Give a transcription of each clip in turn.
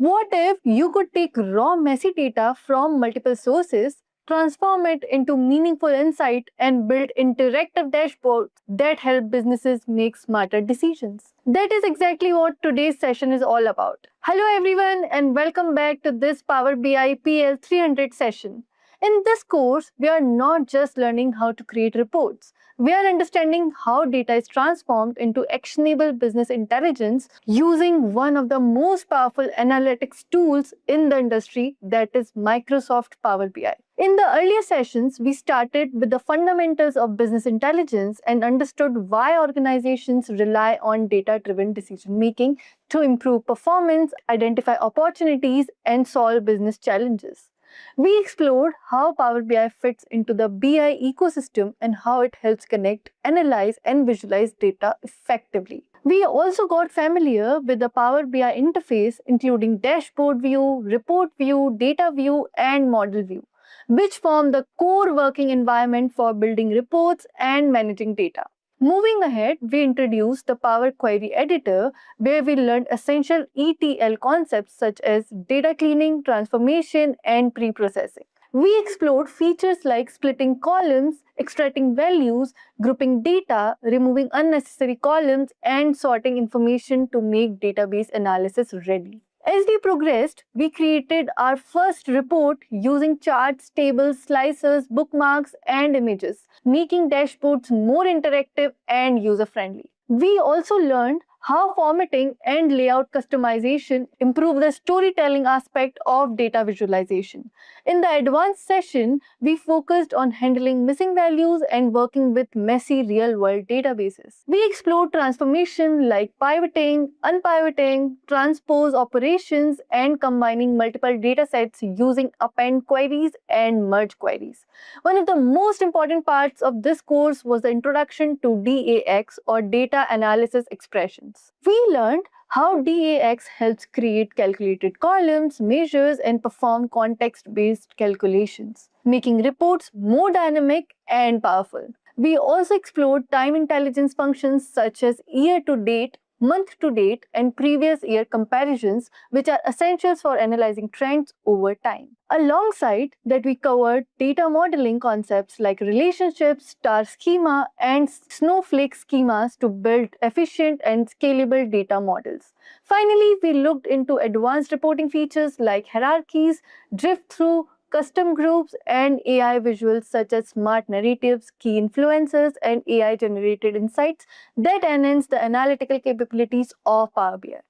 What if you could take raw messy data from multiple sources, transform it into meaningful insight, and build interactive dashboards that help businesses make smarter decisions? That is exactly what today's session is all about. Hello everyone and welcome back to this Power BI PL 300 session. In this course, we are not just learning how to create reports. We are understanding how data is transformed into actionable business intelligence using one of the most powerful analytics tools in the industry, that is Microsoft Power BI. In the earlier sessions, we started with the fundamentals of business intelligence and understood why organizations rely on data-driven decision making to improve performance, identify opportunities, and solve business challenges. We explored how Power BI fits into the BI ecosystem and how it helps connect, analyze, and visualize data effectively. We also got familiar with the Power BI interface, including dashboard view, report view, data view, and model view, which form the core working environment for building reports and managing data. Moving ahead, we introduced the Power Query Editor, where we learned essential ETL concepts such as data cleaning, transformation, and pre-processing. We explored features like splitting columns, extracting values, grouping data, removing unnecessary columns, and sorting information to make database analysis ready. As we progressed, we created our first report using charts, tables, slicers, bookmarks, and images, making dashboards more interactive and user-friendly. We also learned how formatting and layout customization improve the storytelling aspect of data visualization. In the advanced session, we focused on handling missing values and working with messy real-world databases. We explored transformation like pivoting, unpivoting, transpose operations, and combining multiple datasets using append queries and merge queries. One of the most important parts of this course was the introduction to DAX, or data analysis expressions. We learned how DAX helps create calculated columns, measures, and perform context-based calculations, making reports more dynamic and powerful. We also explored time intelligence functions such as year-to-date, month-to-date, and previous year comparisons, which are essentials for analyzing trends over time. Alongside that, we covered data modeling concepts like relationships, star schema, and snowflake schemas to build efficient and scalable data models. Finally, we looked into advanced reporting features like hierarchies, drift-through, custom groups, and AI visuals such as smart narratives, key influencers, and AI-generated insights that enhance the analytical capabilities of Power BI.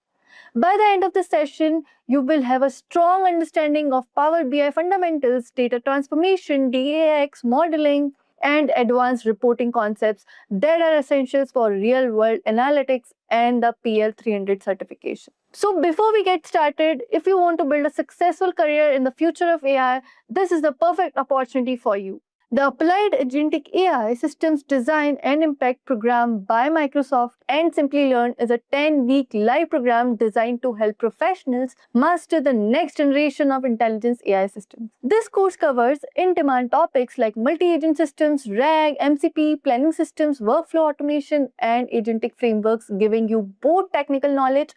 By the end of the session, you will have a strong understanding of Power BI fundamentals, data transformation, DAX, modeling, and advanced reporting concepts that are essentials for real-world analytics and the PL 300 certification. So before we get started, if you want to build a successful career in the future of AI, this is the perfect opportunity for you. The Applied Agentic AI Systems Design and Impact program by Microsoft and Simplilearn is a 10-week live program designed to help professionals master the next generation of intelligence AI systems. This course covers in-demand topics like multi-agent systems, RAG, MCP, planning systems, workflow automation, and agentic frameworks, giving you both technical knowledge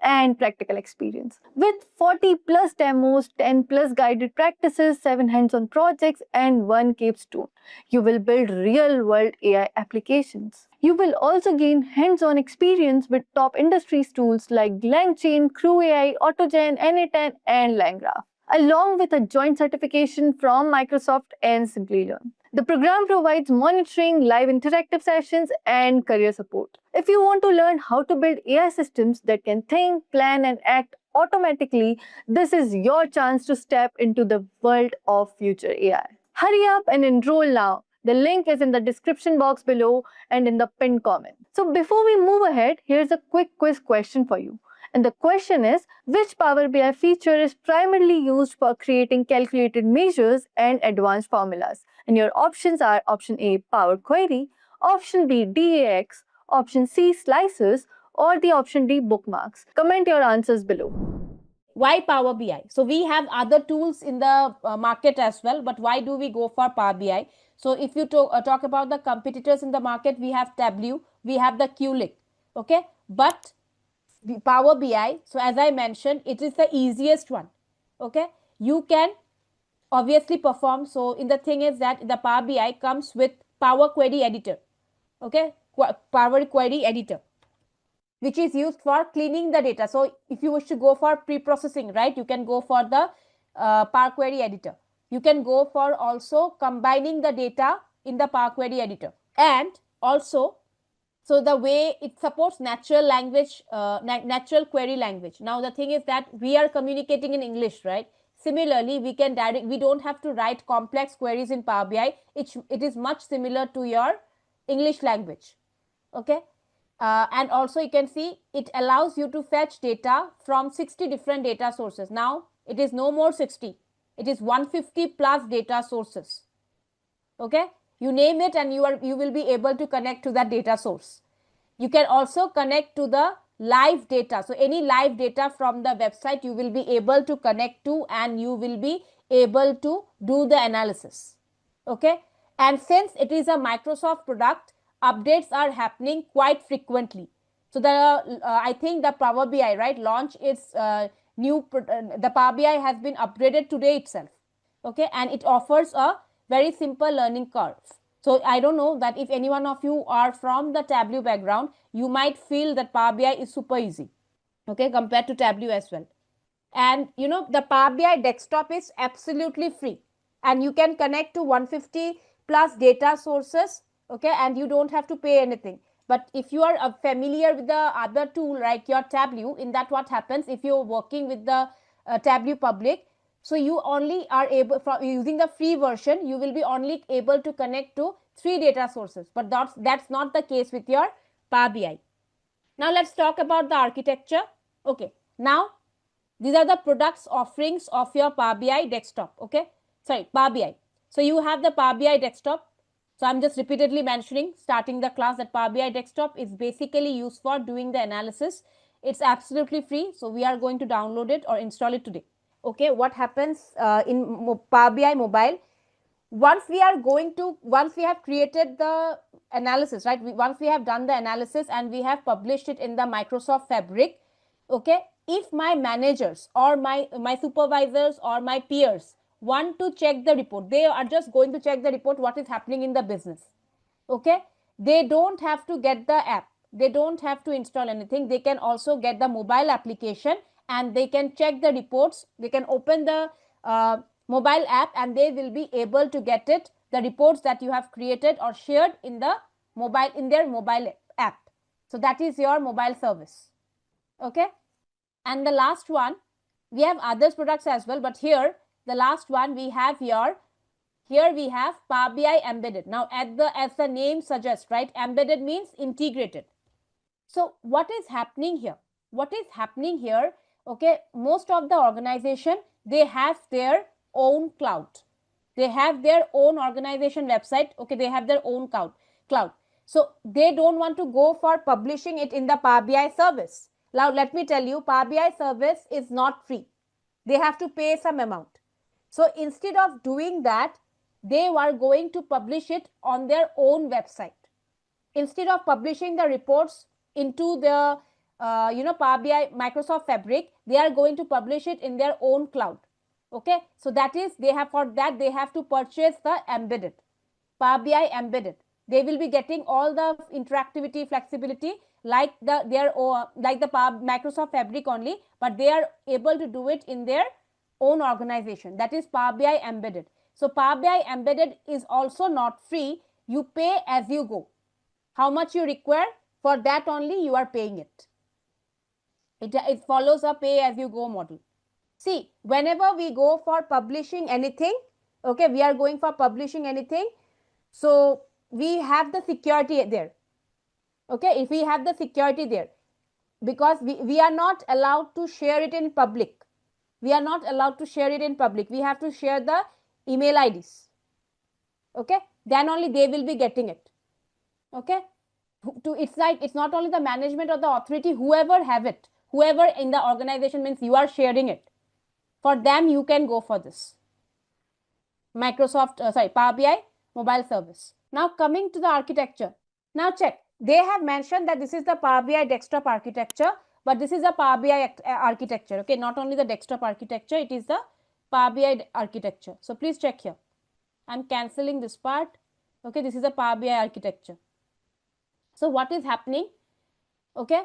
and practical experience. With 40 plus demos, 10 plus guided practices, 7 hands-on projects, and 1 capstone, you will build real-world AI applications. You will also gain hands-on experience with top industry tools like LangChain, Crew AI, AutoGen, N8N, and LangGraph, along with a joint certification from Microsoft and Simplilearn. The program provides monitoring, live interactive sessions, and career support. If you want to learn how to build AI systems that can think, plan, and act automatically, this is your chance to step into the world of future AI. Hurry up and enroll now. The link is in the description box below and in the pinned comment. So before we move ahead, here's a quick quiz question for you. And the question is, which Power BI feature is primarily used for creating calculated measures and advanced formulas? And your options are option A, Power Query, option B, DAX, option C, Slicers, or the option D, Bookmarks. Comment your answers below. Why Power BI? So we have other tools in the market as well, but why do we go for Power BI? So if you talk about the competitors in the market, we have Tableau, we have the Qlik, okay? But Power BI, so as I mentioned, it is the easiest one. Okay, you can obviously perform. So in the thing is that the Power BI comes with Power Query Editor. Okay, Power Query Editor, which is used for cleaning the data. So if you wish to go for pre-processing, right, you can go for the Power Query Editor. You can go for also combining the data in the Power Query Editor. And also, so the way it supports natural language, natural query language. Now the thing is that we are communicating in English, right? Similarly, we don't have to write complex queries in Power BI. It is much similar to your English language. Okay. And also you can see it allows you to fetch data from 60 different data sources. Now it is no more 60, it is 150 plus data sources. Okay, you name it and you will be able to connect to that data source. You can also connect to the live data. So any live data from the website you will be able to connect to, and you will be able to do the analysis. Okay, and since it is a Microsoft product, updates are happening quite frequently. So I think the Power BI, right, launch its the Power BI has been upgraded today itself. Okay, and it offers a very simple learning curve. So I don't know that if any one of you are from the Tableau background, you might feel that Power BI is super easy, okay, compared to Tableau as well. And you know, the Power BI desktop is absolutely free, and you can connect to 150 plus data sources. Okay, and you don't have to pay anything. But if you are familiar with the other tool like your Tableau, in that what happens if you're working with the Tableau public, so you only are able, from using the free version, you will be only able to connect to 3 data sources. But that's not the case with your Power BI. Now let's talk about the architecture. Okay, now these are the products offerings of your Power BI desktop. Okay, sorry, Power BI. So you have the Power BI desktop. So I'm just repeatedly mentioning, starting the class, that Power BI desktop is basically used for doing the analysis. It's absolutely free. So we are going to download it or install it today. Okay, what happens in Power BI mobile? Once we have created the analysis, right, once we have done the analysis and we have published it in the Microsoft Fabric, okay, if my managers or my supervisors or my peers want to check the report, they are just going to check the report, what is happening in the business. Okay, they don't have to get the app, they don't have to install anything. They can also get the mobile application and they can check the reports. They can open the mobile app and they will be able to get it, the reports that you have created or shared in the mobile, in their mobile app. So that is your mobile service. Okay, and the last one, we have others products as well, but here the last one we have here we have Power BI embedded. Now as the name suggests, right, embedded means integrated. So what is happening here? What is happening here? Okay, most of the organization, they have their own cloud. They have their own organization website. Okay, they have their own cloud. So they don't want to go for publishing it in the Power BI service. Now let me tell you, Power BI service is not free. They have to pay some amount. So instead of doing that, they were going to publish it on their own website. Instead of publishing the reports into the Power BI Microsoft Fabric, they are going to publish it in their own cloud. Okay, so that is, they have, for that they have to purchase the embedded Power BI embedded. They will be getting all the interactivity, flexibility like the Microsoft Fabric only, but they are able to do it in their own organization. That is Power BI embedded. So Power BI embedded is also not free. You pay as you go. How much you require, for that only you are paying it. It follows a pay as you go model. See, whenever we go for publishing anything, okay, we are going for publishing anything, so we have the security there. Okay, if we have the security there, because we are not allowed to share it in public. We are not allowed to share it in public. We have to share the email IDs. Okay, then only they will be getting it. Okay, it's like, it's not only the management or the authority, whoever have it, whoever in the organization, means you are sharing it. For them, you can go for this Power BI mobile service. Now coming to the architecture. Now check, they have mentioned that this is the Power BI desktop architecture, but this is a Power BI architecture. Okay, not only the desktop architecture, it is the Power BI architecture. So please check here. I'm cancelling this part. Okay, this is a Power BI architecture. So what is happening? Okay,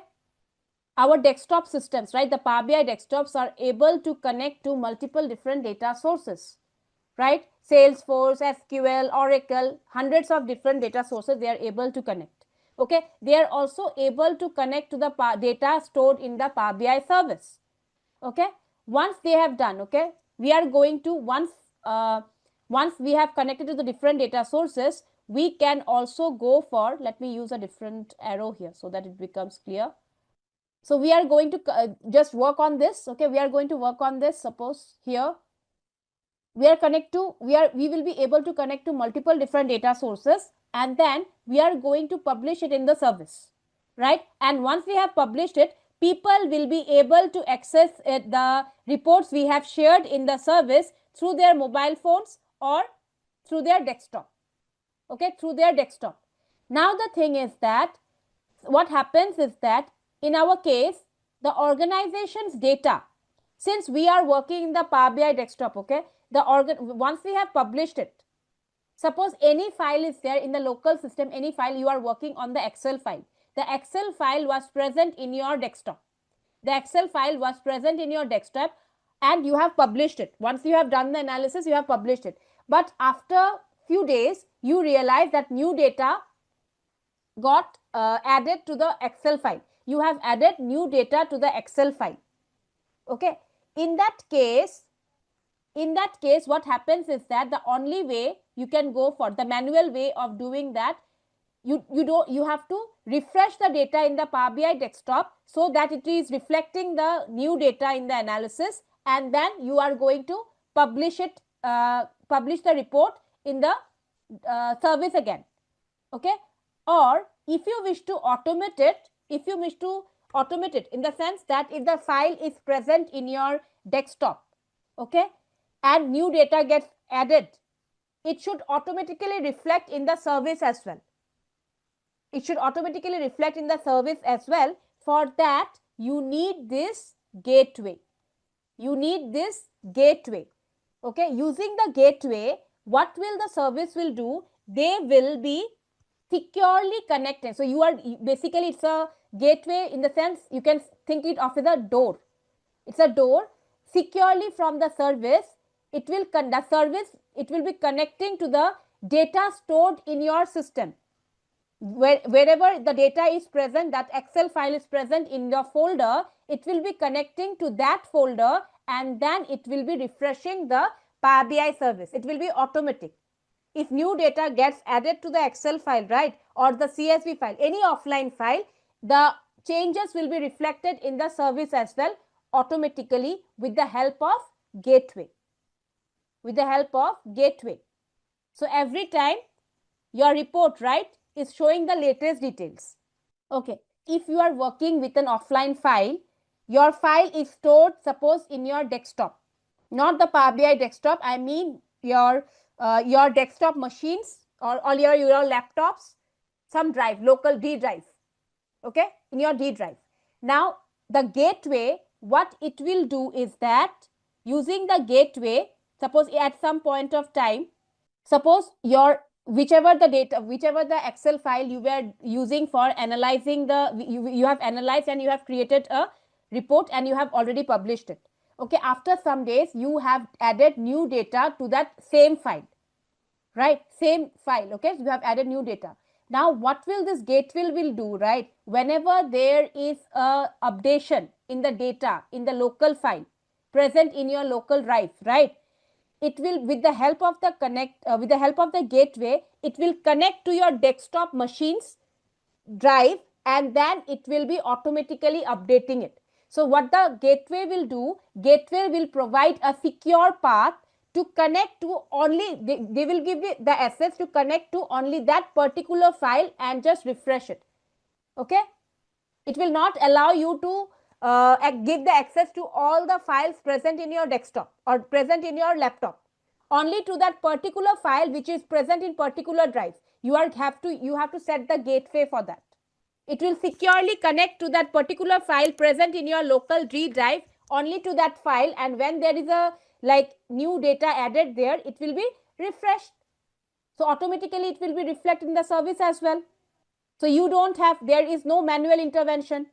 our desktop systems, right? The Power BI desktops are able to connect to multiple different data sources, right? Salesforce, SQL, Oracle, hundreds of different data sources they are able to connect. Okay, they are also able to connect to the data stored in the Power BI service. Okay, once they have done, okay, we are going to once we have connected to the different data sources, we can also go for, let me use a different arrow here so that it becomes clear. So we are going to just work on this. Okay, we are going to work on this. Suppose here we will be able to connect to multiple different data sources, and then we are going to publish it in the service, right? And once we have published it, people will be able to access it, the reports we have shared in the service, through their mobile phones or through their desktop. Okay, through their desktop. Now the thing is that what happens is that in our case, the organization's data, since we are working in the Power BI desktop, okay, once we have published it, suppose any file is there in the local system, any file, you are working on the Excel file. The Excel file was present in your desktop. The Excel file was present in your desktop and you have published it. Once you have done the analysis, you have published it. But after few days, you realize that new data got added to the Excel file. You have added new data to the Excel file. Okay, in that case, what happens is that the only way you can go for the manual way of doing that, you have to refresh the data in the Power BI desktop so that it is reflecting the new data in the analysis, and then you are going to publish it, publish the report in the service again. Okay, or if you wish to automate it, in the sense that if the file is present in your desktop, okay, and new data gets added, it should automatically reflect in the service as well. It should automatically reflect in the service as well. For that, you need this gateway. Okay, using the gateway, what will the service will do? They will be securely connected. So you are basically, it's a gateway in the sense you can think it of as a door. It's a door securely from the service. It will be connecting to the data stored in your system. Wherever the data is present, that Excel file is present in the folder, it will be connecting to that folder, and then it will be refreshing the Power BI service. It will be automatic. If new data gets added to the Excel file, right, or the CSV file, any offline file, the changes will be reflected in the service as well automatically with the help of gateway. So every time your report, right, is showing the latest details. Okay, if you are working with an offline file, your file is stored, suppose, in your desktop, not the Power BI desktop, I mean your desktop machines or your laptops, some drive, local D drive, okay, in your D drive. Now the gateway, what it will do is that using the gateway, suppose at some point of time, suppose your whichever the Excel file you were using for analyzing you have analyzed and you have created a report and you have already published it. Okay, after some days you have added new data to that same file, right? Same file. Okay, so you have added new data. Now what will this gateway will do, right? Whenever there is a updation in the data in the local file present in your local drive, right, it will, with the help of the gateway, it will connect to your desktop machines drive, and then it will be automatically updating it. So what the gateway will do, gateway will provide a secure path to connect to only, they will give you the access to connect to only that particular file and just refresh it. Okay, it will not allow you to give the access to all the files present in your desktop or present in your laptop, only to that particular file which is present in particular drive. You have to set the gateway for that. It will securely connect to that particular file present in your local D drive, only to that file, and when there is a new data added there, it will be refreshed. So automatically it will be reflected in the service as well. So you don't have, there is no manual intervention.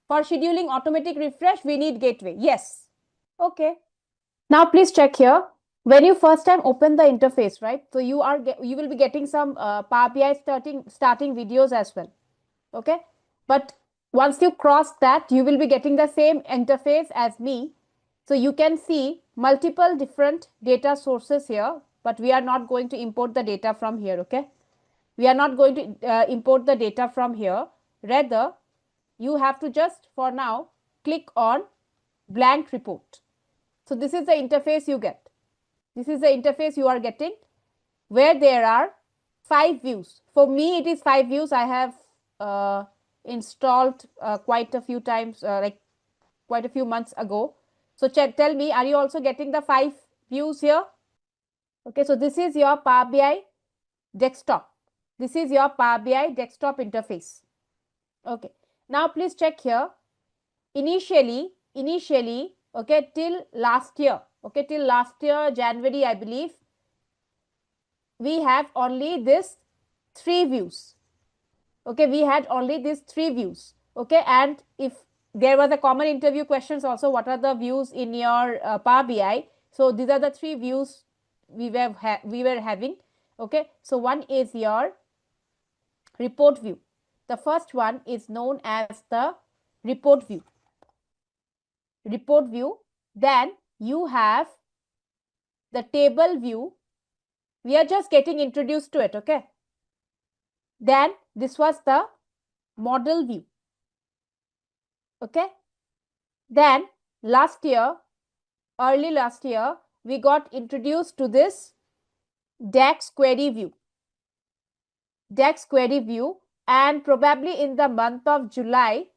For scheduling automatic refresh, we need gateway. Yes. Okay. Now please check here. When you first time open the interface, right? So you will be getting some Power BI starting videos as well. Okay. But once you cross that, you will be getting the same interface as me. So you can see multiple different data sources here, but we are not going to import the data from here. Okay. We are not going to import the data from here. Rather, you have to just for now click on blank report. So this is the interface you get. This is the interface you are getting, where there are 5 views. For me, it is 5 views. I have installed quite a few times, quite a few months ago. So tell me, are you also getting the 5 views here? Okay, so this is your Power BI desktop. This is your Power BI desktop interface. Okay, now please check here. Initially, okay, till last year, January, I believe, we have only this 3 views. Okay, we had only these 3 views. Okay, and if there was a common interview questions also, what are the views in your Power BI? So these are the 3 views we were having. Okay, so one is your report view. The first one is known as the report view. Then you have the table view. We are just getting introduced to it. Okay, then this was the model view. Okay, then early last year, we got introduced to this DAX query view. And probably in the month of July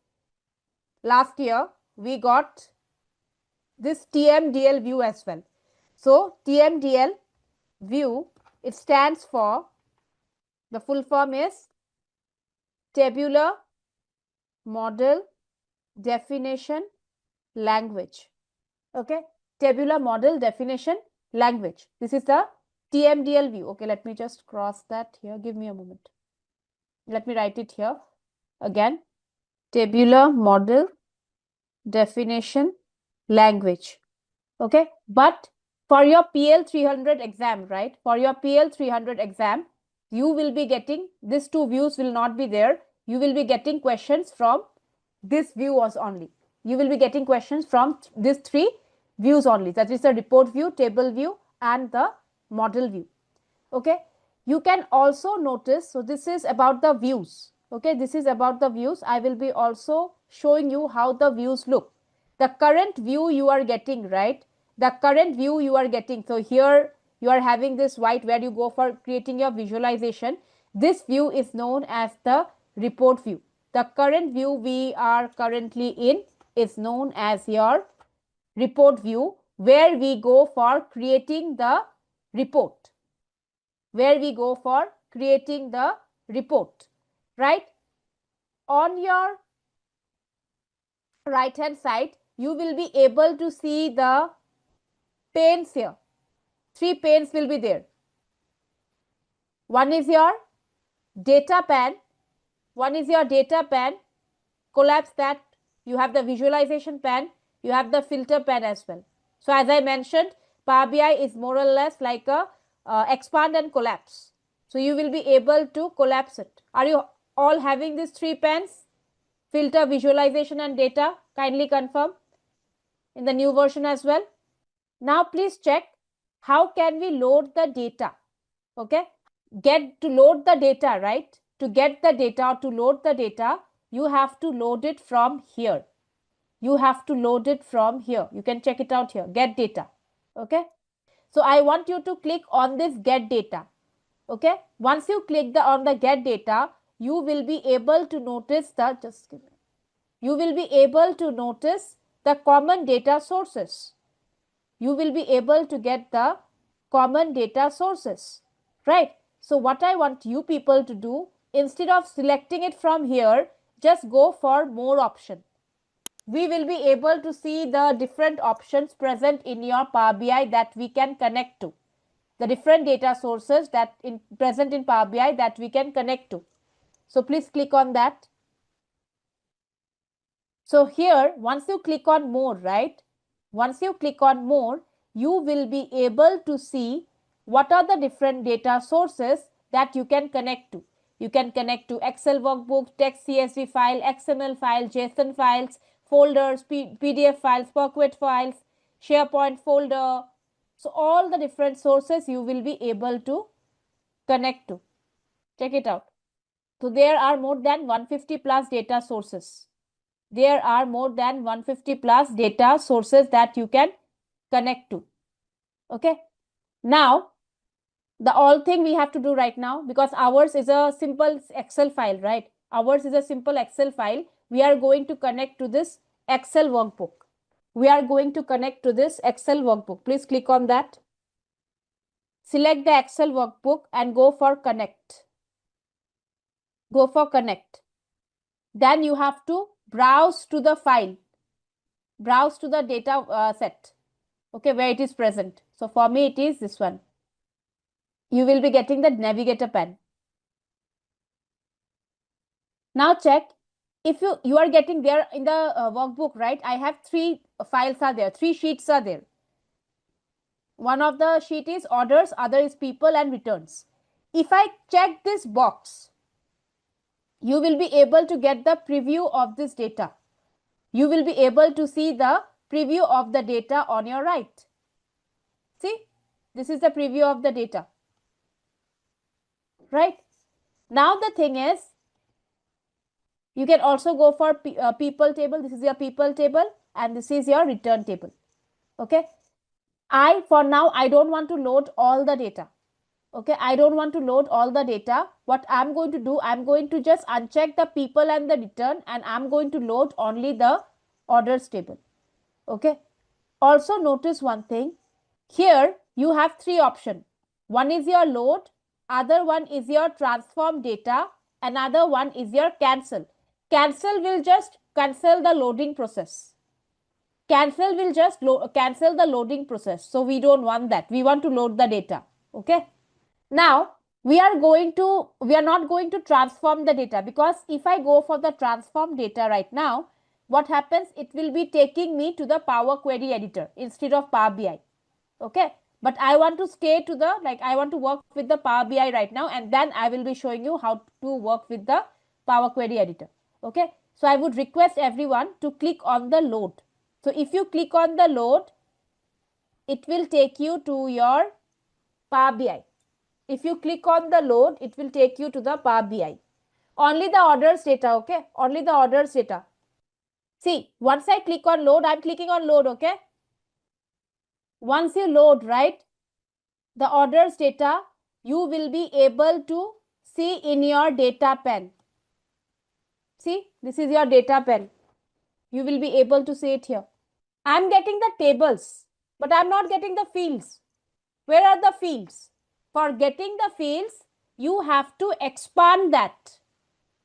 last year, we got this TMDL view as well. So TMDL view, it stands for, the full form is Tabular Model Definition Language. Okay, Tabular Model Definition Language. This is the TMDL view. Okay, let me just cross that here. Give me a moment. Let me write it here again. Tabular Model Definition Language. Okay, but for your PL 300 exam, right? For your PL 300 exam, you will be getting, these 2 views will not be there. You will be getting questions from this view was only. You will be getting questions from these 3 views only. That is the report view, table view, and the model view. Okay, you can also notice, so this is about the views. Okay, this is about the views. I will be also showing you how the views look. The current view you are getting, right? The current view you are getting. So here you are having this white where you go for creating your visualization. This view is known as the report view. The current view we are currently in is known as your report view, where we go for creating the report. Right? On your right hand side, you will be able to see the panes here. 3 panes will be there. One is your data pane. Collapse that. You have the visualization pane. You have the filter pane as well. So as I mentioned, Power BI is more or less like a expand and collapse. So you will be able to collapse it. Are you all having these 3 panes? Filter, visualization, and data. Kindly confirm in the new version as well. Now please check how can we load the data. Okay, to load the data, right? To get the data or to load the data, you have to load it from here. You can check it out here. Get data. Okay, so I want you to click on this get data. Okay, once you click on the get data, you will be able to notice the common data sources. You will be able to get the common data sources, right? So what I want you people to do, instead of selecting it from here, just go for more option. We will be able to see the different options present in your Power BI that we can connect to. The different data sources that present in Power BI that we can connect to. So please click on that. So here, once you click on more, right? Once you click on more, you will be able to see what are the different data sources that you can connect to. You can connect to Excel workbook, text CSV file, XML file, JSON files, folders, PDF files, PowerPoint files, SharePoint folder. So all the different sources you will be able to connect to. Check it out. So there are more than 150 plus data sources. There are more than 150 plus data sources that you can connect to. Okay. Now, the all thing we have to do right now, because ours is a simple Excel file, right? Ours is a simple Excel file. We are going to connect to this Excel workbook. We are going to connect to this Excel workbook. Please click on that. Select the Excel workbook and go for connect. Go for connect. Then you have to browse to the file. Browse to the data set. Okay, where it is present. So for me, it is this one. You will be getting the navigator pen. Now check if you are getting there in the workbook, right? I have three files are there, three sheets are there. One of the sheet is orders, other is people and returns. If I check this box, you will be able to get the preview of this data. You will be able to see the preview of the data on your right. See, this is the preview of the data. Right? Now the thing is, you can also go for people table. This is your people table and this is your return table. Okay. For now, I don't want to load all the data. Okay. I don't want to load all the data. What I'm going to do, I'm going to just uncheck the people and the return and I'm going to load only the orders table. Okay. Also notice one thing. Here you have three options. One is your load, other one is your transform data, another one is your cancel. Cancel will just cancel the loading process. Cancel will just cancel the loading process. So we don't want that. We want to load the data. Okay. Now we are not going to transform the data, because if I go for the transform data right now, what happens? It will be taking me to the Power Query editor instead of Power BI. Okay. But I want to stay to the, I want to work with the Power BI right now, and then I will be showing you how to work with the Power Query editor. Okay. So I would request everyone to click on the load. So if you click on the load, it will take you to your Power BI. If you click on the load, it will take you to the Power BI. Only the orders data, okay? Only the orders data. See, once I click on load, I'm clicking on load, okay? Once you load, right, the orders data, you will be able to see in your data pen. See, this is your data pen. You will be able to see it here. I'm getting the tables, but I'm not getting the fields. Where are the fields? For getting the fields, you have to expand that.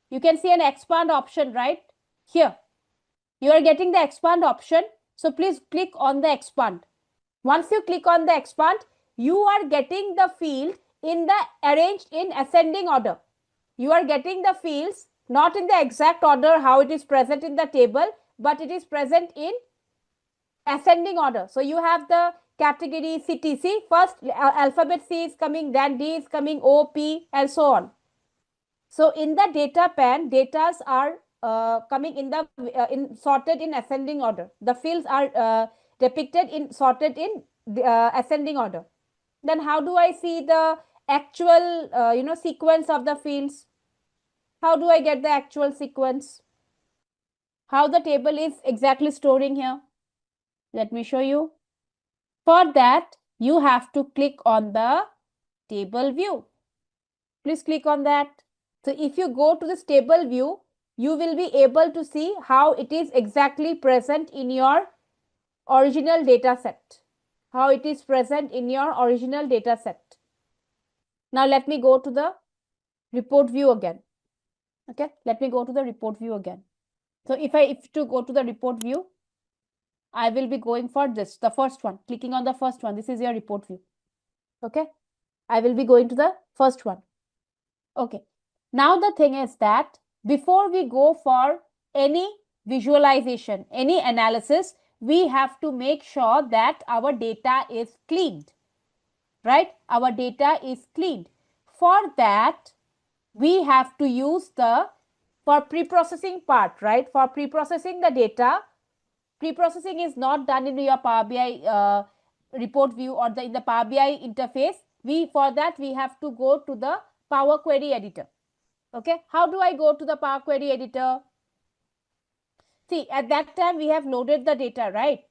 You can see an expand option right here. You are getting the expand option. So please click on the expand. Once you click on the expand, you are getting the field in the arranged in ascending order. You are getting the fields not in the exact order how it is present in the table, but it is present in ascending order. So you have the category city. See, first alphabet C is coming, then D is coming, O, P, and so on. So in the data pan, datas are coming in the sorted in ascending order. The fields are depicted in sorted in ascending order. Then how do I see the actual sequence of the fields? How do I get the actual sequence? How the table is exactly storing here? Let me show you. For that, you have to click on the table view. Please click on that. So if you go to this table view, you will be able to see how it is exactly present in your original data set. How it is present in your original data set. Now let me go to the report view again. Okay, let me go to the report view again. So if to go to the report view, I will be going for this, the first one, clicking on the first one. This is your report view. Okay, I will be going to the first one. Okay, now the thing is that before we go for any visualization, any analysis, we have to make sure that our data is cleaned, right? Our data is cleaned. For that, we have to use the, for pre-processing part, right? For pre-processing the data, pre-processing is not done in your Power BI report view or in the Power BI interface. For that, we have to go to the Power Query editor. Okay, how do I go to the Power Query editor? See, at that time we have loaded the data, right?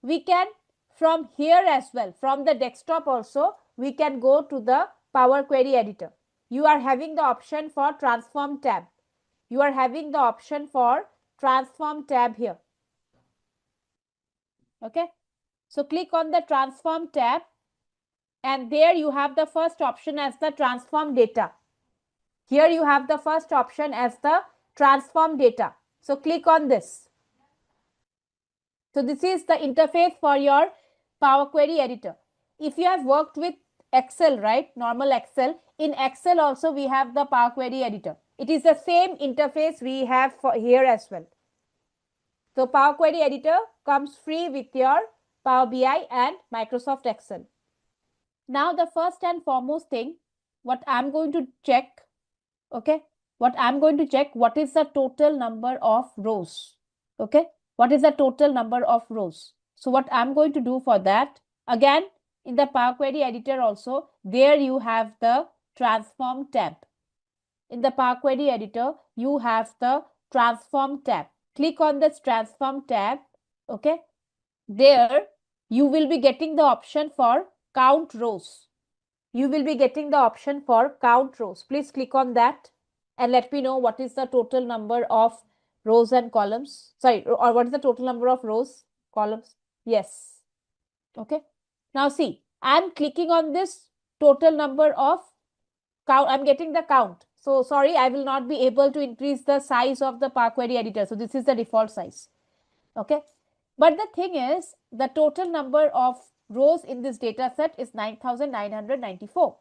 We can from here as well, from the desktop also, we can go to the Power Query editor. You are having the option for transform tab. You are having the option for transform tab here. Okay, so click on the transform tab, and there you have the first option as the transform data. Here you have the first option as the transform data. So click on this. So this is the interface for your Power Query editor. If you have worked with Excel, right, normal Excel, in Excel also we have the Power Query editor. It is the same interface we have for here as well. So Power Query editor comes free with your Power BI and Microsoft Excel. Now the first and foremost thing, what I'm going to check, okay, what I'm going to check, what is the total number of rows? Okay, what is the total number of rows? So what I'm going to do for that, again, in the Power Query editor also, there you have the transform tab. In the Power Query editor, you have the transform tab. Click on this transform tab. Okay, there you will be getting the option for count rows. You will be getting the option for count rows. Please click on that and let me know what is the total number of rows and columns. Sorry, or what is the total number of rows, columns? Yes. Okay. Now see, I'm clicking on this total number of count. I'm getting the count. So sorry, I will not be able to increase the size of the Power Query editor. So this is the default size. Okay. But the thing is, the total number of rows in this data set is 9,994.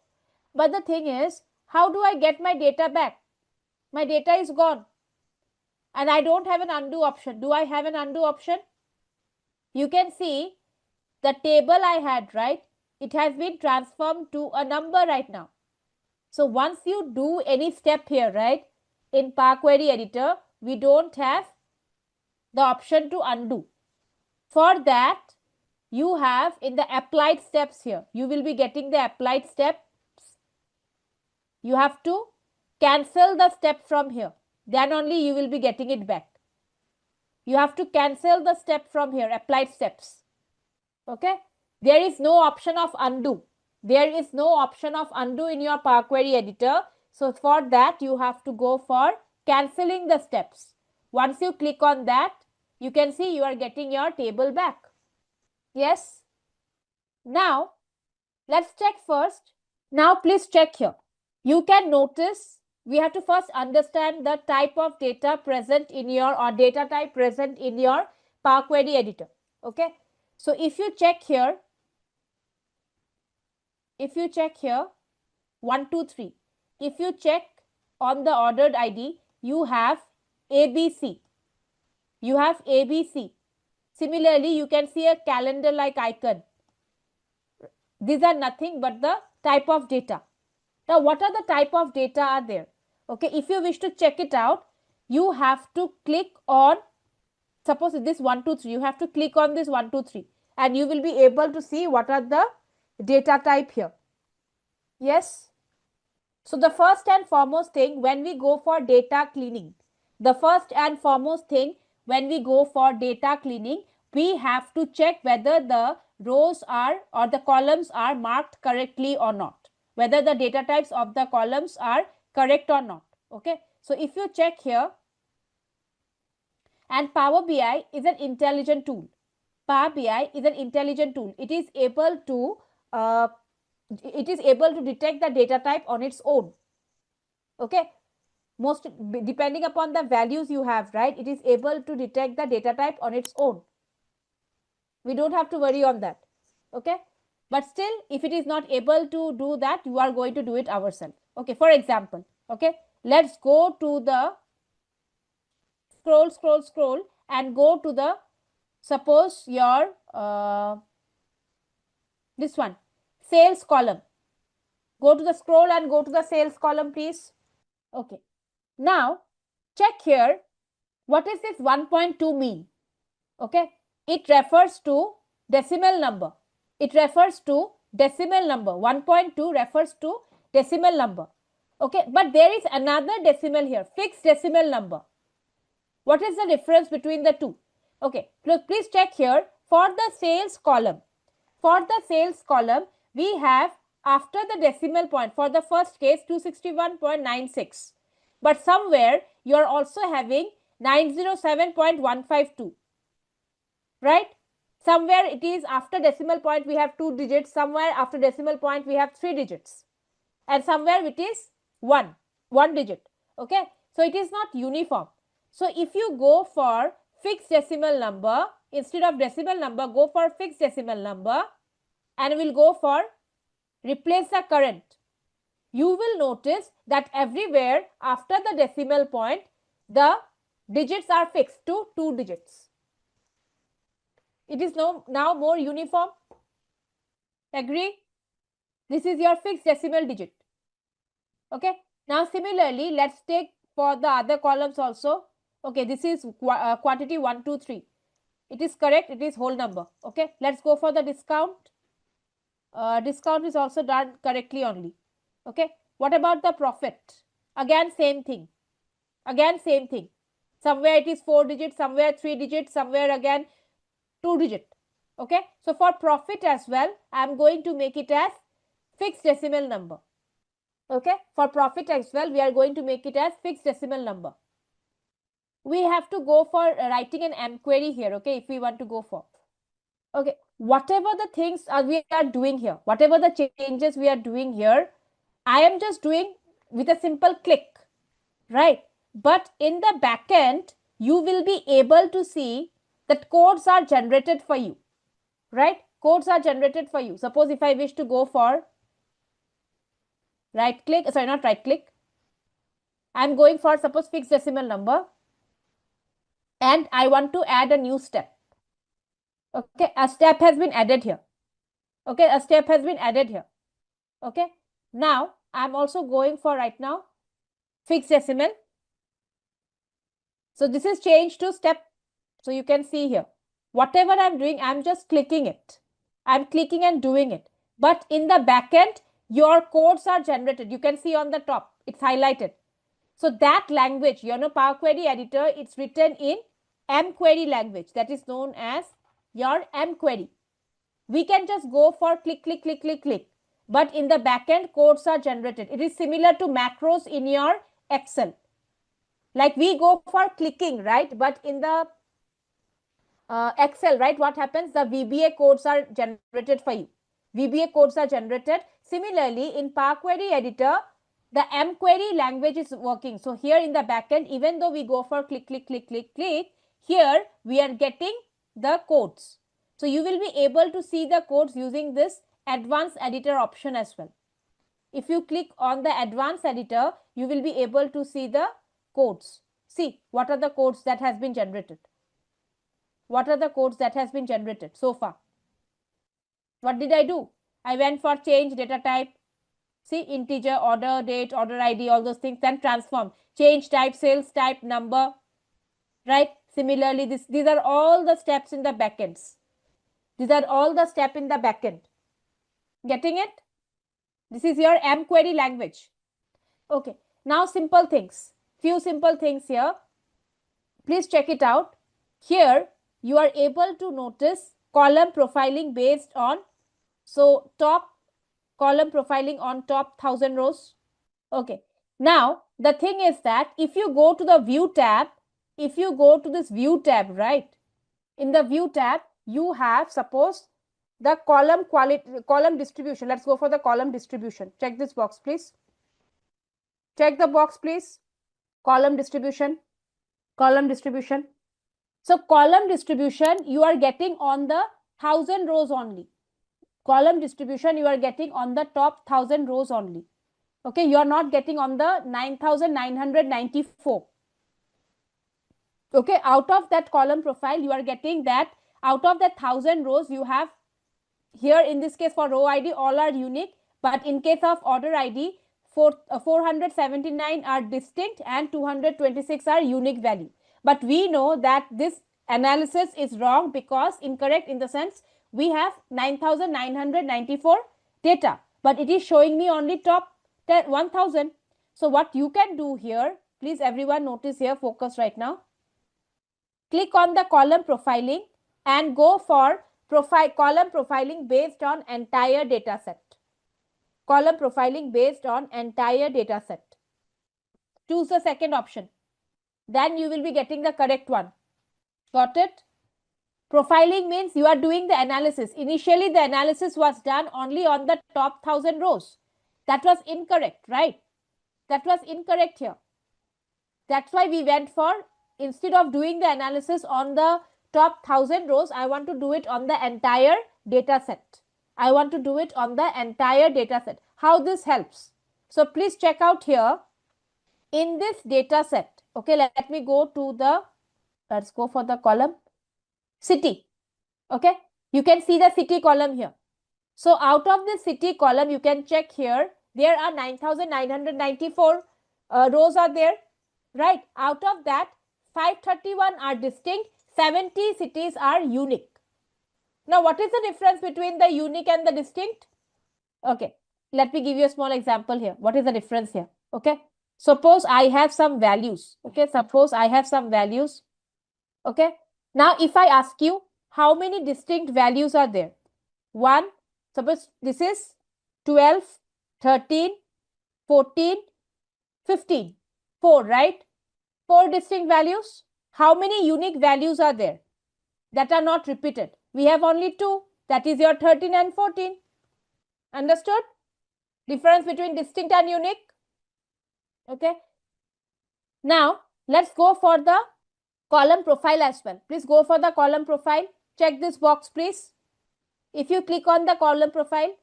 But the thing is, how do I get my data back? My data is gone. And I don't have an undo option. Do I have an undo option? You can see the table I had, right? It has been transformed to a number right now. So once you do any step here, right, in Power Query editor, we don't have the option to undo. For that, you have in the applied steps here, you will be getting the applied steps. You have to cancel the step from here. Then only you will be getting it back. You have to cancel the step from here, applied steps. Okay. There is no option of undo. There is no option of undo in your Power Query editor. So for that, you have to go for canceling the steps. Once you click on that, you can see you are getting your table back. Yes. Now, let's check first. Now, please check here. You can notice we have to first understand the type of data present in your, or data type present in your Power Query editor. Okay. So if you check here, 1, 2, 3. If you check on the ordered ID, you have ABC. You have ABC. Similarly, you can see a calendar like icon. These are nothing but the type of data. Now, what are the type of data are there? Okay, if you wish to check it out, you have to click on, suppose this 1, 2, 3, you have to click on this 1, 2, 3 and you will be able to see what are the data type here. Yes. So the first and foremost thing when we go for data cleaning, we have to check whether the rows are or the columns are marked correctly or not, whether the data types of the columns are correct or not. Okay. So if you check here, and Power BI is an intelligent tool. Power BI is an intelligent tool. It is able to detect the data type on its own. Okay. most depending upon the values you have, right, it is able to detect the data type on its own. We don't have to worry on that. Okay, but still if it is not able to do that, you are going to do it ourselves. Okay, for example, okay, let's go to the scroll and go to the, suppose your this one, sales column. Go to the scroll and go to the sales column, please. Okay, now check here, what is this 1.2 mean? Okay, it refers to decimal number. It refers to decimal number. 1.2 refers to decimal number. Okay, but there is another decimal here, fixed decimal number. What is the difference between the two? Okay, please check here. For the sales column, we have after the decimal point, for the first case 261.96, but somewhere you are also having 907.152, right? Somewhere it is after decimal point we have 2 digits, somewhere after decimal point we have 3 digits, and somewhere it is 1 digit. Okay, so it is not uniform. So if you go for fixed decimal number, instead of decimal number, go for fixed decimal number, and we'll go for replace the current. You will notice that everywhere after the decimal point, the digits are fixed to 2 digits. It is now more uniform. Agree? This is your fixed decimal digit. Okay, now similarly, let's take for the other columns also. Okay, this is quantity 1, 2, 3. It is correct, it is whole number. Okay, let's go for the discount. Discount is also done correctly only. Okay, what about the profit? Again same thing. Somewhere it is 4 digits, somewhere 3 digits, somewhere again 2 digit. Okay, so for profit as well, I am going to make it as fixed decimal number. Okay, for profit as well, we are going to make it as fixed decimal number. We have to go for writing an M query here. Okay, if we want to go for, okay, whatever the things we are doing here, whatever the changes we are doing here, I am just doing with a simple click, right? But in the back end, you will be able to see that codes are generated for you, right? Codes are generated for you. Suppose if I wish to go for right click, sorry, not right click, I am going for suppose fixed decimal number, and I want to add a new step. Okay, a step has been added here. Okay, a step has been added here. Okay, now I'm also going for right now fixed decimal. So this is changed to step. So you can see here, whatever I'm doing, I'm just clicking it. I'm clicking and doing it. But in the back end, your codes are generated. You can see on the top, it's highlighted. So that language, Power Query Editor, it's written in M query language, that is known as your M query. We can just go for click, click, click, click, click. But in the backend, codes are generated. It is similar to macros in your Excel. Like we go for clicking, right? But in the Excel, right, what happens? The VBA codes are generated for you. VBA codes are generated. Similarly, in Power Query Editor, the M query language is working. So here in the backend, even though we go for click, click, click, click, click, here we are getting the codes. So you will be able to see the codes using this advanced editor option as well. If you click on the advanced editor, you will be able to see the codes. See what are the codes that has been generated. What are the codes that has been generated so far? What did I do? I went for change data type. See, integer, order, date, order ID, all those things, then transform. Change type, sales type, number, right? Similarly, these are all the steps in the backends. These are all the steps in the backend. Getting it? This is your M query language. Okay, now simple things. Few simple things here. Please check it out. Here, you are able to notice column profiling based on, so top column profiling on top 1000 rows. Okay, now the thing is that if you go to the view tab, if you go to this view tab, right, in the view tab, you have suppose the column distribution. Let's go for the column distribution. Check this box, please. Check the box, please. column distribution, column distribution. So column distribution you are getting on the 1000 rows only. Column distribution you are getting on the top 1000 rows only. Okay, you are not getting on the 9994. Okay, out of that column profile you are getting that out of that 1000 rows you have here, in this case for row ID all are unique, but in case of order ID 479 are distinct and 226 are unique value. But we know that this analysis is wrong because incorrect in the sense we have 9994 data, but it is showing me only top 1000. So what you can do here, please everyone notice here, focus right now. Click on the column profiling and go for column profiling based on entire data set. Column profiling based on entire data set. Choose the second option. Then you will be getting the correct one. Got it? Profiling means you are doing the analysis. Initially, the analysis was done only on the top 1000 rows. That was incorrect, right? That was incorrect here. That's why we went for, instead of doing the analysis on the top 1000 rows, I want to do it on the entire data set. I want to do it on the entire data set. How this helps? So please check out here. In this data set, okay, let me go to the, let's go for the column city. Okay, you can see the city column here. So out of the city column, you can check here, there are 9994 rows are there, right? Out of that, 531 are distinct, 70 cities are unique. Now, what is the difference between the unique and the distinct? Okay, let me give you a small example here. What is the difference here? Okay, suppose I have some values. Okay, suppose I have some values. Okay, now if I ask you how many distinct values are there? 1, suppose this is 12, 13, 14, 15, 4, right? 4 distinct values. How many unique values are there that are not repeated? We have only 2, that is your 13 and 14. Understood? Difference between distinct and unique. Okay. Now, let's go for the column profile as well. Please go for the column profile. Check this box, please. If you click on the column profile,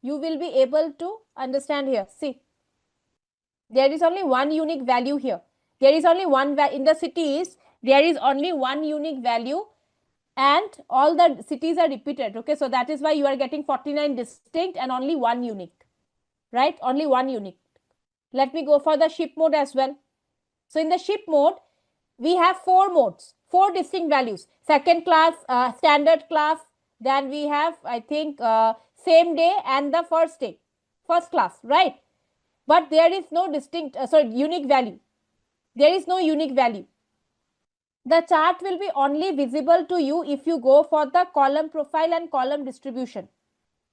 you will be able to understand here. See, there is only one unique value here. There is only one in the cities. There is only one unique value, and all the cities are repeated. Okay, so that is why you are getting 49 distinct and only one unique, right? Only one unique. Let me go for the ship mode as well. So in the ship mode, we have 4 modes, 4 distinct values. Second class, standard class, then we have, I think, same day and the first day, first class, right? But there is no distinct, unique value. There is no unique value. The chart will be only visible to you if you go for the column profile and column distribution,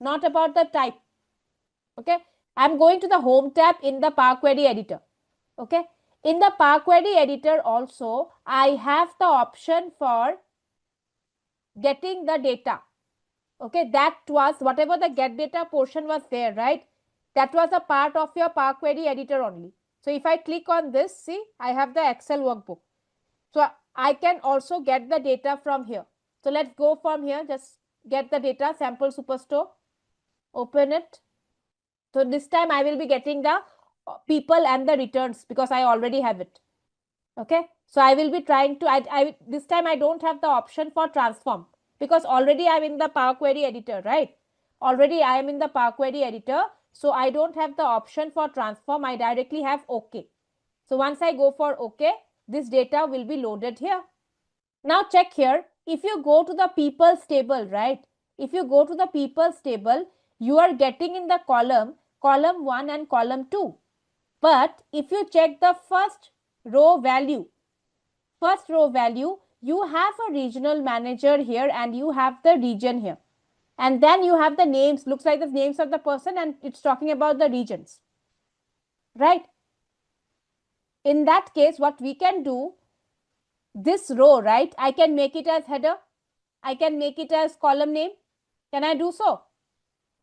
not about the type. Okay, I'm going to the home tab in the Power Query editor. Okay, in the Power Query editor also, I have the option for getting the data. Okay, that was whatever the get data portion was there, right? That was a part of your Power Query editor only. So if I click on this, see, I have the Excel workbook. So I can also get the data from here. So let's go from here, just get the data, sample superstore, open it. So this time I will be getting the people and the returns because I already have it. Okay, so I will be trying to, this time I don't have the option for transform because already I'm in the Power Query editor, right? Already I am in the Power Query editor. So I don't have the option for transform. I directly have OK. So once I go for OK, this data will be loaded here. Now check here. If you go to the people's table, right? If you go to the people's table, you are getting in the column 1 and column 2. But if you check the first row value, you have a regional manager here and you have the region here. And then you have the names, looks like the names of the person, and it's talking about the regions, right? In that case, what we can do, this row, right? I can make it as header. I can make it as column name. Can I do so?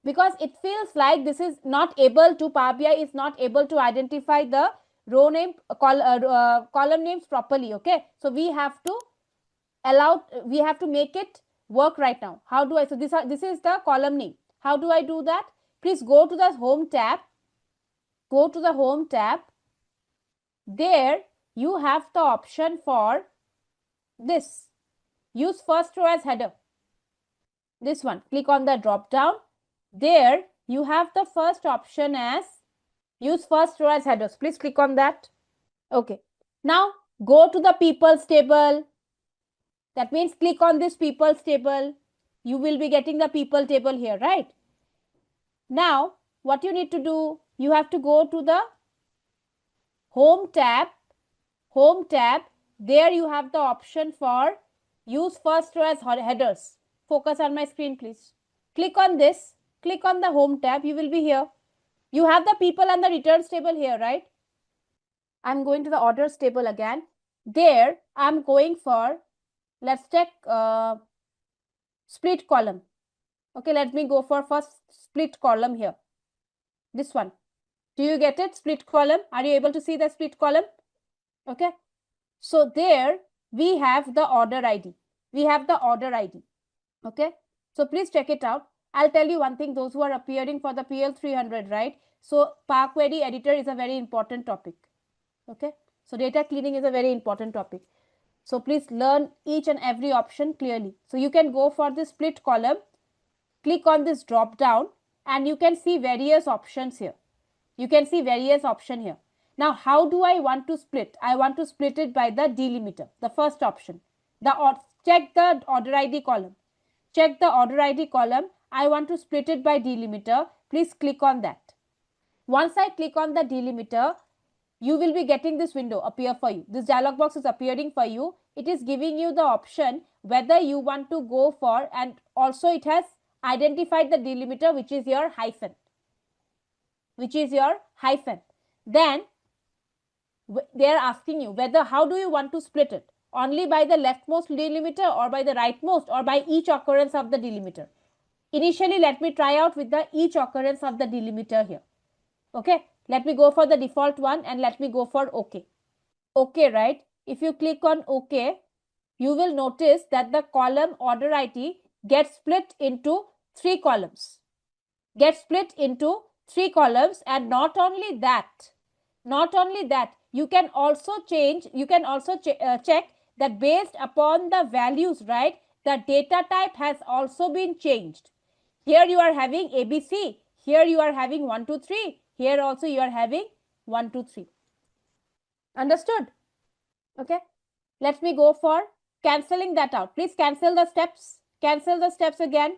because it feels like this is not able to, Power BI is not able to identify the row name, column names properly. Okay, so we have to make it work right now. How do I? So this is the column name. How do I do that? Please go to the home tab. Go to the home tab. There you have the option for this. Use first row as header. This one. Click on the drop down. There you have the first option as use first row as headers. Please click on that. Okay. Now go to the people's table. That means click on this people's table. You will be getting the people table here, right? Now what you need to do, you have to go to the home tab. Home tab. There you have the option for use first row as headers. Focus on my screen, please. Click on this. Click on the home tab. You will be here. You have the people and the returns table here, right? I'm going to the orders table again. There I'm going for, let's check split column. Okay, let me go for first split column here. This one. Do you get it? Split column. Are you able to see the split column? Okay. So there we have the order ID. We have the order ID. Okay. So please check it out. I'll tell you one thing, those who are appearing for the PL 300, right? So Power Query editor is a very important topic. Okay. So data cleaning is a very important topic. So please learn each and every option clearly. So you can go for the split column, click on this drop down, and you can see various options here. You can see various options here. Now, how do I want to split? I want to split it by the delimiter, the first option. Check the order ID column. Check the order ID column. I want to split it by delimiter. Please click on that. Once I click on the delimiter, you will be getting this window appear for you. This dialog box is appearing for you. It is giving you the option whether you want to go for, and also it has identified the delimiter, which is your hyphen. Then they are asking you whether, how do you want to split it? Only by the leftmost delimiter or by the rightmost, or by each occurrence of the delimiter. Initially, let me try out with the each occurrence of the delimiter here. Okay, let me go for the default one and let me go for OK. OK, right? If you click on OK, you will notice that the column order ID gets split into 3 columns. And not only that, you can also check that based upon the values, right, the data type has also been changed. Here you are having ABC, here you are having 1, 2, 3, here also you are having 1, 2, 3. Understood? Okay. Let me go for cancelling that out. Please cancel the steps. Cancel the steps again.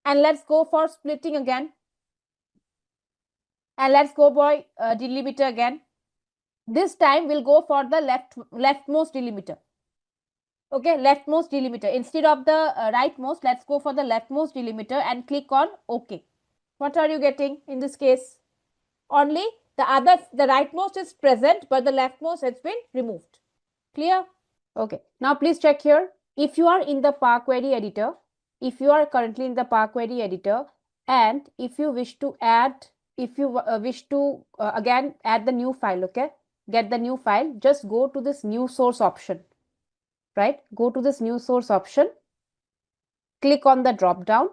And let's go for splitting again. And let's go for delimiter again. This time we'll go for the leftmost delimiter. Okay, leftmost delimiter. Instead of the rightmost, let's go for the leftmost delimiter and click on OK. What are you getting in this case? Only the rightmost is present, but the leftmost has been removed. Clear? Okay. Now please check here. If you are in the Power Query editor, if you are currently in the Power Query editor, and if you wish to add, again add the new file, okay, get the new file, just go to this new source option, right? Go to this new source option, click on the drop down.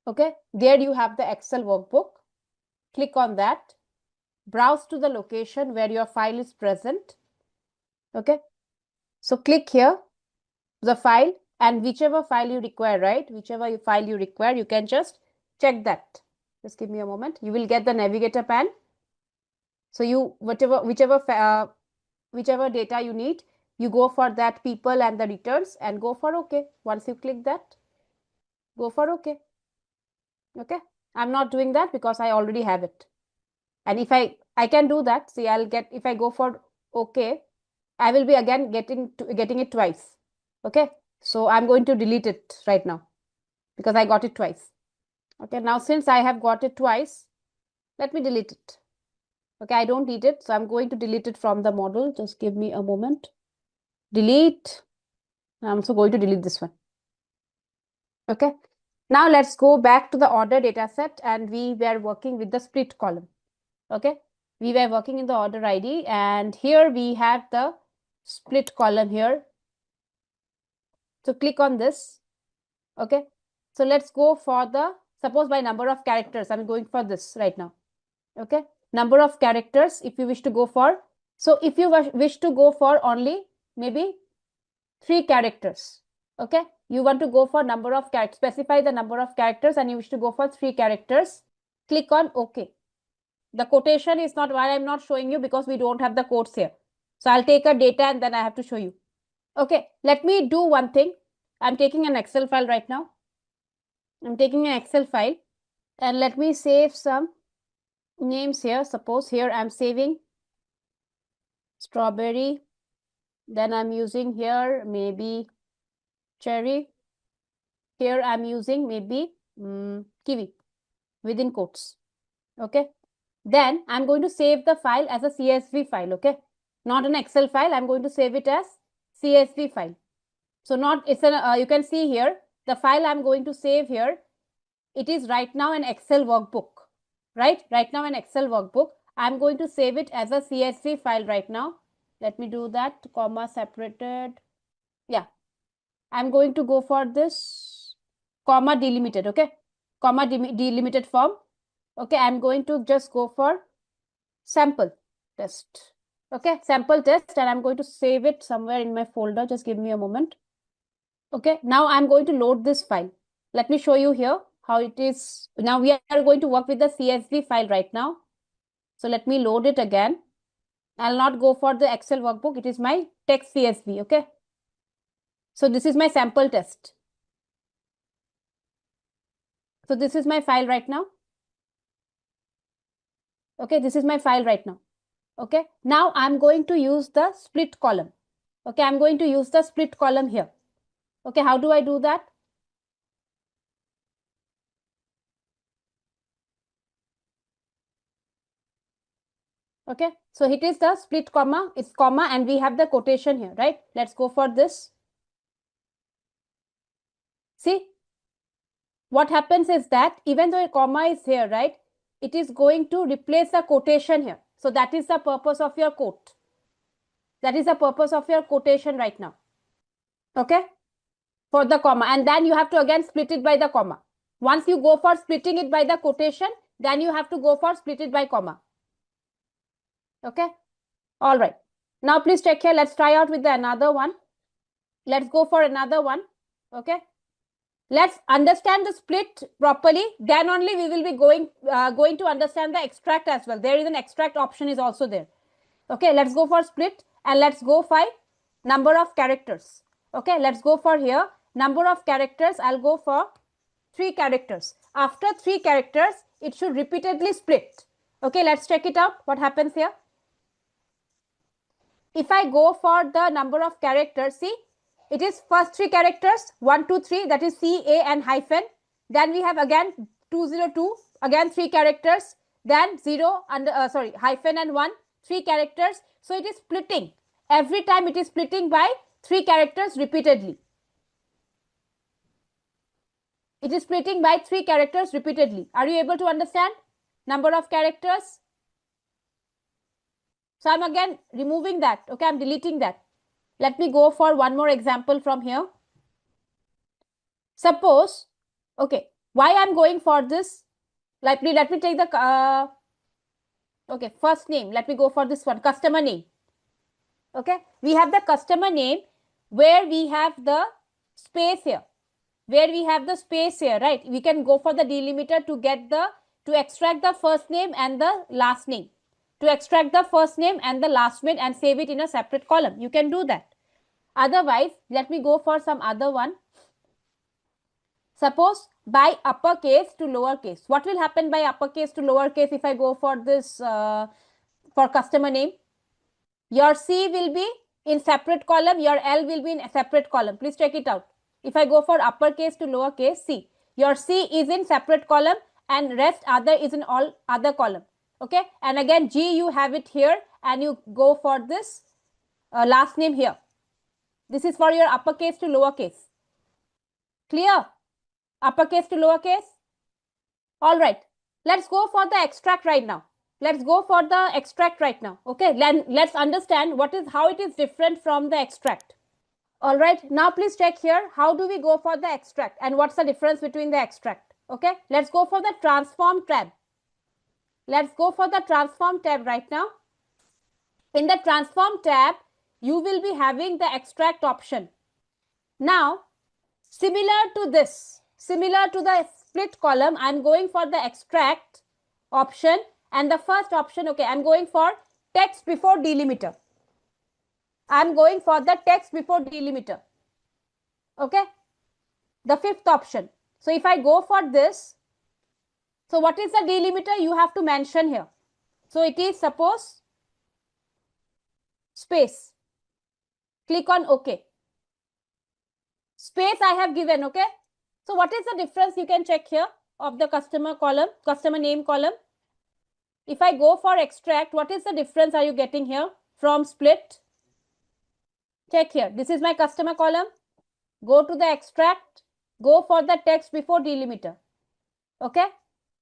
Okay, there you have the Excel workbook. Click on that, browse to the location where your file is present. Okay, so click here, the file, and whichever file you require, right, whichever file you require, you can just check that. Just give me a moment. You will get the navigator pane. So you whichever data you need, you go for that people and the returns and go for OK. Once you click that, go for OK. Okay, I'm not doing that because I already have it. And if I can do that, see, I'll get, if I go for OK, I will be again getting it twice. Okay, so I'm going to delete it right now because I got it twice. Okay, now since I have got it twice, let me delete it. Okay, I don't need it, so I'm going to delete it from the model. Just give me a moment. Delete. I'm also going to delete this one. Okay, Now let's go back to the order data set, and we were working with the split column. Okay, we were working in the order ID, and here we have the split column here. So click on this. Okay, so let's go for the, suppose by number of characters, I'm going for this right now. Okay, number of characters, if you wish to go for, so if you wish to go for only maybe 3 characters, okay, you want to go for number of characters, specify the number of characters, and you wish to go for 3 characters, click on OK. The quotation is not, why I'm not showing you, because we don't have the quotes here. So I'll take a data and then I have to show you. Okay, let me do one thing. I'm taking an Excel file right now. I'm taking an Excel file, and let me save some names here. Suppose here I'm saving strawberry, then I'm using here maybe cherry, here I'm using maybe kiwi within quotes. Okay, then I'm going to save the file as a CSV file. Okay, not an Excel file. I'm going to save it as CSV file. So not, it's an you can see here the file I'm going to save here, it is right now an Excel workbook, right now an Excel workbook. I'm going to save it as a CSV file right now. Let me do that, comma separated. Yeah, I'm going to go for this comma delimited. Okay, comma delimited form. Okay, I'm going to just go for sample test. Okay, sample test, and I'm going to save it somewhere in my folder. Just give me a moment. Okay, now I'm going to load this file. Let me show you here how it is. Now we are going to work with the CSV file right now. So let me load it again. I'll not go for the Excel workbook. It is my text CSV. Okay, so this is my sample test. So this is my file right now. Okay, this is my file right now. Okay, now I'm going to use the split column. Okay, I'm going to use the split column here. Okay, how do I do that? Okay, so it is the split comma, it's comma, and we have the quotation here, right? Let's go for this. See, what happens is that even though a comma is here, right, it is going to replace the quotation here. So that is the purpose of your quote. That is the purpose of your quotation right now. Okay, for the comma, and then you have to again split it by the comma. Once you go for splitting it by the quotation, then you have to go for split it by comma. Okay, all right. Now please check here. Let's try out with the another one. Let's go for another one. Okay, let's understand the split properly, then only we will be going to understand the extract as well. There is an extract option is also there. Okay, let's go for split, and let's go for number of characters. Okay, let's go for here number of characters. I'll go for 3 characters. After 3 characters, it should repeatedly split. Okay, let's check it out what happens here. If I go for the number of characters, see, it is first 3 characters 1 2 3, that is C, A and hyphen. Then we have again 202, again 3 characters, then 0 and hyphen and 1, 3 characters. So it is splitting. Every time it is splitting by 3 characters repeatedly. It is splitting by 3 characters repeatedly. Are you able to understand? Number of characters. So I'm again removing that. Okay, I'm deleting that. Let me go for one more example from here. Suppose, okay, why I'm going for this? Let me take the okay, first name. Let me go for this one, customer name. Okay, we have the customer name where we have the space here. Right? We can go for the delimiter to get to extract the first name and the last name. To extract the first name and the last name and save it in a separate column. You can do that. Otherwise, let me go for some other one. Suppose by uppercase to lowercase. What will happen by uppercase to lowercase if I go for this for customer name? Your C will be in separate column, your L will be in a separate column. Please check it out. If I go for uppercase to lowercase, C, your C is in separate column and rest other is in all other column. Okay, and again G you have it here, and you go for this last name here. This is for your uppercase to lowercase. Clear? Uppercase to lowercase. All right. Let's go for the extract right now. Let's go for the extract right now. Okay. Let's understand how it is different from the extract. All right. Now please check here. How do we go for the extract and what's the difference between the extract? Okay. Let's go for the transform tab. Let's go for the transform tab right now. In the transform tab, you will be having the extract option. Now, similar to this, similar to the split column, I'm going for the extract option, and the first option, okay, I'm going for text before delimiter. I'm going for the text before delimiter. Okay, the fifth option. So if I go for this, so what is the delimiter? You have to mention here. So it is, suppose, space. Click on OK. Space I have given. Okay, so what is the difference? You can check here of the customer column, customer name column. If I go for extract, what is the difference are you getting here from split? Check here. This is my customer column. Go to the extract. Go for the text before delimiter. Okay.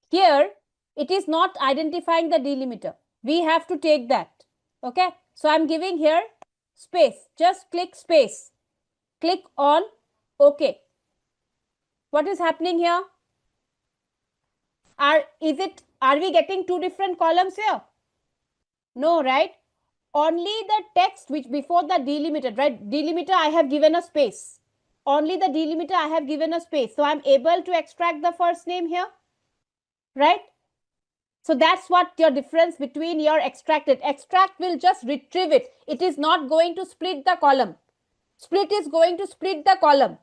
Here, it is not identifying the delimiter. We have to take that. Okay. So I'm giving here space. Just click space. Click on OK. What is happening here? Are we getting two different columns here? No, right? Only the text which before the delimiter, right? Delimiter I have given a space. Only the delimiter I have given a space. So I'm able to extract the first name here, right? So that's what your difference between your extracted. Extract will just retrieve it. It is not going to split the column. Split is going to split the column,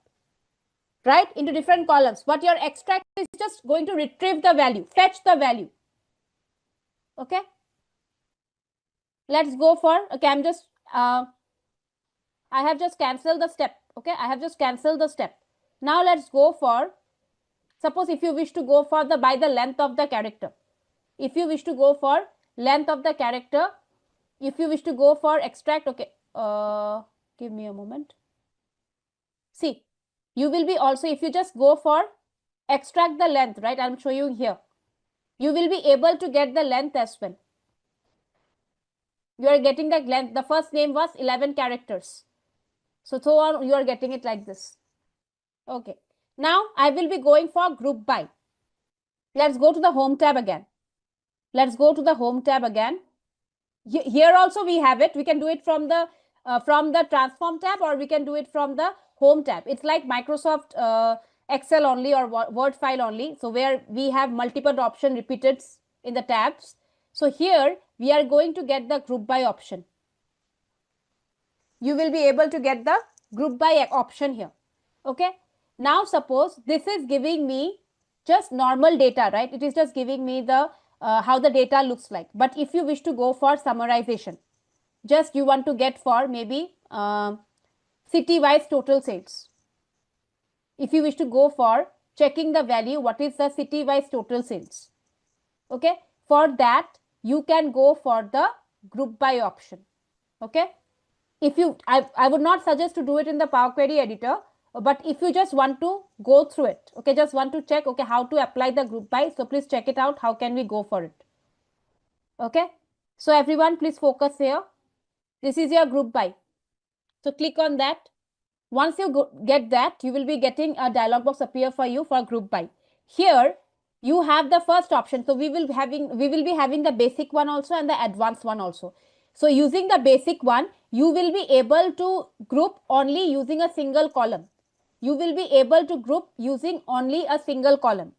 right, into different columns. But your extract is just going to retrieve the value, fetch the value. Okay. Let's go for, okay, I have just cancelled the step. Okay, I have just cancelled the step. Now let's go for, suppose if you wish to go for the by the length of the character. If you wish to go for length of the character, if you wish to go for extract, okay, give me a moment. See, you will be also, if you just go for extract the length, right, I'm showing you here, you will be able to get the length as well. You are getting the length. The first name was 11 characters. So on, you are getting it like this. Okay. Now I will be going for group by. Let's go to the home tab again. Let's go to the home tab again. Here also we have it. We can do it from the transform tab, or we can do it from the home tab. It's like Microsoft Excel only, or Word file only. So where we have multiple option repeated in the tabs. So here we are going to get the group by option. You will be able to get the group by option here. Okay. Now suppose this is giving me just normal data, right? It is just giving me the how the data looks like. But if you wish to go for summarization, just you want to get for maybe city-wise total sales. If you wish to go for checking the value, what is the city-wise total sales? Okay. For that, you can go for the group by option. Okay. If you, I would not suggest to do it in the Power Query editor, but if you just want to go through it, okay, just want to check, okay, how to apply the group by, so please check it out. How can we go for it? Okay. So everyone, please focus here. This is your group by. So click on that. Once you get that, you will be getting a dialog box appear for you for group by. Here you have the first option. So we will be having the basic one also and the advanced one also. So using the basic one, you will be able to group only using a single column. You will be able to group using only a single column.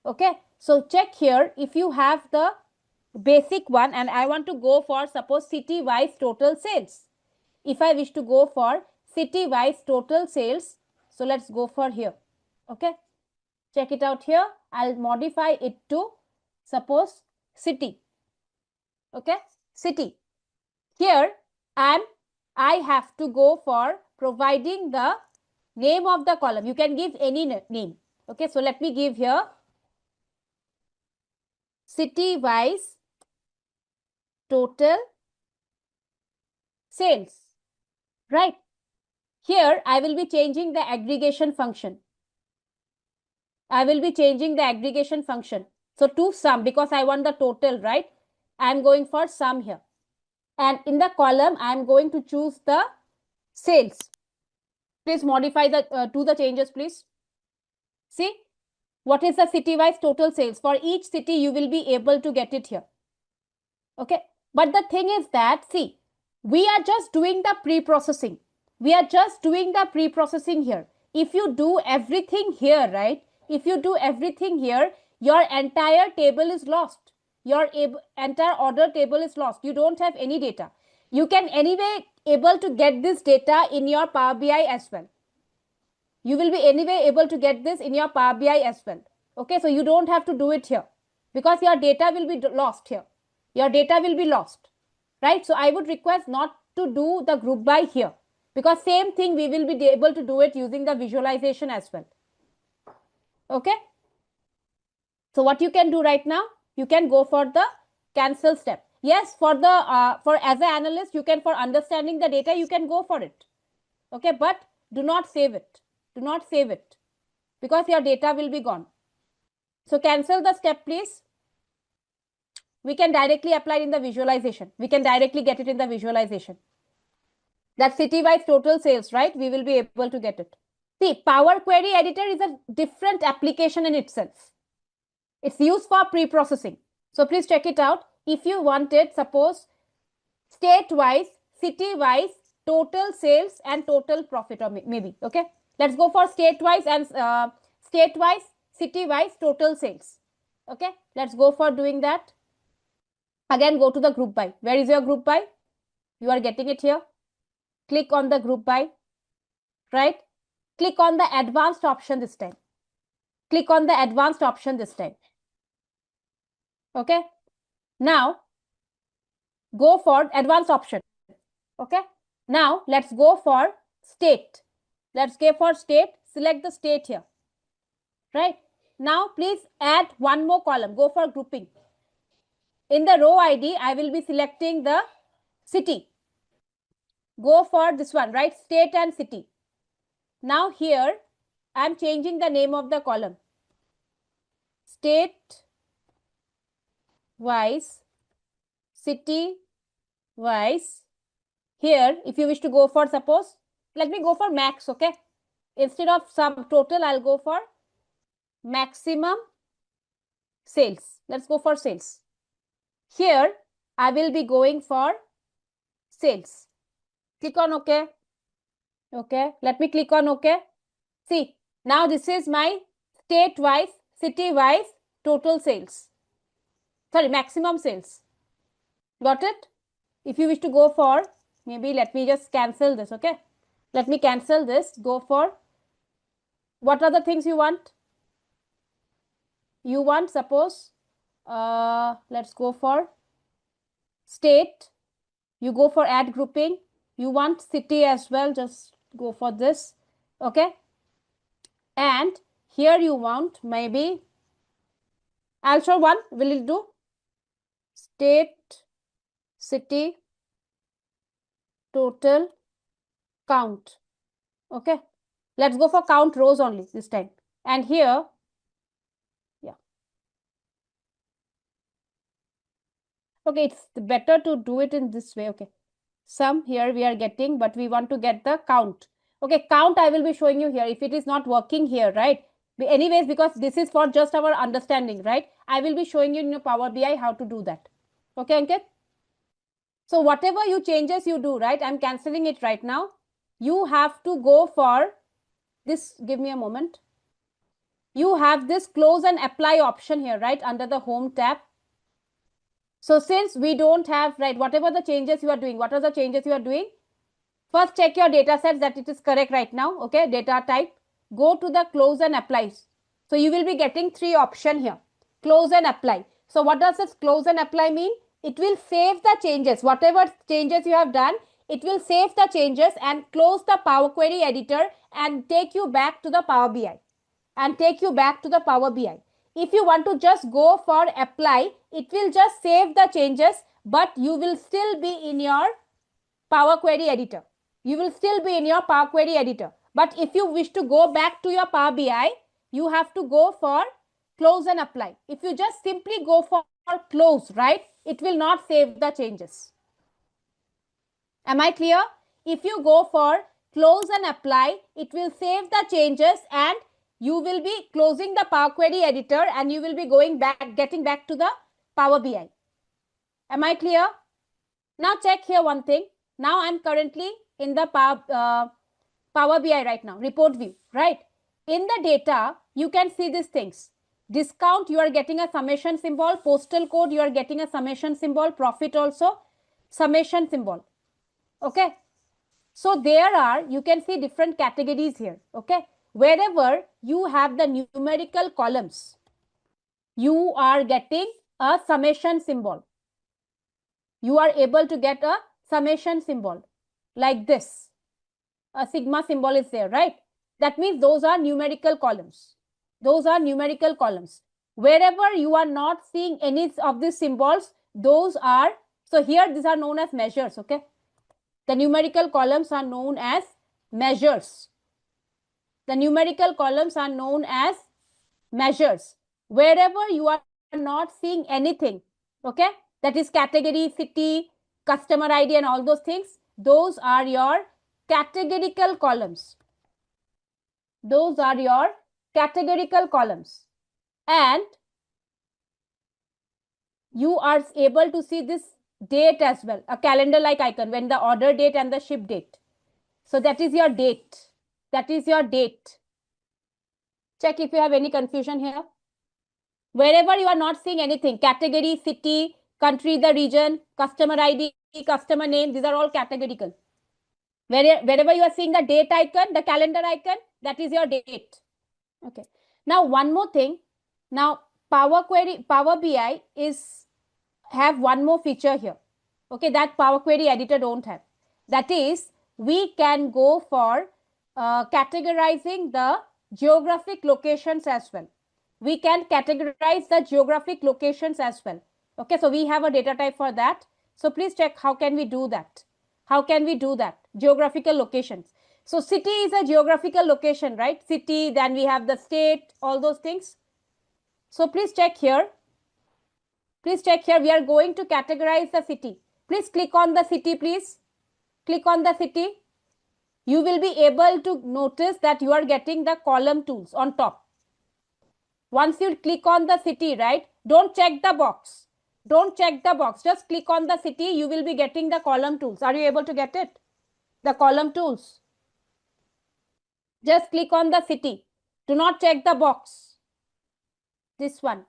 Okay. So check here if you have the basic one, and I want to go for, suppose, city wise total sales. If I wish to go for city wise total sales, so let's go for here. Okay. Check it out here. I'll modify it to, suppose, city. Okay. City. Here I have to go for providing the name of the column. You can give any name. Okay. So let me give here city wise total sales, right? Here I will be changing the aggregation function. I will be changing the aggregation function. So to sum, because I want the total, right? I am going for sum here. And in the column, I am going to choose the sales. Please modify the to the changes, please. See, what is the city-wise total sales? For each city, you will be able to get it here. Okay. But the thing is that, see, we are just doing the pre-processing. We are just doing the pre-processing here. If you do everything here, right? If you do everything here, your entire table is lost. Your entire order table is lost. You don't have any data. You can anyway able to get this data in your Power BI as well. You will be anyway able to get this in your Power BI as well. Okay, so you don't have to do it here because your data will be lost here. Your data will be lost, right? So I would request not to do the group by here because same thing we will be able to do it using the visualization as well. Okay. So what you can do right now, you can go for the cancel step. Yes, for the for as an analyst, you can, for understanding the data, you can go for it. Okay, but do not save it. Do not save it because your data will be gone. So cancel the step, please. We can directly apply it in the visualization. We can directly get it in the visualization. That city-wise total sales, right? We will be able to get it. See, Power Query Editor is a different application in itself. It's used for pre-processing. So please check it out. If you wanted, suppose state-wise, city-wise, total sales and total profit, or maybe, okay? Let's go for state-wise and state-wise, city-wise, total sales. Okay, let's go for doing that. Again, go to the group by. Where is your group by? You are getting it here. Click on the group by, right? Click on the advanced option this time. Click on the advanced option this time. Okay. Now, go for advanced option. Okay. Now, let's go for state. Let's go for state. Select the state here. Right. Now, please add one more column. Go for grouping. In the row ID, I will be selecting the city. Go for this one, right? State and city. Now here, I am changing the name of the column. State wise, city wise. Here, if you wish to go for, suppose, let me go for max, okay? Instead of sum total, I'll go for maximum sales. Let's go for sales. Here, I will be going for sales. Click on OK. Okay, let me click on OK. See, now this is my state-wise, city-wise total sales. Sorry, maximum sales. Got it? If you wish to go for, maybe let me just cancel this, okay? Let me cancel this. Go for, what are the things you want? You want, suppose, let's go for state. You go for add grouping. You want city as well. Just go for this. Okay. And here you want maybe, I'll show one. Will it do? State, city, total, count. Okay. Let's go for count rows only this time. And here, yeah. Okay, it's better to do it in this way. Okay. Sum here we are getting, but we want to get the count. Okay, count I will be showing you here. If it is not working here, right? Anyways, because this is for just our understanding, right? I will be showing you in your Power BI how to do that. Okay, Ankit? So whatever you changes you do, right? I'm cancelling it right now. You have to go for this. Give me a moment. You have this close and apply option here, right? Under the home tab. So since we don't have, right, whatever the changes you are doing, what are the changes you are doing? First, check your data sets that it is correct right now. Okay, data type. Go to the close and apply. So you will be getting three options here. Close and apply. So what does this close and apply mean? It will save the changes. Whatever changes you have done, it will save the changes and close the Power Query editor and take you back to the Power BI. If you want to just go for apply, it will just save the changes, but you will still be in your Power Query editor. But if you wish to go back to your Power BI, you have to go for close and apply. If you just simply go for close, right, it will not save the changes. Am I clear? If you go for close and apply, it will save the changes and you will be closing the Power Query editor and you will be getting back to the Power BI. Am I clear? Now check here one thing. Now I'm currently in the Power BI right now, report view, right? In the data, you can see these things. Discount, you are getting a summation symbol. Postal code, you are getting a summation symbol. Profit also, summation symbol. Okay. So there are, you can see different categories here. Okay. Wherever you have the numerical columns, you are getting a summation symbol. You are able to get a summation symbol like this. A sigma symbol is there, right? That means those are numerical columns. Those are numerical columns. Wherever you are not seeing any of these symbols, those are, so here these are known as measures, okay? The numerical columns are known as measures. The numerical columns are known as measures. Wherever you are not seeing anything, okay, that is category, city, customer ID and all those things, those are your categorical columns. Those are your categorical columns. And you are able to see this date as well, a calendar like icon, when the order date and the ship date. So that is your date. That is your date. Check if you have any confusion here. Wherever you are not seeing anything, category, city, country, the region, customer ID, customer name, these are all categorical. Wherever you are seeing the date icon, the calendar icon, that is your date. Okay. Now, one more thing. Now, Power BI have one more feature here. Okay, that Power Query editor don't have. That is, we can go for categorizing the geographic locations as well. We can categorize the geographic locations as well. Okay, so we have a data type for that. So please check how can we do that. How can we do that? Geographical locations. So city is a geographical location, right? City, then we have the state, all those things. So please check here. Please check here. We are going to categorize the city. Please click on the city, please. Click on the city. You will be able to notice that you are getting the column tools on top. Once you click on the city, right? Don't check the box. Don't check the box. Just click on the city. You will be getting the column tools. Are you able to get it? The column tools. Just click on the city. Do not check the box. This one.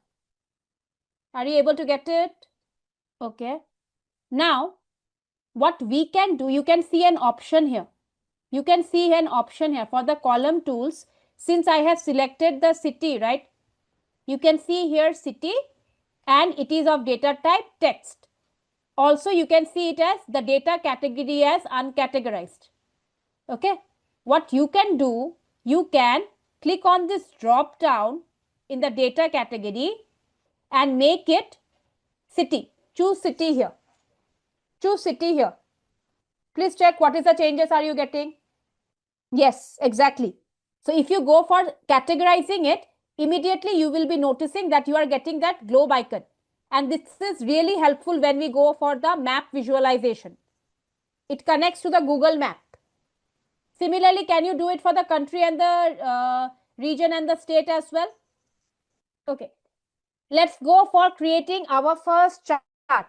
Are you able to get it? Okay. Now, what we can do, you can see an option here. You can see an option here for the column tools. Since I have selected the city, right? You can see here city and it is of data type text. Also, you can see it as the data category as uncategorized. Okay. What you can do, you can click on this drop down in the data category and make it city. Choose city here. Choose city here. Please check what is the changes are you getting. Yes, exactly. So if you go for categorizing it, immediately you will be noticing that you are getting that globe icon. And this is really helpful when we go for the map visualization. It connects to the Google map. Similarly, can you do it for the country and the region and the state as well? Okay. Let's go for creating our first chart.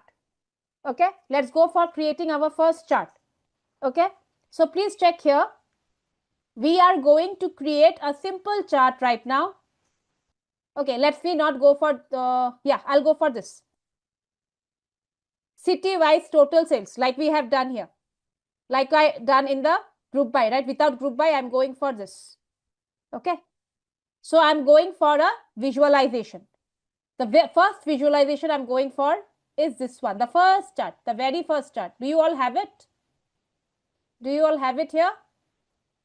Okay. Let's go for creating our first chart. Okay. So please check here. We are going to create a simple chart right now. Okay, let's not go for the, yeah, I'll go for this. City-wise total sales, like we have done here. Like I done in the group by, right? Without group by, I'm going for this. Okay. So I'm going for a visualization. The first visualization I'm going for is this one. The first chart, the very first chart. Do you all have it? Do you all have it here?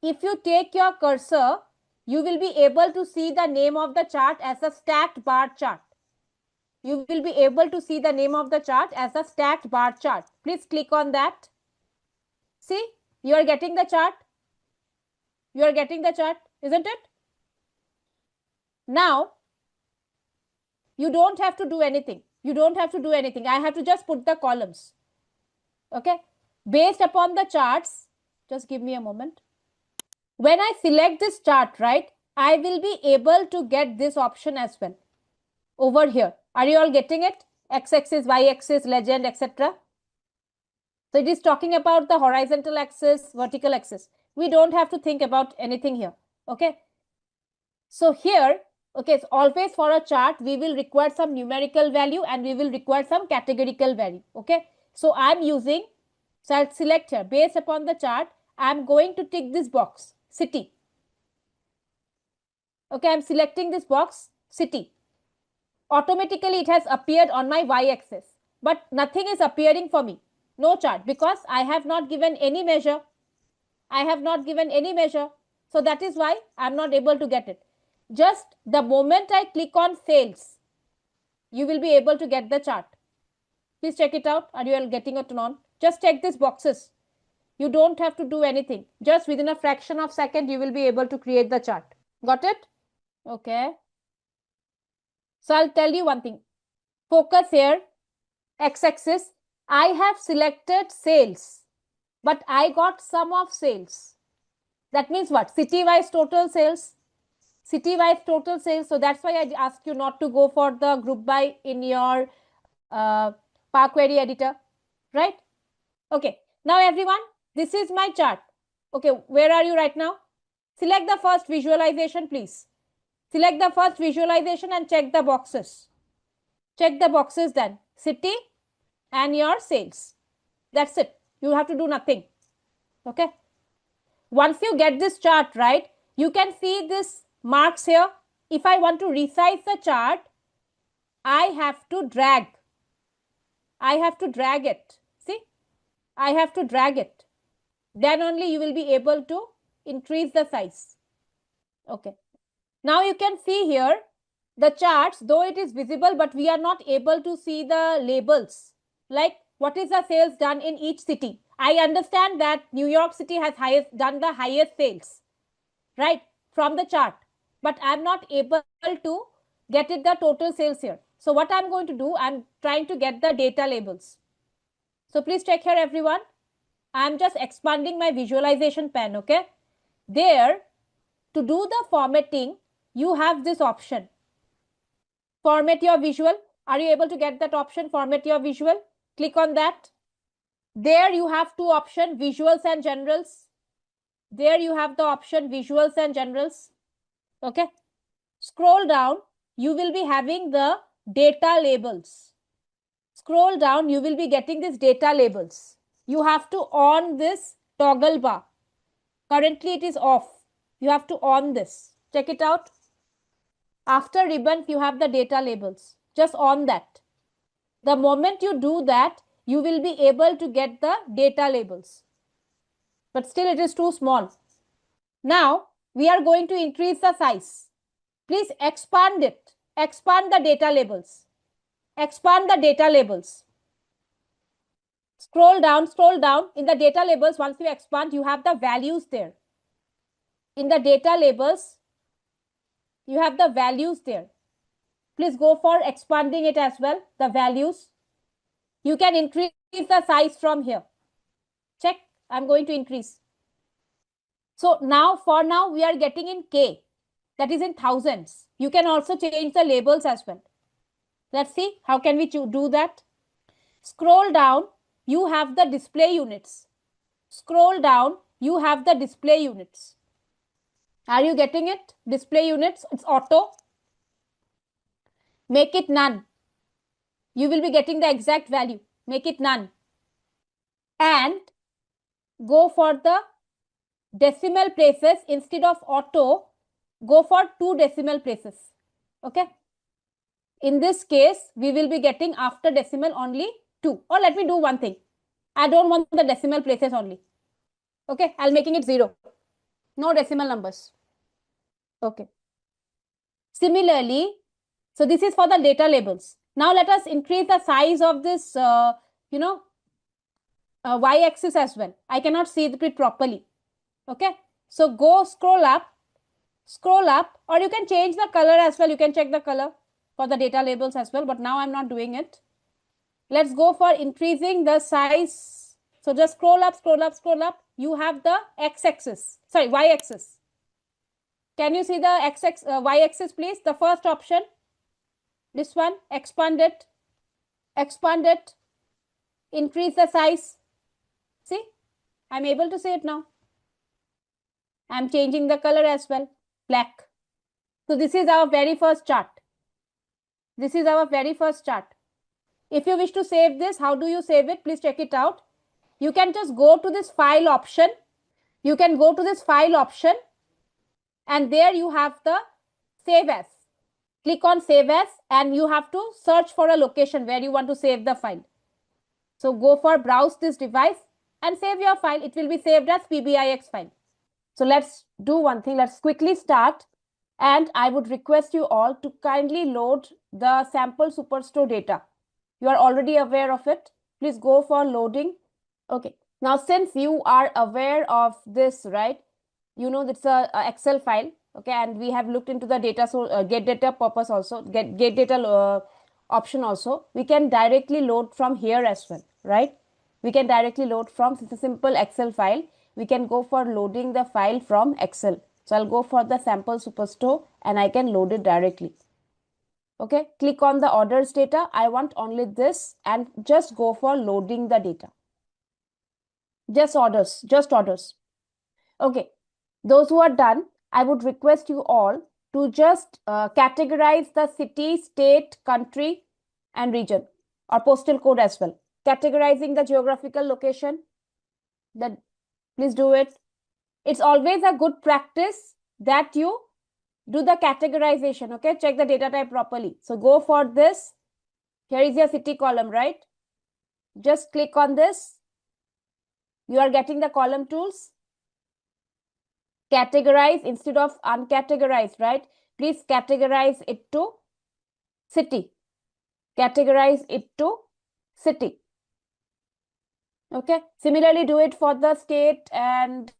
If you take your cursor, you will be able to see the name of the chart as a stacked bar chart. You will be able to see the name of the chart as a stacked bar chart. Please click on that. See, you are getting the chart. You are getting the chart, isn't it? Now, you don't have to do anything. You don't have to do anything. I have to just put the columns. Okay. Based upon the charts, just give me a moment. When I select this chart, right, I will be able to get this option as well over here. Are you all getting it? X-axis, Y-axis, legend, etc. So it is talking about the horizontal axis, vertical axis. We don't have to think about anything here. Okay. So here, okay, so always for a chart, we will require some numerical value and we will require some categorical value. Okay. So I'm using, so I'll select here, based upon the chart, I'm going to tick this box, city. Okay, I'm selecting this box, city. Automatically it has appeared on my y-axis, but nothing is appearing for me. No chart, because I have not given any measure. I have not given any measure. So that is why I'm not able to get it. Just the moment I click on sales, you will be able to get the chart. Please check it out. Are you all getting it or not? Just check these boxes. You don't have to do anything. Just within a fraction of a second, you will be able to create the chart. Got it? Okay. So I'll tell you one thing. Focus here, x-axis. I have selected sales, but I got sum of sales. That means what? City-wise total sales. City-wise total sales. So that's why I ask you not to go for the group by in your Power Query editor, right? Okay. Now everyone, this is my chart. Okay, where are you right now? Select the first visualization, please. Select the first visualization and check the boxes. Check the boxes then. City and your sales. That's it. You have to do nothing. Okay. Once you get this chart, right, you can see this marks here. If I want to resize the chart, I have to drag. I have to drag it. See, I have to drag it. Then only you will be able to increase the size. Okay. Now you can see here the charts, though it is visible, but we are not able to see the labels. Like what is the sales done in each city. I understand that New York City has done the highest sales, right, from the chart, but I'm not able to get it the total sales here. So what I'm going to do, I'm trying to get the data labels. So please check here everyone. I'm just expanding my visualization pane. Okay, there, to do the formatting, you have this option, format your visual. Are you able to get that option, format your visual? Click on that. There you have two options, visuals and generals. There you have the option visuals and generals. Okay. Scroll down, you will be having the data labels. Scroll down, you will be getting this data labels. You have to on this toggle bar. Currently it is off. You have to on this. Check it out. After ribbon, you have the data labels. Just on that. The moment you do that, you will be able to get the data labels. But still it is too small. Now, we are going to increase the size. Please expand it. Expand the data labels. Expand the data labels. Scroll down, scroll down. In the data labels, once you expand, you have the values there. In the data labels, you have the values there. Please go for expanding it as well, the values. You can increase the size from here. Check, I'm going to increase. So now, for now, we are getting in K, that is in thousands. You can also change the labels as well. Let's see, how can we do that? Scroll down, you have the display units. Scroll down, you have the display units. Are you getting it? Display units, it's auto. Make it none. You will be getting the exact value. Make it none. And go for the decimal places. Instead of auto, go for 2 decimal places. Okay. In this case, we will be getting after decimal only 2. Or let me do one thing. I don't want the decimal places only. Okay. I'll making it 0. No decimal numbers. Okay. Similarly, so this is for the data labels. Now let us increase the size of this, y-axis as well. I cannot see it properly. Okay. So go scroll up. scroll up, or you can change the color as well. You can check the color for the data labels as well, but now I'm not doing it. Let's go for increasing the size. So just scroll up, scroll up, scroll up. You have the x-axis, sorry, y-axis. Can you see the y-axis, please? The first option, this one, expand it, increase the size. See, I'm able to see it now. I'm changing the color as well, black. So this is our very first chart. This is our very first chart. If you wish to save this, how do you save it? Please check it out. You can just go to this file option. You can go to this file option, and there you have the save as. Click on save as, and you have to search for a location where you want to save the file. So go for browse this device and save your file. It will be saved as PBIX file. So let's do one thing. Let's quickly start. And I would request you all to kindly load the sample superstore data. You are already aware of it. Please go for loading. Okay. Now, since you are aware of this, right, you know it's a Excel file. Okay. And we have looked into the data, so get data purpose also, get data option also. We can directly load from here as well, right? We can directly load from, it's a simple Excel file. We can go for loading the file from Excel. So I'll go for the sample superstore and I can load it directly. Okay, click on the orders data. I want only this, and just go for loading the data. Just orders, just orders. Okay, those who are done, I would request you all to just categorize the city, state, country, and region, or postal code as well. Categorizing the geographical location, that please do it. It's always a good practice that you do the categorization. Okay, check the data type properly. So go for this. Here is your city column, right? Just click on this. You are getting the column tools. Categorize instead of uncategorize, right? Please categorize it to city. Categorize it to city. Okay. Similarly, do it for the state and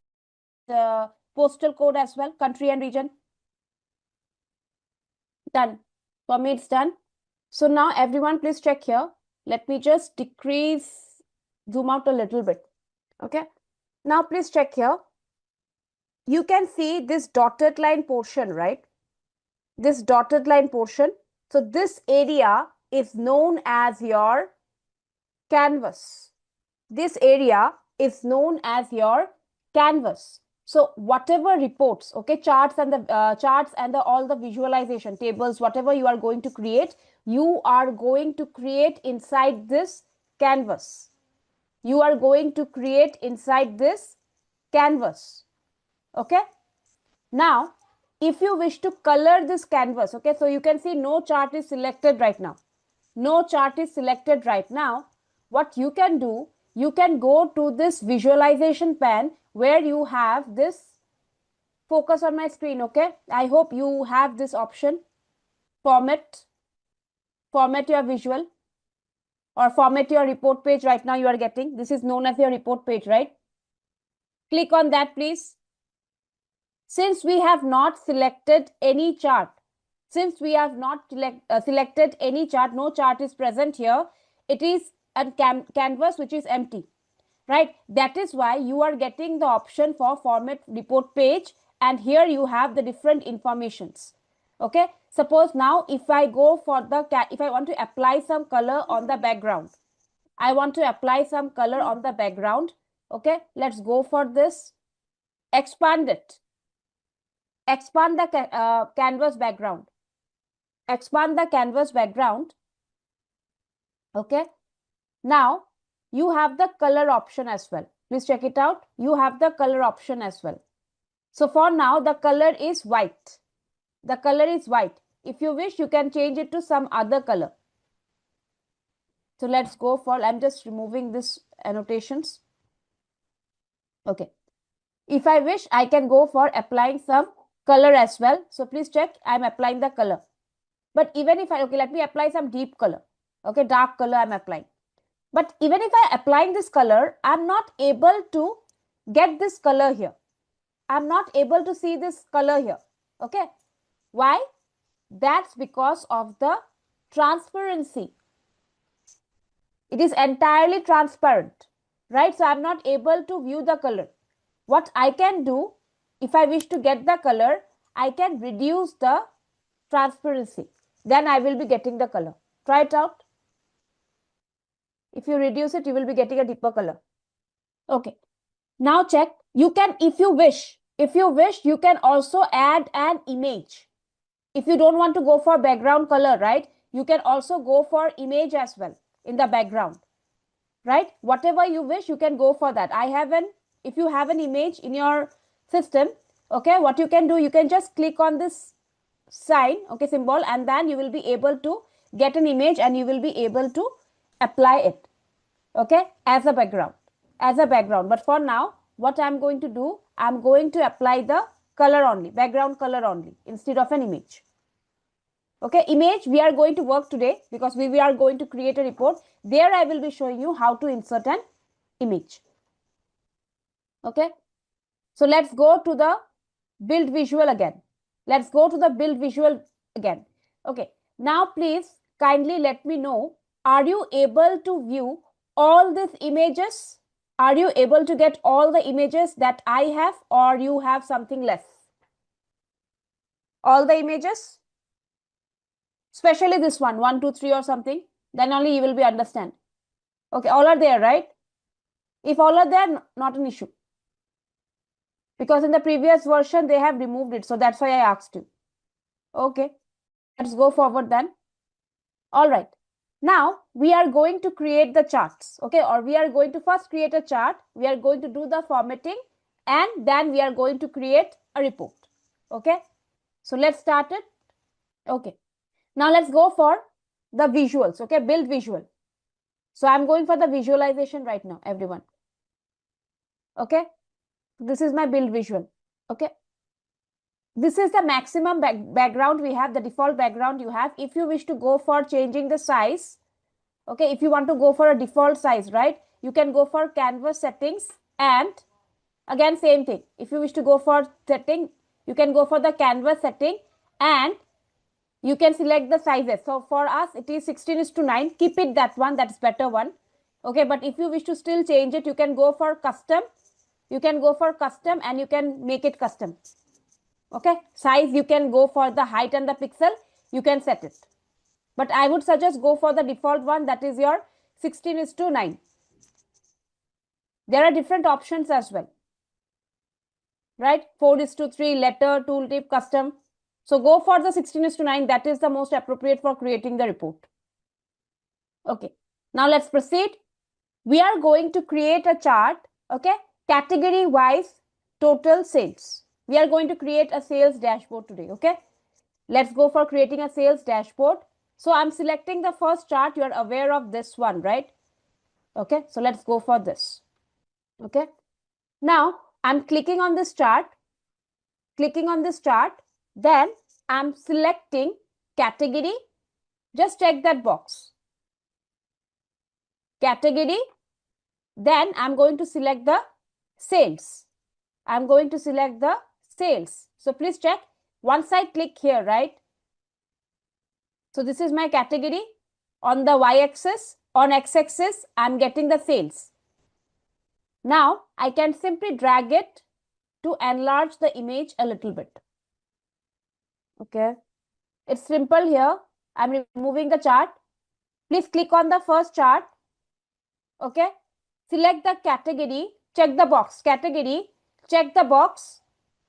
the postal code as well, country and region. Done. For me, it's done. So now everyone, please check here. Let me just decrease, zoom out a little bit. Okay. Now please check here. You can see this dotted line portion, right? This dotted line portion. So this area is known as your canvas. This area is known as your canvas. So whatever reports, okay, charts and the all the visualization tables, whatever you are going to create, you are going to create inside this canvas. You are going to create inside this canvas. Okay. Now, if you wish to color this canvas, okay, so you can see no chart is selected right now. No chart is selected right now. What you can do, you can go to this visualization pane where you have this, focus on my screen, okay? I hope you have this option, format your visual, or format your report page. Right now you are getting, this is known as your report page, right? Click on that, please. Since we have not selected any chart, selected any chart, no chart is present here, it is a canvas which is empty, right? That is why you are getting the option for format report page, and here you have the different informations. Okay, suppose now if I go for the if I want to apply some color on the background, I want to apply some color on the background. Okay, let's go for this. Expand it. Expand the canvas background. Expand the canvas background. Okay. Now you have the color option as well. Please check it out. You have the color option as well. So for now, the color is white. The color is white. If you wish, you can change it to some other color. So let's go for, I'm just removing this annotations. Okay. If I wish, I can go for applying some color as well. So please check, I'm applying the color. But even if okay, let me apply some deep color. Okay, dark color I'm applying. But even if I applying this color, I'm not able to get this color here. I'm not able to see this color here. Okay. Why? That's because of the transparency. It is entirely transparent, right? So I'm not able to view the color. What I can do, if I wish to get the color, I can reduce the transparency. Then I will be getting the color. Try it out. If you reduce it, you will be getting a deeper color. Okay. Now check. You can, if you wish, you can also add an image. If you don't want to go for background color, right? You can also go for image as well in the background, right? Whatever you wish, you can go for that. If you have an image in your system, okay, what you can do, you can just click on this sign, okay, symbol, and then you will be able to get an image and you will be able to apply it, okay, as a background. But for now, what I'm going to do, I'm going to apply the color only, background color only, instead of an image. Okay, image we are going to work today because we are going to create a report. There I will be showing you how to insert an image. Okay, so let's go to the build visual again. Okay, now please kindly let me know, are you able to view all these images? Are you able to get all the images that I have, or you have something less? All the images, especially this one, 1 2 3 or something, then only you will be understand. Okay, all are there, right? If all are there, not an issue, because in the previous version they have removed it, so that's why I asked you. Okay, let's go forward then. All right, now we are going to create the charts, okay, or we are going to first create a chart. We are going to do the formatting and then we are going to create a report. Okay, so let's start it. Okay, now let's go for the visuals. Okay, build visual. So I'm going for the visualization right now, everyone. Okay, this is my build visual. Okay, this is the maximum background we have, the default background you have. If you wish to go for changing the size, okay, if you want to go for a default size, right, you can go for canvas settings, and again same thing, if you wish to go for setting, you can go for the canvas setting and you can select the sizes. So for us it is 16:9. Keep it that one, that's better one. Okay, but if you wish to still change it, you can go for custom. And you can make it custom. Okay, size, you can go for the height and the pixel, you can set it, but I would suggest go for the default one, that is your 16:9. There are different options as well, right? 4:3, letter, tooltip, custom. So go for the 16:9, that is the most appropriate for creating the report. Okay, now let's proceed. We are going to create a chart, okay, category wise total sales. We are going to create a sales dashboard today. Okay, let's go for creating a sales dashboard. So I'm selecting the first chart. You are aware of this one, right? Okay, so let's go for this. Okay, now I'm clicking on this chart, then I'm selecting category. Just check that box, category, then I'm going to select the sales. So please check, once I click here, right, so this is my category. On the y-axis, on x-axis, I'm getting the sales. Now I can simply drag it to enlarge the image a little bit. Okay, it's simple here. I'm removing the chart. Please click on the first chart. Okay, select the category, check the box, category, check the box,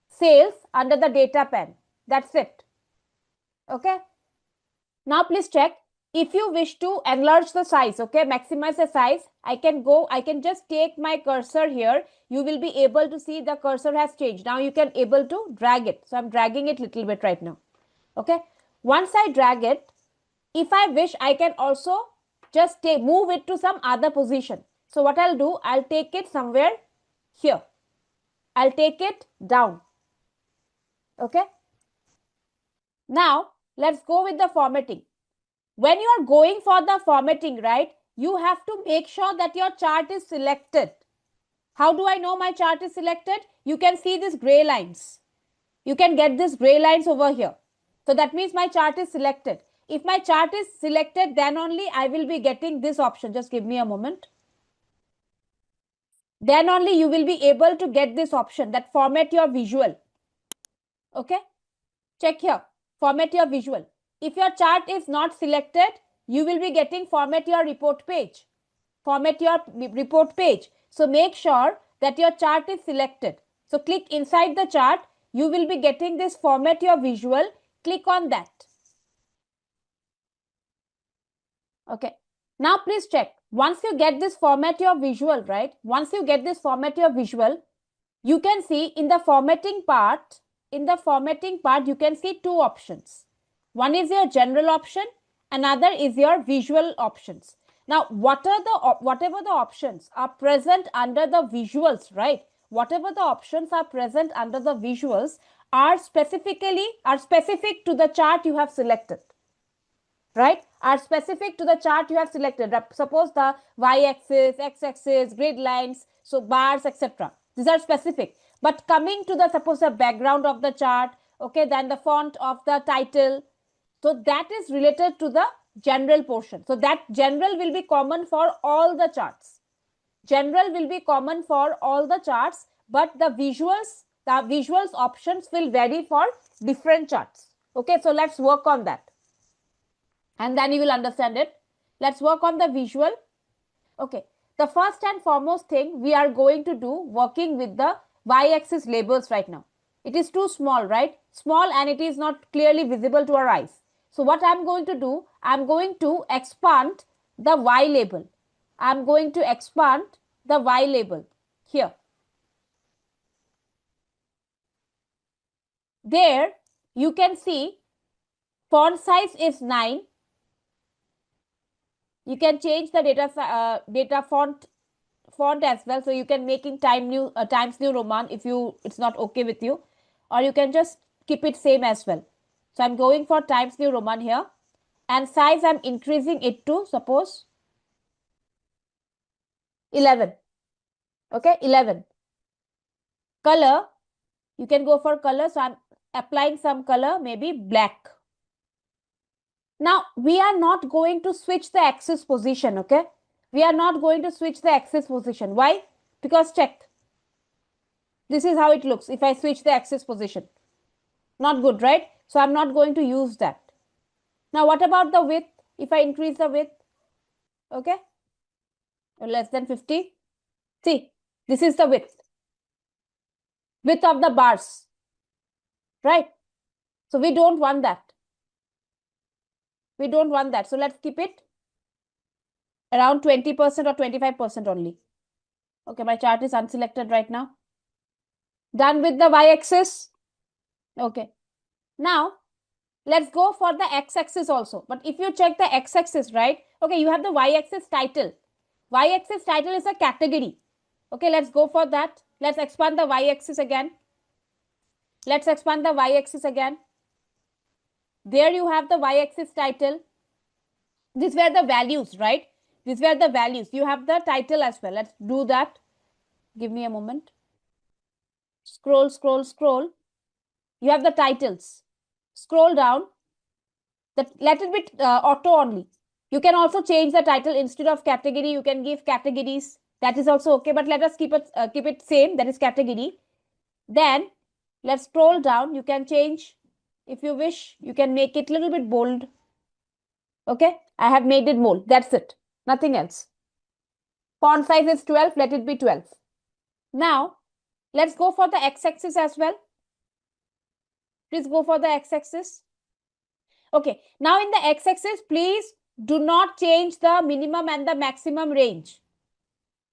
sales under the data pane. That's it. Okay, now please check, if you wish to enlarge the size, okay, maximize the size, I can just take my cursor here. You will be able to see the cursor has changed. Now you can able to drag it. So I'm dragging it little bit right now. Okay, once I drag it, if I wish, I can also just move it to some other position. So what I'll do, I'll take it somewhere here. I'll take it down. Okay, now let's go with the formatting. When you are going for the formatting, right, you have to make sure that your chart is selected. How do I know my chart is selected? You can see these gray lines. you can get this gray lines over here. So that means my chart is selected. If my chart is selected, then only I will be getting this option. Just give me a moment. Then only you will be able to get this option, that format your visual. Okay, check here, format your visual. If your chart is not selected, you will be getting format your report page. Format your report page. So make sure that your chart is selected. So click inside the chart, you will be getting this format your visual. Click on that. Okay, now please check. Once you get this format your visual, right? Once you get this format your visual, you can see in the formatting part, you can see two options. One is your general option, another is your visual options. Now, whatever the options are present under the visuals, right? Whatever the options are present under the visuals are specific to the chart you have selected, right? Are specific to the chart you have selected. Suppose the y-axis, x-axis, grid lines, so bars, etc. These are specific. But coming to the, suppose the background of the chart, okay, then the font of the title, so that is related to the general portion. So that general will be common for all the charts. General will be common for all the charts, but the visuals options will vary for different charts. Okay, so let's work on that, and then you will understand it. Let's work on the visual. Okay, the first and foremost thing we are going to do, working with the y-axis labels right now. It is too small, right? Small, and it is not clearly visible to our eyes. So what I'm going to do, I'm going to expand the y label. I'm going to expand the y label here. There you can see font size is 9. You can change the data font as well, so you can make in Times New Roman if it's not okay with you, or you can just keep it same as well. So I'm going for Times New Roman here, and size I'm increasing it to, suppose, 11. Okay, 11. Color, you can go for color, so I'm applying some color, maybe black. Now we are not going to switch the axis position. Okay, we are not going to switch the axis position. Why? Because check, this is how it looks if I switch the axis position. Not good, right? So I'm not going to use that. Now what about the width? If I increase the width, okay, less than 50. See, this is the width of the bars, right? So we don't want that. We don't want that. So let's keep it around 20% or 25% only. Okay, my chart is unselected right now. Done with the y-axis. Okay. Now let's go for the x-axis also. But if you check the x-axis, right? Okay, you have the y-axis title. Y-axis title is a category. Okay, let's go for that. Let's expand the y-axis again. Let's expand the y-axis again. There you have the y-axis title. These were the values, right? These were the values. You have the title as well. Let's do that. Give me a moment. Scroll, scroll, scroll. You have the titles. Scroll down. Let it be auto only. You can also change the title. Instead of category, you can give categories. That is also okay, but let us keep it same. That is category. Then let's scroll down. You can change, if you wish, you can make it a little bit bold. Okay, I have made it bold. That's it. Nothing else. Font size is 12. Let it be 12. Now let's go for the x-axis as well. Please go for the x-axis. Okay, now in the x-axis, please do not change the minimum and the maximum range.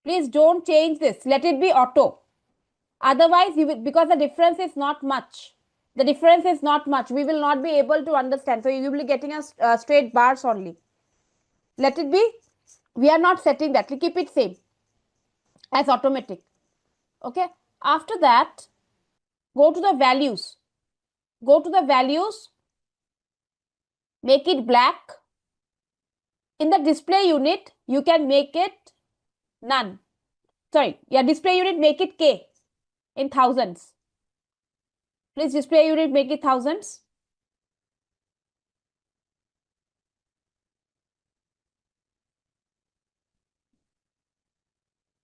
Please don't change this. Let it be auto. Otherwise, because the difference is not much. The difference is not much. We will not be able to understand. So you will be getting a straight bars only. Let it be. We are not setting that. We keep it same as automatic. Okay. After that, go to the values. Go to the values. Make it black. In the display unit, you can make it none. Sorry, yeah, display unit, make it K in thousands. Please display unit, make it thousands.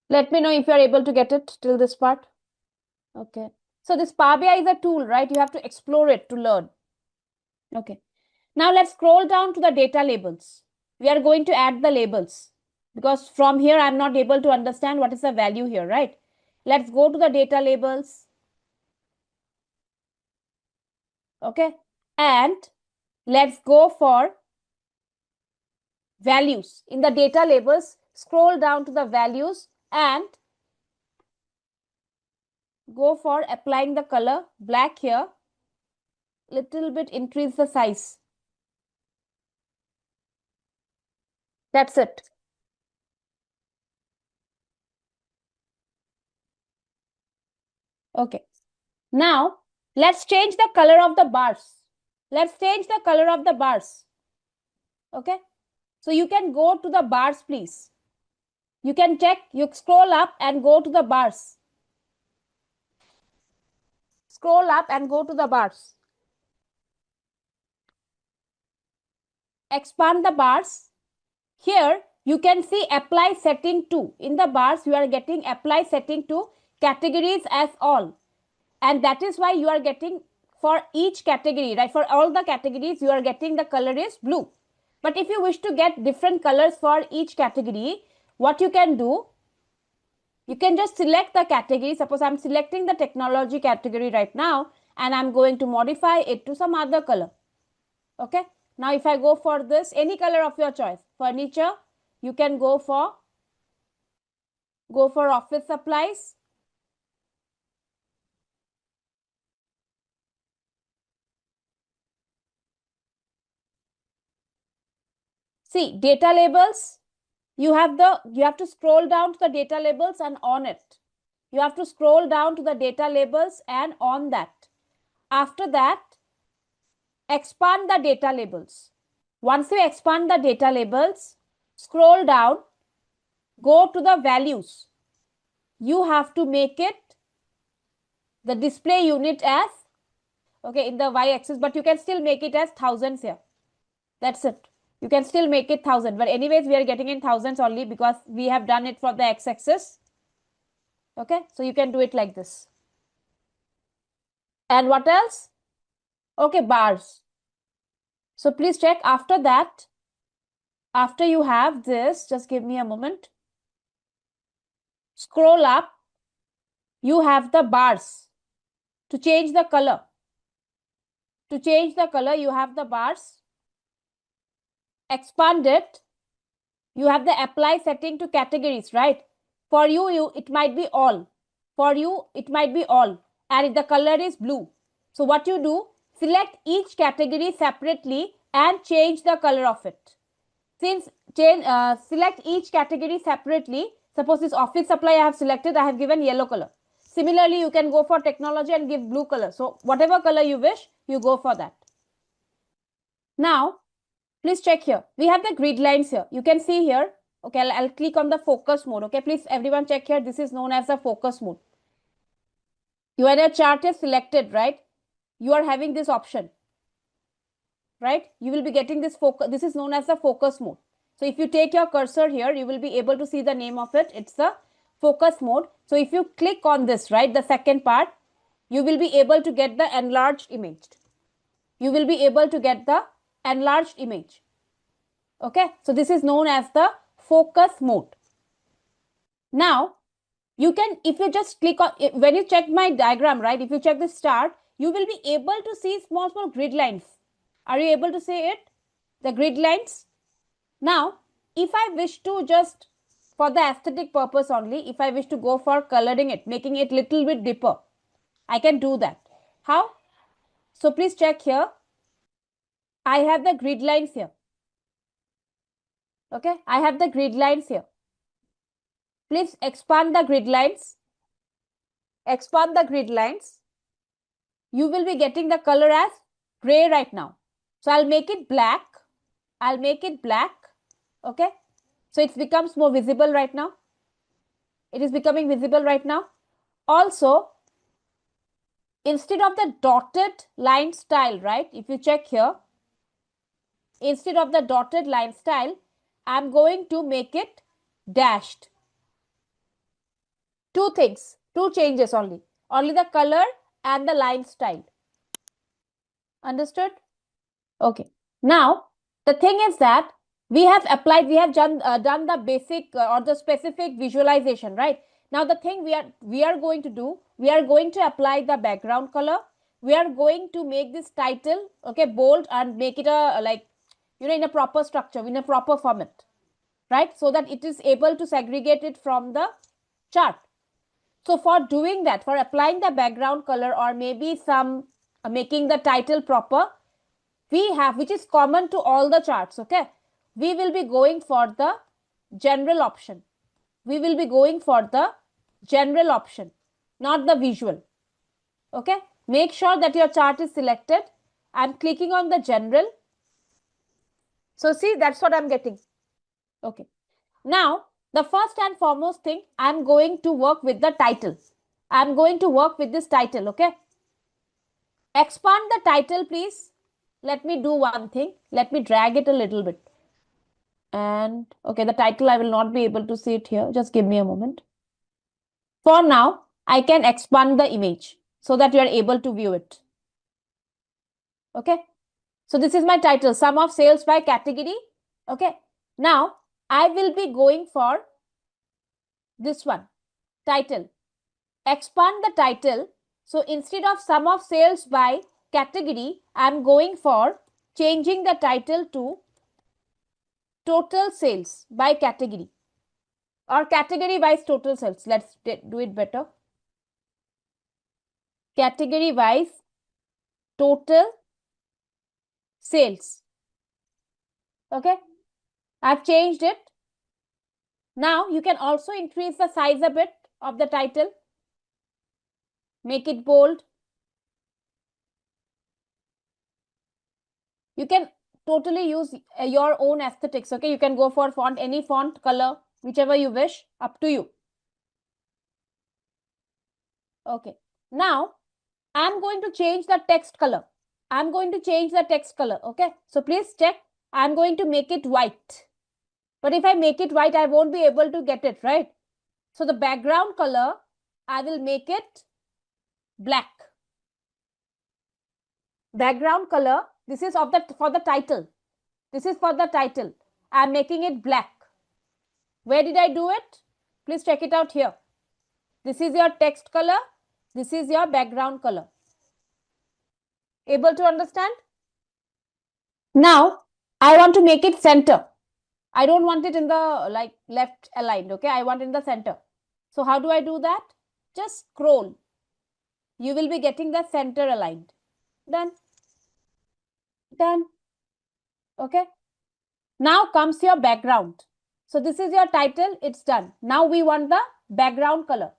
Let me know if you are able to get it till this part. Okay. So this Power BI is a tool, right? You have to explore it to learn. Okay. Now let's scroll down to the data labels. We are going to add the labels because from here I'm not able to understand what is the value here, right? Let's go to the data labels. Okay. And let's go for values. In the data labels, scroll down to the values and go for applying the color black here. Little bit increase the size. That's it. Okay. Now let's change the color of the bars. Let's change the color of the bars. Okay. So you can go to the bars, please. You can check, you scroll up and go to the bars. Scroll up and go to the bars. Expand the bars. Here you can see apply setting to. In the bars you are getting apply setting to categories as all. And that is why you are getting for each category, right? For all the categories you are getting the color is blue. But if you wish to get different colors for each category, what you can do, you can just select the category. Suppose I'm selecting the technology category right now and I'm going to modify it to some other color. Okay. Now if I go for this, any color of your choice, furniture, you can go for office supplies. See, data labels, you have to scroll down to the data labels and on it. You have to scroll down to the data labels and on that. After that, expand the data labels. Once you expand the data labels, scroll down, go to the values. You have to make it the display unit as, okay, in the y-axis, but you can still make it as thousands here. That's it. You can still make it 1000, but anyways we are getting in thousands only because we have done it for the x-axis. Okay, so you can do it like this. And what else? Okay, bars. So please check after that. After you have this, just give me a moment. Scroll up. You have the bars. To change the color. To change the color, you have the bars. Expand it. You have the apply setting to categories, right? For you it might be all. For you, it might be all. And the color is blue. So what you do, select each category separately and change the color of it. Since select each category separately, suppose this office supply I have selected, I have given yellow color. Similarly, you can go for technology and give blue color. So whatever color you wish, you go for that. Now, please check here. We have the grid lines here. You can see here. Okay, I'll click on the focus mode. Okay, please everyone check here. This is known as the focus mode. When your chart is selected, right, you are having this option, right? You will be getting this focus. This is known as the focus mode. So if you take your cursor here, you will be able to see the name of it. It's the focus mode. So if you click on this, right, the second part, you will be able to get the enlarged image. You will be able to get the enlarged image. Okay, so this is known as the focus mode. Now, you can, if you just click on, when you check my diagram, right, if you check the start, you will be able to see small grid lines. Are you able to see it? The grid lines. Now, if I wish to just, for the aesthetic purpose only, if I wish to go for coloring it, making it little bit deeper, I can do that. How? So please check here. I have the grid lines here. Okay, I have the grid lines here. Please expand the grid lines. Expand the grid lines. You will be getting the color as gray right now. So I'll make it black. I'll make it black. Okay. So it becomes more visible right now. It is becoming visible right now. Also, instead of the dotted line style, right? If you check here, instead of the dotted line style, I'm going to make it dashed. Two things, two changes only. Only the color and the line style. Understood? Okay. Now, the thing is that we have done the basic or the specific visualization, right? Now, the thing we are going to do, we are going to apply the background color. We are going to make this title, okay, bold and make it a like, in a proper structure, in a proper format, right? So that it is able to segregate it from the chart. So for doing that, for applying the background color or maybe some making the title proper, we have, which is common to all the charts, okay, we will be going for the general option. We will be going for the general option, not the visual. Okay, make sure that your chart is selected. I'm clicking on the general. So see, that's what I'm getting. Okay, now the first and foremost thing, I'm going to work with the title. I'm going to work with this title. Okay, expand the title, please. Let me do one thing. Let me drag it a little bit. And okay, the title, I will not be able to see it here. Just give me a moment. For now, I can expand the image so that you are able to view it. Okay. So this is my title, sum of sales by category. Okay. Now I will be going for this one, title. Expand the title. So instead of sum of sales by category, I'm going for changing the title to total sales by category or category wise total sales. Let's do it better. Category wise total sales. Okay, I've changed it. Now you can also increase the size a bit of the title, make it bold. You can totally use your own aesthetics. Okay, you can go for font, any font color, whichever you wish, up to you. Okay, now I'm going to change the text color. I'm going to change the text color. Okay, so please check. I'm going to make it white. But if I make it white, I won't be able to get it, right? So the background color, I will make it black. Background color, this is for the title. This is for the title. I'm making it black. Where did I do it? Please check it out here. This is your text color. This is your background color. Able to understand? Now, I want to make it center. I don't want it in the left aligned. Okay, I want in the center. So how do I do that? Just scroll. You will be getting the center aligned. Done. Done. Okay. Now comes your background. So this is your title. It's done. Now we want the background color.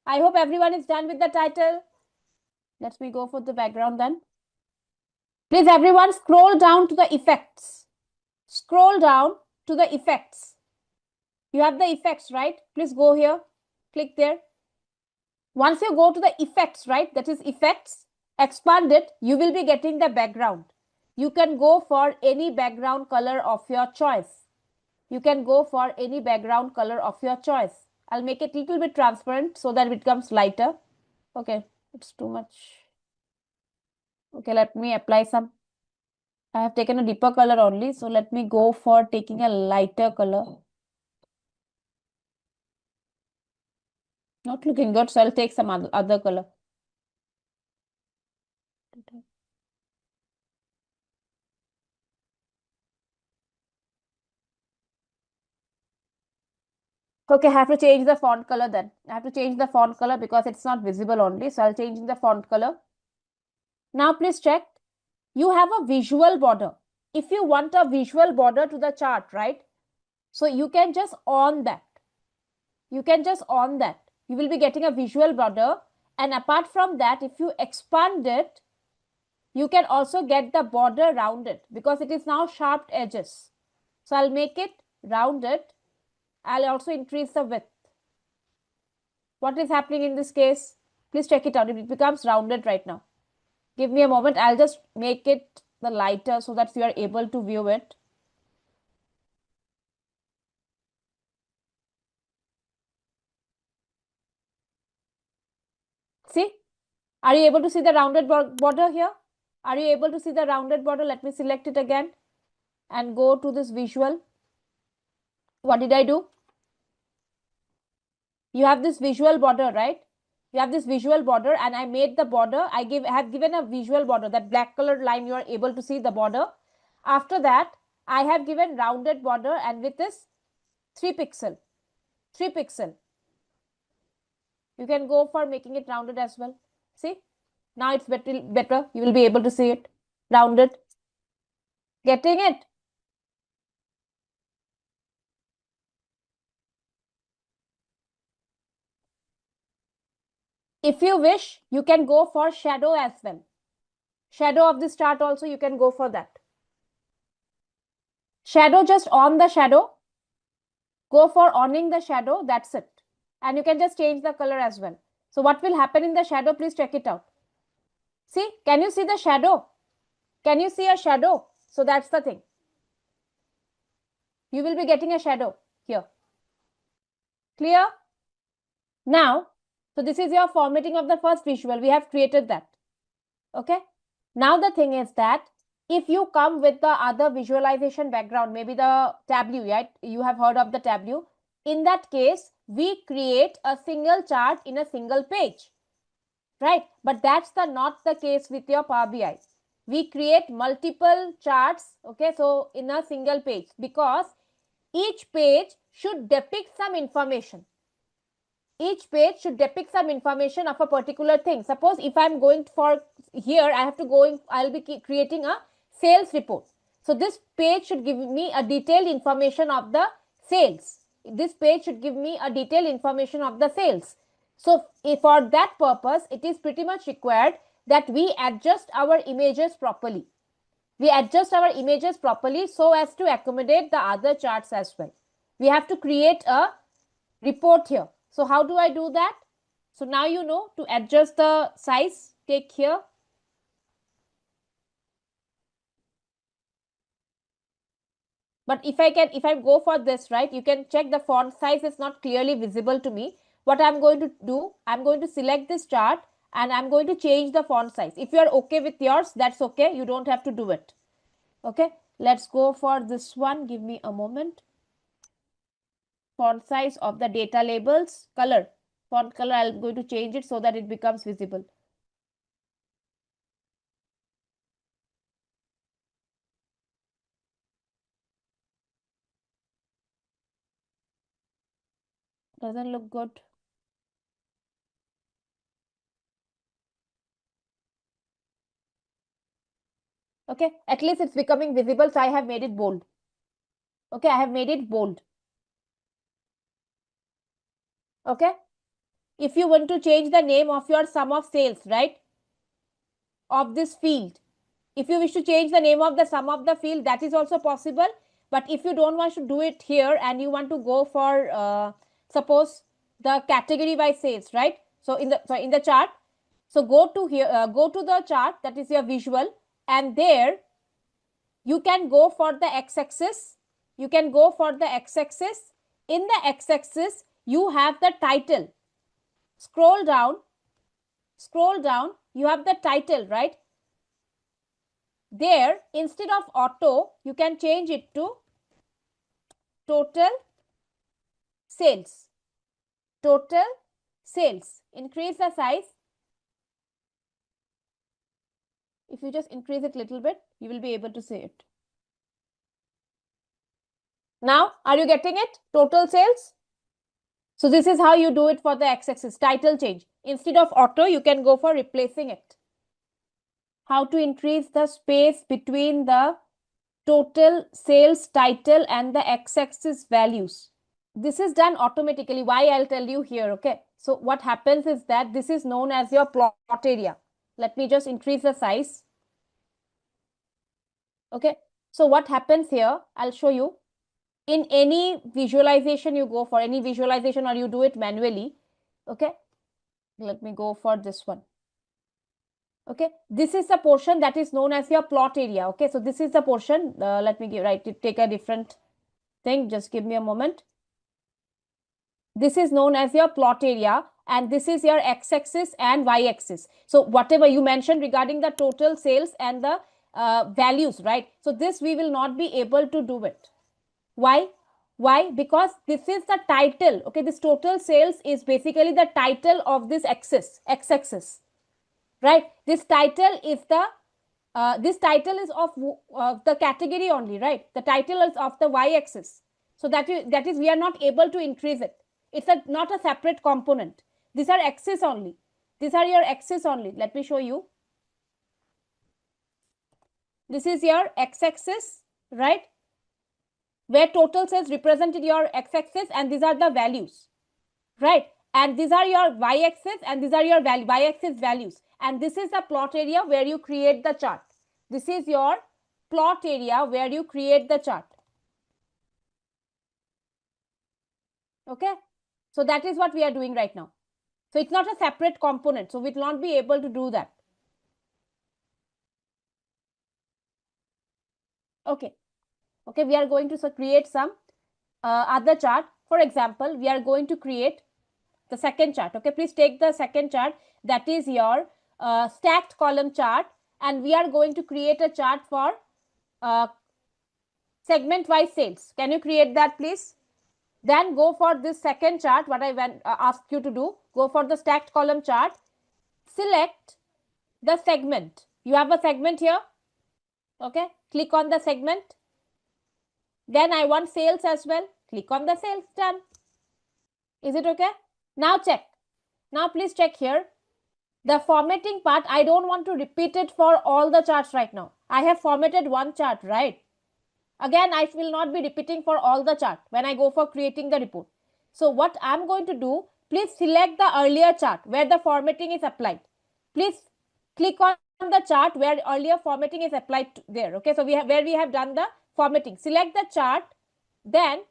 I hope everyone is done with the title. Let me go for the background then. Please everyone scroll down to the effects. Scroll down to the effects. You have the effects, right? Please go here. Click there. Once you go to the effects, right? That is effects. Expand it. You will be getting the background. You can go for any background color of your choice. You can go for any background color of your choice. I'll make it a little bit transparent so that it becomes lighter. Okay, it's too much. Okay, let me apply some. I have taken a deeper color only. So let me go for taking a lighter color. Not looking good. So I'll take some other color. Okay, I have to change the font color then. I have to change the font color because it's not visible only. So I'll change the font color. Now please check. You have a visual border. If you want a visual border to the chart, right? So you can just on that. You can just on that. You will be getting a visual border. And apart from that, if you expand it, you can also get the border rounded because it is now sharp edges. So I'll make it rounded. I'll also increase the width. What is happening in this case? Please check it out. It becomes rounded right now. Give me a moment. I'll just make it the lighter so that you are able to view it. See? Are you able to see the rounded border here? Are you able to see the rounded border? Let me select it again and go to this visual. What did I do? You have this visual border, right? You have this visual border, and I made the border. I have given a visual border, that black colored line, you are able to see the border. After that, I have given rounded border, and with this 3 pixel. You can go for making it rounded as well. See? Now it's better. You will be able to see it rounded. Getting it? If you wish, you can go for shadow as well. Shadow of this chart also, you can go for that. Shadow, just on the shadow. Go for owning the shadow, that's it. And you can just change the color as well. So what will happen in the shadow, please check it out. See, can you see the shadow? Can you see a shadow? So that's the thing. You will be getting a shadow here. Clear? Now, so this is your formatting of the first visual. We have created that. Okay. Now the thing is that if you come with the other visualization background, maybe the Tableau, right? You have heard of the Tableau. In that case, we create a single chart in a single page, right? But that's not the case with your Power BI. We create multiple charts, okay, so in a single page, because each page should depict some information. Each page should depict some information of a particular thing. Suppose if I'm going for here, I have to go in, I'll be creating a sales report. So this page should give me a detailed information of the sales. This page should give me a detailed information of the sales. So for that purpose, it is pretty much required that we adjust our images properly. We adjust our images properly so as to accommodate the other charts as well. We have to create a report here. So how do I do that? So now you know to adjust the size, take here. But if I go for this, right, you can check the font size is not clearly visible to me. What I'm going to do, I'm going to select this chart and I'm going to change the font size. If you are okay with yours, that's okay. You don't have to do it. Okay, let's go for this one. Give me a moment. Font size of the data labels, color. Font color, I'm going to change it so that it becomes visible. Doesn't look good. Okay, at least it's becoming visible, so I have made it bold. Okay, I have made it bold. Okay, if you want to change the name of your sum of sales, right, of this field, if you wish to change the name of the sum of the field, that is also possible. But if you don't want to do it here and you want to go for suppose the category by sales, right? So in the chart, so go to here, go to the chart, that is your visual, and there you can go for the x-axis. You can go for the x-axis. In the x-axis, you have the title. Scroll down, you have the title, right? There, instead of auto, you can change it to total sales. Total sales. Increase the size. If you just increase it a little bit, you will be able to see it. Now, are you getting it? Total sales. So this is how you do it for the x-axis, title change. Instead of auto, you can go for replacing it. How to increase the space between the total sales title and the x-axis values. This is done automatically. Why? I'll tell you here. Okay. So what happens is that this is known as your plot area. Let me just increase the size. Okay. So what happens here? I'll show you. In any visualization you go for, any visualization, or you do it manually. Okay. Let me go for this one. Okay, this is the portion that is known as your plot area. Okay, so this is the portion. Let me take a different thing. Just give me a moment. This is known as your plot area, and this is your x-axis and y-axis. So whatever you mentioned regarding the total sales and the values, right? So this we will not be able to do it. Why? Why? Because this is the title. Okay, this total sales is basically the title of this axis, x-axis, right? This title is of the category only, right? The title is of the y-axis. So that is we are not able to increase it. It's not a separate component. These are axis only. These are your axis only. Let me show you. This is your x-axis, right? Where total sales represented your x-axis, and these are the values, right? And these are your y-axis, and these are your y-axis values. And this is the plot area where you create the chart. This is your plot area where you create the chart. Okay, so that is what we are doing right now. So it's not a separate component, so we will not be able to do that. Okay, we are going to create some other chart. For example, we are going to create the second chart. Okay, please take the second chart, that is your stacked column chart, and we are going to create a chart for segment wise sales. Can you create that, please? Then go for this second chart, what I asked you to do. Go for the stacked column chart. Select the segment. You have a segment here. Okay, click on the segment. Then I want sales as well. Click on the sales. Done. Is it okay? Now check. Now please check here. The formatting part, I don't want to repeat it for all the charts right now. I have formatted one chart, right? Again, I will not be repeating for all the chart when I go for creating the report. So what I'm going to do, please select the earlier chart where the formatting is applied. Please click on the chart where earlier formatting is applied there. Okay, so where we have done the formatting. Select the chart. Then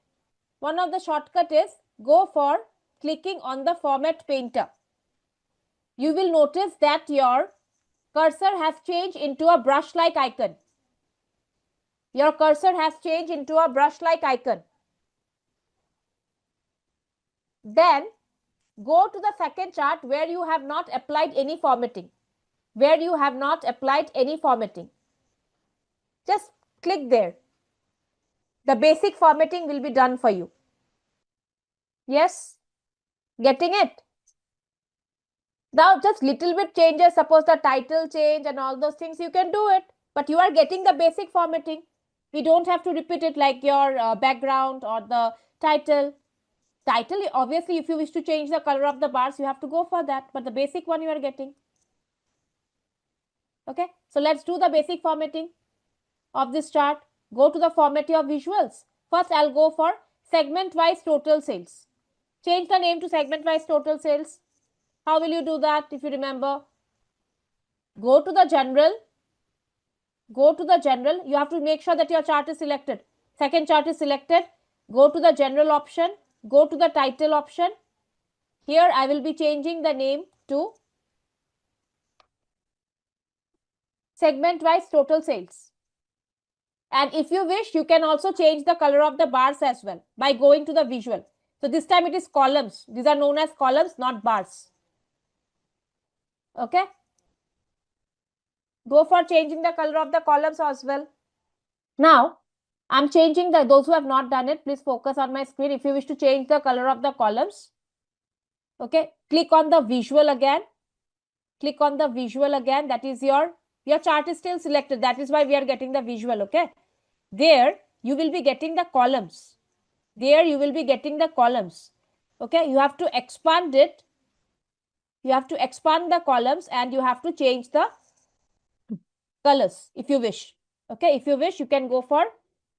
one of the shortcut is go for clicking on the format painter. You will notice that your cursor has changed into a brush like icon. Your cursor has changed into a brush like icon. Then go to the second chart where you have not applied any formatting. Where you have not applied any formatting. Just click there. The basic formatting will be done for you. Yes? Getting it? Now just little bit changes, suppose the title change and all those things, you can do it. But you are getting the basic formatting. We don't have to repeat it like your background or the title. Title, obviously, if you wish to change the color of the bars, you have to go for that. But the basic one you are getting. Okay, so let's do the basic formatting of this chart. Go to the formatting of visuals. First, I'll go for segment-wise total sales. Change the name to segment-wise total sales. How will you do that if you remember? Go to the general. Go to the general. You have to make sure that your chart is selected. Second chart is selected. Go to the general option. Go to the title option. Here I will be changing the name to segment-wise total sales. And if you wish, you can also change the color of the bars as well by going to the visual. So this time it is columns. These are known as columns, not bars. Okay. Go for changing the color of the columns as well. Now, I'm changing those who have not done it, please focus on my screen. If you wish to change the color of the columns, okay, click on the visual again. Click on the visual again. That is your chart is still selected. That is why we are getting the visual. Okay. There you will be getting the columns. There you will be getting the columns. Okay. You have to expand it. You have to expand the columns and you have to change the colors if you wish. Okay. If you wish, you can go for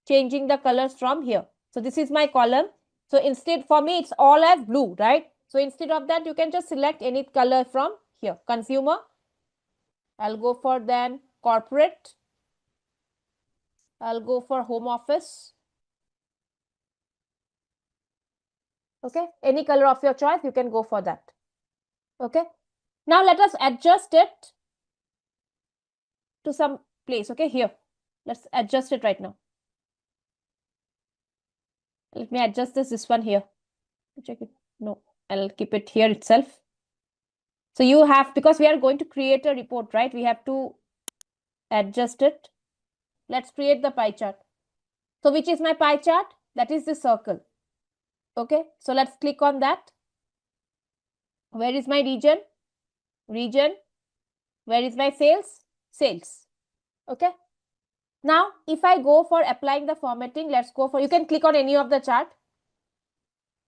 changing the colors from here. So this is my column. So instead, for me, it's all as blue, right? So instead of that, you can just select any color from here. Consumer. I'll go for then corporate. I'll go for home office. Okay. Any color of your choice, you can go for that. Okay. Now let us adjust it to some place. Okay, here. Let's adjust it right now. Let me adjust this one here. Check it. No, I'll keep it here itself. So you have, because we are going to create a report, right? We have to adjust it. Let's create the pie chart. So which is my pie chart? That is the circle. Okay, so let's click on that. Where is my region? Region. Where is my sales? Sales. Okay. Now, if I go for applying the formatting, let's go for, you can click on any of the chart.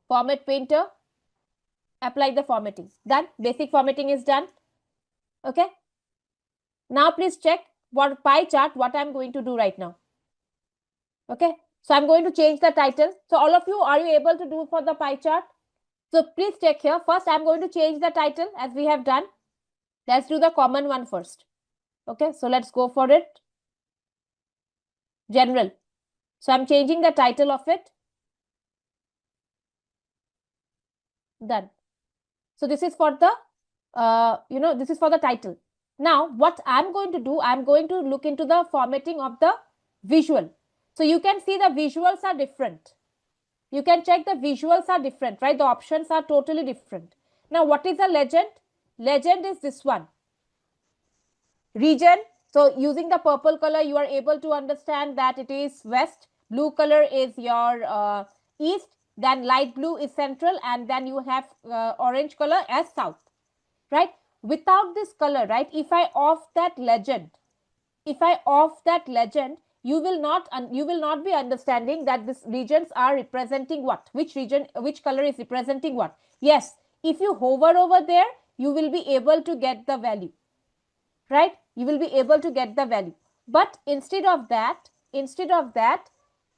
Format painter. Apply the formatting. Done. Basic formatting is done. Okay. Now, please check what pie chart, what I'm going to do right now. Okay. So, I'm going to change the title. So, all of you, are you able to do for the pie chart? So, please check here. First, I'm going to change the title as we have done. Let's do the common one first. Okay. So, let's go for it. General. So, I'm changing the title of it. Done. So, this is for the, this is for the title. Now, what I'm going to do, I'm going to look into the formatting of the visual. So, you can see the visuals are different. You can check the visuals are different, right? The options are totally different. Now, what is a legend? Legend is this one. Region. So, using the purple color, you are able to understand that it is west. Blue color is your east. Then light blue is central. And then you have orange color as south, right? Without this color, right? If I off that legend, you will not be understanding that these regions are representing what, which color is representing what. Yes, if you hover over there, you will be able to get the value, right? You will be able to get the value. But instead of that,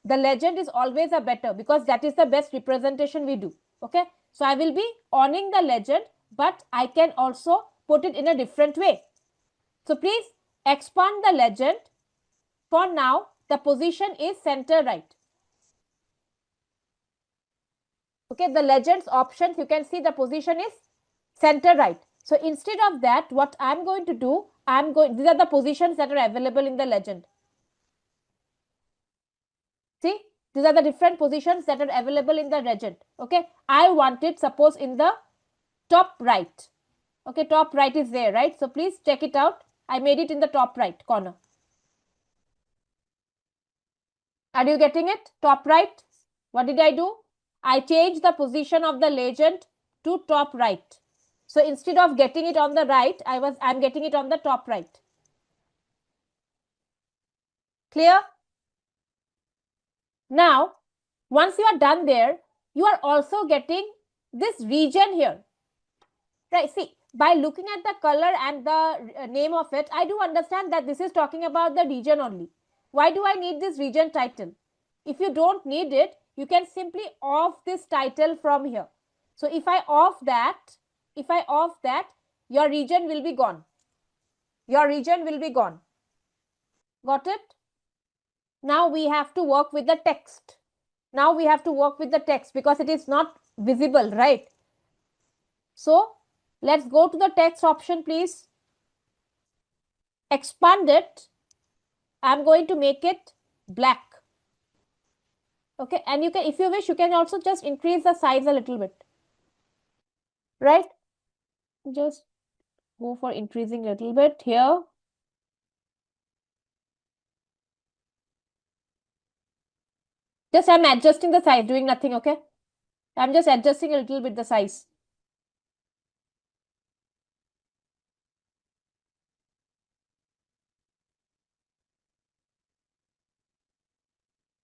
the legend is always a better, because that is the best representation we do. Okay, so I will be owning the legend, but I can also put it in a different way. So please expand the legend. For now, the position is center right. Okay, the legends options, you can see the position is center right. So instead of that, what I'm going to do, these are the positions that are available in the legend. See, these are the different positions that are available in the legend. Okay, I want it, suppose, in the top right. Okay, top right is there, right? So please check it out. I made it in the top right corner. Are you getting it? Top right. What did I do? I changed the position of the legend to top right. So instead of getting it on the right, I'm getting it on the top right. Clear? Now, once you are done there, you are also getting this region here. Right, see, by looking at the color and the name of it, I do understand that this is talking about the region only. Why do I need this region title? If you don't need it, you can simply off this title from here. So if I off that, your region will be gone. Got it? Now we have to work with the text. Because it is not visible, right? So let's go to the text option, please. Expand it. I'm going to make it black. Okay, and you can, if you wish, you can also just increase the size a little bit, right? Just go for increasing a little bit here. Just I'm adjusting the size, doing nothing. Okay, I'm just adjusting a little bit the size.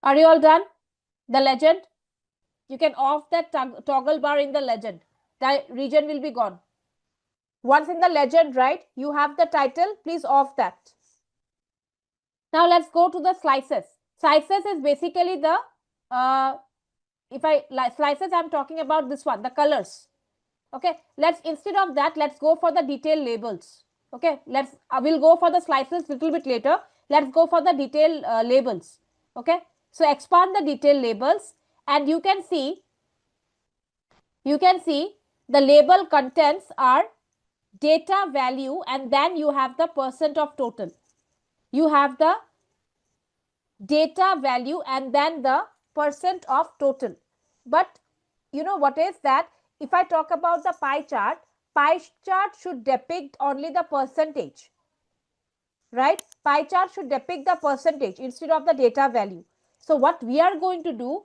Are you all done? The legend, you can off that toggle bar in the legend. The region will be gone. Once in the legend, right, you have the title, please off that. Now let's go to the slices. Slices is basically the slices, I'm talking about this one, the colors. Okay, instead of that, let's go for the detail labels. Okay, we'll go for the slices little bit later. Let's go for the detail labels. Okay, so expand the detail labels, and you can see the label contents are data value, and then you have the percent of total. You have the data value and then the percent of total. But you know what is that? If I talk about the pie chart should depict only the percentage, right? Pie chart should depict the percentage instead of the data value. So what we are going to do,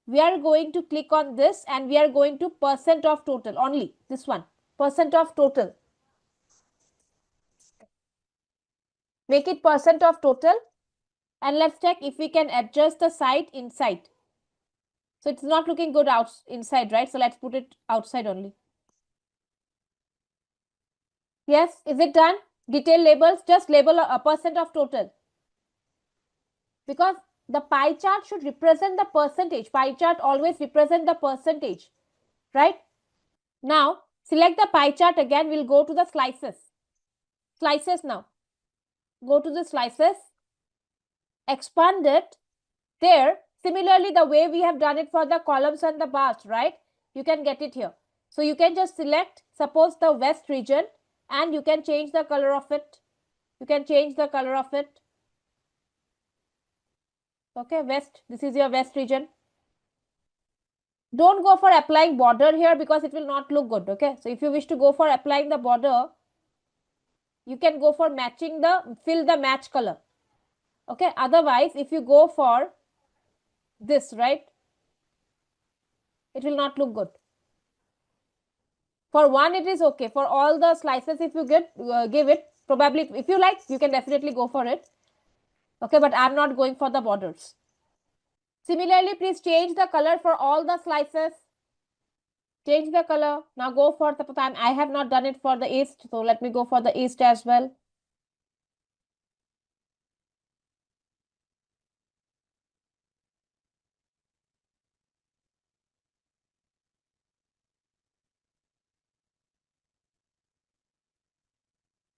we are going to click on this and we are going to percent of total only, this one, percent of total. Make it percent of total, and let's check if we can adjust the site inside. So it's not looking good out inside, right? So let's put it outside only. Yes, is it done? Detail labels, just label a percent of total. Because the pie chart should represent the percentage. Pie chart always represent the percentage, right? Now, select the pie chart again. We'll go to the slices. Slices now. Go to the slices. Expand it. There, similarly, the way we have done it for the columns and the bars, right? You can get it here. So you can just select, suppose the west region, and you can change the color of it. You can change the color of it. Okay, west, this is your west region. Don't go for applying border here because it will not look good. Okay, so if you wish to go for applying the border, you can go for matching the, fill the match color. Okay, otherwise if you go for this, right, it will not look good. For one it is okay. For all the slices, if you get give it, probably if you like, you can definitely go for it. Okay, but I'm not going for the borders. Similarly, please change the color for all the slices. Change the color. Now go for the time. I have not done it for the east, so let me go for the east as well.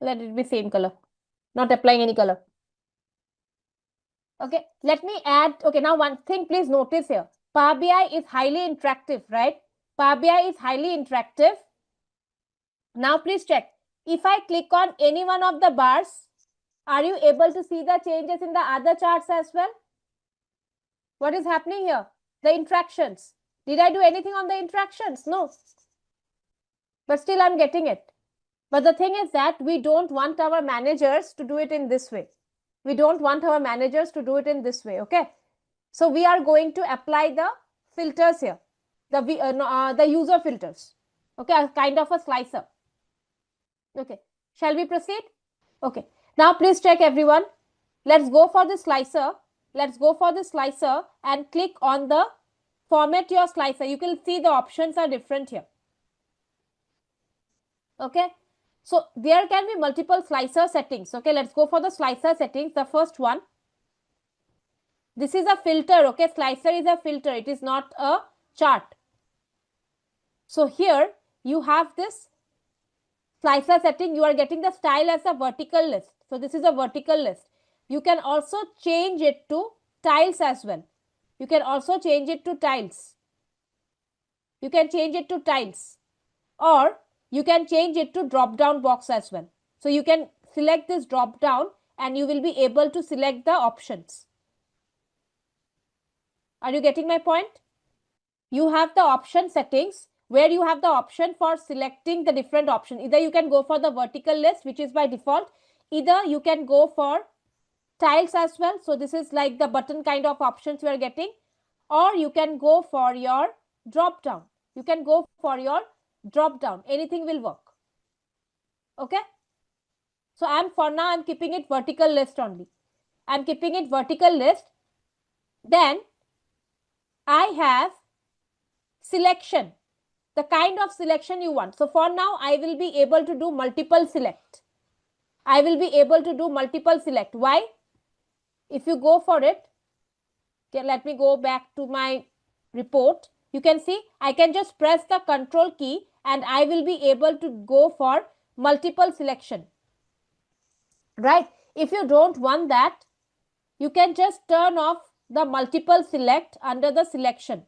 Let it be same color. Not applying any color. Okay, let me add. Okay, now one thing please notice here. Power BI is highly interactive, right? Power BI is highly interactive. Now please check. If I click on any one of the bars, are you able to see the changes in the other charts as well? What is happening here? The interactions. Did I do anything on the interactions? No. But still I'm getting it. But the thing is that we don't want our managers to do it in this way. We don't want our managers to do it in this way, okay? So we are going to apply the filters here, the user filters, okay, kind of a slicer. Okay, shall we proceed? Okay, now please check everyone. Let's go for the slicer. Let's go for the slicer and click on the format your slicer. You can see the options are different here. Okay, so there can be multiple slicer settings. Okay, let's go for the slicer settings. The first one, this is a filter. Okay, slicer is a filter. It is not a chart. So here you have this slicer setting. You are getting the style as a vertical list. So this is a vertical list. You can also change it to tiles as well. You can also change it to tiles. You can change it to tiles, or you can change it to drop down box as well. So you can select this drop down and you will be able to select the options. Are you getting my point? You have the option settings where you have the option for selecting the different options. Either you can go for the vertical list, which is by default. Either you can go for tiles as well. So this is like the button kind of options we are getting. Or you can go for your drop down. You can go for your drop down. Anything will work. Okay. So for now I'm keeping it vertical list only. I'm keeping it vertical list. Then I have selection, the kind of selection you want. So for now I will be able to do multiple select. I will be able to do multiple select. Why? If you go for it, okay, let me go back to my report. You can see I can just press the control key and I will be able to go for multiple selection, right? If you don't want that, you can just turn off the multiple select under the selection.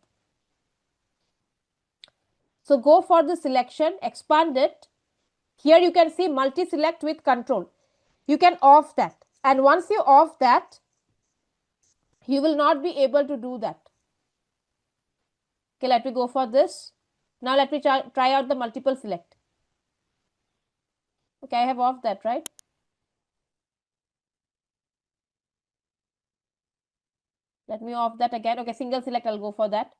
So go for the selection, expand it. Here you can see multi-select with control. You can off that. And once you off that, you will not be able to do that. Okay, let me go for this. Now let me try out the multiple select. Okay, I have off that, right? Let me off that again. Okay, single select, I'll go for that.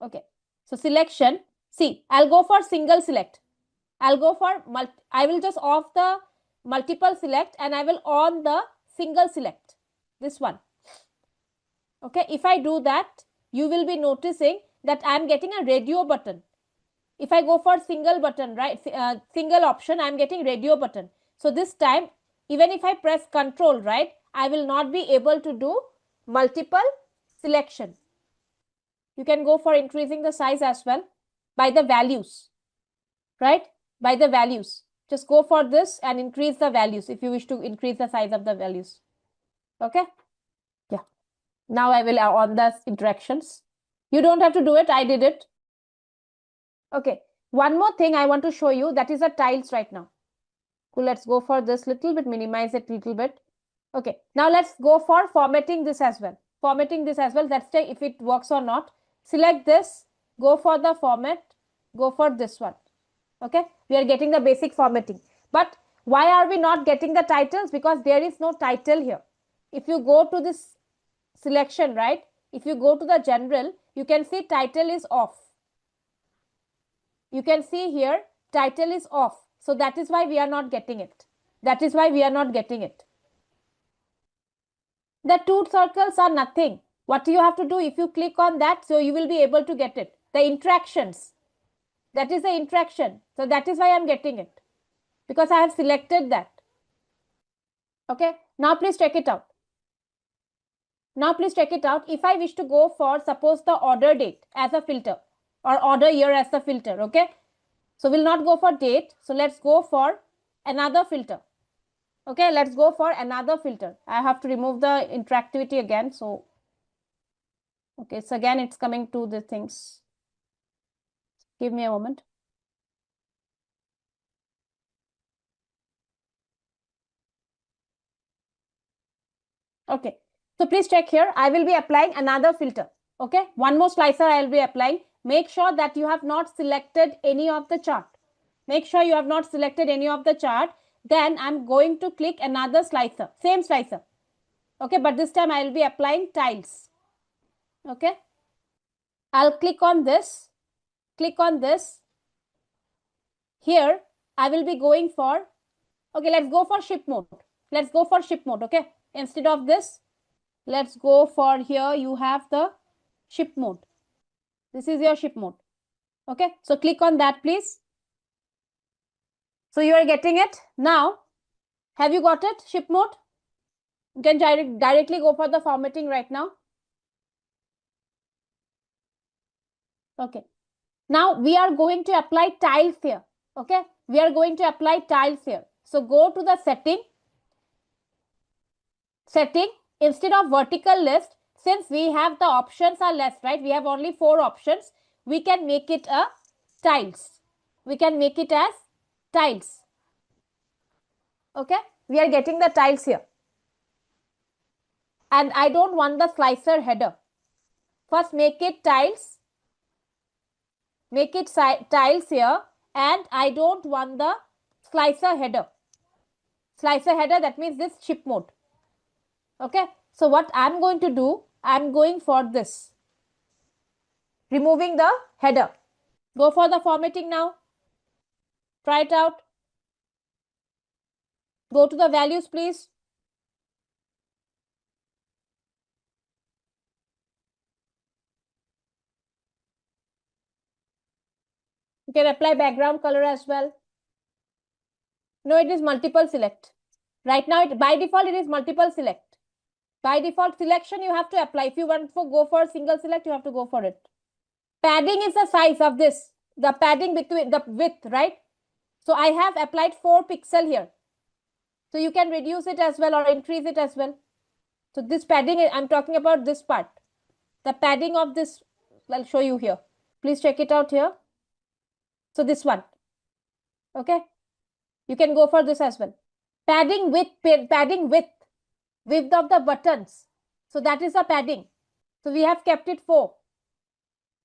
Okay, so selection. See, I'll go for single select. I'll go for I will just off the multiple select and I will on the single select. This one. Okay, if I do that, you will be noticing that I'm getting a radio button. If I go for single button, right, single option, I'm getting radio button. So this time, even if I press control, right, I will not be able to do multiple selection. You can go for increasing the size as well by the values, right, by the values. Just go for this and increase the values if you wish to increase the size of the values. Okay. Yeah. Now I will on the interactions. You don't have to do it. I did it. Okay. One more thing I want to show you, that is the tiles right now. Cool. Let's go for this little bit, minimize it little bit. Okay. Now let's go for formatting this as well. Formatting this as well. Let's check if it works or not. Select this. Go for the format. Go for this one. Okay. We are getting the basic formatting. But why are we not getting the titles? Because there is no title here. If you go to this selection, right? If you go to the general, you can see title is off. You can see here title is off. So that is why we are not getting it. That is why we are not getting it. The two circles are nothing. What you have to do, if you click on that, so you will be able to get it. The interactions. That is the interaction. So that is why I am getting it. Because I have selected that. Okay. Now please check it out. Now please check it out. If I wish to go for, suppose, the order date as a filter or order year as a filter. Okay. So we'll not go for date. So let's go for another filter. Okay. Let's go for another filter. I have to remove the interactivity again. So, okay. So again, it's coming to the things. Give me a moment. Okay. So please check here. I will be applying another filter. Okay. One more slicer I will be applying. Make sure that you have not selected any of the chart. Make sure you have not selected any of the chart. Then I'm going to click another slicer. Same slicer. Okay. But this time I will be applying tiles. Okay. I'll click on this. Click on this. Here I will be going for, okay, let's go for ship mode. Let's go for ship mode. Okay. Instead of this, let's go for here. You have the ship mode. This is your ship mode. Okay. So click on that, please. So you are getting it now. Have you got it? Ship mode. You can directly go for the formatting right now. Okay. Now we are going to apply tiles here. Okay. We are going to apply tiles here. So go to the setting. Instead of vertical list, since we have the options are less, right? We have only 4 options. We can make it a tiles. We can make it as tiles. Okay. We are getting the tiles here. And I don't want the slicer header. First make it tiles. Make it tiles here. And I don't want the slicer header. Slicer header, that means this ship mode. Okay. So what I'm going to do, I'm going for this. Removing the header. Go for the formatting now. Try it out. Go to the values, please. You can apply background color as well. No, it is multiple select. Right now, by default, it is multiple select. By default selection, you have to apply. If you want to go for single select, you have to go for it. Padding is the size of this. The padding between the width, right? So I have applied 4 pixel here. So you can reduce it as well or increase it as well. So this padding, I'm talking about this part. The padding of this I'll show you here. Please check it out here. So this one. Okay. You can go for this as well. Padding width, width of the buttons. So that is the padding. So we have kept it 4.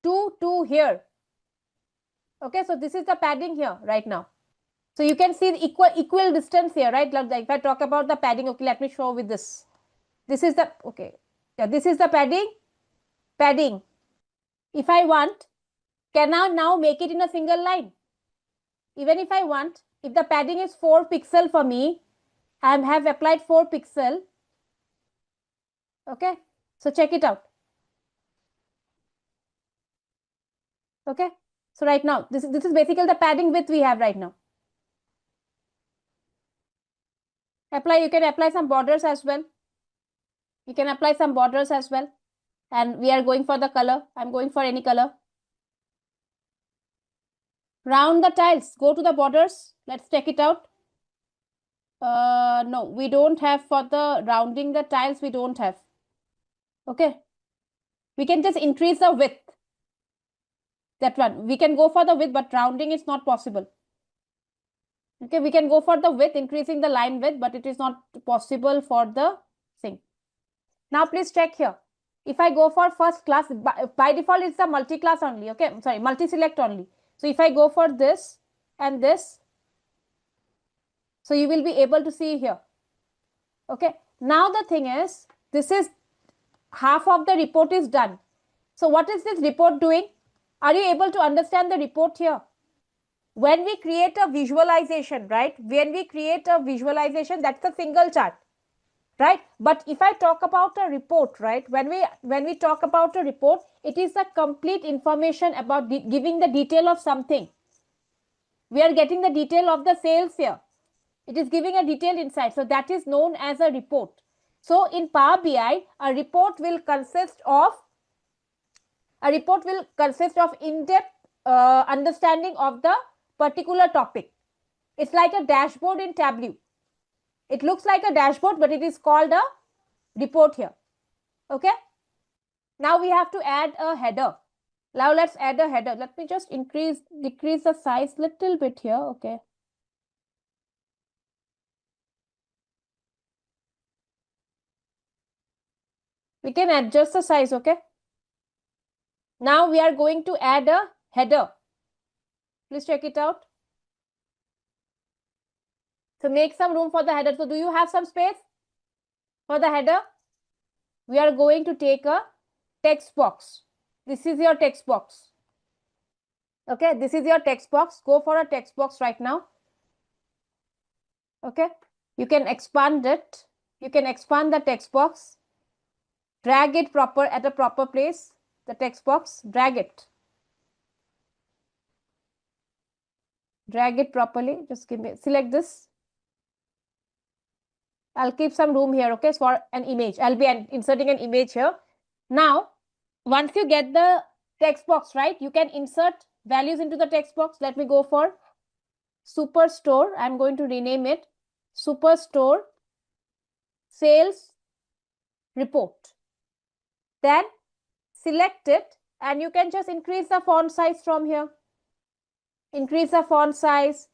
2 here. Okay, so this is the padding here right now. So you can see the equal distance here, right? Like if I talk about the padding, okay, let me show with this. This is the, okay, yeah, this is the padding. If I want, can I now make it in a single line? Even if I want, if the padding is 4 pixel for me, I have applied 4 pixel. Okay, so check it out. Okay, so right now, this is basically the padding width we have right now. You can apply some borders as well. And we are going for the color. I'm going for any color. Round the tiles. Go to the borders. Let's check it out. No, we don't have for the rounding the tiles. We don't have. Okay. We can just increase the width. That one. We can go for the width, but rounding is not possible. Okay, we can go for the width, increasing the line width, but it is not possible for the thing. Now please check here. If I go for first class, by default it's the multi-class only. Okay, sorry, multi-select only. So if I go for this and this, so you will be able to see here. Okay, now the thing is, this is half of the report is done. So what is this report doing? Are you able to understand the report here? When we create a visualization, right? When we create a visualization, that's a single chart, right? But if I talk about a report, right? When we talk about a report, it is a complete information about giving the detail of something. We are getting the detail of the sales here. It is giving a detailed insight. So that is known as a report. So in Power BI, a report will consist of in-depth understanding of the particular topic. It's like a dashboard in Tableau. It looks like a dashboard, but it is called a report here. Okay. Now we have to add a header. Now let's add a header. Let me just decrease the size little bit here. Okay. We can adjust the size. Okay. Now we are going to add a header. Please check it out. So make some room for the header. So do you have some space for the header? We are going to take a text box. This is your text box. Okay, this is your text box. Go for a text box right now. Okay, you can expand it. You can expand the text box. Drag it at a proper place. The text box, drag it. Drag it properly. Just select this. I'll keep some room here, okay, for an image. I'll be inserting an image here. Now, once you get the text box, right, you can insert values into the text box. Let me go for Superstore. I'm going to rename it Superstore Sales Report. Then select it and you can just increase the font size from here. Increase the font size.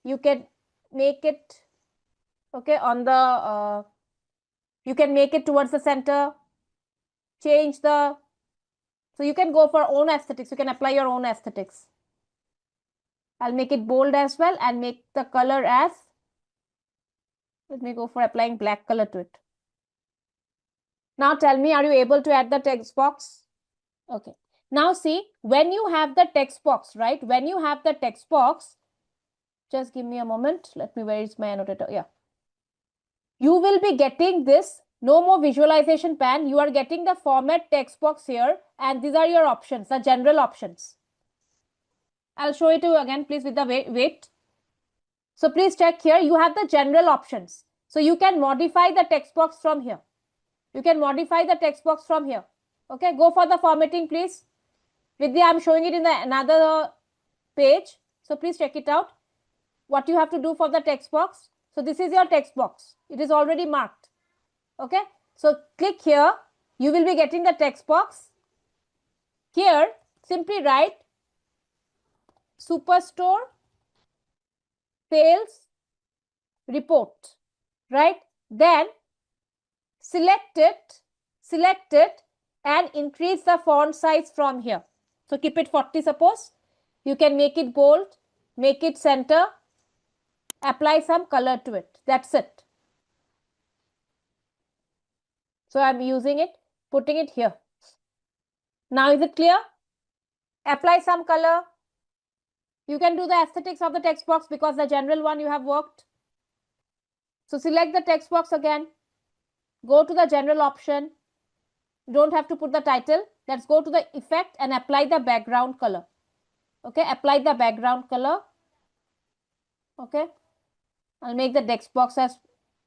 You can make it, okay, on the, you can make it towards the center. Change the, so you can go for own aesthetics. You can apply your own aesthetics. I'll make it bold as well and make the color as, let me go for applying black color to it. Now tell me, are you able to add the text box? Okay. Now see, when you have the text box, right? When you have the text box, just give me a moment. Where is my annotator? Yeah. You will be getting this, no more visualization pan. You are getting the format text box here. And these are your options, the general options. I'll show it to you again, please, with the wait. So please check here. You have the general options. So you can modify the text box from here. You can modify the text box from here. Okay, go for the formatting, please. Vidya, I'm showing it in the another page. So please check it out. What you have to do for the text box. So this is your text box. It is already marked. Okay. So click here. You will be getting the text box. Here, simply write Superstore sales report, right? Then select it and increase the font size from here. So keep it 40 suppose. You can make it bold, make it center, apply some color to it. That's it. So I'm using it, putting it here. Now is it clear? Apply some color. You can do the aesthetics of the text box because the general one you have worked. So select the text box again. Go to the general option. You don't have to put the title. Let's go to the effect and apply the background color. Okay, apply the background color. Okay, I'll make the text box as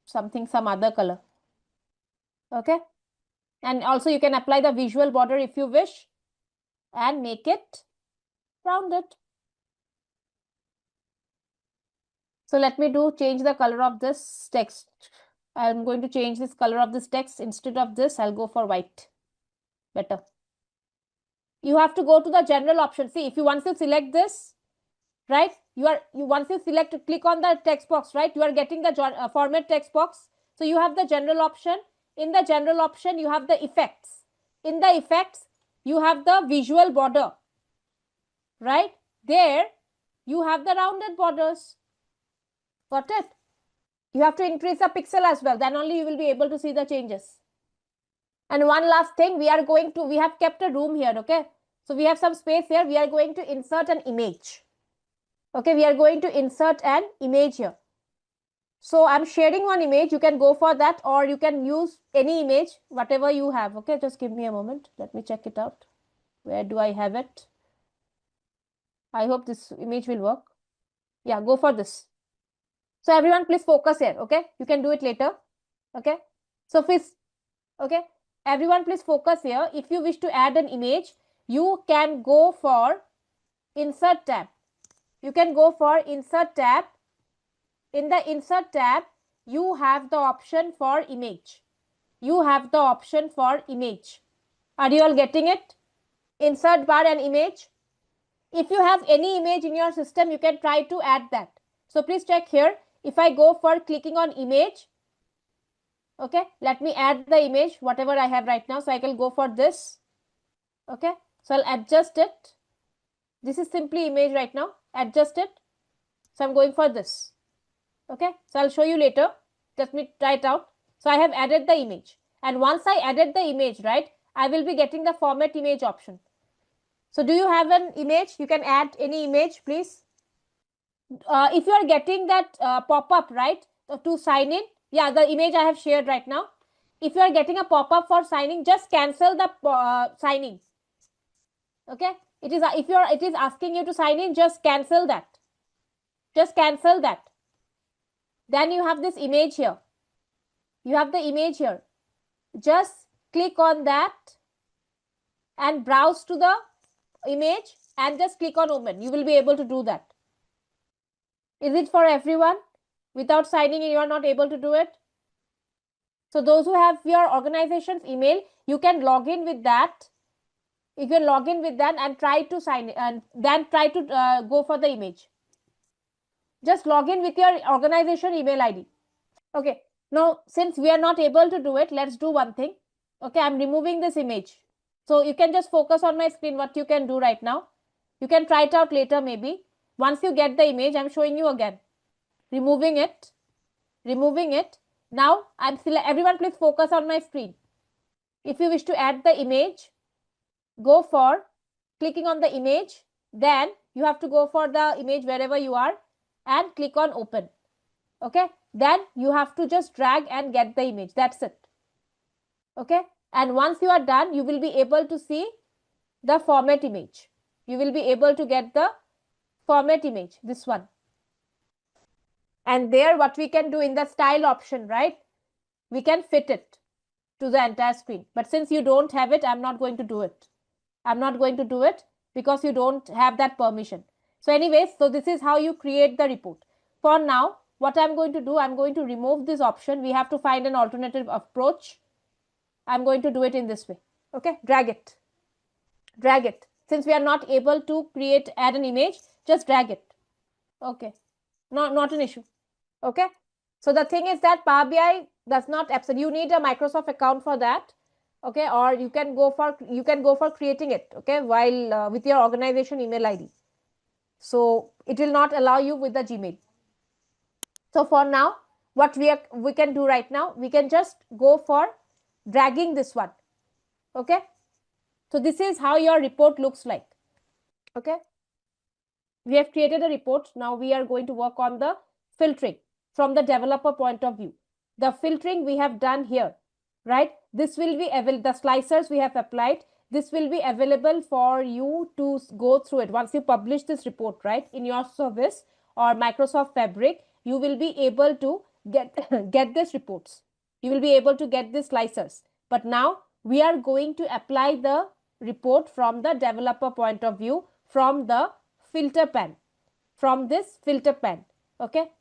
some other color. Okay, and also you can apply the visual border if you wish and make it rounded. So let me change the color of this text. I'm going to change this color of this text. Instead of this, I'll go for white. Better. You have to go to the general option. See, if you once you select this, right, once you select, click on the text box, right, you are getting the format text box. So you have the general option. In the general option, you have the effects. In the effects, you have the visual border, right? There, you have the rounded borders. Got it? You have to increase the pixel as well. Then only you will be able to see the changes. And one last thing, we have kept a room here, okay? So we have some space here. We are going to insert an image. Okay, we are going to insert an image here. So I'm sharing one image. You can go for that or you can use any image, whatever you have. Okay, just give me a moment. Let me check it out. Where do I have it? I hope this image will work. Yeah, go for this. So everyone please focus here, okay? You can do it later, okay? So please, okay? Everyone please focus here. If you wish to add an image, you can go for Insert tab. You can go for Insert tab. In the Insert tab, you have the option for image. You have the option for image. Are you all getting it? Insert bar and image. If you have any image in your system, you can try to add that. So please check here. If I go for clicking on image, okay, let me add the image, whatever I have right now. So I can go for this. Okay, so I'll adjust it. This is simply image right now. Adjust it. So I'm going for this. Okay, so I'll show you later. Let me try it out. So I have added the image. And once I added the image, right, I will be getting the format image option. So do you have an image? You can add any image, please. If you are getting that pop-up, right, to sign in, yeah, the image I have shared right now. If you are getting a pop-up for signing, just cancel the signing. Okay, it is asking you to sign in, just cancel that. Just cancel that. Then you have this image here. You have the image here. Just click on that and browse to the image and just click on open. You will be able to do that. Is it for everyone? Without signing in, you are not able to do it. So those who have your organization's email, you can log in with that. You can log in with that and try to sign and then try to go for the image. Just log in with your organization email ID. Okay. Now, since we are not able to do it, let's do one thing. Okay, I'm removing this image. So you can just focus on my screen what you can do right now. You can try it out later maybe. Once you get the image, I'm showing you again. Removing it. Removing it. Now, everyone please focus on my screen. If you wish to add the image, go for clicking on the image. Then you have to go for the image wherever you are and click on open. Okay. Then you have to just drag and get the image. That's it. Okay. And once you are done, you will be able to see the format image. You will be able to get the format image, this one. And there what we can do in the style option, right? We can fit it to the entire screen. But since you don't have it, I'm not going to do it. I'm not going to do it because you don't have that permission. So anyways, so this is how you create the report. For now, what I'm going to do, I'm going to remove this option. We have to find an alternative approach. I'm going to do it in this way. Okay, drag it. drag it. Since we are not able to add an image, just drag it. Okay, not an issue. Okay, so the thing is that Power BI does not you need a Microsoft account for that. Okay, or you can go for creating it, okay, while with your organization email ID. So it will not allow you with the Gmail. So for now, what we can do right now, we can just go for dragging this one. Okay, so this is how your report looks like. Okay, we have created a report. Now we are going to work on the filtering from the developer point of view. The filtering we have done here, right? This will be available, the slicers we have applied, this will be available for you to go through it. Once you publish this report, right, in your service or Microsoft Fabric, you will be able to get these reports. You will be able to get these slicers. But now we are going to apply the report from the developer point of view, from the filter pan, from this filter pan. Okay,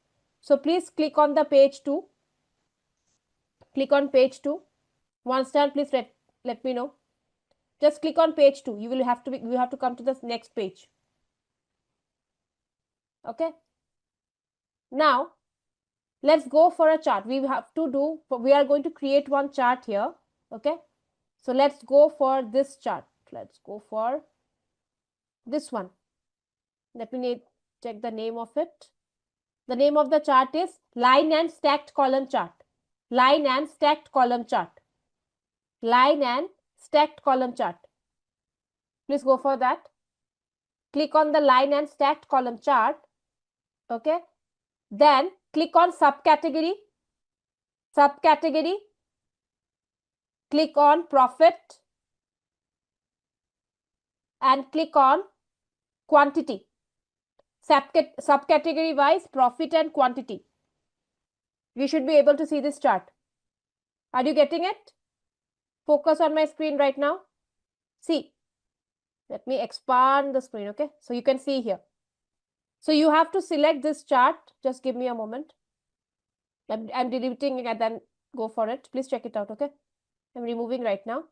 so please click on the page 2. Click on page 2. Once done, please let me know. Just click on page 2. You have to come to the next page. Okay, now let's go for a chart. We are going to create one chart here. Okay, so let's go for this chart. Let's go for this one. Let me check the name of it. The name of the chart is line and stacked column chart. Line and stacked column chart. Line and stacked column chart. Please go for that. Click on the line and stacked column chart. Okay, then click on subcategory. Subcategory, click on profit and click on quantity. Subcategory wise, profit and quantity. We should be able to see this chart. Are you getting it? Focus on my screen right now. See, let me expand the screen. Okay, so you can see here. So you have to select this chart. Just give me a moment. I'm deleting it and then go for it. Please check it out. Okay, I'm removing right now.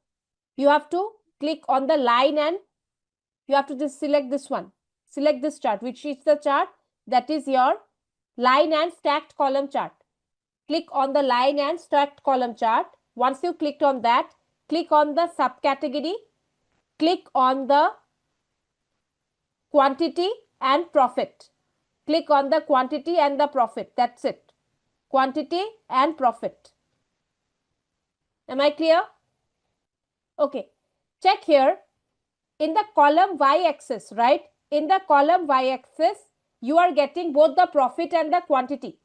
You have to click on the line and you have to just select this one. Select this chart, which is the chart that is your line and stacked column chart. Click on the line and stacked column chart. Once you clicked on that, click on the subcategory, click on the quantity and profit. Click on the quantity and the profit. That's it. Quantity and profit. Am I clear? Okay. Check here. In the column y-axis, right? In the column y-axis, you are getting both the profit and the quantity.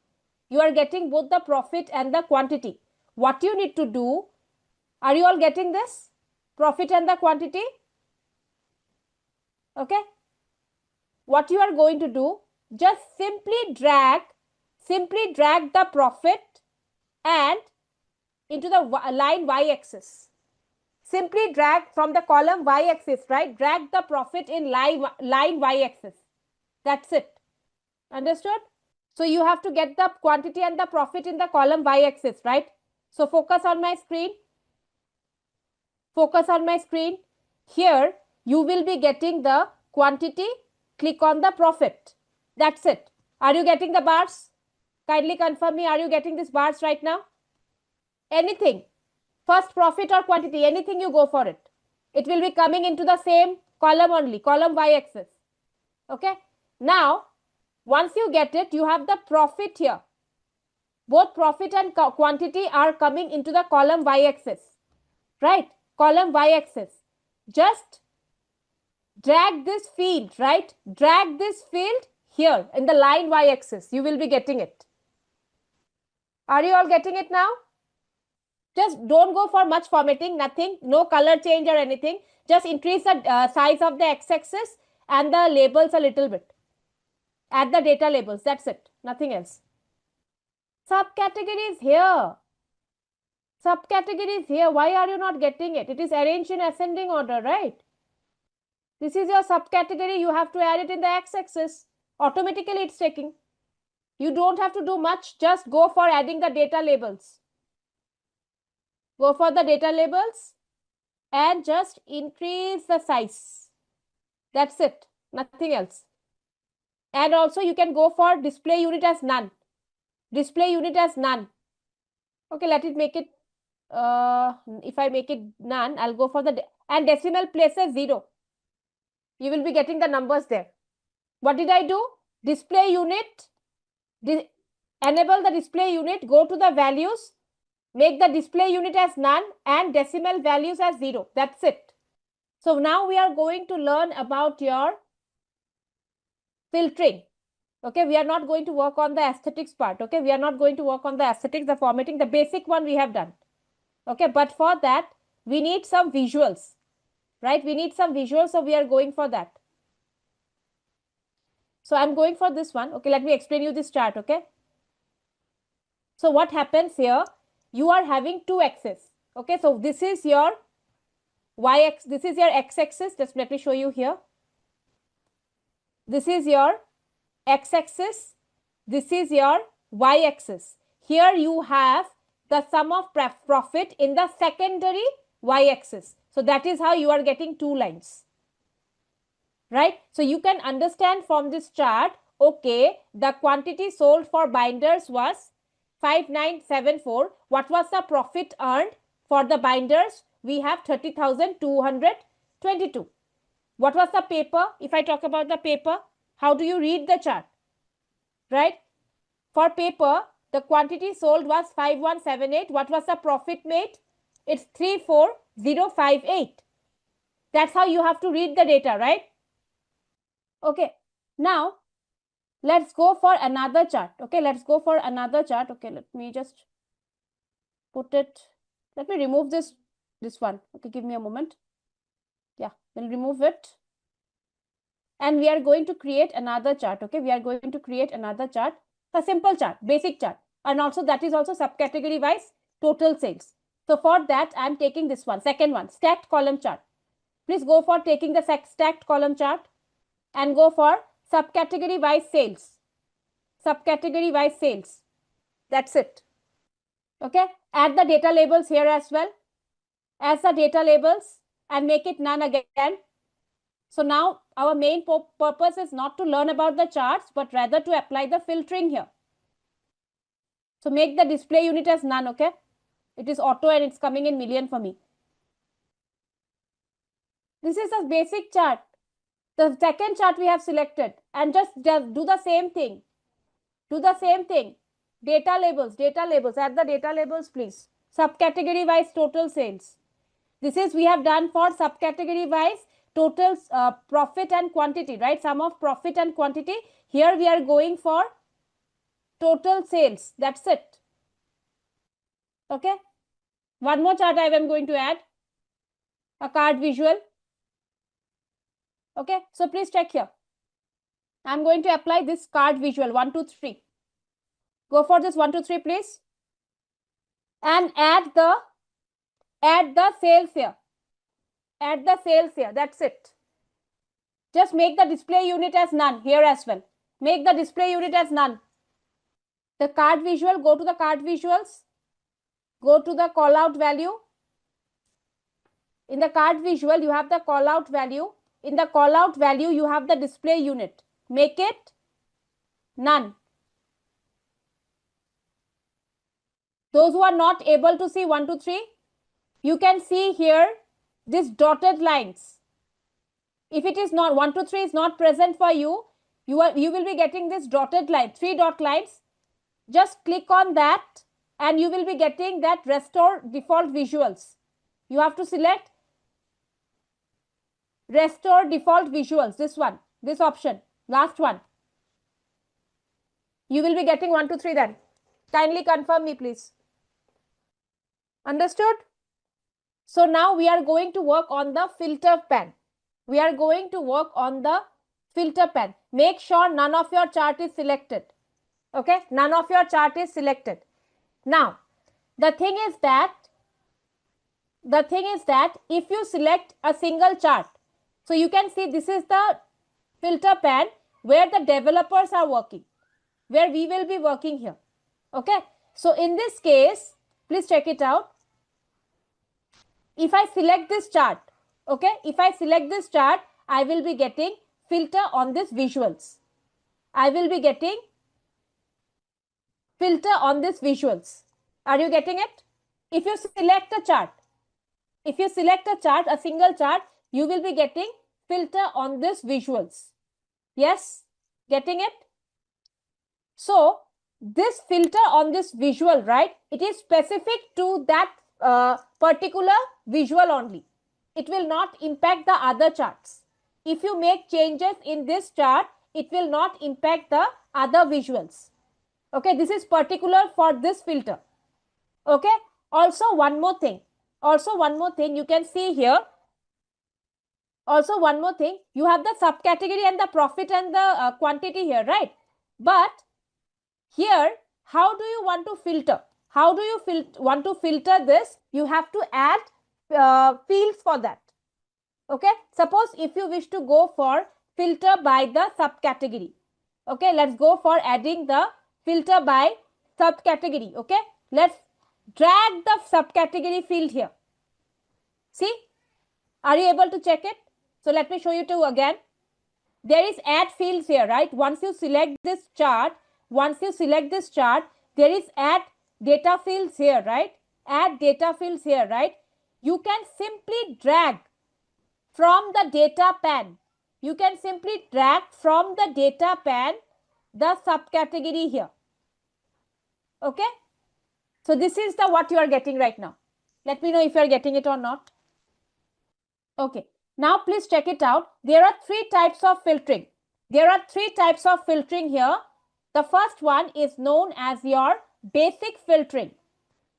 You are getting both the profit and the quantity. What you need to do, are you all getting this? Profit and the quantity? Okay. What you are going to do, just simply drag the profit and into the line y-axis. Simply drag from the column y-axis, right? Drag the profit in line y-axis. That's it. Understood? So you have to get the quantity and the profit in the column y-axis, right? So focus on my screen. Focus on my screen. Here you will be getting the quantity. Click on the profit. That's it. Are you getting the bars? Kindly confirm me. Are you getting these bars right now? Anything. First profit or quantity, anything you go for it. It will be coming into the same column only, column y-axis. Okay. Now, once you get it, you have the profit here. Both profit and quantity are coming into the column y-axis. Right? Column y-axis. Just drag this field, right? Drag this field here in the line y-axis. You will be getting it. Are you all getting it now? Just don't go for much formatting, nothing, no color change or anything. Just increase the size of the x-axis and the labels a little bit. Add the data labels, that's it, nothing else. Subcategory is here. Subcategory is here. Why are you not getting it? It is arranged in ascending order, right? This is your subcategory. You have to add it in the x-axis. Automatically it's taking. You don't have to do much. Just go for adding the data labels. Go for the data labels. and just increase the size. That's it, nothing else. And also you can go for display unit as none. Display unit as none. Okay, let it make it, if I make it none, I'll go for the, and decimal places 0. You will be getting the numbers there. What did I do? Display unit, enable the display unit, go to the values, make the display unit as none and decimal values as 0. That's it. So now we are going to learn about your filtering. Okay, we are not going to work on the aesthetics part. Okay, we are not going to work on the aesthetics, the formatting, the basic one we have done. Okay, but for that we need some visuals, right? We need some visuals, so we are going for that. So I'm going for this one. Okay, let me explain you this chart. Okay, so what happens here, you are having two axes. Okay, so this is your y-axis, this is your x-axis. Just let me show you here. This is your x-axis, this is your y-axis. Here you have the sum of profit in the secondary y-axis. So that is how you are getting two lines, right? So you can understand from this chart, okay, the quantity sold for binders was 5974. What was the profit earned for the binders? We have 30,222. What was the paper? If I talk about the paper, how do you read the chart, right? For paper, the quantity sold was 5178. What was the profit made? It's 34058. That's how you have to read the data, right? Okay, now let's go for another chart. Okay, let's go for another chart. Okay, let me just put it, let me remove this one. Okay, give me a moment. Yeah, we'll remove it. And we are going to create another chart. Okay, we are going to create another chart, a simple chart, basic chart, and also that is also subcategory wise total sales. So for that I'm taking this one, second one, stacked column chart. Please go for taking the stacked column chart and go for subcategory wise sales. Subcategory wise sales. That's it. Okay, add the data labels here as well as the data labels and make it none again. So now our main purpose is not to learn about the charts, but rather to apply the filtering here. So make the display unit as none. Okay, it is auto and it's coming in million for me. This is a basic chart. The second chart we have selected, and just do the same thing. Do the same thing. Data labels, add the data labels please. Subcategory wise total sales. This is we have done for subcategory wise total profit and quantity, right? Sum of profit and quantity. Here we are going for total sales. That's it. Okay. One more chart I am going to add. A card visual. Okay. So please check here. I'm going to apply this card visual 1, 2, 3. Go for this 1, 2, 3 please. And add the sales here. Add the sales here. That's it. Just make the display unit as none here as well. Make the display unit as none. The card visual, go to the card visuals. Go to the call out value. In the card visual, you have the call out value. In the call out value, you have the display unit. Make it none. Those who are not able to see 1, 2, 3, you can see here this dotted lines. If it is not 1, 2, 3 is not present for you, you will be getting this dotted line, 3 dot lines. Just click on that and you will be getting that restore default visuals. You have to select restore default visuals, this one, this option, last one. You will be getting 1, 2, 3 then. Kindly confirm me please. Understood? So now we are going to work on the filter pan. We are going to work on the filter pan. Make sure none of your chart is selected. Okay, none of your chart is selected. Now, the thing is that if you select a single chart, so you can see this is the filter pan where the developers are working, where we will be working here. Okay, so in this case, please check it out. if I select this chart, okay, if I select this chart, I will be getting filter on this visuals. I will be getting filter on this visuals. Are you getting it? If you select a chart, if you select a chart, a single chart, you will be getting filter on this visuals. Yes, getting it? So this filter on this visual, right, it is specific to that particular visual only. It will not impact the other charts. If you make changes in this chart, it will not impact the other visuals. Okay, this is particular for this filter. Okay, also one more thing, you can see here, also one more thing, you have the subcategory and the profit and the quantity here, right? But here, how do you want to filter? How do you want to filter this? You have to add fields for that. Okay, suppose if you wish to go for filter by the subcategory. Okay, let's go for adding the filter by subcategory. Okay, let's drag the subcategory field here. See, are you able to check it? So let me show you two again. There is add fields here, right? Once you select this chart, there is add data fields here, right? Add data fields here, right? You can simply drag from the data pane. You can simply drag from the data pane the subcategory here. Okay? So this is the what you are getting right now. Let me know if you are getting it or not. Okay. Now please check it out. There are three types of filtering. There are three types of filtering here. The first one is known as your basic filtering.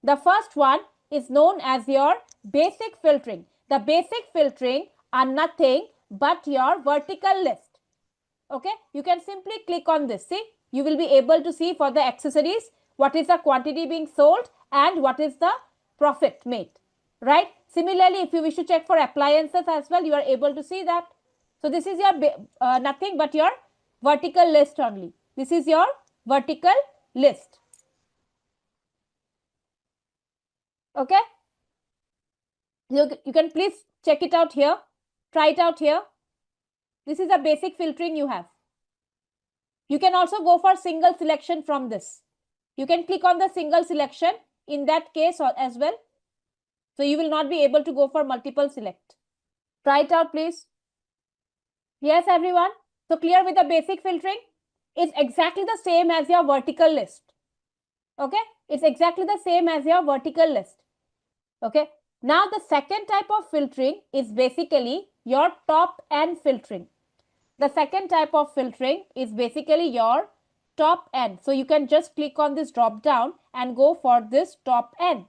The first one is known as your basic filtering. The basic filtering are nothing but your vertical list. Okay, you can simply click on this. See, you will be able to see for the accessories what is the quantity being sold and what is the profit made, right? Similarly, if you wish to check for appliances as well, you are able to see that. So this is your nothing but your vertical list only. This is your vertical list. Okay, you can please check it out here, try it out here. This is a basic filtering you have. You can also go for single selection from this. You can click on the single selection in that case as well. So you will not be able to go for multiple select. Try it out, please. Yes, everyone. So clear with the basic filtering? It's exactly the same as your vertical list. Okay, it's exactly the same as your vertical list. Okay, now the second type of filtering is basically your top end filtering. The second type of filtering is basically your top end. So you can just click on this drop down and go for this top end.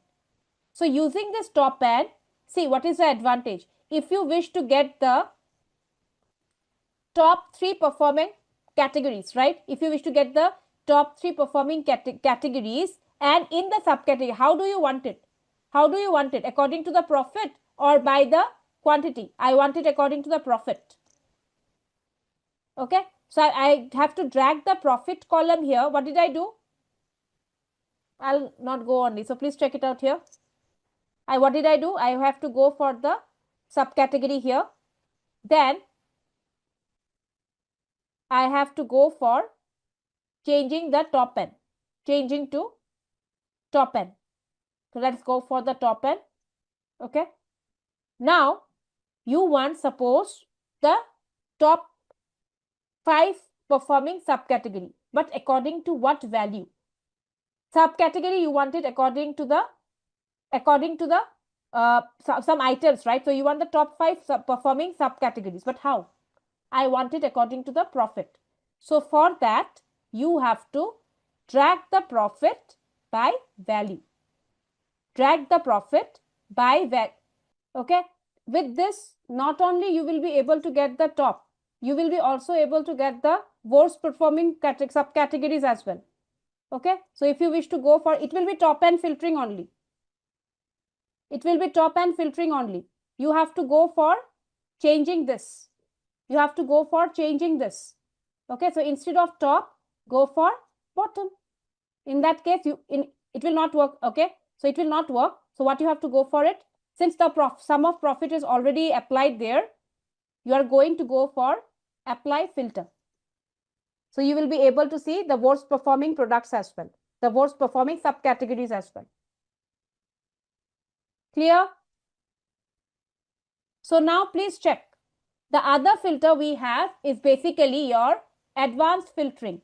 So using this top end, see what is the advantage. If you wish to get the top 3 performing categories, right? If you wish to get the top 3 performing categories and in the subcategory, how do you want it? How do you want it? According to the profit or by the quantity? I want it according to the profit. Okay, so I have to drag the profit column here. What did I do? I'll not go only. So please check it out here. What did I do? I have to go for the subcategory here. Then I have to go for changing the top end. Changing to top end. So let's go for the top end. Okay. Now you want suppose the top 5 performing subcategory. But according to what value? Subcategory you want it according to the some items, right? So you want the top 5 performing subcategories. But how? I want it according to the profit. So for that, you have to drag the profit by value. Drag the profit by value. Okay. With this, not only you will be able to get the top, you will be also able to get the worst performing subcategories as well. Okay. So if you wish to go for, it will be top end filtering only. It will be top end filtering only. You have to go for changing this. You have to go for changing this. Okay, so instead of top, go for bottom. In that case, it will not work. Okay, so it will not work. So what you have to go for it? Since the sum of profit is already applied there, you are going to go for apply filter. So you will be able to see the worst performing products as well, the worst performing subcategories as well. Clear? So now please check. The other filter we have is basically your advanced filtering.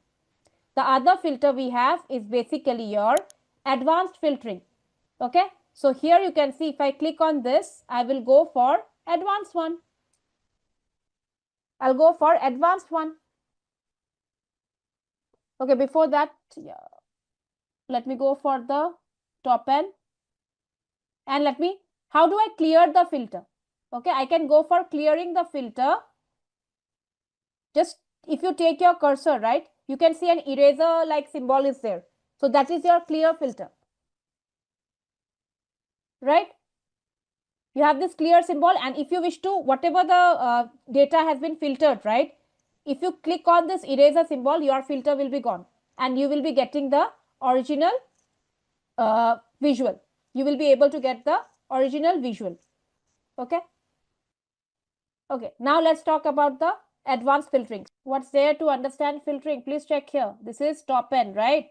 The other filter we have is basically your advanced filtering. Okay. So here you can see if I click on this, I will go for advanced one. I'll go for advanced one. Okay. Before that, let me go for the top end. And how do I clear the filter? Okay. I can go for clearing the filter. Just if you take your cursor, right, you can see an eraser like symbol is there. So that is your clear filter, right? You have this clear symbol, and if you wish to, whatever the data has been filtered, right, if you click on this eraser symbol, your filter will be gone and you will be getting the original visual. You will be able to get the original visual. Okay. Okay. Now let's talk about the advanced filtering. What's there to understand filtering? Please check here. This is top end, right?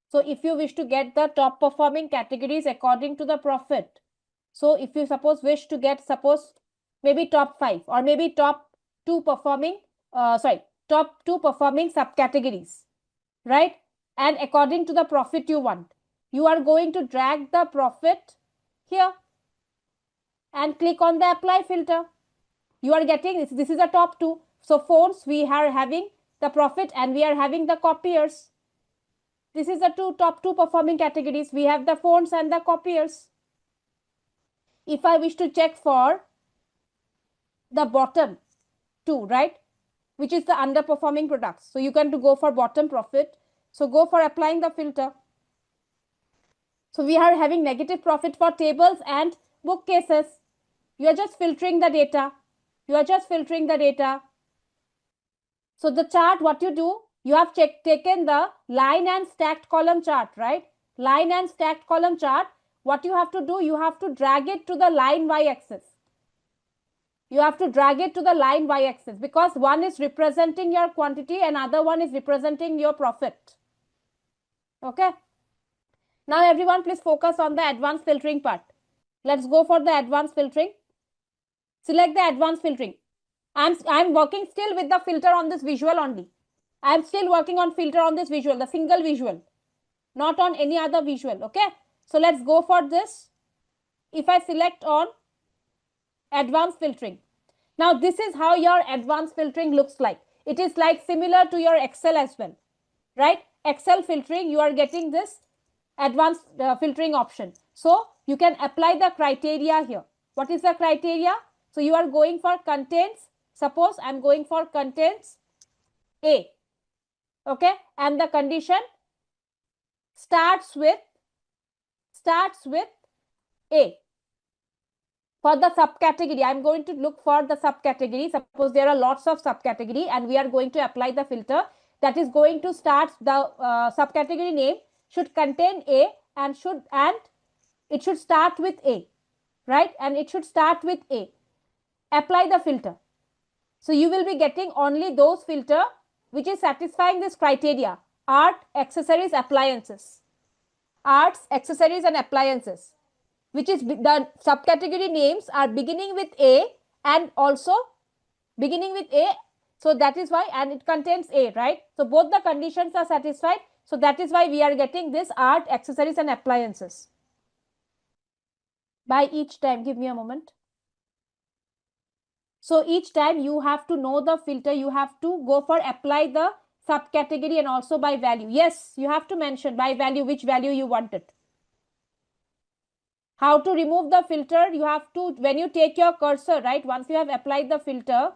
So if you wish to get the top performing categories according to the profit, so if you wish to get maybe top 5 or maybe top 2 performing top 2 performing subcategories, right? And according to the profit you want, you are going to drag the profit here and click on the apply filter. You are getting this is a top 2. So phones, we are having the profit and we are having the copiers. This is the top 2 performing categories. We have the phones and the copiers. If I wish to check for the bottom 2, right, which is the underperforming products, so you can go for bottom profit. So go for applying the filter. So we are having negative profit for tables and bookcases. You are just filtering the data. So the chart, what you do, you have taken the line and stacked column chart, right? Line and stacked column chart. What you have to do, you have to drag it to the line y-axis. You have to drag it to the line y-axis because one is representing your quantity and other one is representing your profit. Okay. Now everyone please focus on the advanced filtering part. Let's go for the advanced filtering. Select the advanced filtering. I'm working still with the filter on this visual only. I'm still working on filter on this visual, the single visual, not on any other visual. Okay. So let's go for this. If I select on advanced filtering, now this is how your advanced filtering looks like. It is like similar to your Excel as well, right? Excel filtering, you are getting this advanced filtering option. So you can apply the criteria here. What is the criteria? So you are going for contents. Suppose I'm going for contents A. Okay. And the condition starts with A. For the subcategory, I'm going to look for the subcategory. Suppose there are lots of subcategory and we are going to apply the filter that is going to start the subcategory name should contain A and it should start with A, right? And it should start with A. Apply the filter. So you will be getting only those filter which is satisfying this criteria: art, accessories, appliances. Arts, accessories and appliances, which is the subcategory names are beginning with A and also beginning with A. So that is why, and it contains A, right? So both the conditions are satisfied. So that is why we are getting this art, accessories and appliances. By each time, give me a moment. So each time you have to know the filter, you have to go for apply the subcategory and also by value. Yes, you have to mention by value, which value you want it. How to remove the filter? You have to, when you take your cursor, right, once you have applied the filter,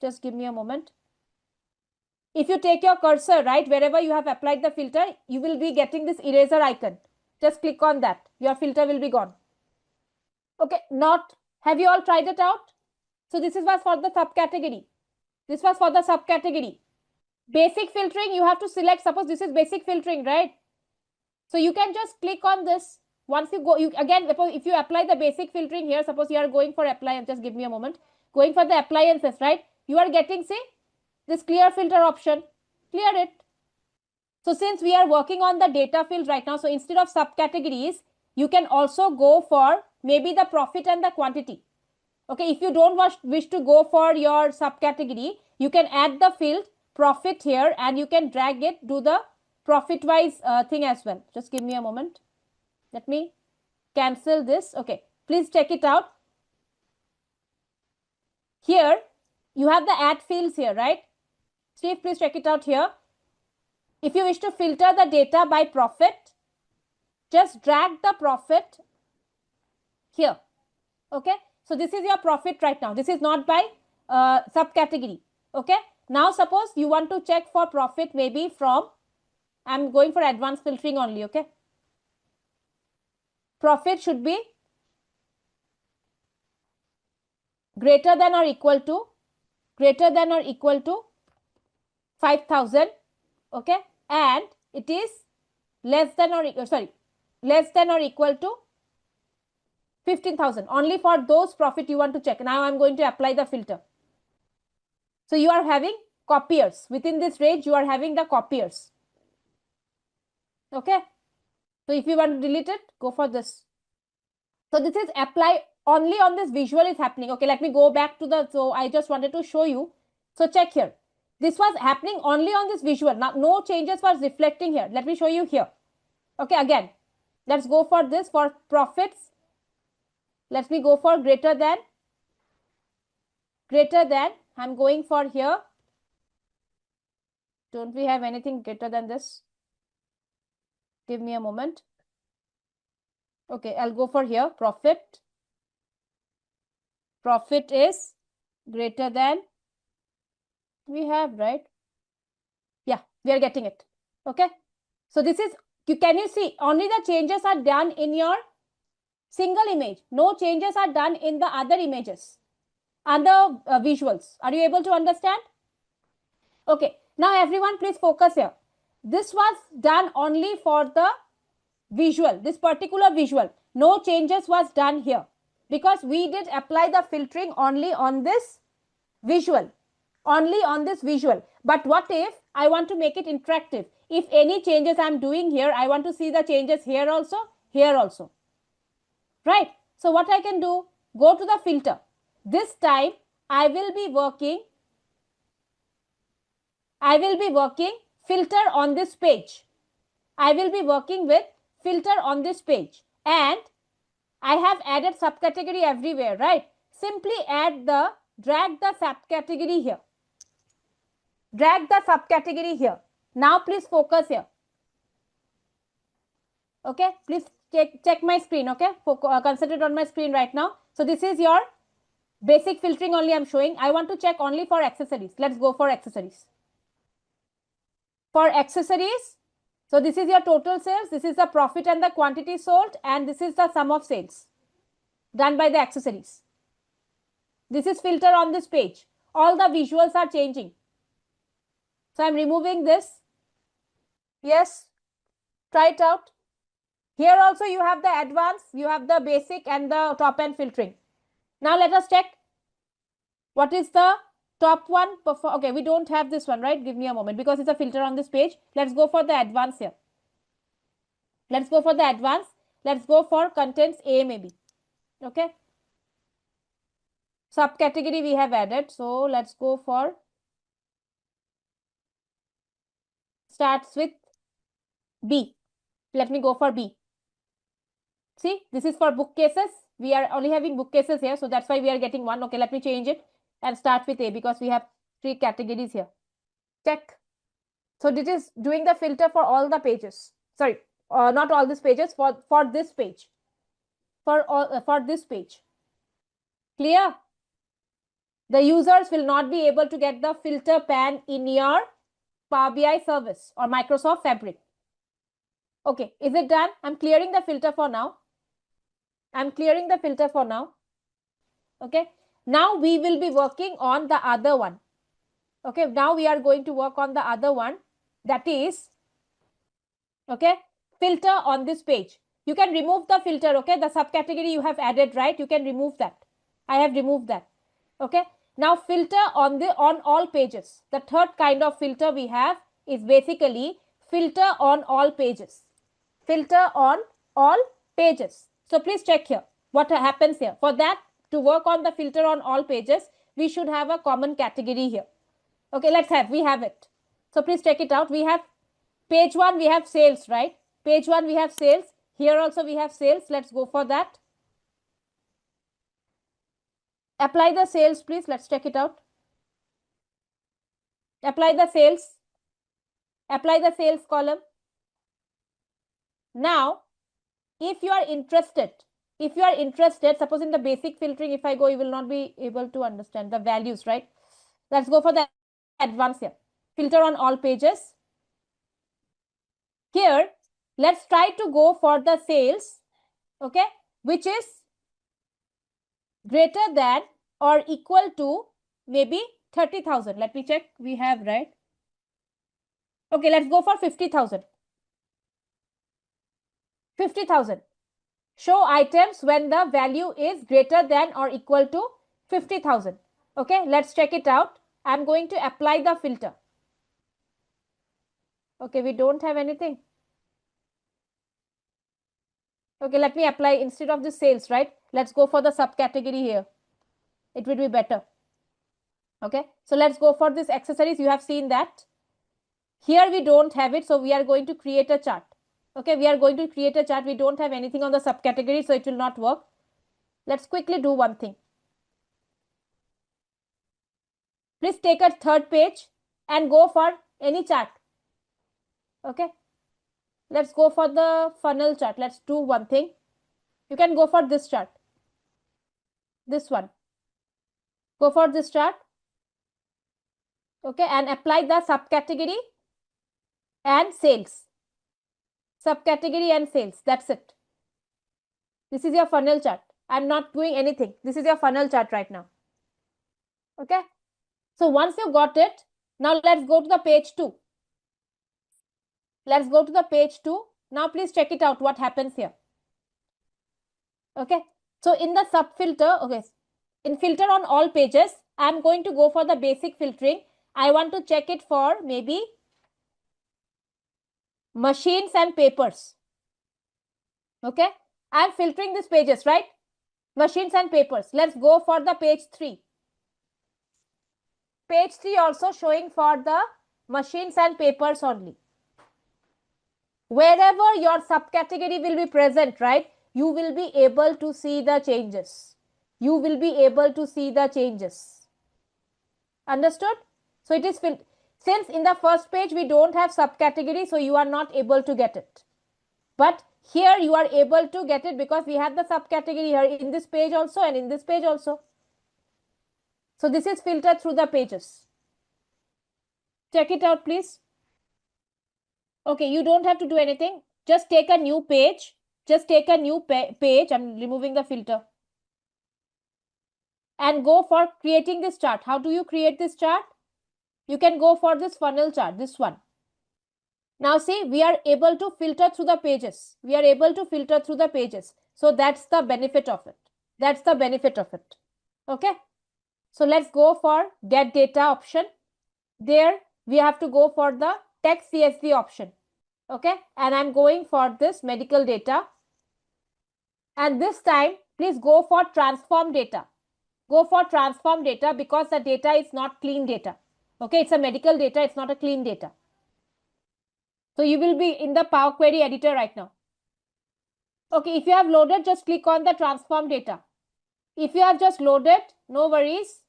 just give me a moment. If you take your cursor, right, wherever you have applied the filter, you will be getting this eraser icon. Just click on that. Your filter will be gone. Okay, not. Have you all tried it out? So this was for the subcategory. This was for the subcategory. Basic filtering, you have to select, suppose this is basic filtering, right? So you can just click on this. once you go, you again, if you apply the basic filtering here, suppose you are going for appliance, just give me a moment, going for the appliances, right? You are getting, see, this clear filter option, clear it. So since we are working on the data field right now, so instead of subcategories, you can also go for maybe the profit and the quantity. Okay, if you don't wish to go for your subcategory, you can add the field profit here and you can drag it, do the profit wise thing as well. Just give me a moment. Let me cancel this. Okay, please check it out. Here you have the add fields here, right? Steve, please check it out here. If you wish to filter the data by profit, just drag the profit here. Okay, so this is your profit right now. This is not by subcategory. Okay, now suppose you want to check for profit maybe from, I'm going for advanced filtering only. Okay, profit should be greater than or equal to 5,000. Okay, and it is less than or equal to 15,000. Only for those profit you want to check. Now I'm going to apply the filter. So you are having copiers within this range. You are having the copiers. Okay, so if you want to delete it, go for this. So this is apply only on this visual is happening. Okay, let me go back to the, so I just wanted to show you. So check here. This was happening only on this visual. Now no changes was reflecting here. Let me show you here. Okay, again, let's go for this for profits. Let me go for greater than. I'm going for here. Don't we have anything greater than this? Give me a moment. Okay, I'll go for here. Profit is greater than, we have, right? Yeah, we are getting it. Okay, so this is, can you see only the changes are done in your single image. No changes are done in the other images, other visuals. Are you able to understand? Okay, now everyone please focus here. This was done only for the visual, this particular visual. No changes was done here because we did apply the filtering only on this visual. But what if I want to make it interactive? If any changes I'm doing here, I want to see the changes here also, right? So what I can do, go to the filter. This time I will be working filter on this page. I will be working with filter on this page, and I have added subcategory everywhere, right? Simply drag the subcategory here. Now please focus here. Okay, please check my screen. Okay, concentrate on my screen right now. So this is your basic filtering only I'm showing. I want to check only for accessories. Let's go for accessories. For accessories, so this is your total sales, this is the profit and the quantity sold, and this is the sum of sales done by the accessories. This is filter on this page. All the visuals are changing. So I'm removing this. Yes, try it out. Here also you have the advanced, you have the basic and the top end filtering. Now let us check what is the top one. Okay, we don't have this one, right? Give me a moment because it's a filter on this page. Let's go for the advanced here. Let's go for the advanced. Let's go for contents A maybe. Okay. Subcategory we have added. So let's go for, starts with B. Let me go for B. See, this is for bookcases. We are only having bookcases here. So that's why we are getting one. Okay, let me change it and start with A because we have 3 categories here. Check. So this is doing the filter for all the pages. Sorry, not all these pages, for this page. For this page. Clear? The users will not be able to get the filter pan in your Power BI service or Microsoft Fabric. Okay, is it done? I'm clearing the filter for now. Okay, now we will be working on the other one. Okay, now we are going to work on the other one, that is, okay, filter on this page. You can remove the filter, okay? The subcategory you have added, right? You can remove that. I have removed that. Okay. Now filter on all pages. The third kind of filter we have is basically filter on all pages. Filter on all pages. So please check here what happens here. For that, to work on the filter on all pages, we should have a common category here. Okay, we have it. So please check it out. We have page 1, we have sales, right? Page 1, we have sales. Here also we have sales. Let's go for that. Apply the sales, please. Let's check it out. Apply the sales. Apply the sales column. Now, if you are interested, suppose in the basic filtering, if I go, you will not be able to understand the values, right? Let's go for the advanced here. Filter on all pages. Here, let's try to go for the sales, okay, which is greater than or equal to maybe 30,000. Let me check. We have, right? Okay, let's go for 50,000. 50,000. Show items when the value is greater than or equal to 50,000. Okay, let's check it out. I'm going to apply the filter. Okay, we don't have anything. Okay, let me apply instead of the sales, right? Let's go for the subcategory here. It will be better. Okay, so let's go for this accessories. You have seen that. Here we don't have it, so we are going to create a chart. Okay, we are going to create a chart. We don't have anything on the subcategory, so it will not work. Let's quickly do one thing. Please take a third page and go for any chart. Okay, let's go for the funnel chart. Let's do one thing. You can go for this chart. This one. Go for this chart. Okay, and apply the subcategory and sales. Subcategory and sales. That's it. This is your funnel chart. I'm not doing anything. This is your funnel chart right now. Okay. So once you got it, now let's go to the page 2. Let's go to the page 2. Now please check it out what happens here. Okay. So in the sub filter, okay, in filter on all pages, I'm going to go for the basic filtering. I want to check it for maybe machines and papers. Okay. I'm filtering these pages, right? Machines and papers. Let's go for the page 3. Page 3 also showing for the machines and papers only. Wherever your subcategory will be present, right, you will be able to see the changes. You will be able to see the changes. Understood? So it is since in the first page we don't have subcategory, so you are not able to get it. But here you are able to get it because we have the subcategory here in this page also and in this page also. So this is filtered through the pages. Check it out, please. Okay, you don't have to do anything. Just take a new page. Just take a new page. I'm removing the filter. And go for creating this chart. How do you create this chart? You can go for this funnel chart, this one. Now see, we are able to filter through the pages. We are able to filter through the pages. So that's the benefit of it. That's the benefit of it. Okay. So let's go for get data option. There we have to go for the text CSV option. Okay. And I'm going for this medical data. And this time, please go for transform data. Go for transform data because the data is not clean data. Okay. It's a medical data. It's not a clean data. So you will be in the Power Query editor right now. Okay. If you have loaded, just click on the transform data. If you have just loaded, no worries.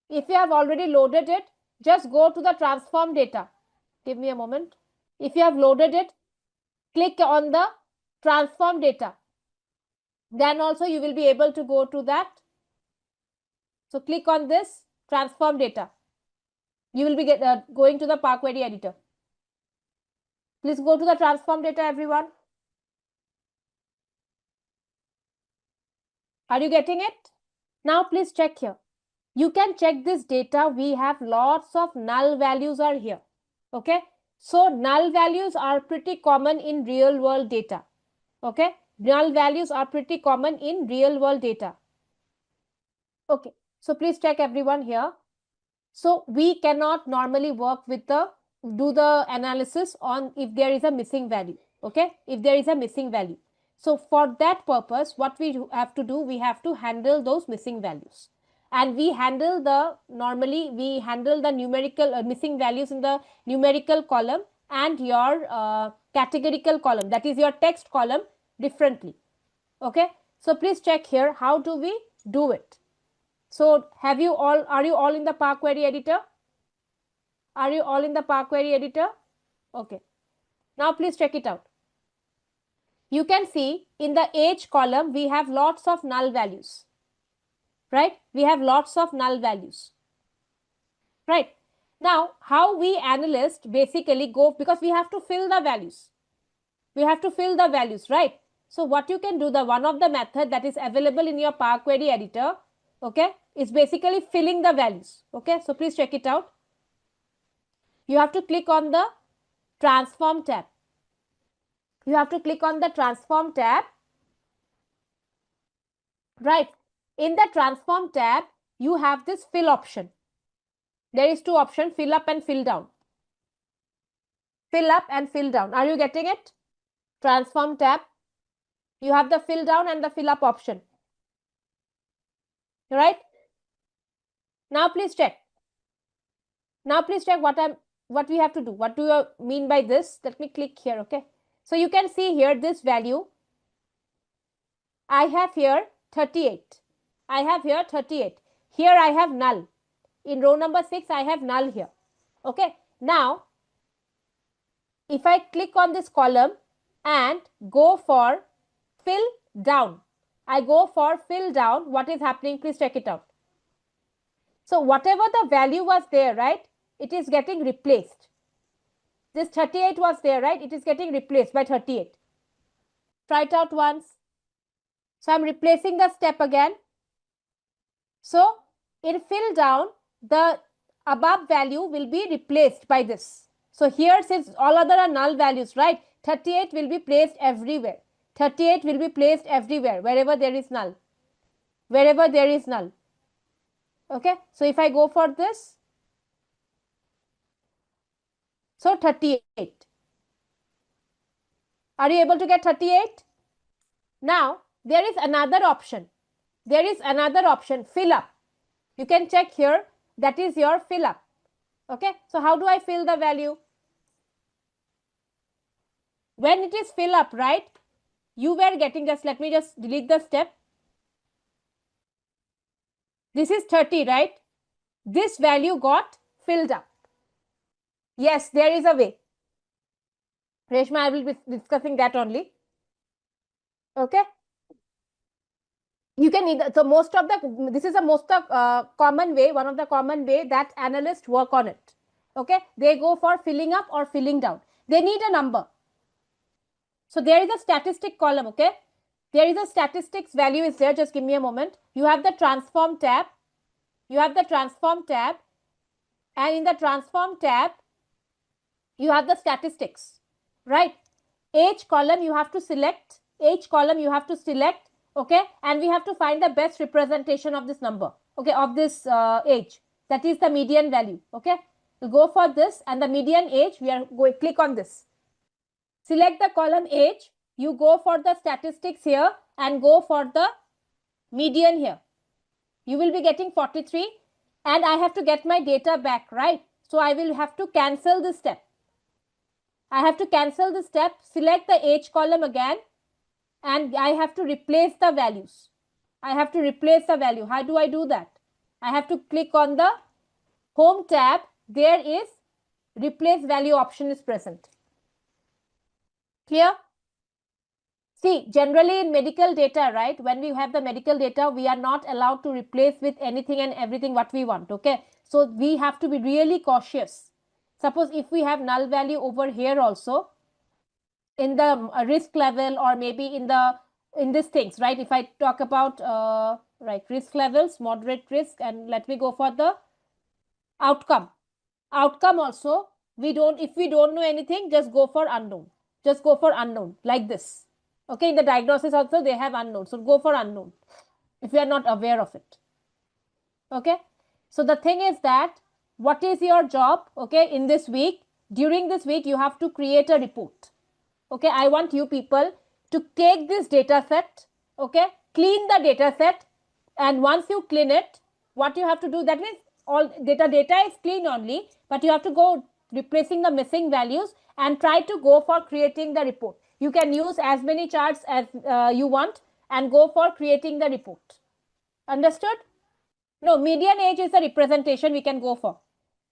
If you have already loaded it, just go to the transform data. Give me a moment. If you have loaded it, click on the transform data. Then also you will be able to go to that. So click on this transform data. You will be going to the Power Query editor. Please go to the transform data, everyone. Are you getting it? Now please check here. You can check this data. We have lots of null values are here. Okay. So null values are pretty common in real world data. Okay, null values are pretty common in real world data. Okay, so please check everyone here. So we cannot normally work with do the analysis on if there is a missing value. Okay, if there is a missing value. So for that purpose, what we have to do, we have to handle those missing values. And we handle normally we handle the numerical missing values in the numerical column and your categorical column, that is your text column, differently. Okay, so please check here, how do we do it? So are you all in the Power Query editor? Are you all in the Power Query editor? Okay. Now please check it out. You can see in the age column, we have lots of null values, right? We have lots of null values, right? Now, how we analysts basically go, because we have to fill the values. We have to fill the values, right? So what you can do, the one of the method that is available in your Power Query editor, okay, is basically filling the values. Okay, so please check it out. You have to click on the transform tab. You have to click on the transform tab, right? In the transform tab, you have this fill option. There is two options, fill up and fill down. Fill up and fill down. Are you getting it? Transform tab. You have the fill down and the fill up option, right? Now please check. Now please check what we have to do. What do you mean by this? Let me click here, okay? So you can see here this value. I have here 38. I have here 38. Here I have null. In row number 6, I have null here. Okay. Now, if I click on this column and go for fill down, I go for fill down, what is happening? Please check it out. So whatever the value was there, right, it is getting replaced. This 38 was there, right? It is getting replaced by 38. Try it out once. So I'm replacing the step again. So in fill down, the above value will be replaced by this. So here, since all other are null values, right, 38 will be placed everywhere. 38 will be placed everywhere, wherever there is null. Wherever there is null. Okay, so if I go for this, so 38. Are you able to get 38? Now, there is another option. There is another option, fill up. You can check here, that is your fill up. Okay, so how do I fill the value? When it is fill up, right, you were getting, just let me just delete the step. This is 30, right? This value got filled up. Yes, there is a way. Reshma, I will be discussing that only. Okay. You can either, so most of the, this is a most of common way, one of the common way that analysts work on it. Okay. They go for filling up or filling down. They need a number. So there is a statistic column. Okay. There is a statistics value is there. Just give me a moment. You have the transform tab. You have the transform tab. And in the transform tab, you have the statistics, right? Age column you have to select. Age column you have to select. Okay. And we have to find the best representation of this number. Okay. Of this age. That is the median value. Okay. We'll go for this and the median age. We are going click on this. Select the column age. You go for the statistics here and go for the median here. You will be getting 43 and I have to get my data back, right? So I will have to cancel this step. I have to cancel this step, select the age column again and I have to replace the values. I have to replace the value. How do I do that? I have to click on the home tab. There is replace value option is present. Clear? See, generally in medical data, right, when we have the medical data, we are not allowed to replace with anything and everything what we want, okay? So we have to be really cautious. Suppose if we have null value over here also, in the risk level or maybe in these things, right? If I talk about, right, risk levels, moderate risk, and let me go for the outcome. Outcome also, if we don't know anything, just go for unknown. Just go for unknown, like this. Okay, in the diagnosis also they have unknown. So go for unknown if you are not aware of it. Okay, so the thing is that what is your job? Okay, in this week, during this week, you have to create a report. Okay, I want you people to take this data set, okay, clean the data set, and once you clean it, what you have to do, that means all data is clean only, but you have to go replacing the missing values and try to go for creating the report. You can use as many charts as you want and go for creating the report. Understood? No, median age is the representation we can go for.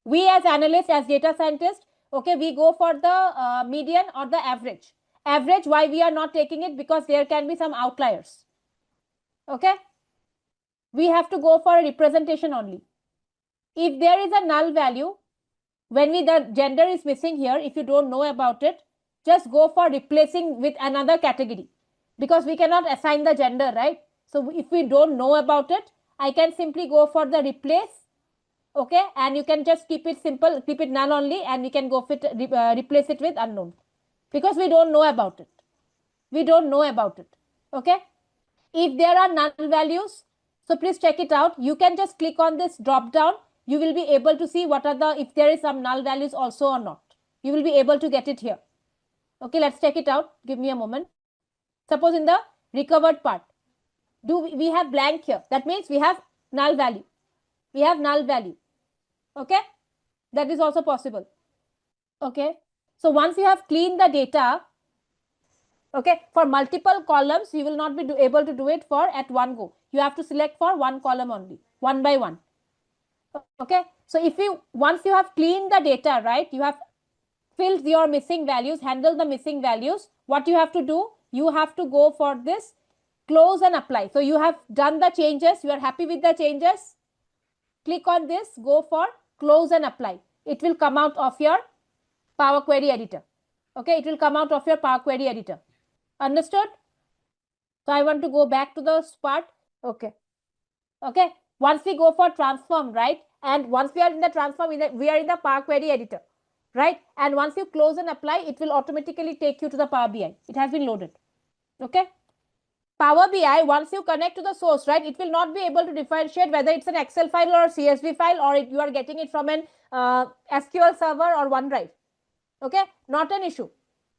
We as analysts, as data scientists, okay, we go for the median or the average. Average, why we are not taking it? Because there can be some outliers. Okay, we have to go for a representation only. If there is a null value, when the gender is missing here, if you don't know about it, just go for replacing with another category, because we cannot assign the gender, right? So if we don't know about it, I can simply go for the replace. Okay, and you can just keep it simple, keep it null only, and you can go fit replace it with unknown, because we don't know about it. We don't know about it. Okay, if there are null values, so please check it out. You can just click on this drop down. You will be able to see what are the, if there is some null values also or not. You will be able to get it here. Okay, let's check it out. Give me a moment. Suppose in the recovered part, we have blank here? That means we have null value. We have null value. Okay, that is also possible. Okay, so once you have cleaned the data, okay, for multiple columns you will not be able to do it for at one go. You have to select for one column only, one by one. Okay, so if you, once you have cleaned the data, right, you have filled your missing values, handle the missing values, what you have to do, you have to go for this close and apply. So you have done the changes, you are happy with the changes, click on this, go for close and apply. It will come out of your Power Query editor. Okay, it will come out of your Power Query editor. Understood? So I want to go back to the part. Okay. Okay, once we go for transform, right, and once we are in the transform, we are in the Power Query editor, right, and once you close and apply, it will automatically take you to the Power BI. It has been loaded. Okay, Power BI, once you connect to the source, right, it will not be able to differentiate whether it's an Excel file or a CSV file, or you are getting it from an SQL server or OneDrive. Okay, not an issue.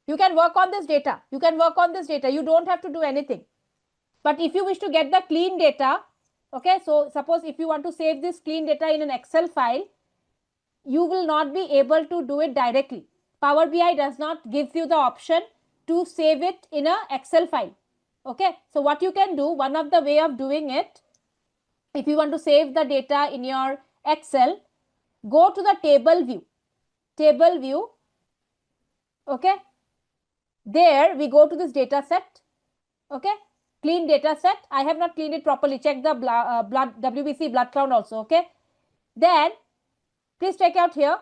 You can work on this data. You can work on this data. You don't have to do anything. But if you wish to get the clean data, okay, so suppose if you want to save this clean data in an Excel file, you will not be able to do it directly. Power BI does not give you the option to save it in an Excel file. Okay, so what you can do, one of the way of doing it, if you want to save the data in your Excel, go to the table view. Table view. Okay, there we go to this data set. Okay, clean data set. I have not cleaned it properly. Check the blood WBC blood count also. Okay, then please check out here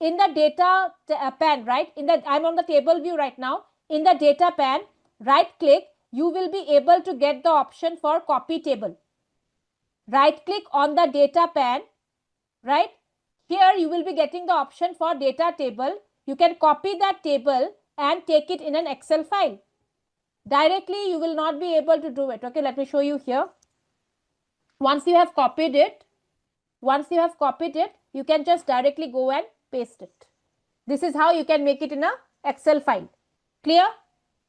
in the data pane, right, in the, I'm on the table view right now. In the data pane, right click, you will be able to get the option for copy table. Right click on the data pane, right, here you will be getting the option for data table. You can copy that table and take it in an Excel file. Directly you will not be able to do it. Okay, let me show you here. Once you have copied it, you can just directly go and paste it. This is how you can make it in a Excel file. Clear?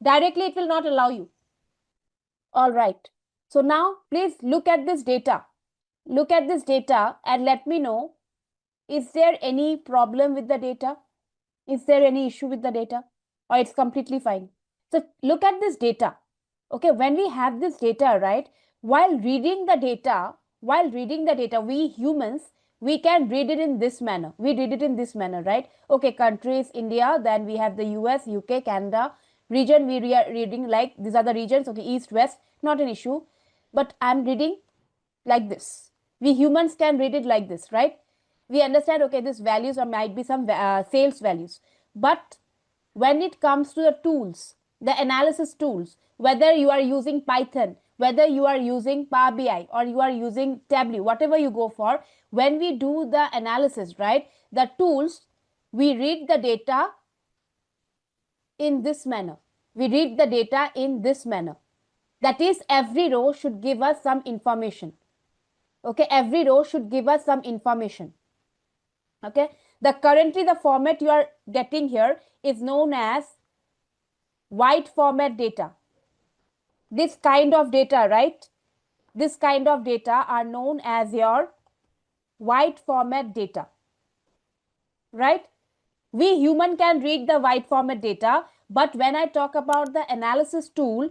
Directly it will not allow you. All right, so now please look at this data. Look at this data and let me know, is there any problem with the data? Is there any issue with the data, or it's completely fine? So look at this data. Okay, when we have this data, right, while reading the data, we humans, we can read it in this manner. We read it in this manner, right? Okay, countries, India, then we have the US, UK, Canada. Region, we are reading like, these are the regions, okay, east, west, not an issue. But I'm reading like this. We humans can read it like this, right? We understand, okay, these values or might be some sales values. But when it comes to the tools, the analysis tools, whether you are using Python, whether you are using Power BI or you are using Tableau, whatever you go for, when we do the analysis, right, the tools we read the data in this manner. We read the data in this manner. That is, every row should give us some information. Okay, every row should give us some information. Okay, currently the format you are getting here is known as wide format data. This kind of data, right? This kind of data are known as your wide format data, right? We human can read the wide format data, but when I talk about the analysis tool,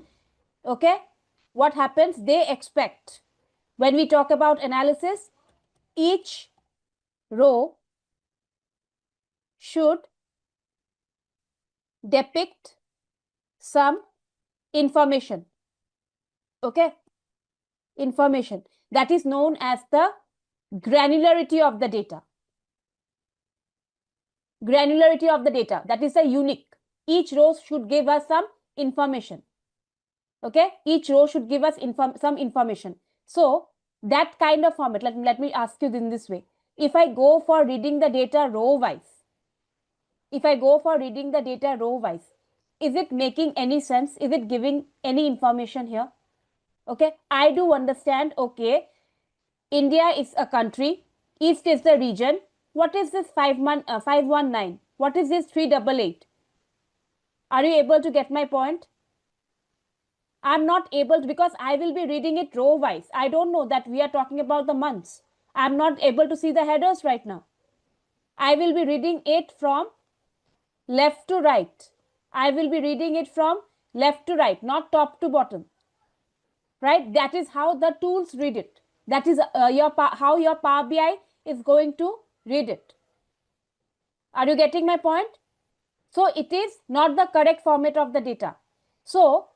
okay, what happens? They expect, when we talk about analysis, each row should depict some information. Okay, information that is known as the granularity of the data. Granularity of the data, that is a unique. Each row should give us some information. Okay, each row should give us some information. So that kind of format, let me ask you in this way. If I go for reading the data row wise, if I go for reading the data row wise, is it making any sense? Is it giving any information here? Okay, I do understand. Okay, India is a country, East is the region. What is this 519? What is this 388? Are you able to get my point? I'm not able to, because I will be reading it row wise. I don't know that we are talking about the months. I'm not able to see the headers right now. I will be reading it from left to right. I will be reading it from left to right, not top to bottom. Right? That is how the tools read it. That is how your Power BI is going to read it. Are you getting my point? So it is not the correct format of the data. So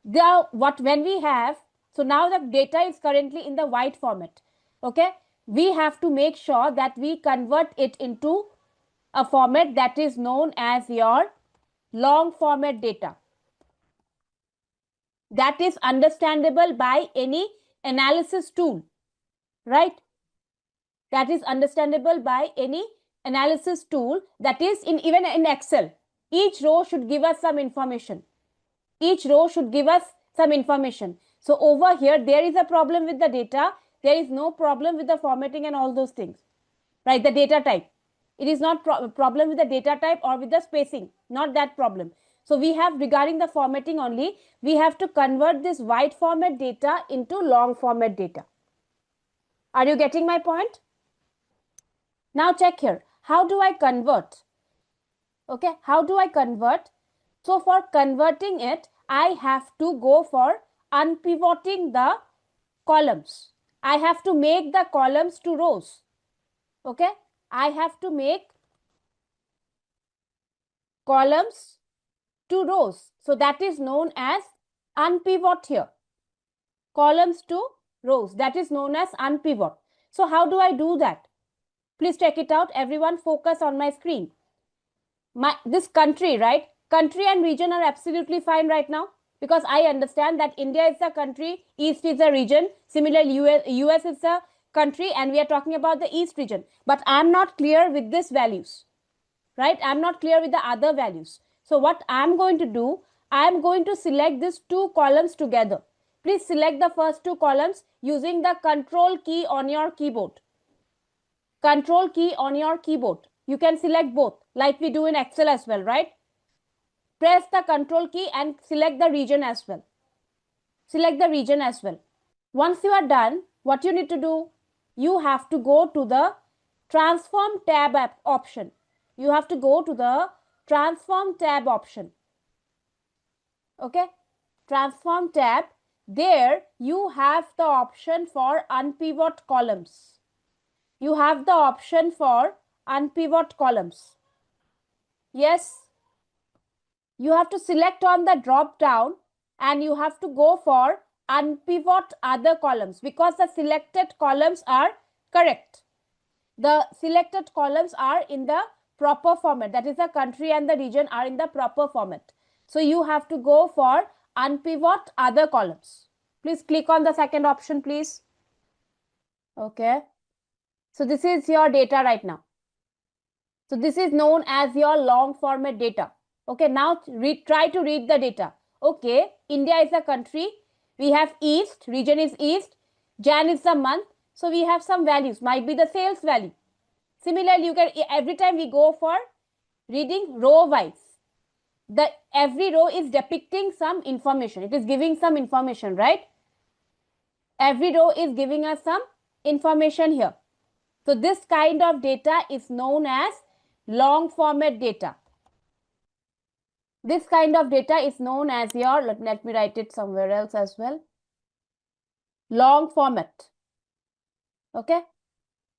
when we have, so now the data is currently in the wide format. Okay, we have to make sure that we convert it into a format that is known as your long format data, that is understandable by any analysis tool, right? That is understandable by any analysis tool, that is even in Excel. Each row should give us some information. Each row should give us some information. So over here, there is a problem with the data. There is no problem with the formatting and all those things, right? The data type. It is not problem with the data type or with the spacing, not that problem. So we have, regarding the formatting only, we have to convert this wide format data into long format data. Are you getting my point? Now check here. How do I convert? Okay, how do I convert? So for converting it, I have to go for unpivoting the columns. I have to make the columns to rows. Okay, I have to make columns to rows. So that is known as unpivot here. Columns to rows, that is known as unpivot. So how do I do that? Please check it out. Everyone focus on my screen. This country, right? Country and region are absolutely fine right now, because I understand that India is a country, East is a region. Similarly, US is a country, and we are talking about the East region. But I'm not clear with these values, right? I'm not clear with the other values. So what I'm going to do, I'm going to select these two columns together. Please select the first two columns using the control key on your keyboard. Control key on your keyboard. You can select both, like we do in Excel as well, right? Press the control key and select the region as well. Select the region as well. Once you are done, what you need to do, you have to go to the transform tab option. You have to go to the transform tab option. Okay, transform tab. There you have the option for unpivot columns. You have the option for unpivot columns. Yes, you have to select on the drop down and you have to go for unpivot other columns, because the selected columns are correct. The selected columns are in the proper format, that is the country and the region are in the proper format. So you have to go for unpivot other columns. Please click on the second option, please. Okay, so this is your data right now. So this is known as your long format data. Okay, now try to read the data. Okay, India is a country. We have East, region is East. Jan is the month. So we have some values, might be the sales value. Similarly, you can, every time we go for reading row wise, every row is depicting some information. It is giving some information, right? Every row is giving us some information here. So this kind of data is known as long format data. This kind of data is known as your, let me write it somewhere else as well, long format. Okay.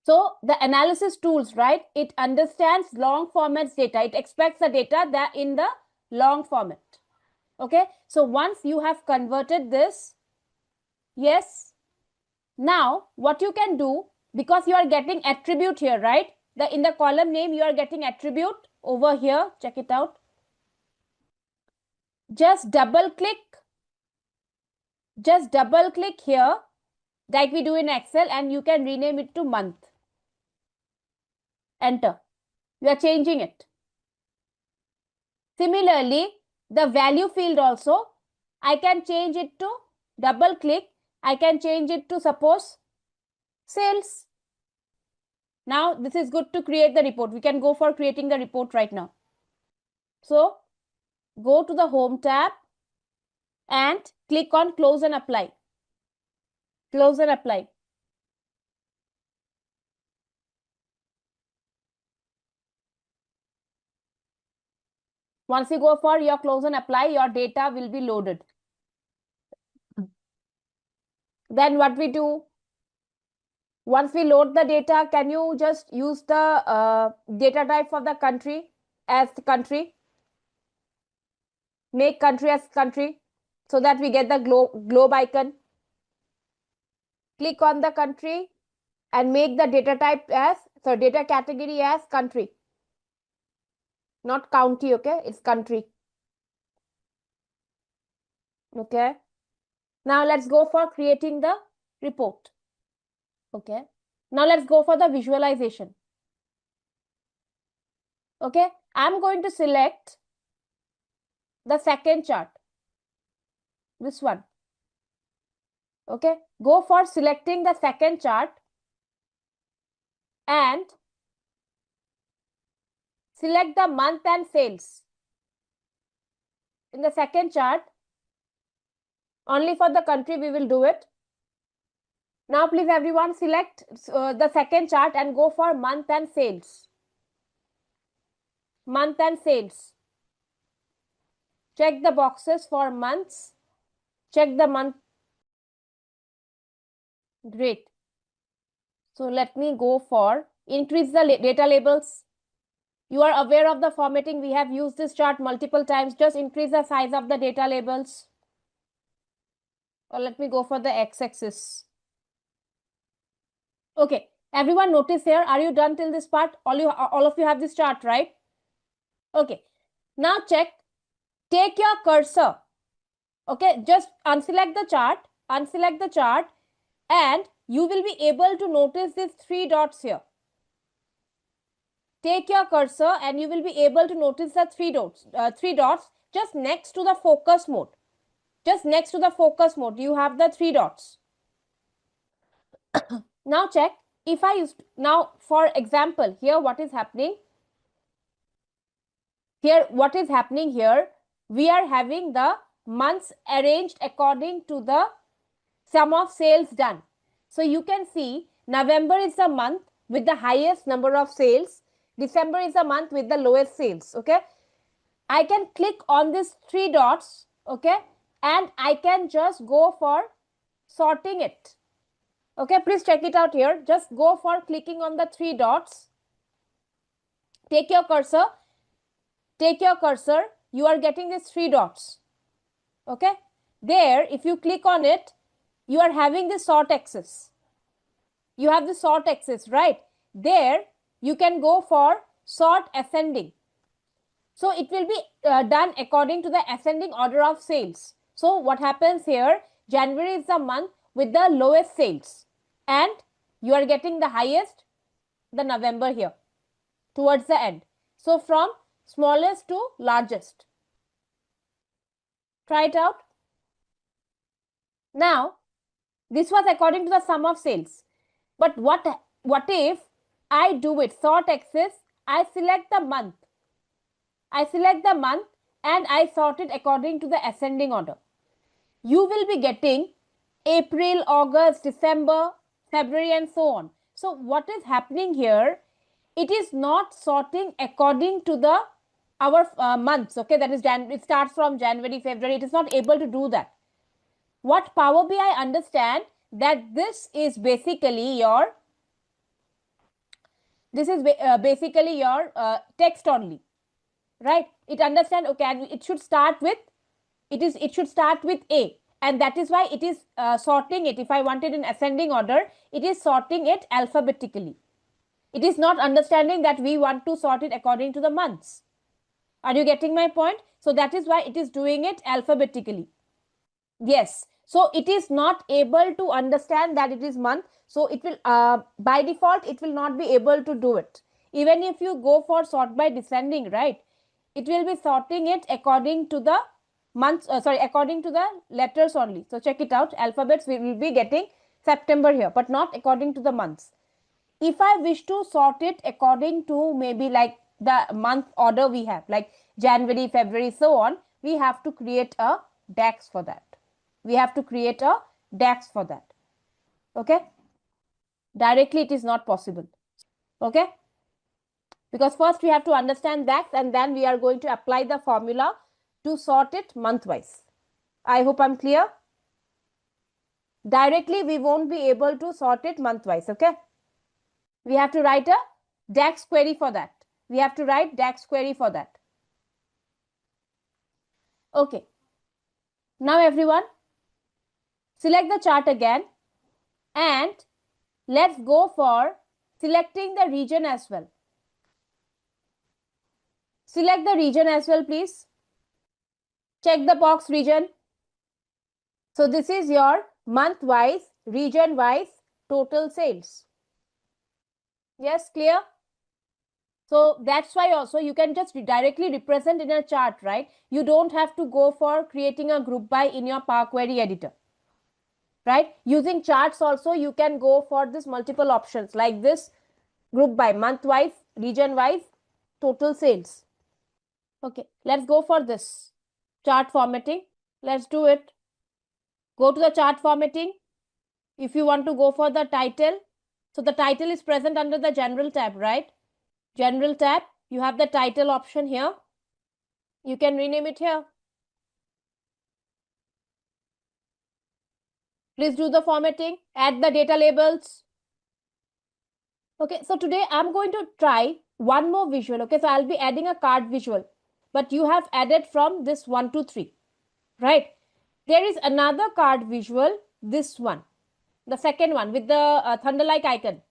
So the analysis tools, right? It understands long formats data. It expects the data that in the long format. Okay. So once you have converted this, yes. Now what you can do, because you are getting attribute here, right? In the column name, you are getting attribute over here. Check it out. Just double click here like we do in Excel, and you can rename it to month. Enter. We are changing it. Similarly, the value field also, I can change it to, double click, I can change it to, suppose, sales. Now this is good to create the report. We can go for creating the report right now. So go to the home tab and click on close and apply. Close and apply. Once you go for your close and apply, your data will be loaded. Then what we do, once we load the data, can you just use the data type for the country as the country? Make country as country so that we get the globe icon. Click on the country and make the data type as, so data category as country. Not county, okay? It's country. Okay. Now let's go for creating the report. Okay. Now let's go for the visualization. Okay. I'm going to select the second chart. This one. Okay. Go for selecting the second chart and select the month and sales. In the second chart, only for the country we will do it. Now please everyone select the second chart and go for month and sales. Month and sales. Check the boxes for months. Check the month. Great. So let me go for increase the data labels. You are aware of the formatting. We have used this chart multiple times. Just increase the size of the data labels. Or let me go for the x-axis. Okay. Everyone notice here. Are you done till this part? All of you have this chart, right? Okay. Now check. Take your cursor. Okay. Just unselect the chart. Unselect the chart. And you will be able to notice these 3 dots here. Take your cursor and you will be able to notice the 3 dots just next to the focus mode. Just next to the focus mode, you have the 3 dots. Now check, if I use, now for example, here what is happening? Here, what is happening here? We are having the months arranged according to the sum of sales done. So you can see November is the month with the highest number of sales. December is the month with the lowest sales. Okay. I can click on these 3 dots. Okay. And I can just go for sorting it. Okay. Please check it out here. Just go for clicking on the 3 dots. Take your cursor. Take your cursor. You are getting these 3 dots. Okay. There, if you click on it, you are having the sort axis. You have the sort axis, right? There, you can go for sort ascending. So it will be done according to the ascending order of sales. So what happens here? January is the month with the lowest sales. And you are getting the highest, the November here. towards the end. So from smallest to largest. Try it out. Now, this was according to the sum of sales. But what if I do it, sort axis, I select the month. I select the month and I sort it according to the ascending order. You will be getting April, August, December, February and so on. So what is happening here? It is not sorting according to the our months, okay? That is, it starts from January, February. It is not able to do that. What Power BI understand that this is basically your text only, right? It understand, okay, and it should start with A, and that is why it is sorting it. If I want it in ascending order, it is sorting it alphabetically. It is not understanding that we want to sort it according to the months. Are you getting my point? So that is why it is doing it alphabetically. Yes. So it is not able to understand that it is month. So it will, by default, it will not be able to do it. Even if you go for sort by descending, right? It will be sorting it according to the months, according to the letters only. So check it out. Alphabets, we will be getting September here, but not according to the months. If I wish to sort it according to maybe like the month order we have, like January, February, so on, we have to create a DAX for that. We have to create a DAX for that. Okay? Directly it is not possible. Okay? Because first we have to understand DAX and then we are going to apply the formula to sort it month-wise. I hope I'm clear. Directly we won't be able to sort it month-wise. Okay? We have to write a DAX query for that. We have to write DAX query for that. Okay. Now everyone, select the chart again and let's go for selecting the region as well. Select the region as well, please. Check the box region. So this is your month-wise, region-wise total sales. Yes, clear? So that's why also you can just directly represent in a chart, right? You don't have to go for creating a group by in your Power Query editor, right? Using charts also, you can go for this multiple options like this, group by month-wise, region-wise, total sales. Okay, let's go for this chart formatting. Let's do it. Go to the chart formatting. If you want to go for the title, so the title is present under the general tab, right? General tab, you have the title option here. You can rename it here. Please do the formatting, add the data labels. Okay, so today I'm going to try one more visual. Okay, so I'll be adding a card visual, but you have added from this 1 to 3, right? There is another card visual, this one, the second one with the thunder-like icon.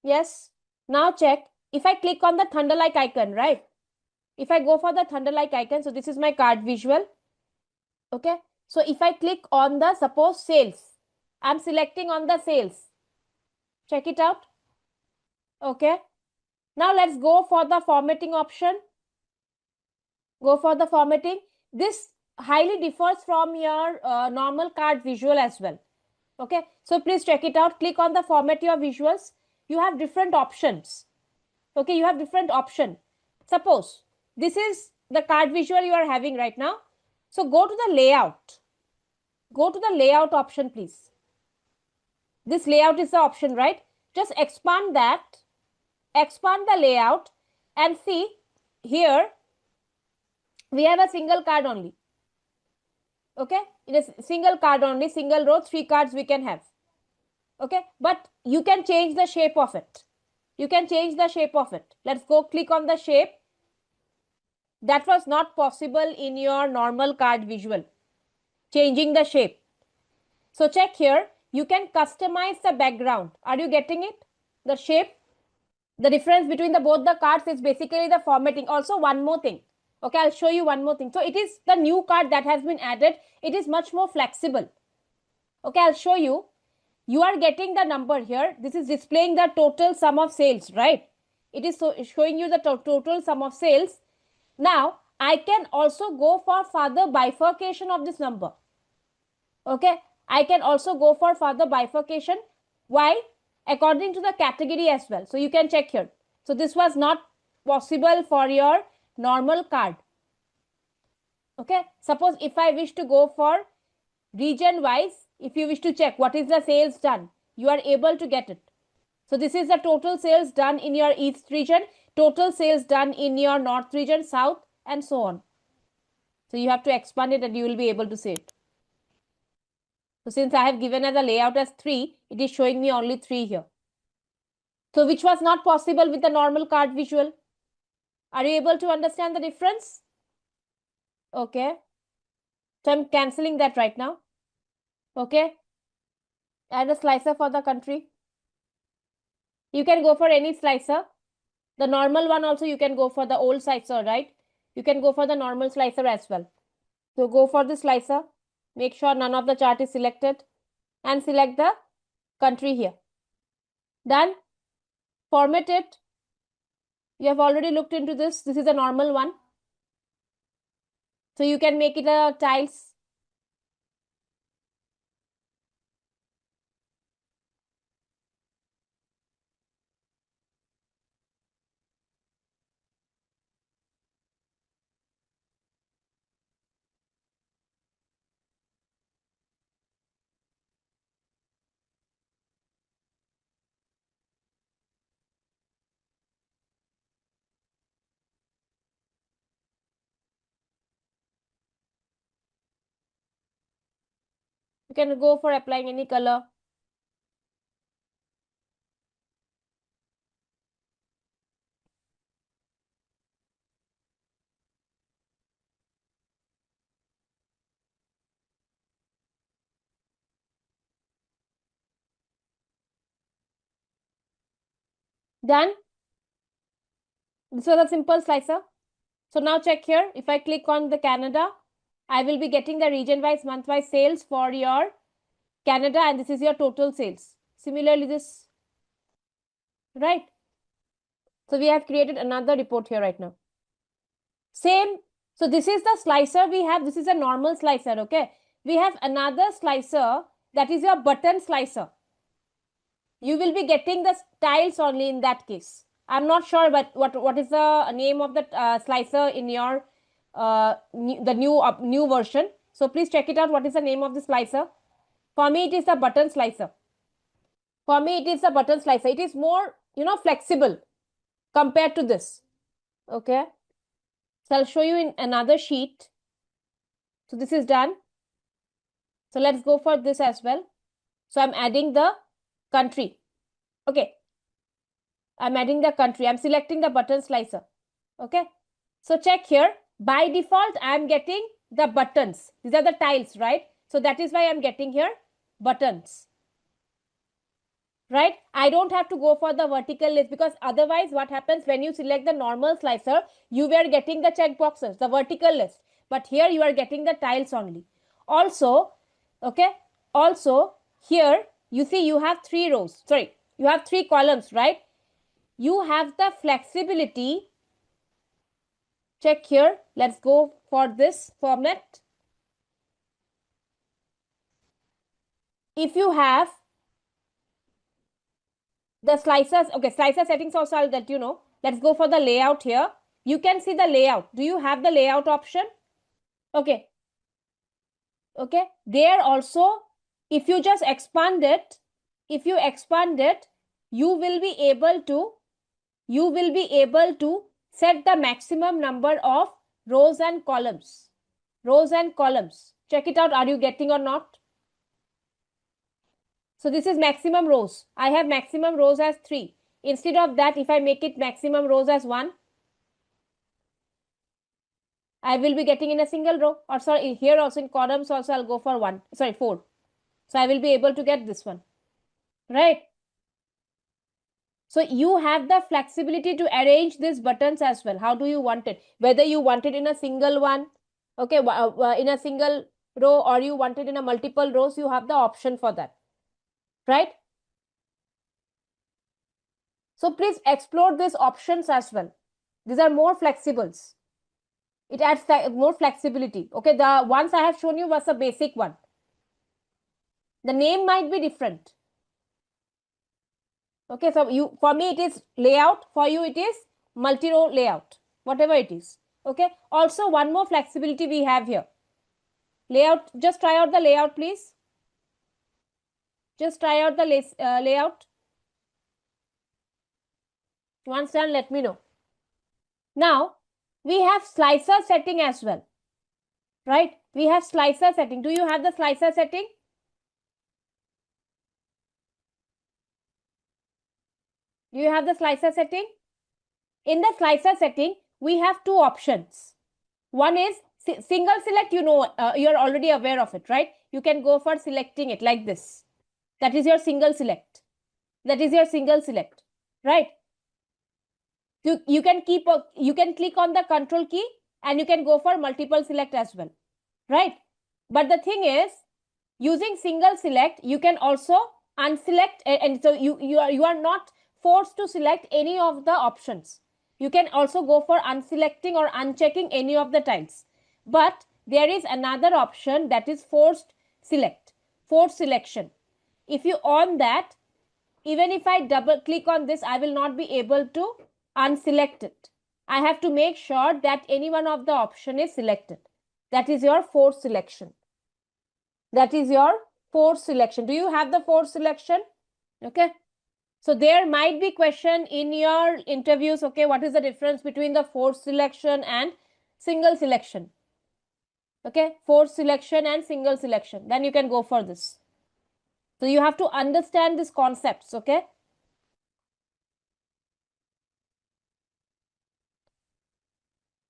Yes. Now check. If I click on the thunder-like icon, right? If I go for the thunder-like icon, so this is my card visual. Okay. So if I click on the, suppose sales, I'm selecting on the sales. Check it out. Okay. Now let's go for the formatting option. Go for the formatting. This highly differs from your normal card visual as well. Okay. So please check it out. Click on the format your visuals. You have different options. Okay, you have different option. Suppose this is the card visual you are having right now. So go to the layout. Go to the layout option, please. This layout is the option, right? Just expand that. Expand the layout and see here we have a single card only. Okay, it is single card only, single row, 3 cards we can have. Okay, but you can change the shape of it. You can change the shape of it. Let's go click on the shape. That was not possible in your normal card visual. Changing the shape. So check here. You can customize the background. Are you getting it? The shape. The difference between both the cards is basically the formatting. Also one more thing. Okay, I'll show you one more thing. So it is the new card that has been added. It is much more flexible. Okay, I'll show you. You are getting the number here. This is displaying the total sum of sales, right? It is showing you the total sum of sales. Now, I can also go for further bifurcation of this number. Okay, I can also go for further bifurcation. Why? According to the category as well. So you can check here. So this was not possible for your normal card. Okay, suppose if I wish to go for region wise, if you wish to check what is the sales done, you are able to get it. So this is the total sales done in your east region, total sales done in your north region, south, and so on. So you have to expand it and you will be able to see it. So since I have given as a layout as 3, it is showing me only 3 here. So which was not possible with the normal card visual. Are you able to understand the difference? Okay. So I'm cancelling that right now. Okay. Add a slicer for the country. You can go for any slicer. The normal one also you can go for the old slicer, right? You can go for the normal slicer as well. So go for the slicer. Make sure none of the chart is selected and select the country here. Done. Format it. You have already looked into this. This is a normal one. So you can make it a tiles. You can go for applying any color. Done. This was a simple slicer. So now check here. If I click on the Canada, I will be getting the region wise, month wise sales for your Canada, and this is your total sales. Similarly, this, right? So we have created another report here right now. Same. So this is the slicer we have. This is a normal slicer. Okay. We have another slicer that is your button slicer. You will be getting the tiles only in that case. I'm not sure, but what is the name of the slicer in your the new version? So please check it out. What is the name of the slicer? For me, it is the button slicer. For me, it is the button slicer. It is more, flexible compared to this. Okay. So I'll show you in another sheet. So this is done. So let's go for this as well. So I'm adding the country. Okay. I'm adding the country. I'm selecting the button slicer. Okay. So check here. By default, I'm getting the buttons. These are the tiles, right? So that is why I'm getting here buttons. Right? I don't have to go for the vertical list, because otherwise what happens when you select the normal slicer, you were getting the check boxes, the vertical list. But here you are getting the tiles only. Also, okay, also here you see you have 3 rows. Sorry, you have 3 columns, right? You have the flexibility. Check here. Let's go for this format. If you have the slicers, okay, slicer settings also I'll let you know. Let's go for the layout here. You can see the layout. Do you have the layout option? Okay. Okay. There also, if you just expand it, you will be able to set the maximum number of rows and columns. Rows and columns. Check it out. Are you getting or not? So this is maximum rows. I have maximum rows as 3. Instead of that, if I make it maximum rows as 1, I will be getting in a single row. Or sorry, here also in columns also I'll go for 4. So I will be able to get this one. Right? So you have the flexibility to arrange these buttons as well. How do you want it? Whether you want it in a single one, okay, in a single row, or you want it in a multiple rows, you have the option for that. Right? So please explore these options as well. These are more flexibles. It adds more flexibility. Okay, the ones I have shown you was a basic one. The name might be different. Okay, so for me it is layout, for you it is multi-row layout, whatever it is. Okay, also one more flexibility we have here. Layout, just try out the layout, please. Just try out the layout. Once done, let me know. Now, we have slicer setting as well, right? We have slicer setting. Do you have the slicer setting? Do you have the slicer setting? In the slicer setting, we have two options. One is single select, you're already aware of it, right? You can go for selecting it like this. That is your single select. That is your single select, right? You can click on the control key and you can go for multiple select as well, right? But the thing is, using single select, you can also unselect, and so you are not forced to select any of the options. You can also go for unselecting or unchecking any of the tiles. But there is another option, that is forced selection. If you on that, even if I double click on this, I will not be able to unselect it. I have to make sure that any one of the option is selected. That is your forced selection. That is your forced selection. Do you have the forced selection? Okay. So there might be question in your interviews, okay, what is the difference between the forced selection and single selection? Okay, forced selection and single selection. Then you can go for this. So you have to understand these concepts, okay?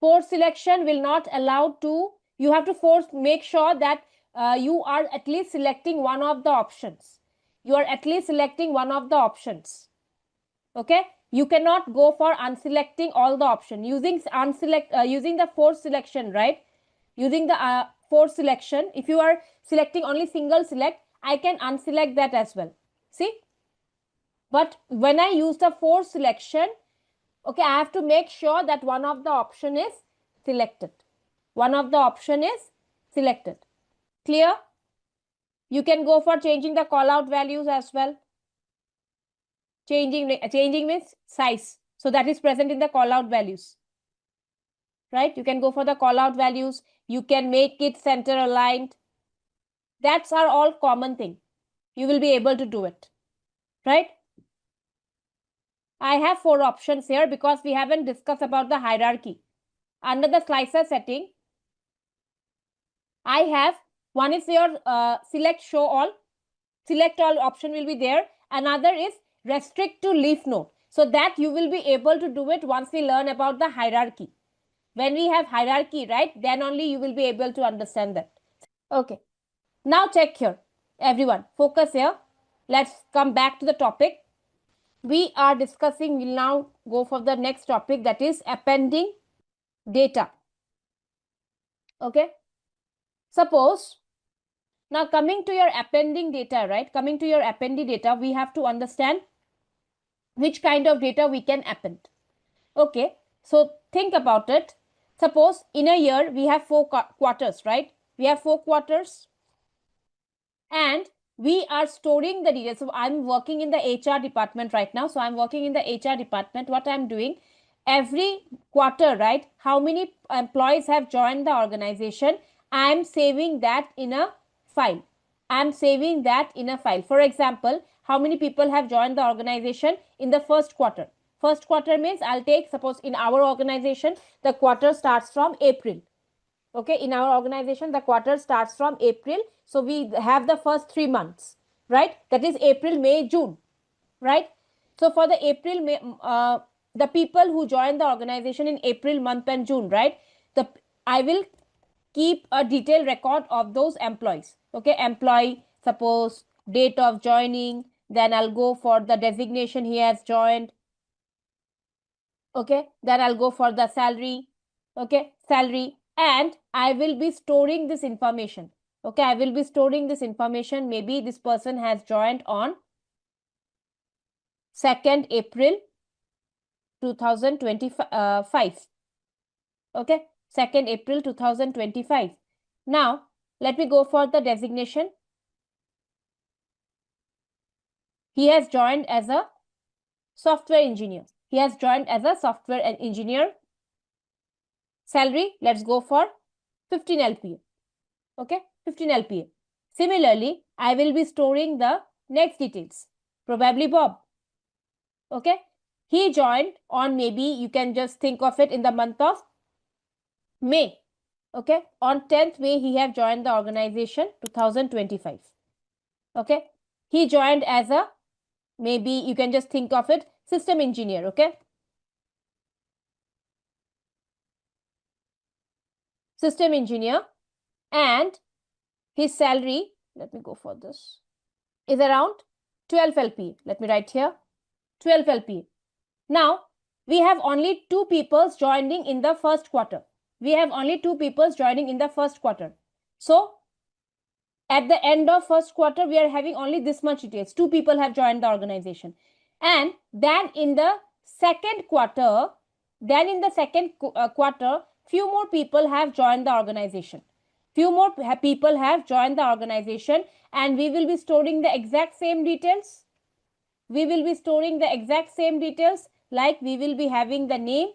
Forced selection will not allow to, you have to make sure that you are at least selecting one of the options. You are at least selecting one of the options. Okay, you cannot go for unselecting all the option. Using the forced selection, right? Using the forced selection, if you are selecting only single select, I can unselect that as well. See? But when I use the forced selection, okay, I have to make sure that one of the option is selected. One of the option is selected. Clear? You can go for changing the call out values as well. Changing means size. So that is present in the call out values. Right? You can go for the call out values. You can make it center aligned. That's are all common thing. You will be able to do it. Right? I have 4 options here because we haven't discussed about the hierarchy. Under the slicer setting, I have one is your select show all. Select all option will be there. Another is restrict to leaf node. So that you will be able to do it once we learn about the hierarchy. When we have hierarchy, right, then only you will be able to understand that. Okay. Now check here. Everyone, focus here. Let's come back to the topic. We are discussing, we'll now go for the next topic, that is appending data. Okay. Suppose, now coming to your appending data, right? Coming to your appending data, we have to understand which kind of data we can append. Okay. So think about it. Suppose in a year, we have 4 quarters, right? We have 4 quarters. And we are storing the details. So I'm working in the HR department right now. So I'm working in the HR department. What I'm doing, every quarter, right, how many employees have joined the organization, I'm saving that in a file. I'm saving that in a file. For example, how many people have joined the organization in the first quarter? First quarter means I'll take, suppose in our organization, the quarter starts from April. Okay, in our organization, the quarter starts from April. So we have the first 3 months, right? That is April, May, June, right? So for the April, May, the people who join the organization in April month and June, right? I will keep a detailed record of those employees. Okay, employee, suppose date of joining, then I'll go for the designation he has joined. Okay, then I'll go for the salary. Okay, salary, and I will be storing this information. Okay, I will be storing this information. Maybe this person has joined on 2nd April. 2025. Okay, 2nd April 2025. Now, let me go for the designation. He has joined as a software engineer. He has joined as a software engineer. Salary, let's go for 15 LPA. Okay, 15 LPA. Similarly, I will be storing the next details. Probably Bob. Okay, he joined on, maybe you can just think of it in the month of May. Okay, on 10th May, he have joined the organization 2025. Okay, he joined as a, maybe you can just think of it, system engineer. Okay, system engineer, and his salary, let me go for this, is around 12 LPA. Let me write here 12 LPA. Now, we have only 2 people joining in the first quarter. We have only 2 people joining in the first quarter. So, at the end of first quarter, we are having only this much details. 2 people have joined the organization. And then in the second quarter, few more people have joined the organization. Few more people have joined the organization, and we will be storing the exact same details. We will be storing the exact same details, like we will be having the name.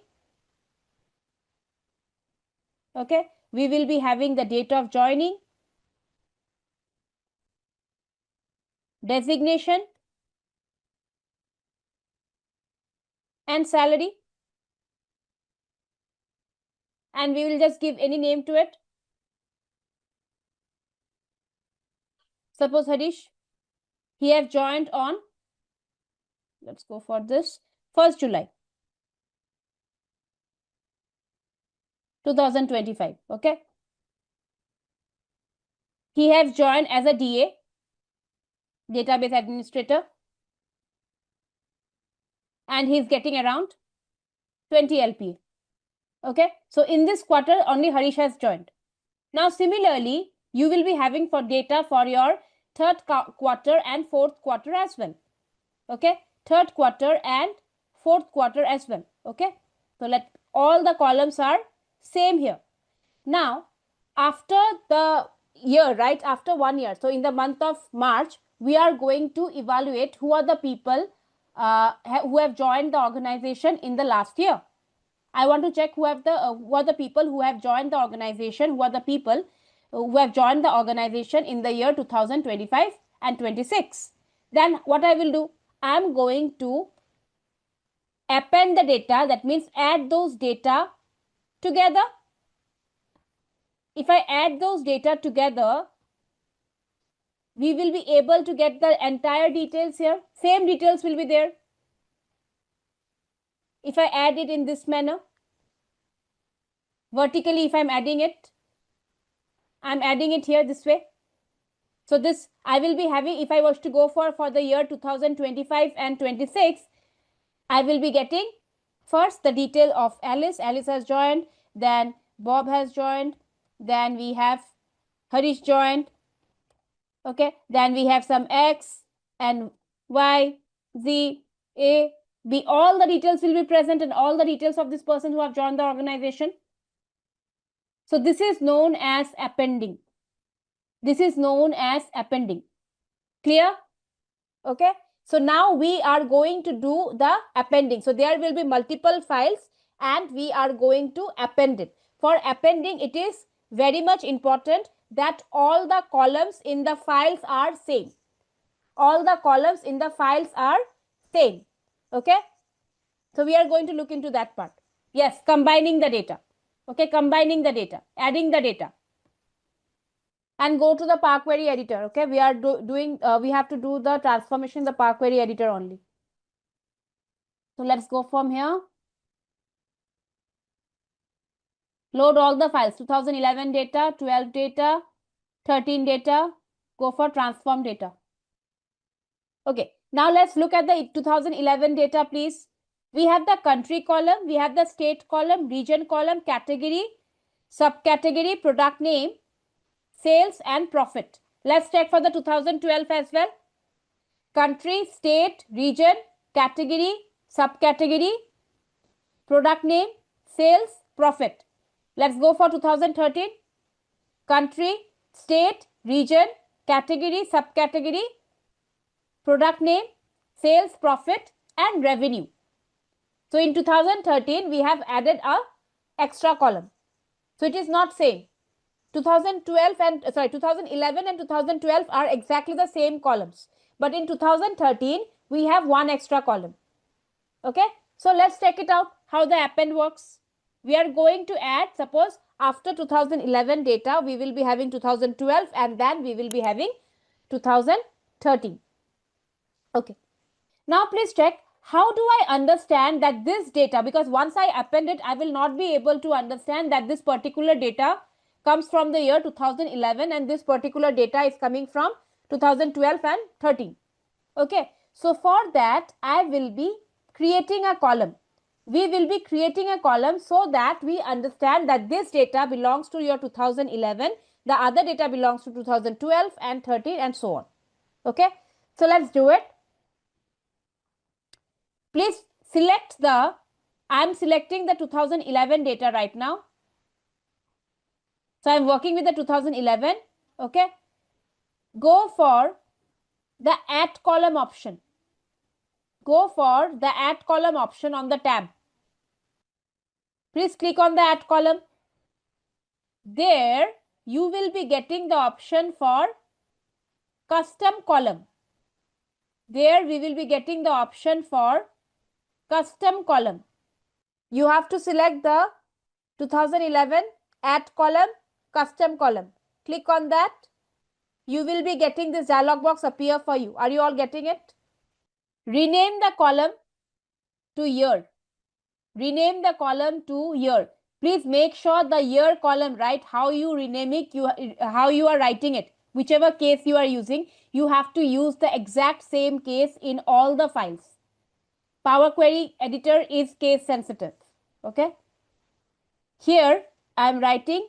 Okay, we will be having the date of joining, designation, and salary. And we will just give any name to it. Suppose Harish, he have joined on, let's go for this, 1st July 2025. Okay, he has joined as a DA, database administrator, and he's getting around 20 LPA. Okay, so in this quarter only Harish has joined. Now similarly, you will be having for data for your third quarter and fourth quarter as well. Okay, third quarter and fourth quarter as well. Okay, so let all the columns are same here. Now, after the year, right, after 1 year, so in the month of March, we are going to evaluate who are the people who have joined the organization in the last year. I want to check who are the people who have joined the organization, who are the people who have joined the organization in the year 2025 and 26. Then what I will do, I am going to append the data, that means add those data together. If I add those data together, we will be able to get the entire details here. Same details will be there. If I add it in this manner, vertically, if I'm adding it here this way. So this I will be having, if I was to go for the year 2025 and 26, I will be getting first the detail of Alice. Alice has joined, then Bob has joined, then we have Harish joined. Okay, then we have some X and Y, Z, A, B. All the details will be present, and all the details of this person who have joined the organization. So this is known as appending. This is known as appending. Clear? Okay. So now we are going to do the appending. So there will be multiple files and we are going to append it. For appending, it is very much important that all the columns in the files are same. All the columns in the files are same. Okay. So we are going to look into that part. Yes, combining the data. Okay, combining the data, adding the data. And go to the Power Query editor. Okay, we are we have to do the transformation in the Power Query editor only. So let's go from here. Load all the files, 2011 data, 12 data, 13 data, go for transform data. Okay, now let's look at the 2011 data, please. We have the country column, we have the state column, region column, category, subcategory, product name, sales and profit. Let's check for the 2012 as well. Country, state, region, category, subcategory, product name, sales, profit. Let's go for 2013. Country, state, region, category, subcategory, product name, sales, profit, and revenue. So in 2013, we have added a extra column. So it is not same. 2011 and 2012 are exactly the same columns. But in 2013, we have one extra column. Okay. So let's check it out how the append works. We are going to add, suppose after 2011 data, we will be having 2012 and then we will be having 2013. Okay. Now please check, how do I understand that this data, because once I append it, I will not be able to understand that this particular data comes from the year 2011 and this particular data is coming from 2012 and 13. Okay. So for that, I will be creating a column. We will be creating a column so that we understand that this data belongs to year 2011, the other data belongs to 2012 and 13 and so on. Okay. So let's do it. Please select the, I am selecting the 2011 data right now. So I am working with the 2011. Okay. Go for the add column option. Go for the add column option on the tab. Please click on the add column. There you will be getting the option for custom column. There we will be getting the option for custom column. You have to select the 2011 add column, custom column. Click on that. You will be getting this dialog box appear for you. Are you all getting it? Rename the column to year. Rename the column to year. Please make sure the year column, right, how you rename it, how you are writing it. Whichever case you are using, you have to use the exact same case in all the files. Power Query editor is case sensitive. Okay. Here I am writing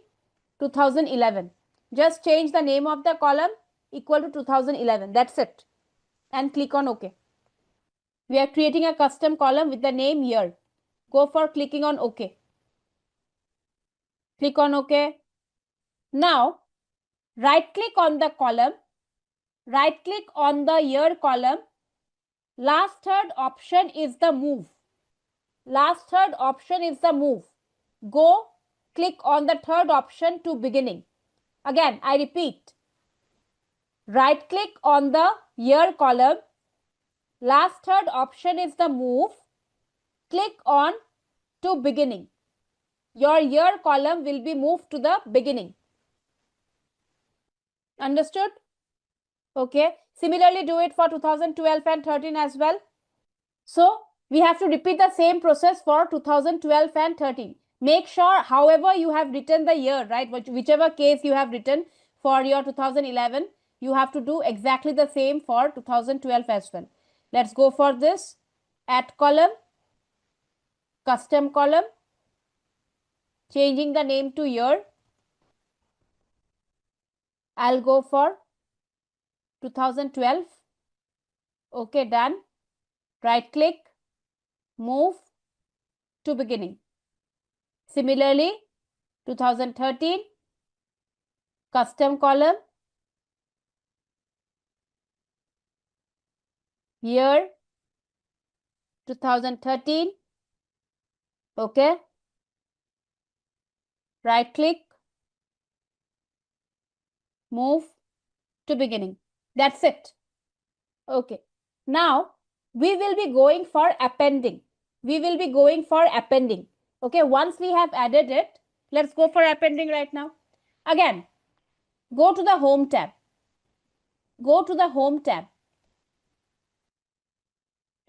2011. Just change the name of the column equal to 2011. That's it. And click on OK. We are creating a custom column with the name year. Go for clicking on OK. Click on OK. Now, right click on the column. Right click on the year column. Last third option is the move. Last third option is the move. Go click on the third option to beginning. Again, I repeat. Right click on the year column. Last third option is the move. Click on to beginning. Your year column will be moved to the beginning. Understood? Okay. Similarly, do it for 2012 and 13 as well. So, we have to repeat the same process for 2012 and 13. Make sure, however you have written the year, right, whichever case you have written for your 2011, you have to do exactly the same for 2012 as well. Let's go for this. Add column, custom column, changing the name to year. I'll go for 2012. Okay, done. Right click, move to beginning. Similarly, 2013, custom column, year, 2013. Okay. Right click, move to beginning. That's it. Okay. Now, we will be going for appending. We will be going for appending. Okay. Once we have added it, let's go for appending right now. Again, go to the home tab. Go to the home tab.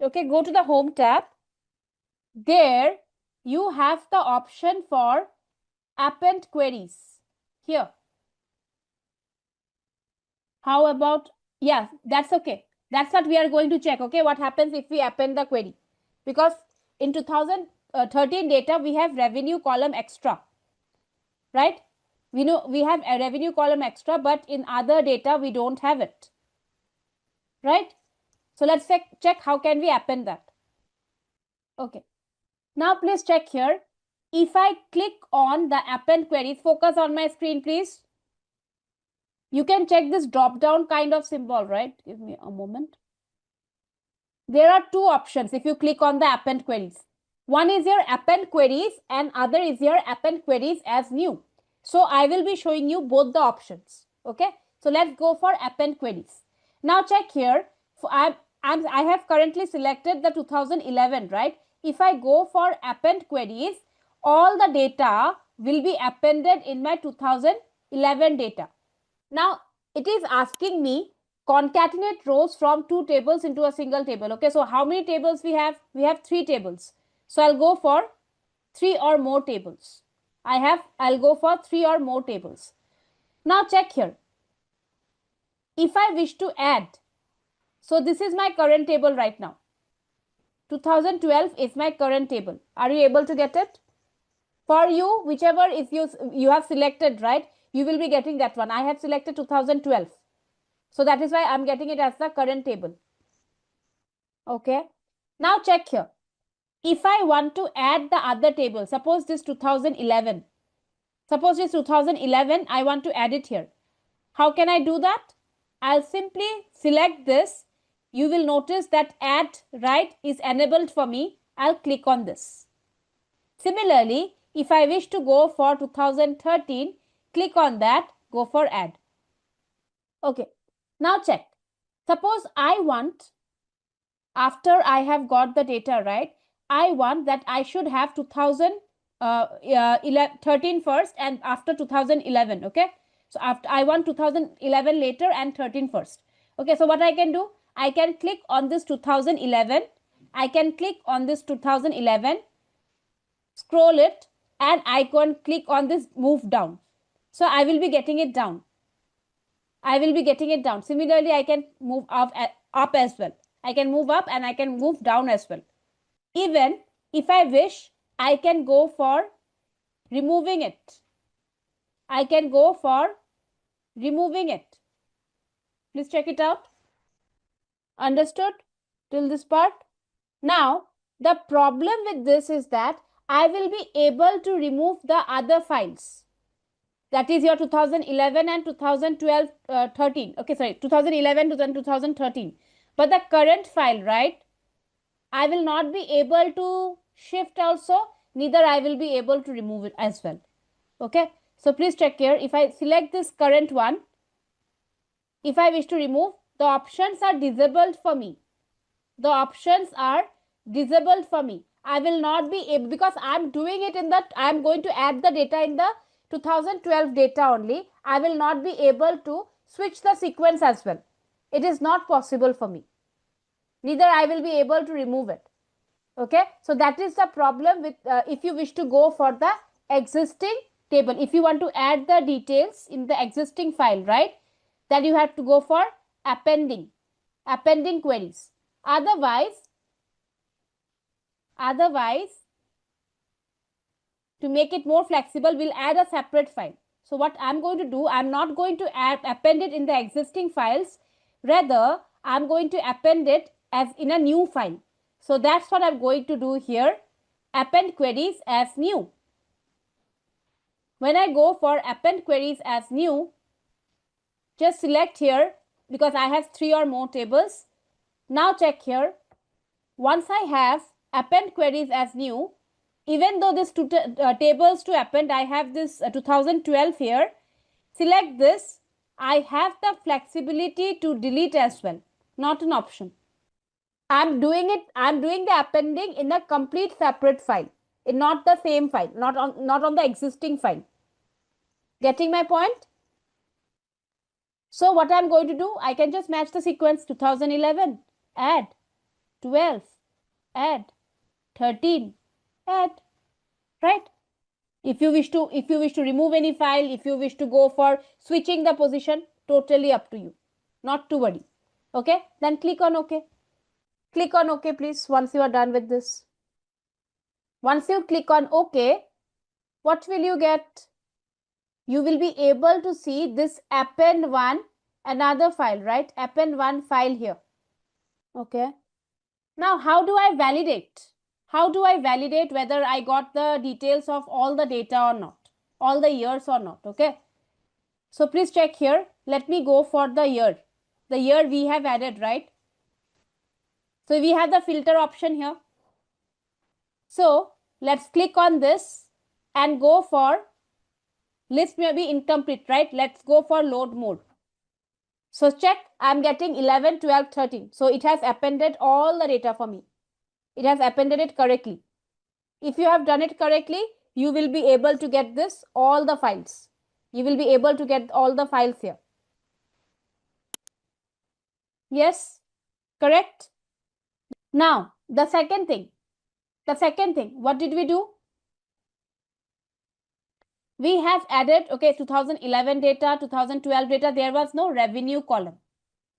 Okay. Go to the home tab. There you have the option for append queries. Here. How about, yeah, that's okay. That's what we are going to check. Okay, what happens if we append the query? Because in 2013 data, we have revenue column extra, right? We know we have a revenue column extra, but in other data, we don't have it, right? So let's check how can we append that. Okay. Now please check here. If I click on the append queries, focus on my screen please. You can check this drop down kind of symbol, right? Give me a moment. There are two options if you click on the append queries. One is your append queries and other is your append queries as new. So I will be showing you both the options. Okay. So let's go for append queries. Now check here. I have currently selected the 2011, right? If I go for append queries, all the data will be appended in my 2011 data. Now it is asking me concatenate rows from two tables into a single table. Okay, so how many tables we have? We have three tables. So I'll go for three or more tables. I'll go for three or more tables. Now check here. If I wish to add, so this is my current table right now. 2012 is my current table. Are you able to get it? For you, whichever if you have selected, right, you will be getting that one. I have selected 2012. So that is why I'm getting it as the current table. Okay. Now check here. If I want to add the other table, suppose this 2011. Suppose this 2011, I want to add it here. How can I do that? I'll simply select this. You will notice that add right is enabled for me. I'll click on this. Similarly, if I wish to go for 2013, click on that, go for add. Okay. Now check. Suppose I want, after I have got the data, right, I want that I should have 2013 first and after 2011. Okay. So after I want 2011 later and 13 first. Okay. So what I can do, I can click on this 2011. I can click on this 2011, scroll it, and I can click on this move down. So I will be getting it down. I will be getting it down. Similarly, I can move up as well. I can move up and I can move down as well. Even if I wish, I can go for removing it. I can go for removing it. Please check it out. Understood till this part? Now, the problem with this is that I will be able to remove the other files. That is your 2011 and 2012, 13. Okay, sorry, 2011 to 2013. But the current file, right, I will not be able to shift also, neither I will be able to remove it as well. Okay, so please check here. If I select this current one, if I wish to remove, the options are disabled for me. The options are disabled for me. I will not be able, because I'm doing it in that, I'm going to add the data in the 2012 data only. I will not be able to switch the sequence as well. It is not possible for me. Neither I will be able to remove it. Okay, so that is the problem with if you wish to go for the existing table. If you want to add the details in the existing file, right, then you have to go for appending queries. Otherwise, to make it more flexible, we'll add a separate file. So what I'm going to do, I'm not going to append it in the existing files. Rather, I'm going to append it as in a new file. So that's what I'm going to do here. Append queries as new. When I go for append queries as new, just select here because I have three or more tables. Now check here. Once I have append queries as new, even though this two tables to append, I have this 2012 here. Select this. I have the flexibility to delete as well, not an option. I'm doing the appending in a complete separate file, in not the same file, not on the existing file. Getting my point? So what I'm going to do, I can just match the sequence 2011, add, 12, add, 13, add, right? If you wish to remove any file, if you wish to go for switching the position, totally up to you. Not to worry. Okay, then click on OK. Click on OK, please, once you are done with this. Once you click on OK, what will you get? You will be able to see this append one, another file, right? Append one file here. Okay. Now, how do I validate? How do I validate whether I got the details of all the data or not, all the years or not? Okay. So please check here. Let me go for the year. The year we have added, right? So we have the filter option here. So let's click on this and go for list may be incomplete, right? Let's go for load mode. So check, I'm getting 11, 12, 13. So it has appended all the data for me. It has appended it correctly. If you have done it correctly, you will be able to get this, all the files. You will be able to get all the files here. Yes, correct. Now, the second thing, what did we do? We have added, okay, 2011 data, 2012 data, there was no revenue column,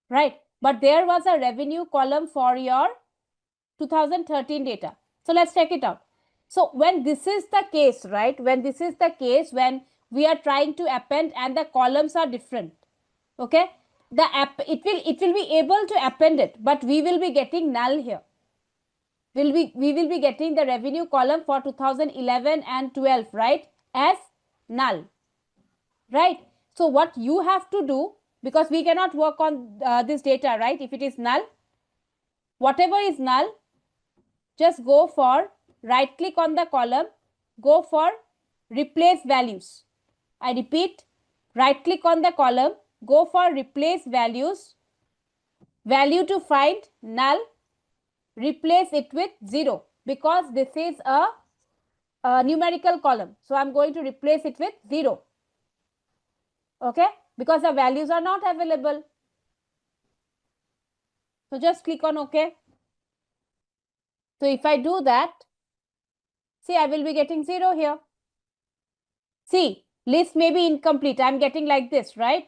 right? But there was a revenue column for your 2013 data. So let's check it out. So when this is the case, right? When this is the case, when we are trying to append and the columns are different, okay? It will be able to append it, but we will be getting null here. We will be getting the revenue column for 2011 and 12, right, as null, right? So what you have to do, because we cannot work on this data, right, if it is null, whatever is null, just go for right click on the column, go for replace values. I repeat, right click on the column, go for replace values, value to find null, replace it with 0 because this is a numerical column. So I'm going to replace it with 0. Okay, because the values are not available. So just click on OK. So if I do that, see, I will be getting 0 here. See, list may be incomplete. I'm getting like this, right?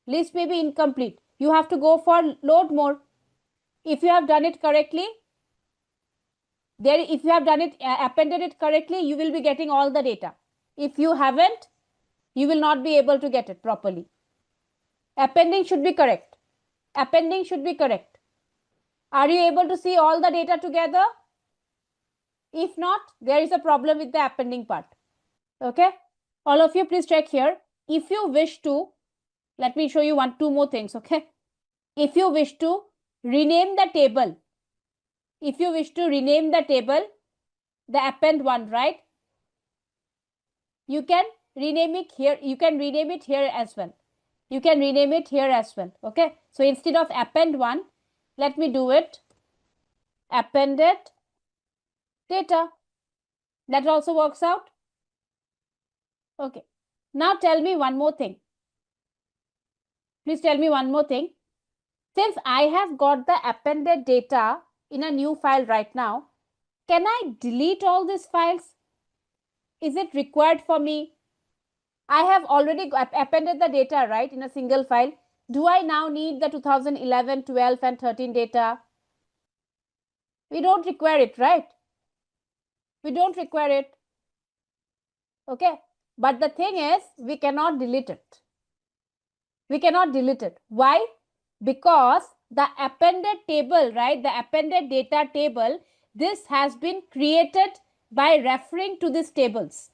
List may be incomplete. You have to go for load more. If you have done it correctly, if you have done it, appended it correctly, you will be getting all the data. If you haven't, you will not be able to get it properly. Appending should be correct. Appending should be correct. Are you able to see all the data together? If not, there is a problem with the appending part. Okay. All of you, please check here. If you wish to, let me show you two more things. Okay. If you wish to rename the table, the append one, right? You can rename it here. You can rename it here as well. Okay. So instead of append one, let me do it appended data. That also works out. Okay. Now tell me one more thing. Please tell me one more thing. Since I have got the appended data in a new file right now, can I delete all these files? Is it required for me? I have already appended the data, right, in a single file. Do I now need the 2011, 12 and 13 data? We don't require it, right? We don't require it. Okay. But the thing is, we cannot delete it. Why? Because the appended table, right, the appended data table, this has been created by referring to these tables.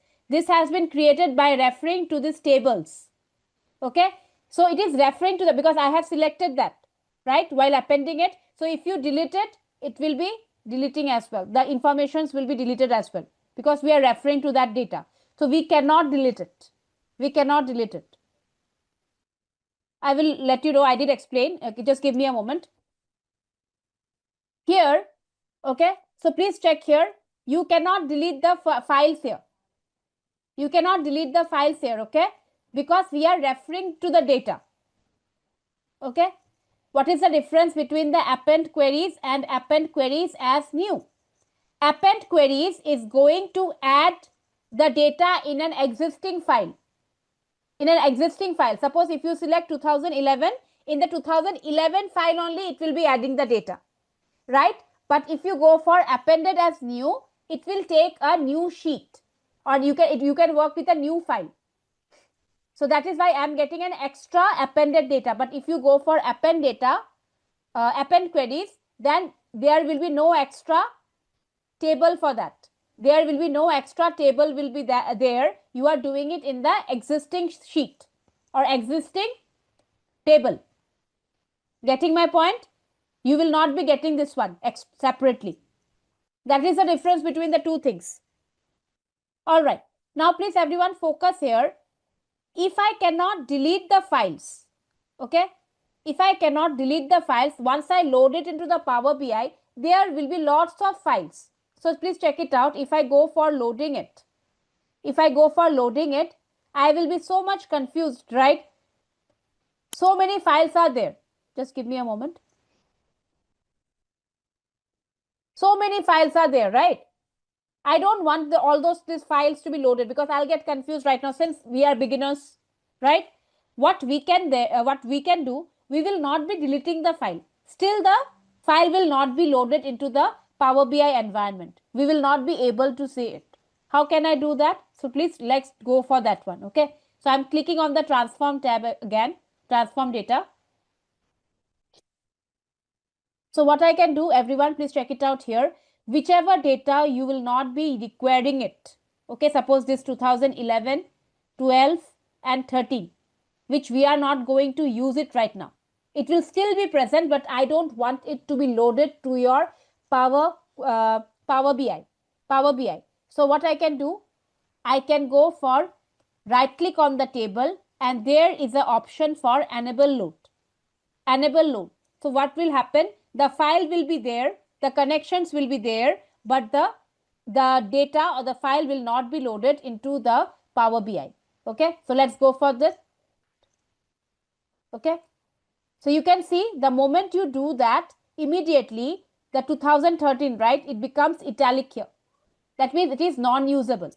Okay. So it is referring to because I have selected that, right, while appending it. So if you delete it, it will be deleting as well. The informations will be deleted as well because we are referring to that data. So we cannot delete it. I will let you know. I did explain. Okay, just give me a moment. Here, okay. So please check here. You cannot delete the files here. Okay, because we are referring to the data. Okay. What is the difference between the append queries and append queries as new? Append queries is going to add the data in an existing file. Suppose if you select 2011, in the 2011 file only it will be adding the data, right? But if you go for appended as new, it will take a new sheet, or you can work with a new file. So that is why I am getting an extra appended data. But if you go for append data, append queries, then there will be no extra table for that. There will be no extra table will be there. You are doing it in the existing sheet or existing table. Getting my point? You will not be getting this one separately. That is the difference between the two things. All right. Now, please everyone focus here. If I cannot delete the files, okay? If I cannot delete the files, once I load it into the Power BI, there will be lots of files. So please check it out. If I go for loading it, I will be so much confused, right? So many files are there. Just give me a moment. So many files are there, right? I don't want all these files to be loaded because I'll get confused right now since we are beginners, right? What we can do, we will not be deleting the file. Still, the file will not be loaded into the Power BI environment. We will not be able to see it. How can I do that? So please, let's go for that one, okay? So I'm clicking on the transform tab again, transform data. So what I can do, everyone, please check it out here. Whichever data you will not be requiring it. Okay, suppose this 2011, 12 and 13, which we are not going to use it right now. It will still be present, but I don't want it to be loaded to your Power BI. So what I can do, I can go for right click on the table and there is an option for enable load. So what will happen? The file will be there, the connections will be there, but the data or the file will not be loaded into the Power BI. Okay, so let's go for this. Okay, so you can see the moment you do that, immediately the 2013, right, it becomes italic here. That means it is non-usable.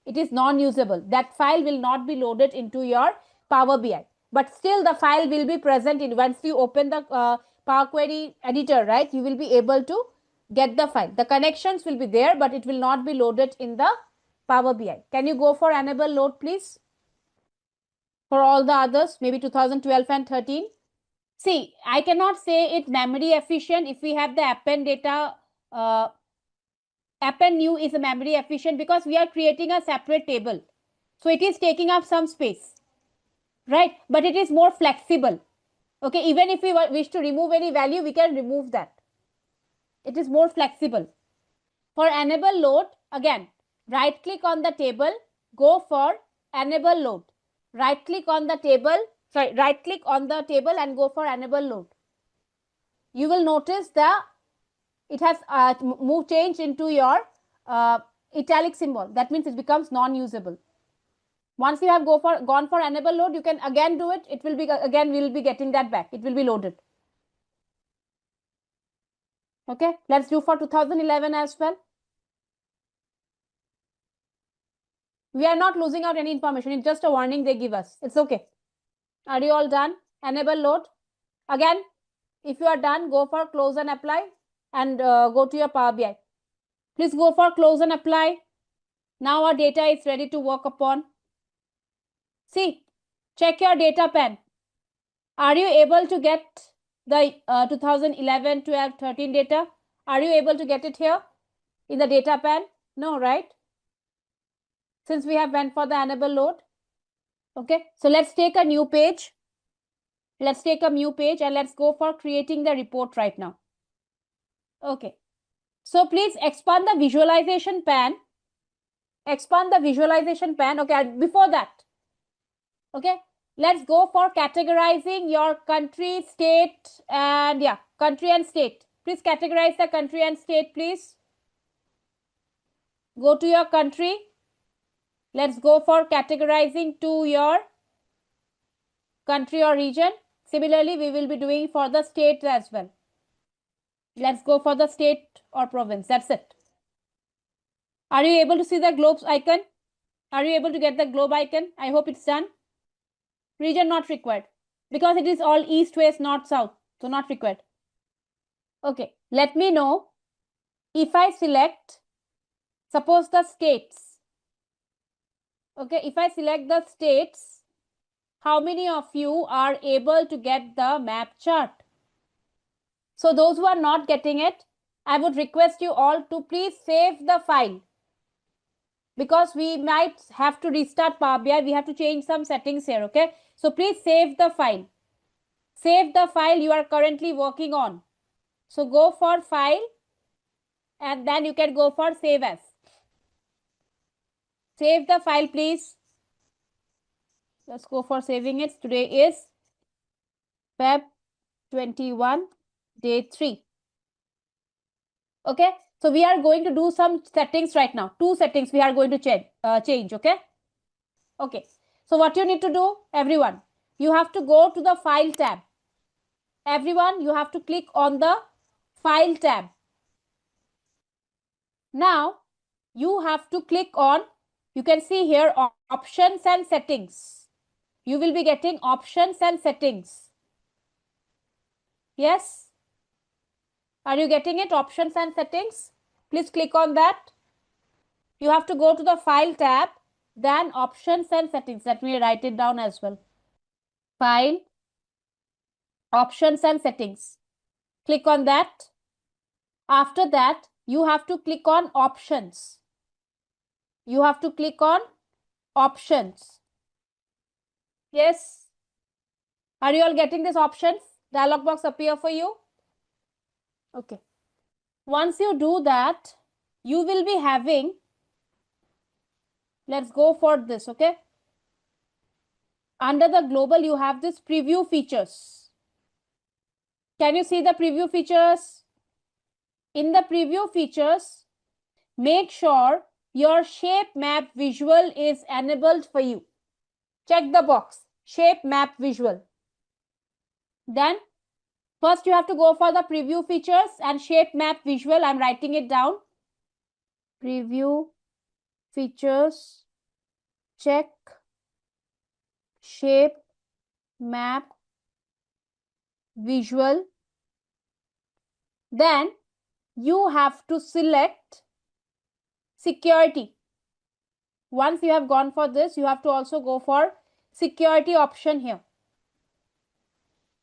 That file will not be loaded into your Power BI. But still the file will be present in once you open the Power Query editor, right? You will be able to get the file. The connections will be there, but it will not be loaded in the Power BI. Can you go for enable load, please? For all the others, maybe 2012 and 13. See, I cannot say it memory efficient if we have the append data. Append new is a memory efficient because we are creating a separate table. So it is taking up some space, right? But it is more flexible. Okay, even if we wish to remove any value, we can remove that. It is more flexible. For enable load, again, right click on the table, go for enable load. Right click on the table and go for enable load. You will notice it has changed into your italic symbol. That means it becomes non-usable. Once you have gone for enable load, you can again do it. It will be again, we will be getting that back. It will be loaded. Okay, let's do for 2011 as well. We are not losing out any information. It's just a warning they give us. It's okay. Are you all done? Enable load. Again, if you are done, go for close and apply and go to your Power BI. Please go for close and apply. Now our data is ready to work upon. See, check your data pen. Are you able to get the 2011, 12, 13 data? Are you able to get it here in the data pen? No, right? Since we have went for the enable load. Okay, so let's take a new page. And let's go for creating the report right now. Okay, so please expand the visualization pan. Okay, before that, okay, let's go for categorizing your country, state, and country and state. Please categorize the country and state, please. Go to your country. Let's go for categorizing to your country or region. Similarly, we will be doing for the state as well. Let's go for the state or province. That's it. Are you able to see the globe icon? Are you able to get the globe icon? I hope it's done. Region not required because it is all east, west, north, south. So not required. Okay, let me know if I select, suppose the states. Okay, if I select the states, how many of you are able to get the map chart? So those who are not getting it, I would request you all to please save the file, because we might have to restart Power BI. We have to change some settings here, okay? So please save the file. Save the file you are currently working on. So go for file and then you can go for save as. Save the file, please. Let's go for saving it. Today is Feb 21, day 3. Okay, so we are going to do some settings right now. 2 settings we are going to change, okay? Okay, so what you need to do, everyone, you have to go to the file tab. Everyone, you have to click on the file tab. Now, you have to click on, you can see here options and settings. You will be getting options and settings. Yes? Are you getting it? Options and settings. Please click on that. You have to go to the file tab, then options and settings. Let me write it down as well. File, options and settings. Click on that. After that, you have to click on options. You have to click on options. Yes. Are you all getting this options? Dialog box appear for you? Okay. Once you do that, you will be having, let's go for this, okay? Under the global, you have this preview features. Can you see the preview features? In the preview features, make sure your shape map visual is enabled for you. Check the box, shape map visual. Then first you have to go for the preview features and shape map visual. I'm writing it down. Preview features, check shape map visual. Then you have to select security. Once you have gone for this, you have to also go for security option here.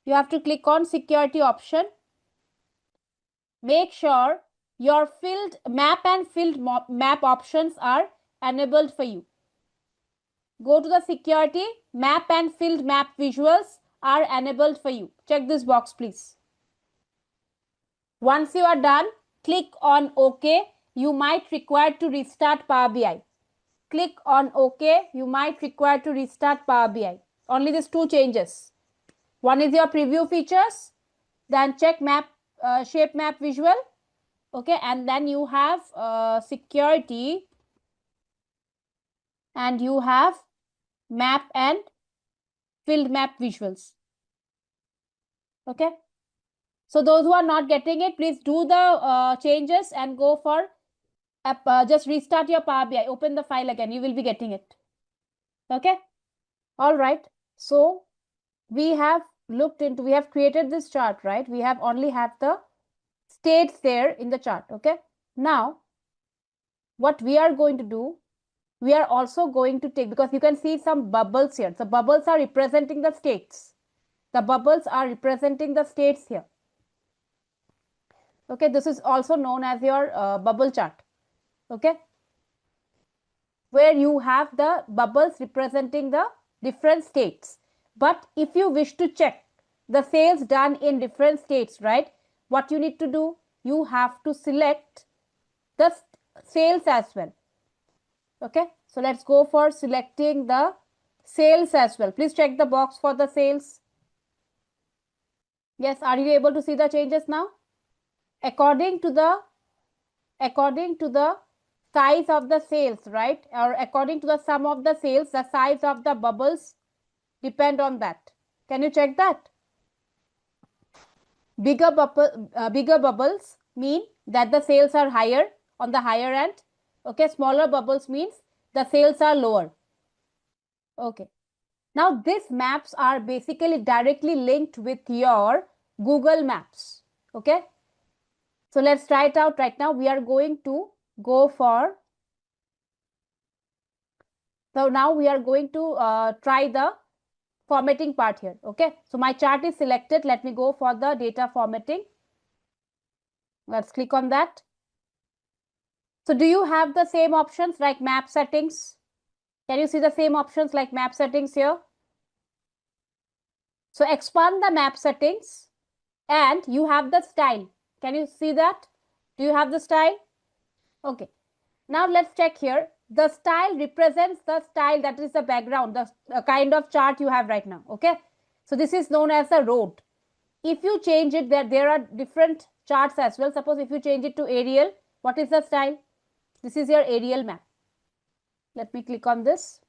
You have to click on security option. Make sure your field map and field map options are enabled for you. Go to the security, map and field map visuals are enabled for you. Check this box, please. Once you are done, click on OK. You might require to restart Power BI. Click on OK. You might require to restart Power BI. Only these 2 changes. One is your preview features, then check map, shape map visual. Okay, and then you have security, and you have map and field map visuals. Okay, so those who are not getting it, please do the changes and go for just restart your Power BI, open the file again, you will be getting it. Okay, all right. So we have we have created this chart, right? We have only have the states there in the chart. Okay, now what we are going to do, we are also going to take, because you can see some bubbles here. So bubbles are representing the states. The bubbles are representing the states here. Okay, this is also known as your bubble chart. Okay, where you have the bubbles representing the different states. But if you wish to check the sales done in different states, right, what you need to do, you have to select the sales as well. Okay, so let's go for selecting the sales as well. Please check the box for the sales. Yes, are you able to see the changes now? According to the size of the sales, right, or according to the sum of the sales, the size of the bubbles depend on that. Can you check that? Bigger bubbles mean that the sales are higher, on the higher end. Okay, smaller bubbles means the sales are lower. Okay, now these maps are basically directly linked with your Google Maps. Okay, so let's try it out right now. We are going to go for, so now we are going to try the formatting part here. Okay, so my chart is selected. Let me go for the data formatting. Let's click on that. So do you have the same options like map settings? Can you see the same options like map settings here? So expand the map settings and you have the style. Can you see that? Do you have the style? Okay. Now let's check here. The style represents the style, that is the background, the kind of chart you have right now. Okay. So this is known as the road. If you change it, there are different charts as well. Suppose if you change it to Arial, what is the style? This is your Arial map. Let me click on this.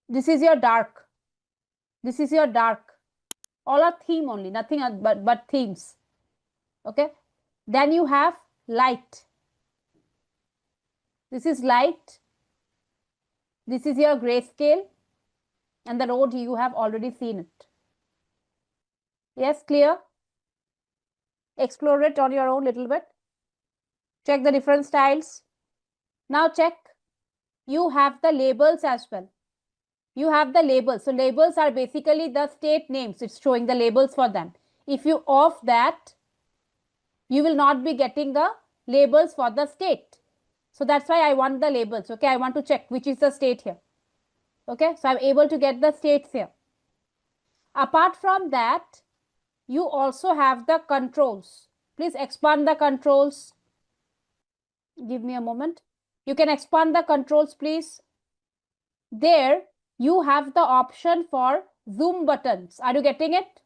This is your dark. This is your dark. All are theme only, nothing but themes. Okay. Then you have light. This is light. This is your grayscale. And the road, you have already seen it. Yes, clear? Explore it on your own little bit. Check the different styles. Now check. You have the labels as well. You have the labels. So labels are basically the state names. It's showing the labels for them. If you off that, you will not be getting the labels for the state. So that's why I want the labels. Okay, I want to check which is the state here. Okay, so I'm able to get the states here. Apart from that, you also have the controls. Please expand the controls. Give me a moment. You can expand the controls, please. There you have the option for zoom buttons. Are you getting it?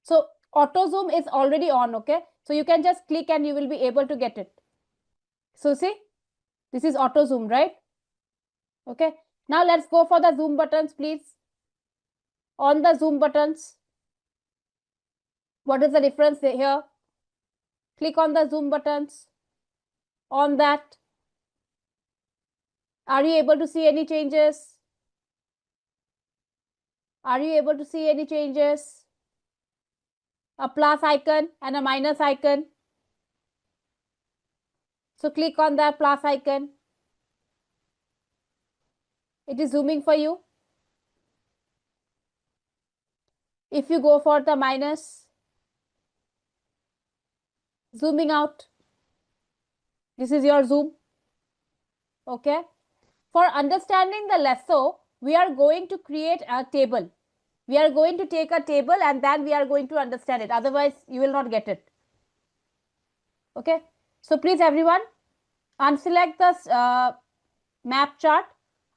So auto zoom is already on. Okay, so you can just click and you will be able to get it. So see, this is auto zoom, right? Okay, now let's go for the zoom buttons, please. On the zoom buttons, what is the difference here? Click on the zoom buttons. On that, are you able to see any changes? Are you able to see any changes? A plus icon and a minus icon. So click on that plus icon. It is zooming for you. If you go for the minus, zooming out, this is your zoom. Okay. For understanding the lasso, we are going to create a table. We are going to take a table and then we are going to understand it. Otherwise, you will not get it. Okay. So please everyone, unselect the map chart.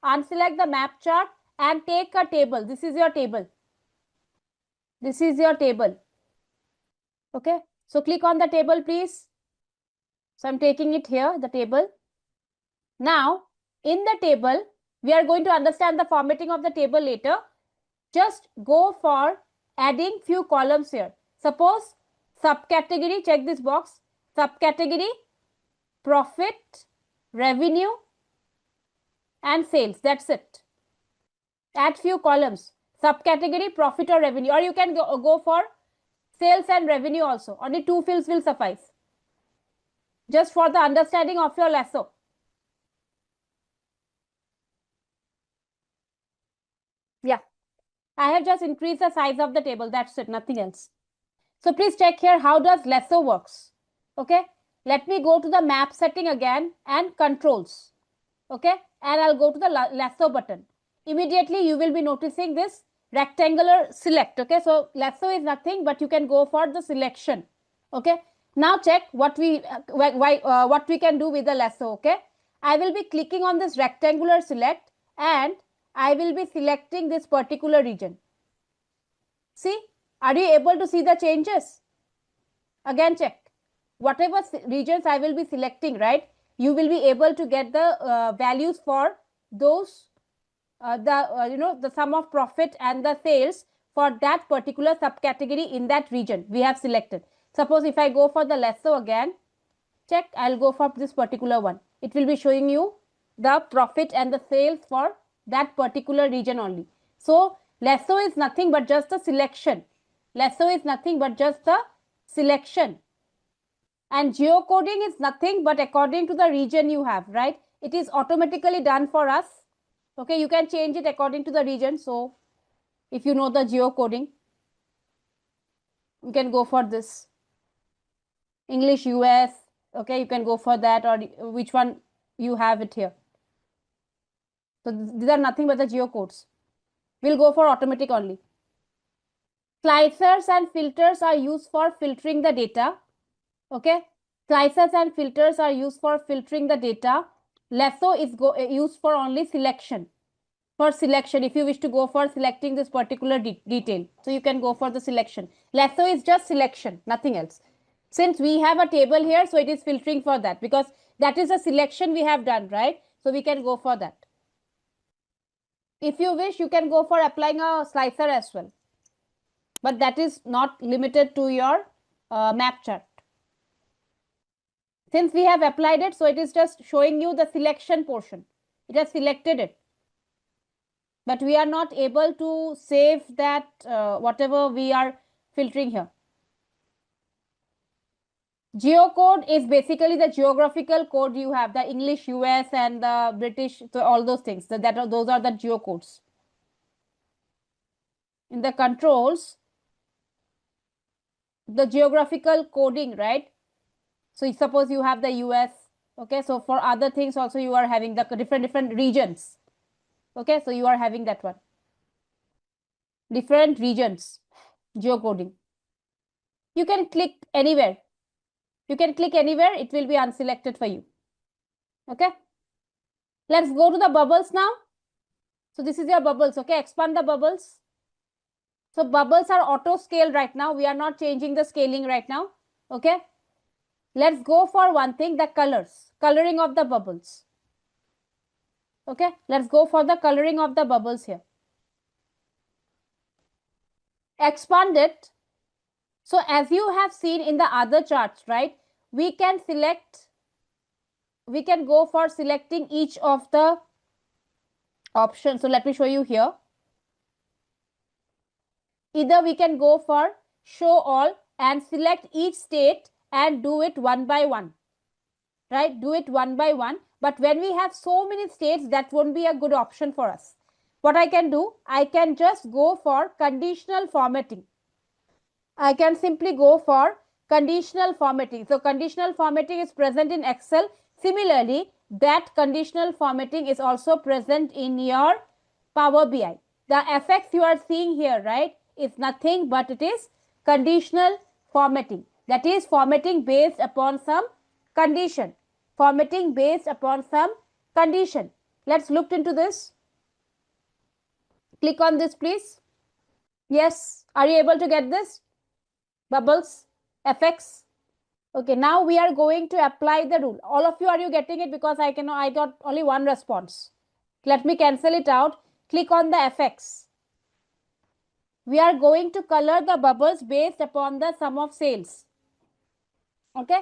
Unselect the map chart and take a table. This is your table. This is your table. Okay. So click on the table, please. So I'm taking it here, the table. Now, in the table, we are going to understand the formatting of the table later. Just go for adding few columns here. Suppose subcategory, check this box, subcategory, profit, revenue, and sales. That's it. Add few columns, subcategory, profit or revenue, or you can go for sales and revenue also. Only 2 fields will suffice. Just for the understanding of your lasso. Yeah. I have just increased the size of the table. That's it. Nothing else. So please check here how does lasso works. Okay. Let me go to the map setting again and controls. Okay. And I'll go to the lasso button. Immediately you will be noticing this rectangular select. Okay. So lasso is nothing but you can go for the selection. Okay. Now check what we can do with the lasso. Okay. I will be clicking on this rectangular select and I will be selecting this particular region. See, are you able to see the changes? Again check. Whatever regions I will be selecting, right, you will be able to get the values for those, the sum of profit and the sales for that particular subcategory in that region we have selected. Suppose if I go for the lasso again, check, I'll go for this particular one. It will be showing you the profit and the sales for that particular region only. So lasso is nothing but just the selection. Lasso is nothing but just the selection. And geocoding is nothing but according to the region you have, right? It is automatically done for us. Okay, you can change it according to the region. So if you know the geocoding, you can go for this. English US, okay, you can go for that, or which one you have it here. So these are nothing but the geocodes. We'll go for automatic only. Slicers and filters are used for filtering the data. Okay, slicers and filters are used for filtering the data. Lasso is used for only selection. For selection, if you wish to go for selecting this particular detail, so you can go for the selection. Lasso is just selection, nothing else. Since we have a table here, so it is filtering for that, because that is a selection we have done, right? So we can go for that. If you wish, you can go for applying a slicer as well, but that is not limited to your map chart. Since we have applied it, so it is just showing you the selection portion. It has selected it, but we are not able to save that whatever we are filtering here. Geocode is basically the geographical code you have, the English US and the British, so all those things. So those are the geocodes. In the controls, the geographical coding, right? So suppose you have the US, okay, so for other things also you are having the different regions, okay, so you are having that one, different regions, geocoding. You can click anywhere, it will be unselected for you. Okay, let's go to the bubbles now. So this is your bubbles. Okay, expand the bubbles. So bubbles are auto scale right now. We are not changing the scaling right now. Okay, let's go for one thing, the colors, coloring of the bubbles. Okay, let's go for the coloring of the bubbles here. Expand it. So as you have seen in the other charts, right, we can go for selecting each of the options. So let me show you here. Either we can go for show all and select each state and do it one by one, right? Do it one by one. But when we have so many states, that won't be a good option for us. What I can do, I can just go for conditional formatting. I can simply go for conditional formatting. So conditional formatting is present in Excel. Similarly, that conditional formatting is also present in your Power BI. The effects you are seeing here, right, is nothing but it is conditional formatting. That is formatting based upon some condition. Formatting based upon some condition. Let's look into this. Click on this, please. Yes, are you able to get this? Bubbles, effects. Okay, now we are going to apply the rule. All of you, are you getting it? Because I got only one response. Let me cancel it out. Click on the effects. We are going to color the bubbles based upon the sum of sales. Okay,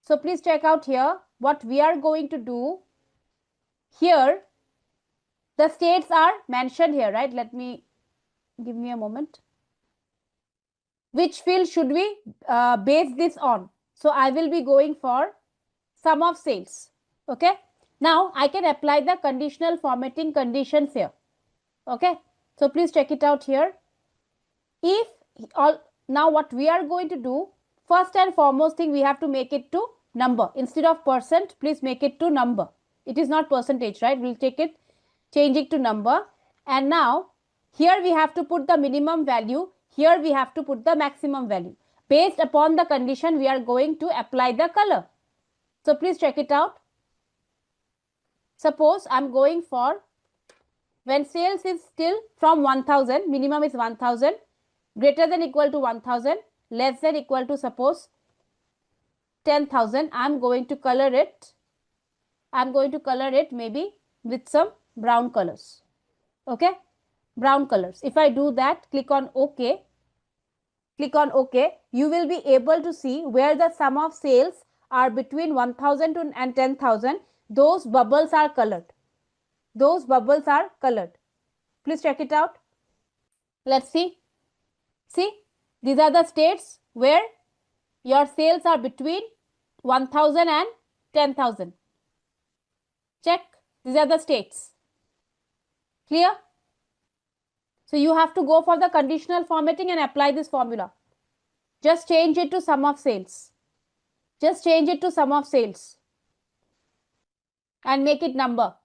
so please check out here what we are going to do. Here the states are mentioned here, right? Give me a moment. Which field should we base this on? So I will be going for sum of sales. Okay, now I can apply the conditional formatting conditions here. Okay, so please check it out here. If all, now what we are going to do, first and foremost thing, we have to make it to number. Instead of percent, please make it to number. It is not percentage, right? We'll take it, change it to number. And now here we have to put the minimum value. Here we have to put the maximum value. Based upon the condition, we are going to apply the color. So please check it out. Suppose I'm going for when sales is still from 1000, minimum is 1000, greater than equal to 1000, less than equal to suppose 10,000. I'm going to color it. I'm going to color it maybe with some brown colors. Okay, brown colors. If I do that, click on OK. Click on OK. You will be able to see where the sum of sales are between 1000 and 10,000. Those bubbles are colored. Those bubbles are colored. Please check it out. Let's see. See, these are the states where your sales are between 1000 and 10,000. Check. These are the states. Clear? So you have to go for the conditional formatting and apply this formula. Just change it to sum of sales. Just change it to sum of sales and make it number.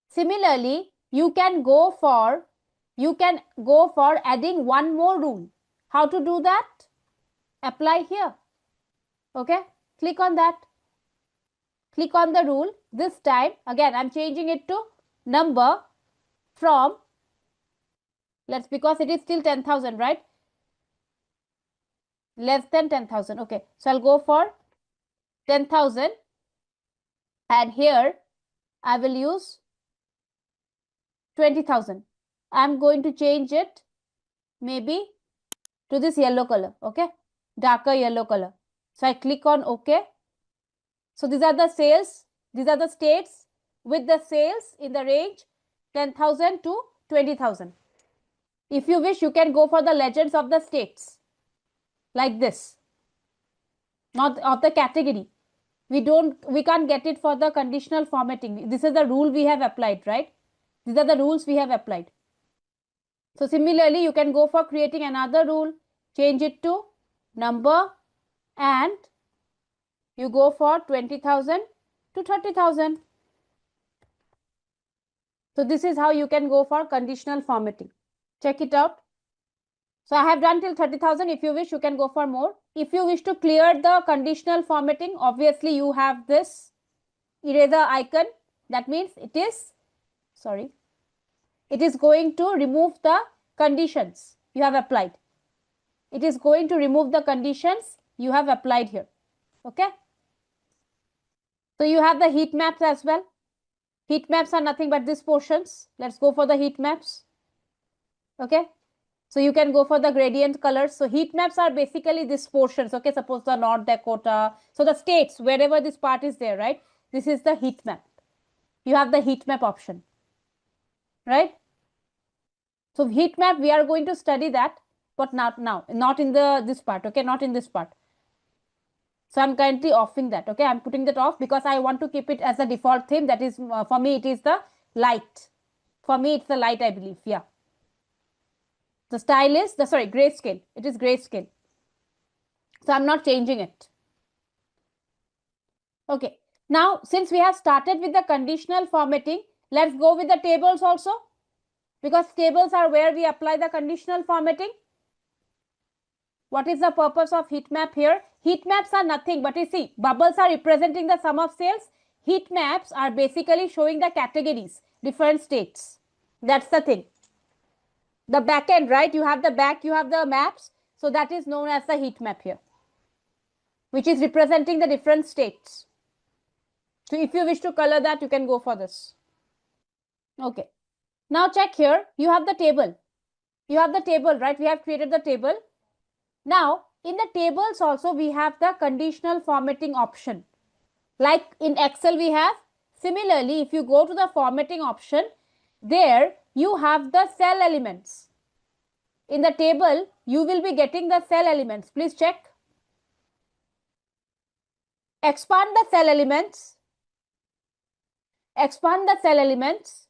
Similarly, you can go for adding one more rule. How to do that? Apply here. Okay, click on that. Click on the rule. This time, again, I'm changing it to number from, because it is still 10,000, right? Less than 10,000. Okay, so I'll go for 10,000, and here I will use 20,000. I'm going to change it maybe to this yellow color. Okay, darker yellow color. So I click on OK. So these are the sales, these are the states with the sales in the range 10,000 to 20,000. If you wish, you can go for the legends of the states like this, not of the category. We can't get it for the conditional formatting. This is the rule we have applied, right? These are the rules we have applied. So similarly, you can go for creating another rule, change it to number, and you go for 20,000 to 30,000. So this is how you can go for conditional formatting. Check it out. So I have done till 30,000. If you wish, you can go for more. If you wish to clear the conditional formatting, obviously you have this eraser icon. That means it is going to remove the conditions you have applied. It is going to remove the conditions you have applied here. Okay. So you have the heat maps as well. Heat maps are nothing but these portions. Let's go for the heat maps. Okay. So you can go for the gradient colors. So heat maps are basically these portions. Okay. Suppose the North Dakota. So the states, wherever this part is there, right? This is the heat map. You have the heat map option, right? So heat map, we are going to study that, but not now, not in this part. Okay. Not in this part. So I'm currently offing that. Okay. I'm putting that off because I want to keep it as a default theme. That is, for me, it is the light. For me, it's the light, I believe. Yeah. The style is grayscale. It is grayscale. So I'm not changing it. Okay. Now, since we have started with the conditional formatting, let's go with the tables also, because tables are where we apply the conditional formatting. What is the purpose of heat map here? Heat maps are nothing but, you see, bubbles are representing the sum of sales. Heat maps are basically showing the categories, different states. That's the thing. The back end, right? You have the back, you have the maps. So that is known as the heat map here, which is representing the different states. So if you wish to color that, you can go for this. Okay. Now check here. You have the table. You have the table, right? We have created the table. Now, in the tables also, we have the conditional formatting option. Like in Excel, we have. Similarly, if you go to the formatting option, there you have the cell elements. In the table, you will be getting the cell elements. Please check. Expand the cell elements. Expand the cell elements.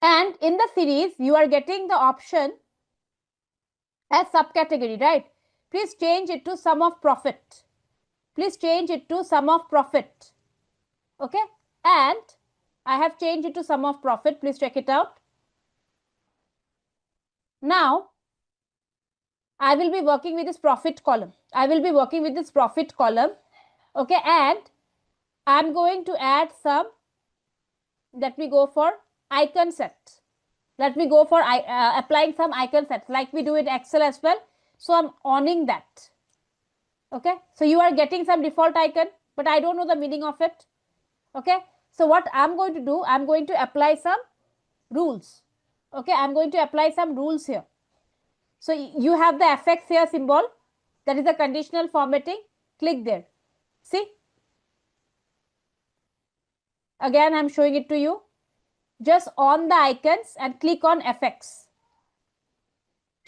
And in the series, you are getting the option as subcategory, right? Please change it to sum of profit. Please change it to sum of profit. Okay. And I have changed it to sum of profit. Please check it out. Now, I will be working with this profit column. I will be working with this profit column. Okay. And I'm going to add some, let me go for icon set. Let me go for applying some icon sets like we do in Excel as well. So I'm owning that. Okay. So you are getting some default icon, but I don't know the meaning of it. Okay. So what I'm going to do, I'm going to apply some rules. Okay. I'm going to apply some rules here. So you have the FX here symbol. That is the conditional formatting. Click there. See. Again, I'm showing it to you. Just on the icons and click on FX.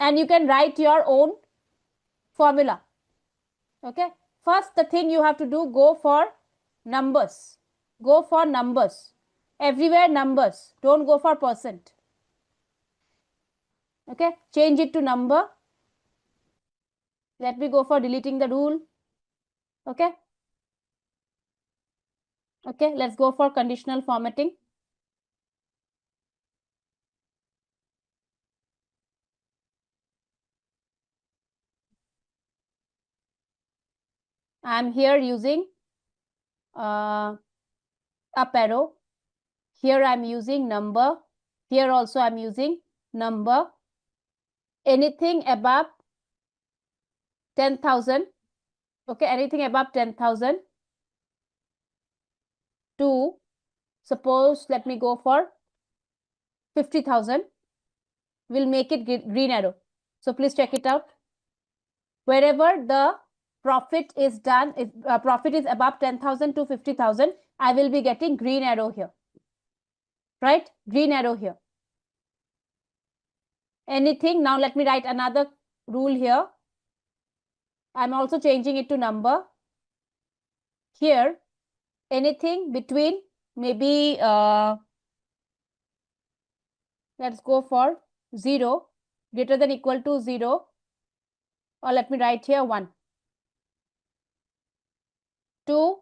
And you can write your own formula. Okay. First, the thing you have to do, go for numbers. Go for numbers. Everywhere numbers. Don't go for percent. Okay. Change it to number. Let me go for deleting the rule. Okay. Okay, let's go for conditional formatting. I'm here using up arrow. Here I'm using number. Here also I'm using number. Anything above 10,000. Okay, anything above 10,000 to, suppose, let me go for 50,000. We'll make it green arrow. So please check it out. Wherever the profit is done, if profit is above 10,000 to 50,000, I will be getting green arrow here. Right? Green arrow here. Anything, now let me write another rule here. I'm also changing it to number. Here, anything between maybe, let's go for 0, greater than equal to 0, or let me write here 1, to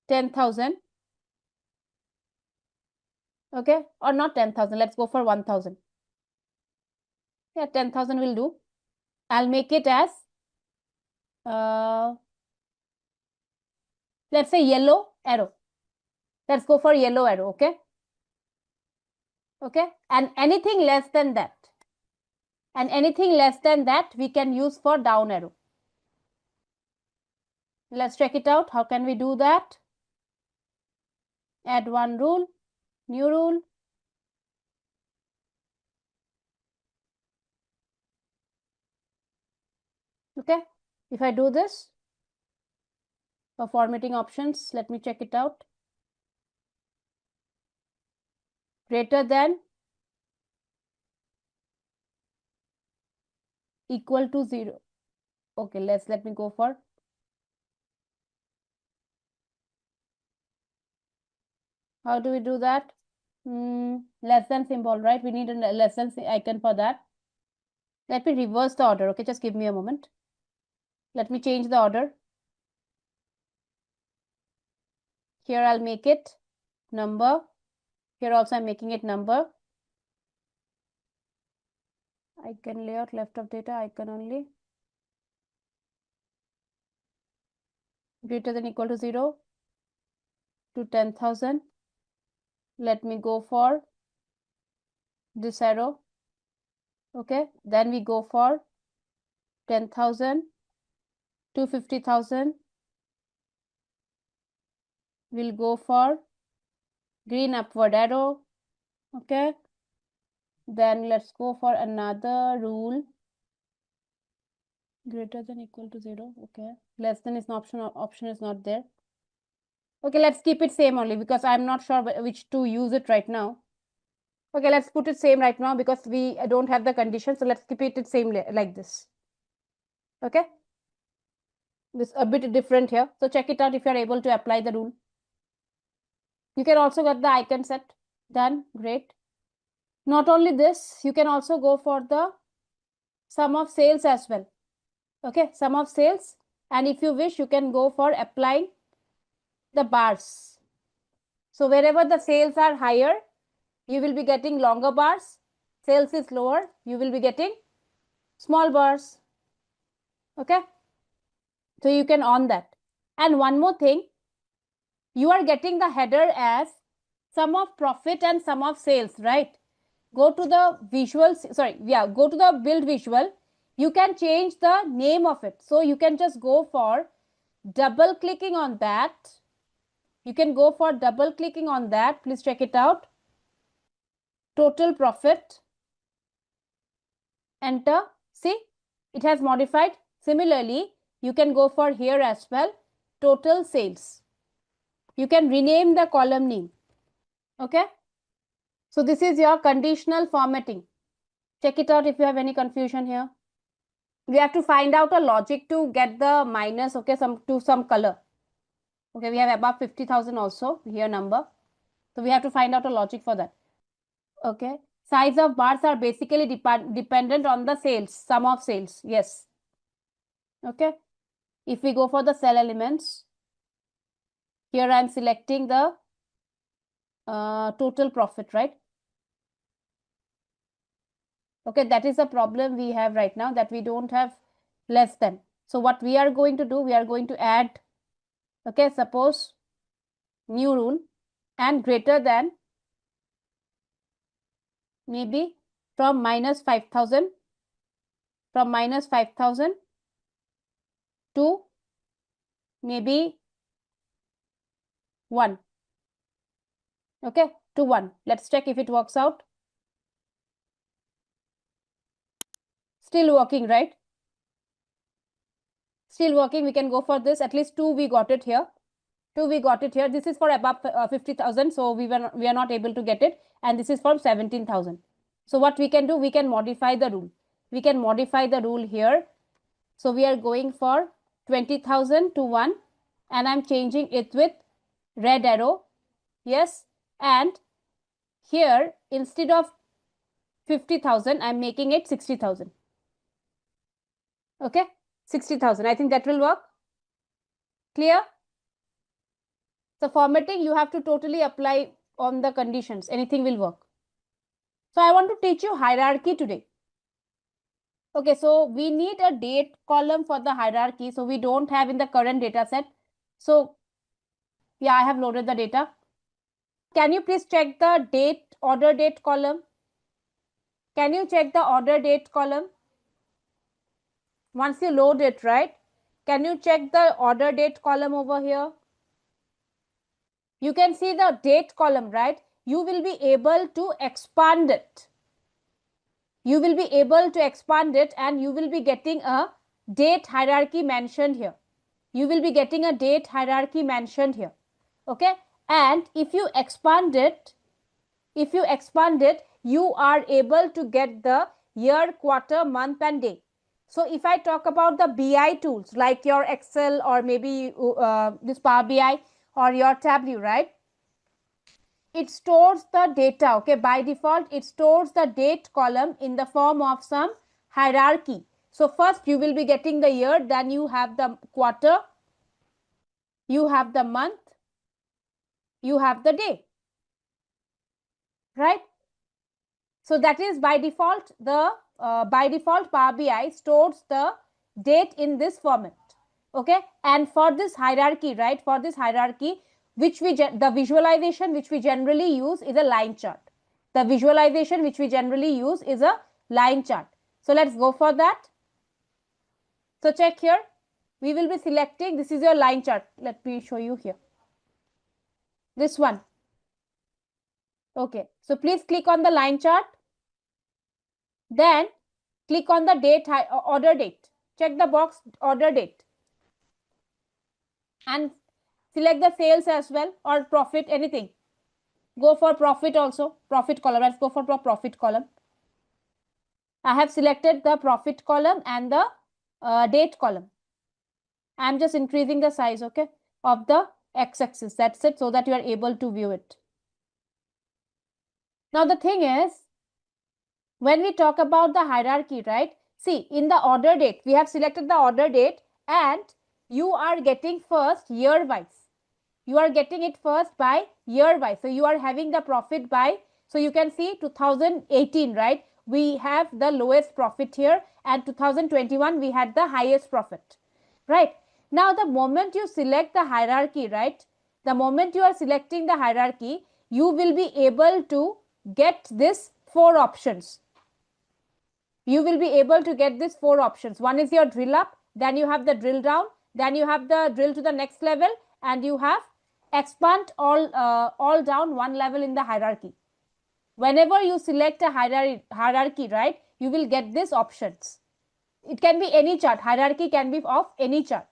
10,000. Okay, or not 10,000, let's go for 1,000. Yeah, 10,000 will do. I'll make it as, let's say yellow arrow. Let's go for yellow arrow, okay? Okay, and anything less than that. And anything less than that, we can use for down arrow. Let's check it out. How can we do that? Add one rule, new rule. Okay, if I do this for formatting options, let me check it out. Greater than equal to 0. Okay, let me go for, how do we do that? Less than symbol, right? We need a less than icon for that. Let me reverse the order. Okay, just give me a moment. Let me change the order. Here I'll make it number. Here also I'm making it number. Icon layout, left of data, icon only. Greater than equal to 0 to 10,000. Let me go for this arrow. Okay, then we go for 10,000 to 50,000. We'll go for green upward arrow. Okay, then let's go for another rule. Greater than equal to 0. Okay, less than is an option is not there. Okay, let's keep it same only because I'm not sure which to use it right now. Okay, let's put it same right now because we don't have the condition. So let's keep it same like this. Okay, this a bit different here. So check it out if you're able to apply the rule. You can also get the icon set done. Great. Not only this, you can also go for the sum of sales as well. Okay, sum of sales. And if you wish, you can go for applying the bars. So wherever the sales are higher, you will be getting longer bars. Sales is lower, you will be getting small bars. Okay, so you can on that. And one more thing, you are getting the header as sum of profit and sum of sales, right? Go to the visual, go to the build visual. You can change the name of it. So you can just go for double clicking on that. You can go for double clicking on that. Please check it out. Total profit. Enter. See, it has modified. Similarly, you can go for here as well. Total sales. You can rename the column name. Okay. So this is your conditional formatting. Check it out if you have any confusion here. We have to find out a logic to get the minus, okay, some color. Okay, we have above 50,000 also here number. So we have to find out a logic for that. Okay, size of bars are basically dependent on the sales, sum of sales. Yes. Okay, If we go for the cell elements, here I am selecting the total profit, right? Okay, that is the problem we have right now, that we don't have less than. So what we are going to do, we are going to add, okay, suppose new rule and greater than, maybe from minus 5,000, from minus 5,000 to maybe 1. Okay, to 1. Let's check if it works out. Still working, right? Still working. We can go for this. At least 2 we got it here. 2 we got it here. This is for above 50,000. So we are not able to get it. And this is for 17,000. So what we can do, we can modify the rule. We can modify the rule here. So we are going for 20,000 to 1. And I'm changing it with red arrow. Yes. And here, instead of 50,000, I'm making it 60,000. Okay, 60,000. I think that will work. Clear? So formatting, you have to totally apply on the conditions. Anything will work. So I want to teach you hierarchy today. Okay, so we need a date column for the hierarchy. So we don't have in the current data set. So yeah, I have loaded the data. Can you please check the date, order date column? Can you check the order date column? Once you load it, right? Can you check the order date column over here? You can see the date column, right? You will be able to expand it. You will be able to expand it and you will be getting a date hierarchy mentioned here. You will be getting a date hierarchy mentioned here. Okay? And if you expand it, you are able to get the year, quarter, month and day. So if I talk about the BI tools like your Excel or maybe this Power BI or your Tableau, right? It stores the data, okay? By default, it stores the date column in the form of some hierarchy. So first you will be getting the year, then you have the quarter, you have the month, you have the day, right? So that is by default, the Power BI stores the date in this format. Okay, and for this hierarchy, right? For this hierarchy, the visualization which we generally use is a line chart. The visualization which we generally use is a line chart. So let's go for that. So check here. We will be selecting, this is your line chart. Let me show you here. This one. Okay, so please click on the line chart. Then click on the date, order date. Check the box order date. And select the sales as well or profit, anything. Go for profit also, profit column. Let's go for profit column. I have selected the profit column and the date column. I'm just increasing the size, okay, of the x-axis. That's it, so that you are able to view it. Now the thing is, when we talk about the hierarchy, right? See, in the order date, we have selected the order date and you are getting first year wise. You are getting it first by year wise. So you are having the profit by, so you can see 2018, right? We have the lowest profit here and 2021 we had the highest profit, right? Now the moment you select the hierarchy, right? The moment you are selecting the hierarchy, you will be able to get this 4 options. You will be able to get these 4 options. One is your drill up, then you have the drill down, then you have the drill to the next level, and you have expand all down 1 level in the hierarchy. Whenever you select a hierarchy, right, you will get these options. It can be any chart. Hierarchy can be of any chart.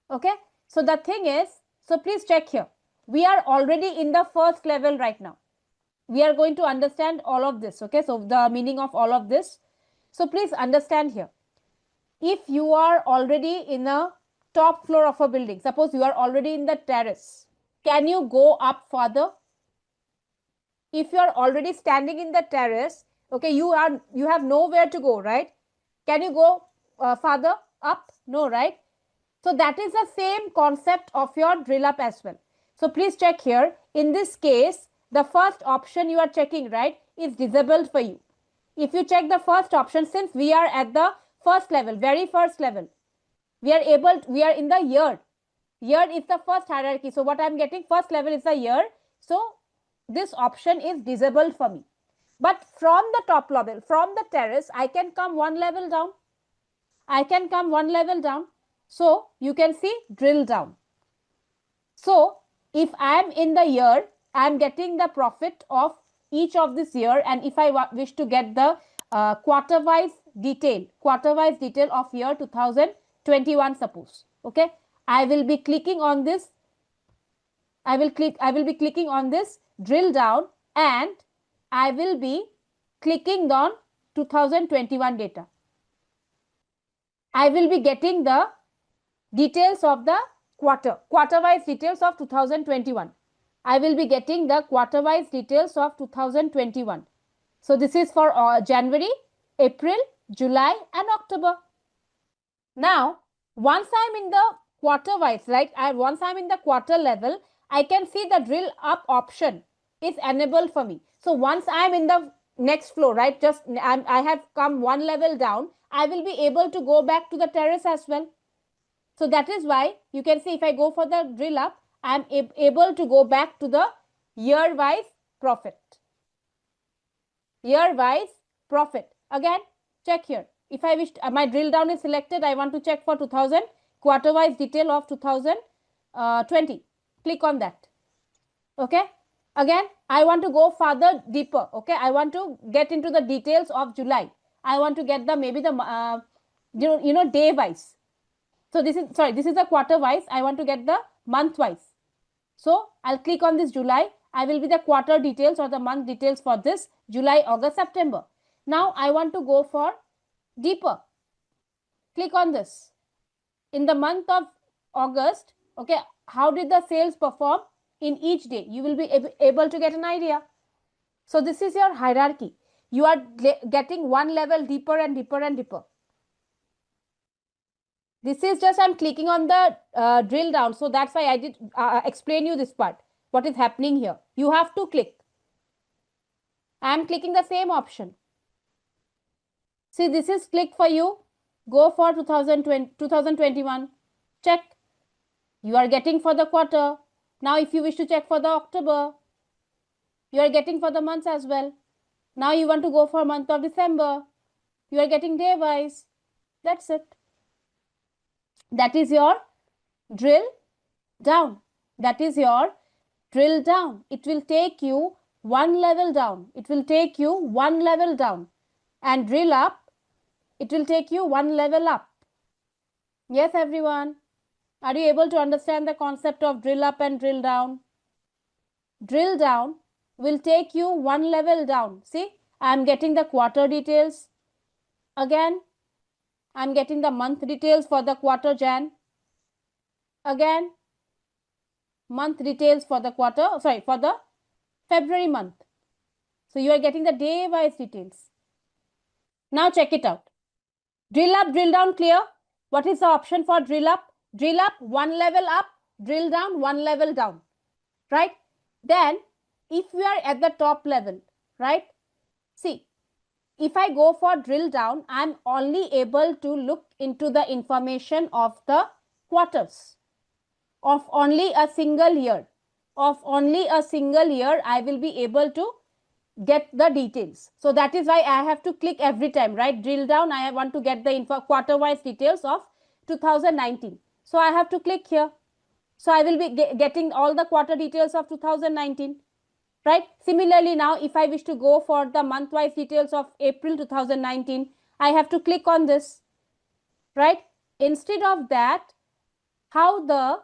Okay. So the thing is, so please check here. We are already in the first level right now. We are going to understand all of this. Okay. So the meaning of all of this. So please understand here. If you are already in a top floor of a building, suppose you are already in the terrace, can you go up further? If you are already standing in the terrace, okay, you have nowhere to go, right? Can you go further? up? No, right? So that is the same concept of your drill up as well. So please check here. In this case, the first option you are checking, right, is disabled for you. If you check the first option, since we are at the first level, very first level, we are in the year. Year is the first hierarchy. So what I'm getting, first level is the year. So this option is disabled for me. But from the top level, from the terrace, I can come one level down. I can come one level down. So you can see drill down. So if I am in the year, I am getting the profit of each of this year. And if I wish to get the quarter-wise detail of year 2021, suppose, okay, I will be clicking on this. I will be clicking on this drill down, and I will be clicking on 2021 data. I will be getting the details of the quarter-wise details of 2021. I will be getting the quarter-wise details of 2021. So this is for January, April, July and October. Now, once I'm in the quarter-wise, right, once I'm in the quarter level, I can see the drill up option is enabled for me. So once I'm in the next floor, right, just I have come one level down, I will be able to go back to the terrace as well. So that is why you can see if I go for the drill up, I am able to go back to the year-wise profit. Year-wise profit. Again, check here. If I wish, my drill down is selected, I want to check for 2000, quarter-wise detail of 2020. Click on that. Okay. Again, I want to go further deeper. Okay. I want to get into the details of July. I want to get the maybe the day wise. So this is the quarter wise. I want to get the month wise. So I'll click on this July. I will be the quarter details or the month details for this July, August, September. Now I want to go for deeper. Click on this. In the month of August, okay, how did the sales perform in each day? You will be able to get an idea. So this is your hierarchy. You are getting one level deeper and deeper and deeper. This is just I'm clicking on the drill down. So that's why I did explain you this part. What is happening here? You have to click. I am clicking the same option. See, this is click for you. Go for 2021. Check. You are getting for the quarter. Now, if you wish to check for the October, you are getting for the months as well. Now, you want to go for month of December. You are getting day wise. That's it. That is your drill down. That is your drill down. It will take you one level down. It will take you one level down. And drill up, it will take you one level up. Yes, everyone. Are you able to understand the concept of drill up and drill down? Drill down will take you one level down. See, I am getting the quarter details. Again, I am getting the month details for the quarter Jan. Again, month details for the quarter, for the February month. So you are getting the day wise details. Now check it out. Drill up, drill down, clear? What is the option for drill up? Drill up, one level up, drill down, one level down, right? Then if we are at the top level, right? See, if I go for drill down, I'm only able to look into the information of the quarters of only a single year. Of only a single year, I will be able to get the details. So that is why I have to click every time, right? Drill down, I want to get the quarter wise details of 2019. So I have to click here. So I will be getting all the quarter details of 2019, right? Similarly, now if I wish to go for the month wise details of April 2019, I have to click on this, right? Instead of that, how the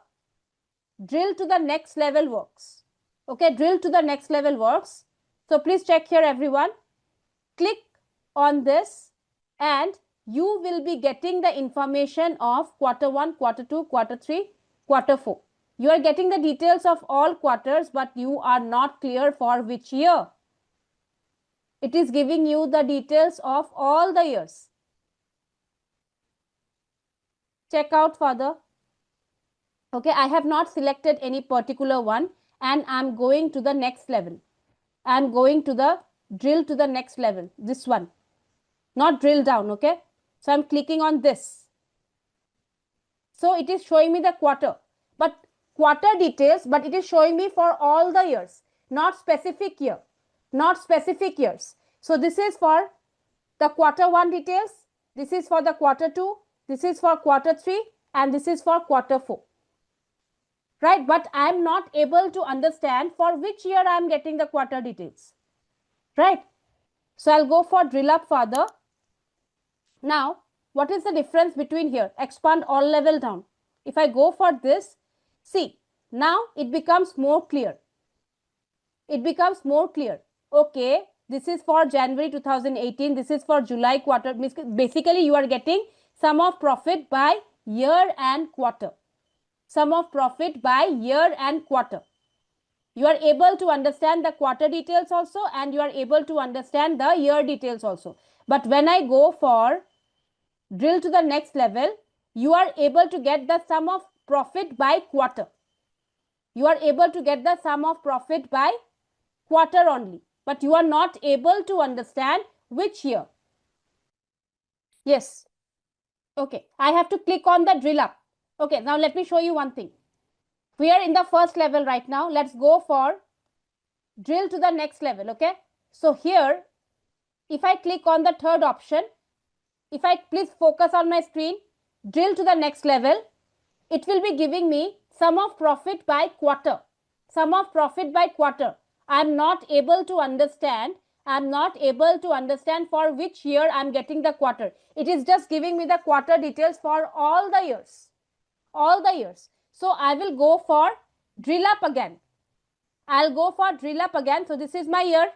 drill to the next level works. Okay, drill to the next level works. So please check here, everyone. Click on this and you will be getting the information of quarter 1, quarter 2, quarter 3, quarter 4. You are getting the details of all quarters, but you are not clear for which year. It is giving you the details of all the years. check out further. Okay, I have not selected any particular one and I'm going to the next level. I'm going to the drill to the next level, this one, not drill down. Okay, so I'm clicking on this. So it is showing me the quarter, but quarter details, but it is showing me for all the years, not specific year, not specific years. So this is for the quarter 1 details, this is for the quarter 2, this is for quarter 3, and this is for quarter 4. Right, but I am not able to understand for which year I am getting the quarter details. Right, so I'll go for drill up further. Now, what is the difference between here? Expand all level down. If I go for this, see, now it becomes more clear. It becomes more clear. Okay, this is for January 2018. This is for July quarter. Basically, you are getting sum of profit by year and quarter. Sum of profit by year and quarter. You are able to understand the quarter details also, and you are able to understand the year details also. But when I go for drill to the next level, you are able to get the sum of profit by quarter. You are able to get the sum of profit by quarter only, but you are not able to understand which year. Yes. Okay, I have to click on the drill up. Okay, now let me show you one thing. We are in the first level right now. Let's go for drill to the next level. Okay, so here, if I click on the third option, if I please focus on my screen, drill to the next level, it will be giving me sum of profit by quarter. Sum of profit by quarter. I am not able to understand. I am not able to understand for which year I am getting the quarter. It is just giving me the quarter details for all the years. All the years. So I will go for drill up again. I'll go for drill up again. So this is my year.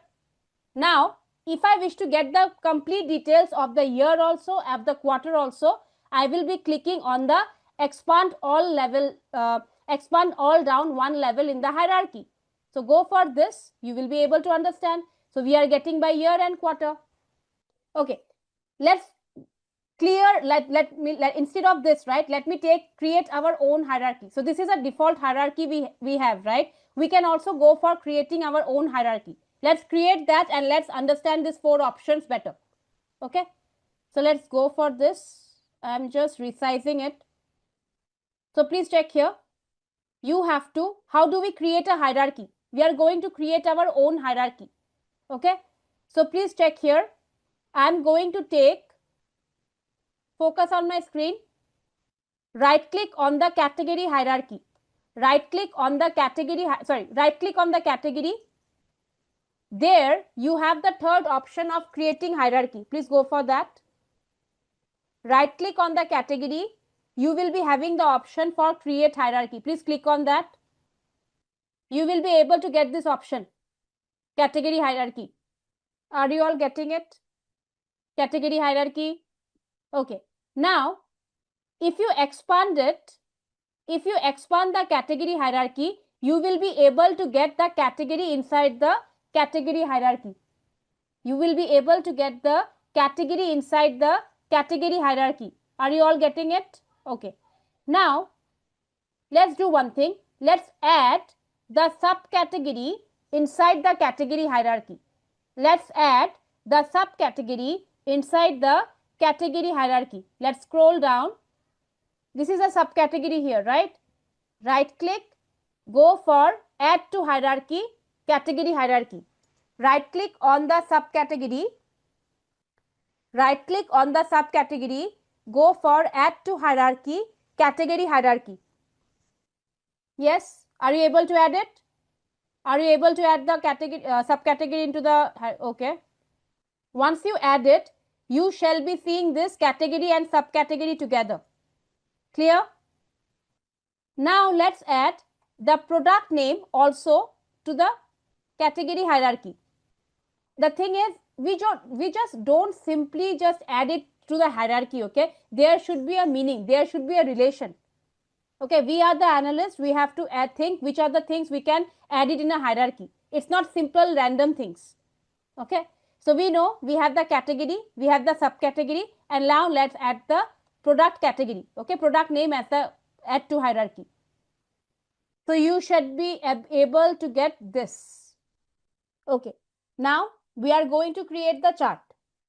Now, if I wish to get the complete details of the year also, of the quarter also, I will be clicking on the expand all level, expand all down one level in the hierarchy. So go for this, you will be able to understand. So we are getting by year and quarter. Okay, let's clear, instead of this, right, let me create our own hierarchy. So this is a default hierarchy we have, right? We can also go for creating our own hierarchy. Let's create that and let's understand these 4 options better. Okay, so let's go for this. I'm just resizing it. So please check here. You have to, how do we create a hierarchy? We are going to create our own hierarchy. Okay, so please check here. I'm going to take, focus on my screen, right click on the category hierarchy. Right click on the category, right click on the category. There you have the third option of creating hierarchy. Please go for that. Right click on the category. You will be having the option for create hierarchy. Please click on that. You will be able to get this option, category hierarchy. Are you all getting it? Category hierarchy. Okay. Now, if you expand it, if you expand the category hierarchy, you will be able to get the category inside the category hierarchy. You will be able to get the category inside the category hierarchy. Are you all getting it? Okay. Now, let's do one thing. Let's add the subcategory inside the category hierarchy. Let's add the subcategory inside the category hierarchy. Let's scroll down. This is a subcategory here, right? Right click, go for add to hierarchy, category hierarchy. Right click on the subcategory. Right click on the subcategory, go for add to hierarchy, category hierarchy. Yes, are you able to add it? Are you able to add the category subcategory into the, okay. Once you add it, you shall be seeing this category and subcategory together. Clear? Now let's add the product name also to the category hierarchy. The thing is, we just don't simply just add it to the hierarchy. Okay, there should be a meaning, there should be a relation. Okay, we are the analysts, we have to think which are the things we can add it in a hierarchy. It's not simple random things. Okay, so we know we have the category, we have the subcategory, and now let's add the product category. Okay, product name as the add to hierarchy. So you should be able to get this. Okay, now we are going to create the chart.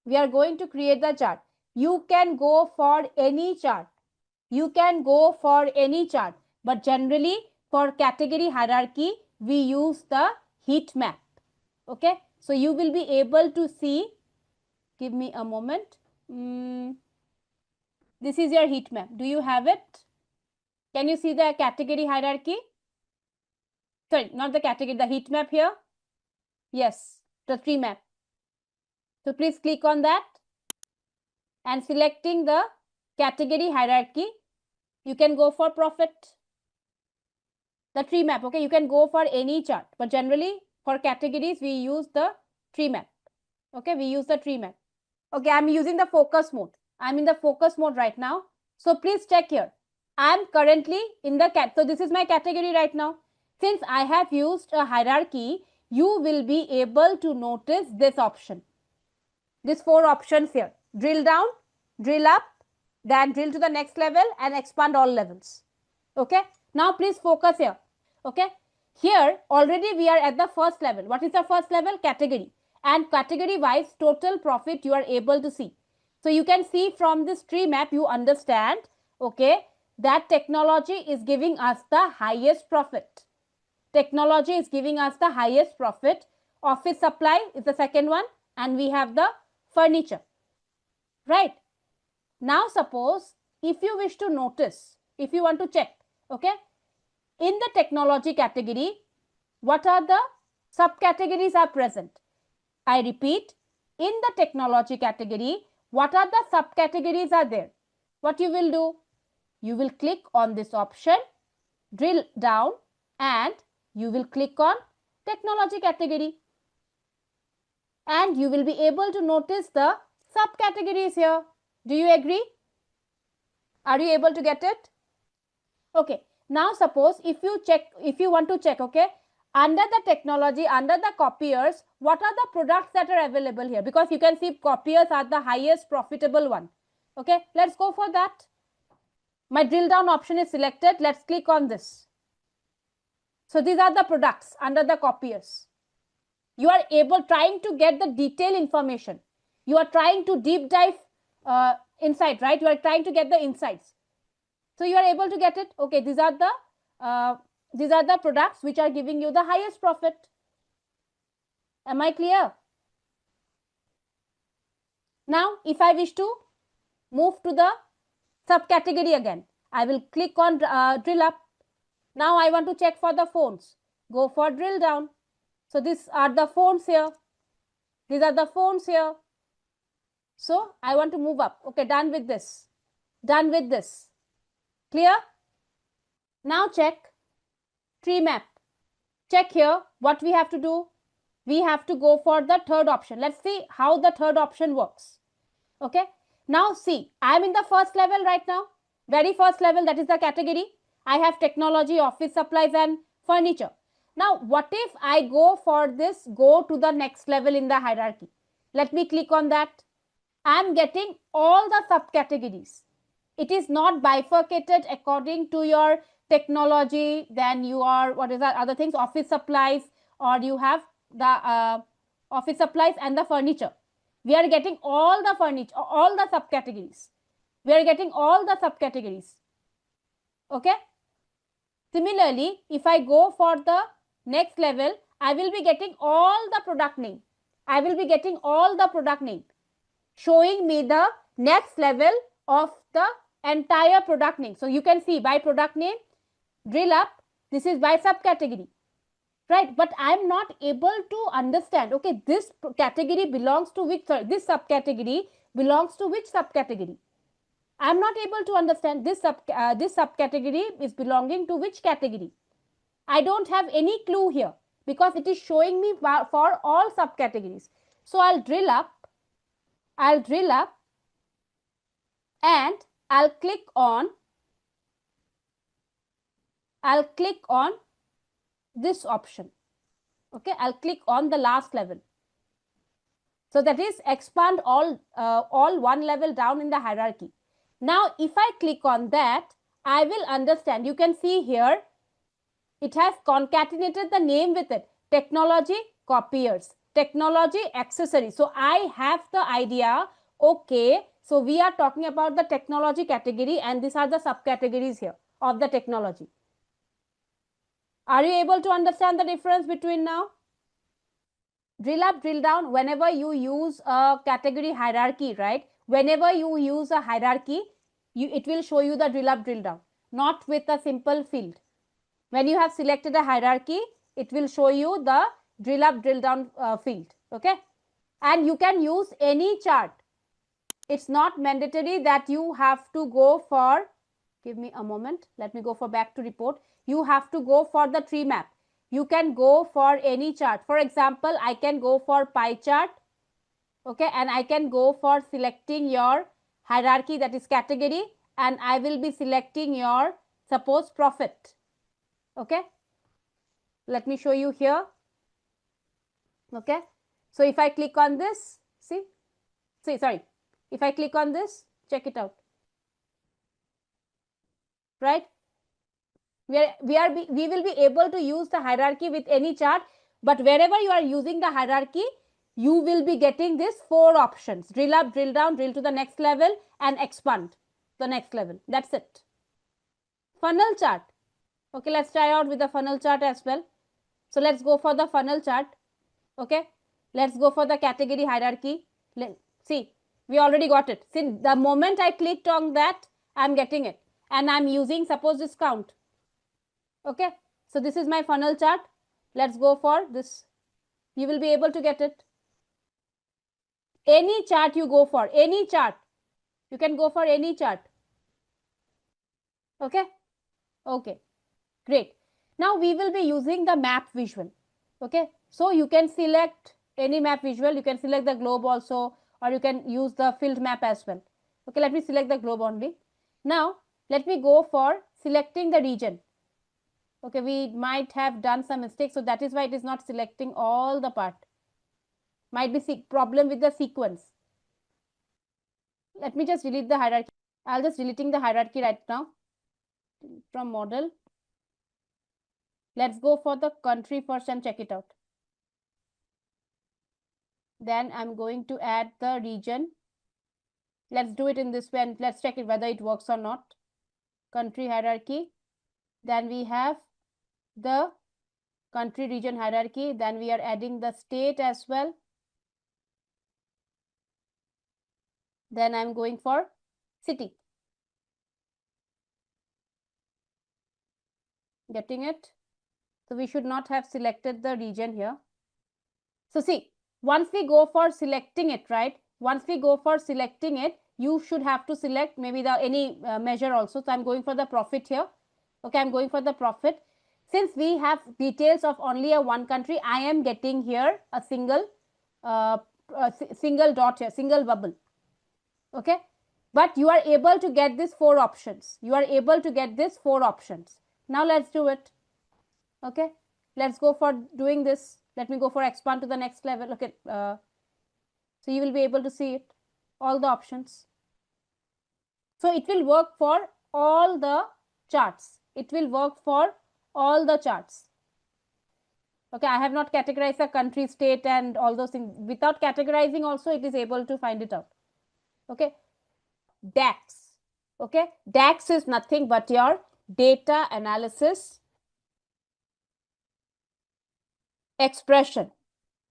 We are going to create the chart. You can go for any chart. You can go for any chart, but generally for category hierarchy, we use the heat map. Okay, so you will be able to see, give me a moment. This is your heat map. Do you have it? Can you see the category hierarchy? Sorry, not the category, the heat map here. Yes, the tree map. So please click on that and selecting the category hierarchy, you can go for profit. The tree map, okay, you can go for any chart, but generally for categories we use the tree map. Okay, we use the tree map. Okay, I'm using the focus mode. I'm in the focus mode right now. So please check here. I'm currently in the so this is my category right now. Since I have used a hierarchy, you will be able to notice this option. These 4 options here. Drill down, drill up, then drill to the next level and expand all levels. Okay. Now please focus here. Okay. Here already we are at the first level. What is the first level? Category. And category wise total profit you are able to see. So you can see from this tree map you understand, okay, that technology is giving us the highest profit. Technology is giving us the highest profit. Office supply is the second one, and we have the furniture. Right. Now suppose if you wish to notice, if you want to check, okay, in the technology category, what are the subcategories are present? I repeat, in the technology category, what are the subcategories are there? What you will do? You will click on this option, drill down, and you will click on technology category. And you will be able to notice the subcategories here. Do you agree? Are you able to get it? Okay. Now suppose if you want to check, okay, under the technology, under the copiers, what are the products that are available here? Because you can see copiers are the highest profitable one. Okay, let's go for that. My drill down option is selected. Let's click on this. So these are the products under the copiers. You are trying to get the detailed information. You are trying to deep dive insight, right? You are trying to get the insights. So you are able to get it. Okay, these are the products which are giving you the highest profit. Am I clear? Now, if I wish to move to the subcategory again, I will click on drill up. Now I want to check for the phones. Go for drill down. So these are the phones here. These are the phones here. So I want to move up. Okay, done with this. Done with this. Clear? Now check tree map. Check here what we have to do. We have to go for the third option. Let's see how the third option works. Okay. Now see, I am in the first level right now. Very first level, that is the category. I have technology, office supplies and furniture. Now what if I go for this, go to the next level in the hierarchy? Let me click on that. I am getting all the subcategories. It is not bifurcated according to your technology, then you are, what is that other things, office supplies, or you have the office supplies and the furniture. We are getting all the furniture, all the subcategories. We are getting all the subcategories. Okay. Similarly, if I go for the next level, I will be getting all the product name. I will be getting all the product name, showing me the next level of the entire product name. So you can see by product name, drill up, this is by subcategory, right? But I am not able to understand, okay, this category belongs to which, sorry, this subcategory belongs to which subcategory. I am not able to understand this subcategory is belonging to which category. I don't have any clue here because it is showing me for all subcategories. So I'll drill up and I'll click on this option. Okay, I'll click on the last level. So that is expand all one level down in the hierarchy. Now, if I click on that, I will understand. You can see here, it has concatenated the name with it. Technology copiers, technology accessories. So I have the idea, okay, so we are talking about the technology category and these are the subcategories here of the technology. Are you able to understand the difference between now? Drill up, drill down, whenever you use a category hierarchy, right? Whenever you use a hierarchy, it will show you the drill up, drill down, not with a simple field. When you have selected a hierarchy, it will show you the drill up, drill down field. Okay. And you can use any chart. It's not mandatory that you have to go for, give me a moment, let me go for back to report. You have to go for the tree map. You can go for any chart. For example, I can go for pie chart. Okay. And I can go for selecting your hierarchy, that is category, and I will be selecting your, suppose, profit. Okay. Let me show you here. Okay. So if I click on this, see, sorry, if I click on this, check it out, right? We will be able to use the hierarchy with any chart, but wherever you are using the hierarchy, you will be getting this 4 options: drill up, drill down, drill to the next level, and expand the next level. That's it. Funnel chart. Okay, let's try out with the funnel chart as well. So let's go for the funnel chart. Okay, let's go for the category hierarchy. See, we already got it. See, the moment I clicked on that, I'm getting it, and I'm using, suppose, discount. Okay, so this is my funnel chart. Let's go for this. You will be able to get it. Any chart you go for, any chart, you can go for any chart. Okay, okay, great. Now we will be using the map visual. Okay, so you can select any map visual. You can select the globe also, or you can use the field map as well. Okay, let me select the globe only. Now let me go for selecting the region. Okay, we might have done some mistakes, so that is why it is not selecting all the part. Might be problem with the sequence. Let me just delete the hierarchy. I'll just deleting the hierarchy right now from model. Let's go for the country first and check it out. Then I'm going to add the region. Let's do it in this way and let's check it whether it works or not. Country hierarchy. Then we have the country region hierarchy. Then we are adding the state as well. Then I'm going for city. Getting it? So we should not have selected the region here. So see, once we go for selecting it, right? Once we go for selecting it, you should have to select maybe the any measure also. So I'm going for the profit here. Okay, I'm going for the profit. Since we have details of only a one country, I am getting here a single single dot here, single bubble. Okay, but you are able to get this 4 options. You are able to get this 4 options. Now let's do it. Okay, let's go for doing this. Let me go for expand to the next level. Okay, so you will be able to see it, all the options. So it will work for all the charts. It will work for all the charts. Okay, I have not categorized the country, state, and all those things. Without categorizing also, it is able to find it out. Okay, DAX. Okay, DAX is nothing but your data analysis expression.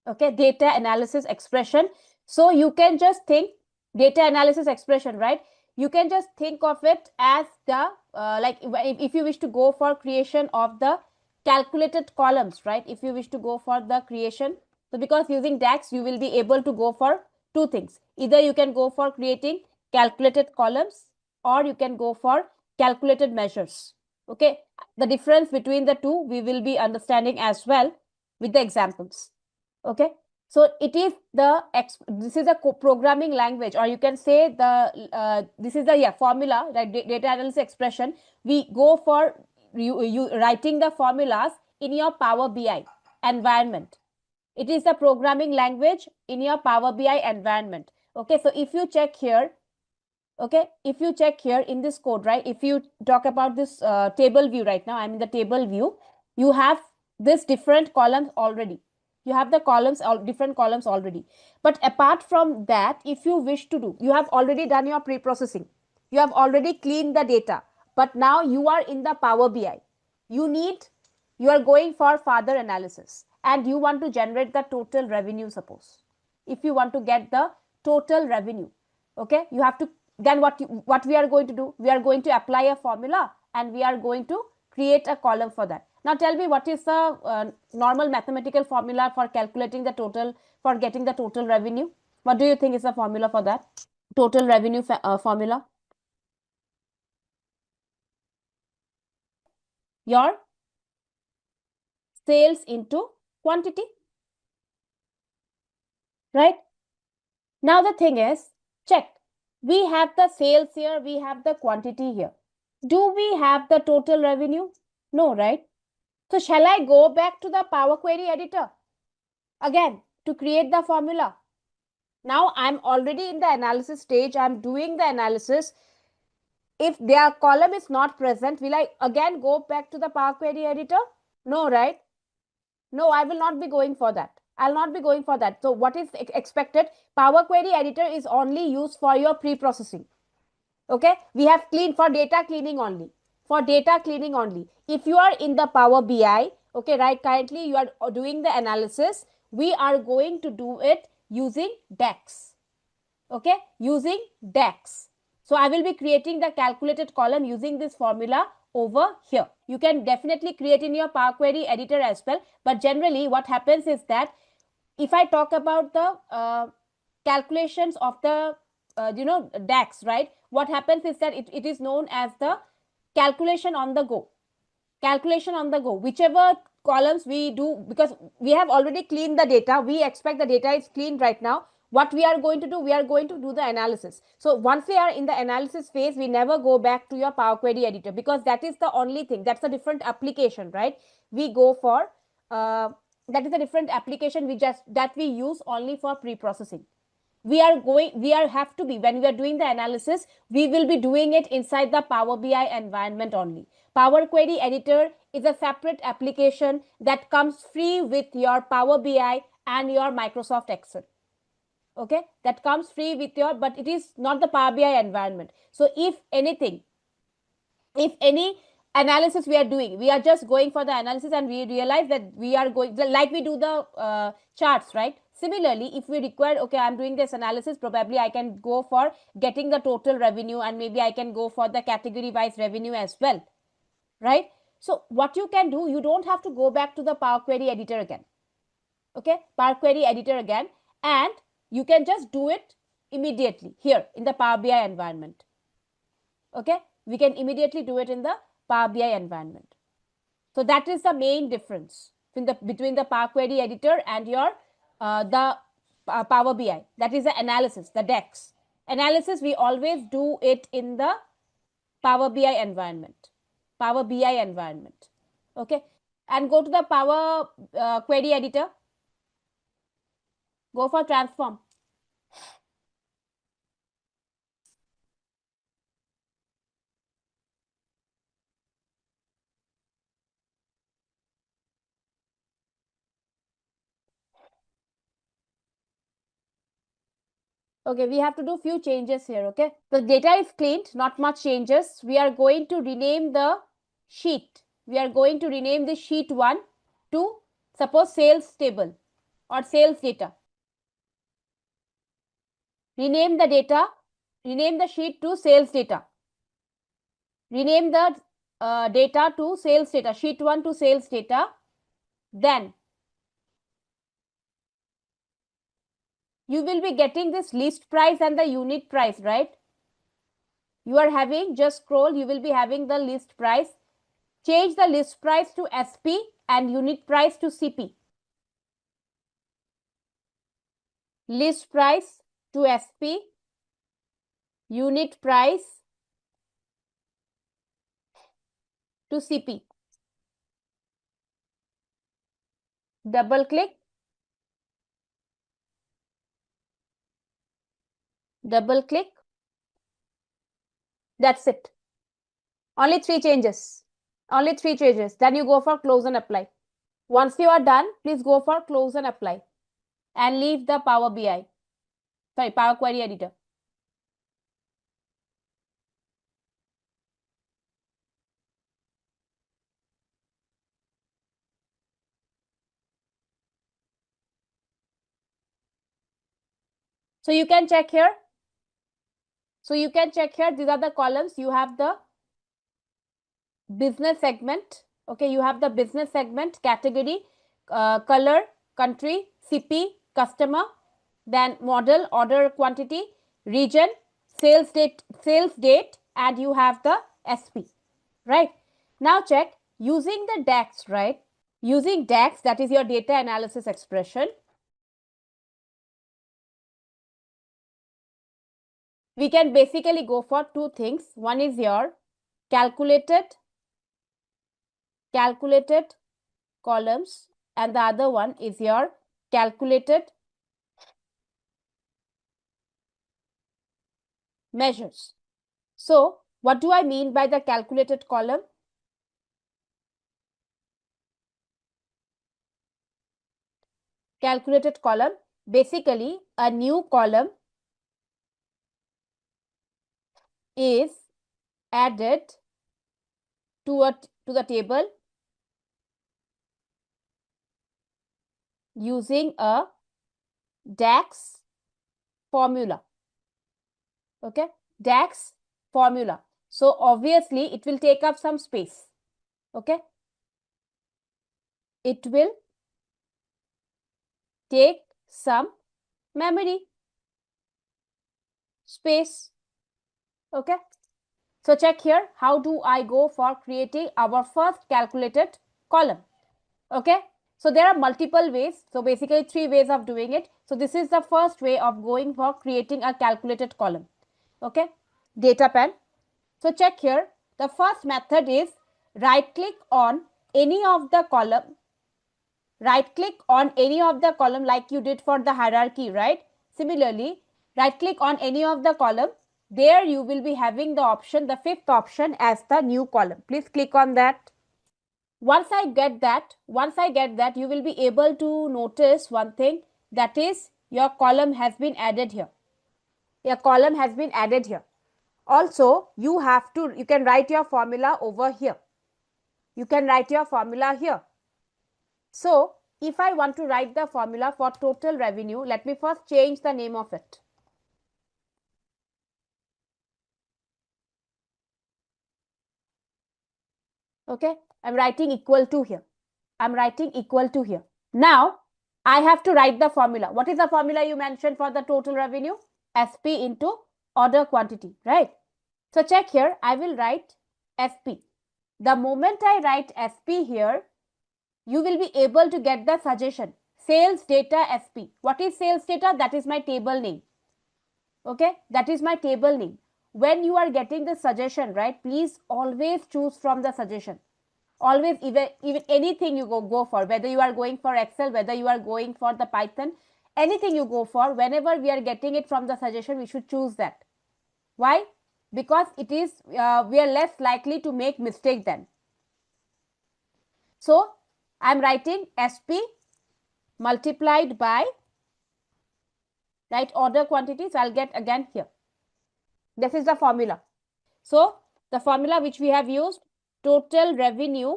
Okay, data analysis expression. So you can just think data analysis expression, right? You can just think of it as the like if you wish to go for creation of the calculated columns, right? If you wish to go for the creation, so because using DAX you will be able to go for 2 things. Either you can go for creating calculated columns or you can go for calculated measures. Okay, the difference between the two we will be understanding as well with the examples. Okay, so it is the this is a programming language, or you can say the this is the formula, like data analysis expression. We go for you writing the formulas in your Power BI environment. It is the programming language in your Power BI environment. Okay, so if you check here, Okay, if you check here in this code, right, if you talk about this table view right now, I'm in the table view, you have this different columns already. You have the columns, different columns already. But apart from that, if you wish to do, you have already done your pre-processing. You have already cleaned the data. But now you are in the Power BI. You are going for further analysis and you want to generate the total revenue, suppose. If you want to get the total revenue, okay, you have to, then what we are going to do, we are going to apply a formula and we are going to create a column for that. Now tell me, what is the normal mathematical formula for calculating the total, for getting the total revenue? What do you think is the formula for that? Total revenue formula? Your sales into quantity, right? Now the thing is, check. We have the sales here, we have the quantity here. Do we have the total revenue? No, right? So shall I go back to the Power Query editor again to create the formula? Now I'm already in the analysis stage. I'm doing the analysis. If their column is not present, will I again go back to the Power Query editor? No, right? No, I will not be going for that. I'll not be going for that. So what is expected? Power Query editor is only used for your pre-processing. Okay, we have cleaned for data cleaning only. For data cleaning only. If you are in the Power BI, okay, right, currently you are doing the analysis, we are going to do it using DAX. Okay, using DAX. So I will be creating the calculated column using this formula over here. You can definitely create in your Power Query editor as well. But generally what happens is that if I talk about the calculations of the DAX, right, what happens is that it is known as the calculation on the go. Calculation on the go, whichever columns we do, because we have already cleaned the data, we expect the data is clean right now. What we are going to do, we are going to do the analysis. So once we are in the analysis phase, we never go back to your Power Query editor, because that is the only thing, that's a different application, right? We go for that is a different application that we use only for pre-processing. We are have to be, when we are doing the analysis, we will be doing it inside the Power BI environment only. Power Query editor is a separate application that comes free with your Power BI and your Microsoft Excel. Okay, that comes free with your, but it is not the Power BI environment. So if anything, if any analysis we are doing, we are just going for the analysis and we realize that we are going, like we do the charts, right? Similarly, if we require, okay, I'm doing this analysis, probably I can go for getting the total revenue and maybe I can go for the category wise revenue as well, right? So what you can do, you don't have to go back to the Power Query editor again. Okay, Power Query editor again, and you can just do it immediately here in the Power BI environment. Okay, we can immediately do it in the Power BI environment. So that is the main difference between the Power Query editor and your the Power BI. That is the analysis, the DAX. Analysis, we always do it in the Power BI environment. Power BI environment. Okay, and go to the Power Query editor. Go for transform. Okay, we have to do few changes here. Okay, the data is cleaned, not much changes. We are going to rename the sheet. We are going to rename the sheet 1 to, suppose, sales table or sales data. Rename the data, rename the sheet to sales data. Rename the data to sales data, sheet 1 to sales data. Then you will be getting this list price and the unit price, right? You are having, just scroll, you will be having the list price. Change the list price to SP and unit price to CP. List price to SP, unit price to CP. Double click, double click, That's it. Only 3 changes. Only 3 changes. Then you go for close and apply. Once you are done, please go for close and apply and leave the Power BI. Sorry, Power Query Editor. So you can check here. These are the columns. You have the business segment. Okay, you have the business segment, category, color, country, CP, customer, then model, order quantity, region, sales date, and you have the SP, right? Now check using the DAX, right? Using DAX, that is your data analysis expression. We can basically go for two things. One is your calculated columns, and the other one is your calculated measures. So what do I mean by the calculated column? Calculated column, basically a new column is added to the table using a DAX formula. Okay, DAX formula. So obviously it will take up some space. Okay, it will take some memory space. Okay, so check here, how do I go for creating our first calculated column? Okay, so there are multiple ways. So basically 3 ways of doing it. So this is the first way of going for creating a calculated column. Okay, data pen. So check here, the first method is right click on any of the column. Right click on any of the column like you did for the hierarchy, right? Similarly, right click on any of the column. There you will be having the option, the 5th option as the new column. Please click on that. Once I get that, you will be able to notice one thing, that is your column has been added here. Your column has been added here. Also, you can write your formula over here. You can write your formula here. So, if I want to write the formula for total revenue, let me first change the name of it. Okay, I'm writing equal to here. Now, I have to write the formula. What is the formula you mentioned for the total revenue? SP into order quantity, right? So check here, I will write SP. The moment I write SP here, you will be able to get the suggestion. Sales data SP. What is sales data? That is my table name. Okay, that is my table name. When you are getting the suggestion, right, please always choose from the suggestion. Always, even anything you go for, whether you are going for Excel, whether you are going for the Python, anything you go for, whenever we are getting it from the suggestion, we should choose that. Why? Because it is we are less likely to make mistake then. So I am writing SP multiplied by, right, order quantity. So I'll get again here. This is the formula. So the formula which we have used, total revenue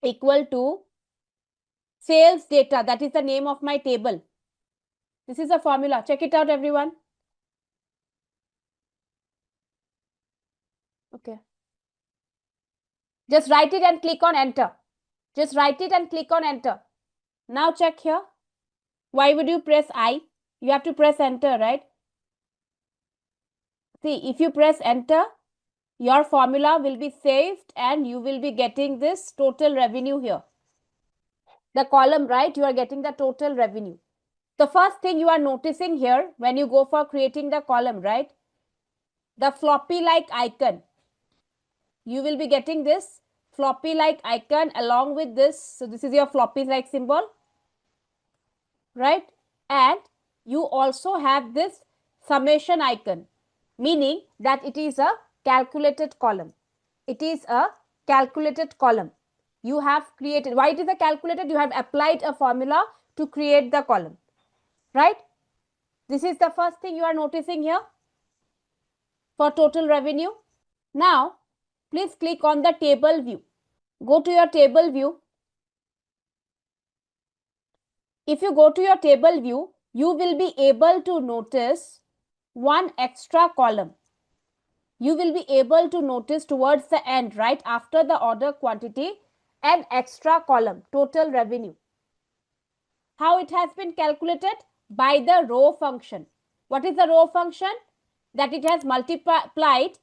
equal to sales data. That is the name of my table. This is the formula. Check it out, everyone. Okay. Just write it and click on enter. Just write it and click on enter. Now check here. Why would you press I? You have to press enter, right? See, if you press enter, your formula will be saved and you will be getting this total revenue here. The column, right? You are getting the total revenue. The first thing you are noticing here when you go for creating the column, right? The floppy like icon. You will be getting this floppy like icon along with this. So this is your floppy like symbol, right? And you also have this summation icon, meaning that it is a calculated column. It is a calculated column. You have created, why it is a calculated? You have applied a formula to create the column, right? This is the first thing you are noticing here for total revenue. Now, please click on the table view. Go to your table view. If you go to your table view, you will be able to notice one extra column. You will be able to notice towards the end, right after the order quantity, an extra column, total revenue. How it has been calculated? By the row function. What is the row function? That it has multiplied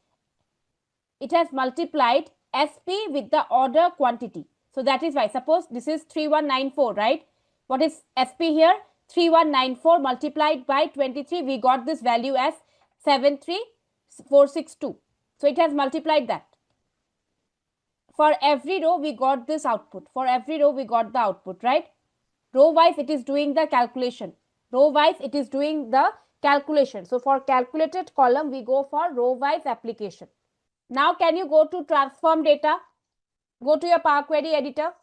SP with the order quantity. So that is why, suppose this is 3194, right? What is SP here? 3194 multiplied by 23, we got this value as 73462. So it has multiplied that. For every row we got this output. For every row we got the output, right? Row wise it is doing the calculation. Row wise it is doing the calculation. So for calculated column we go for row wise application. Now can you go to transform data? Go to your Power Query editor.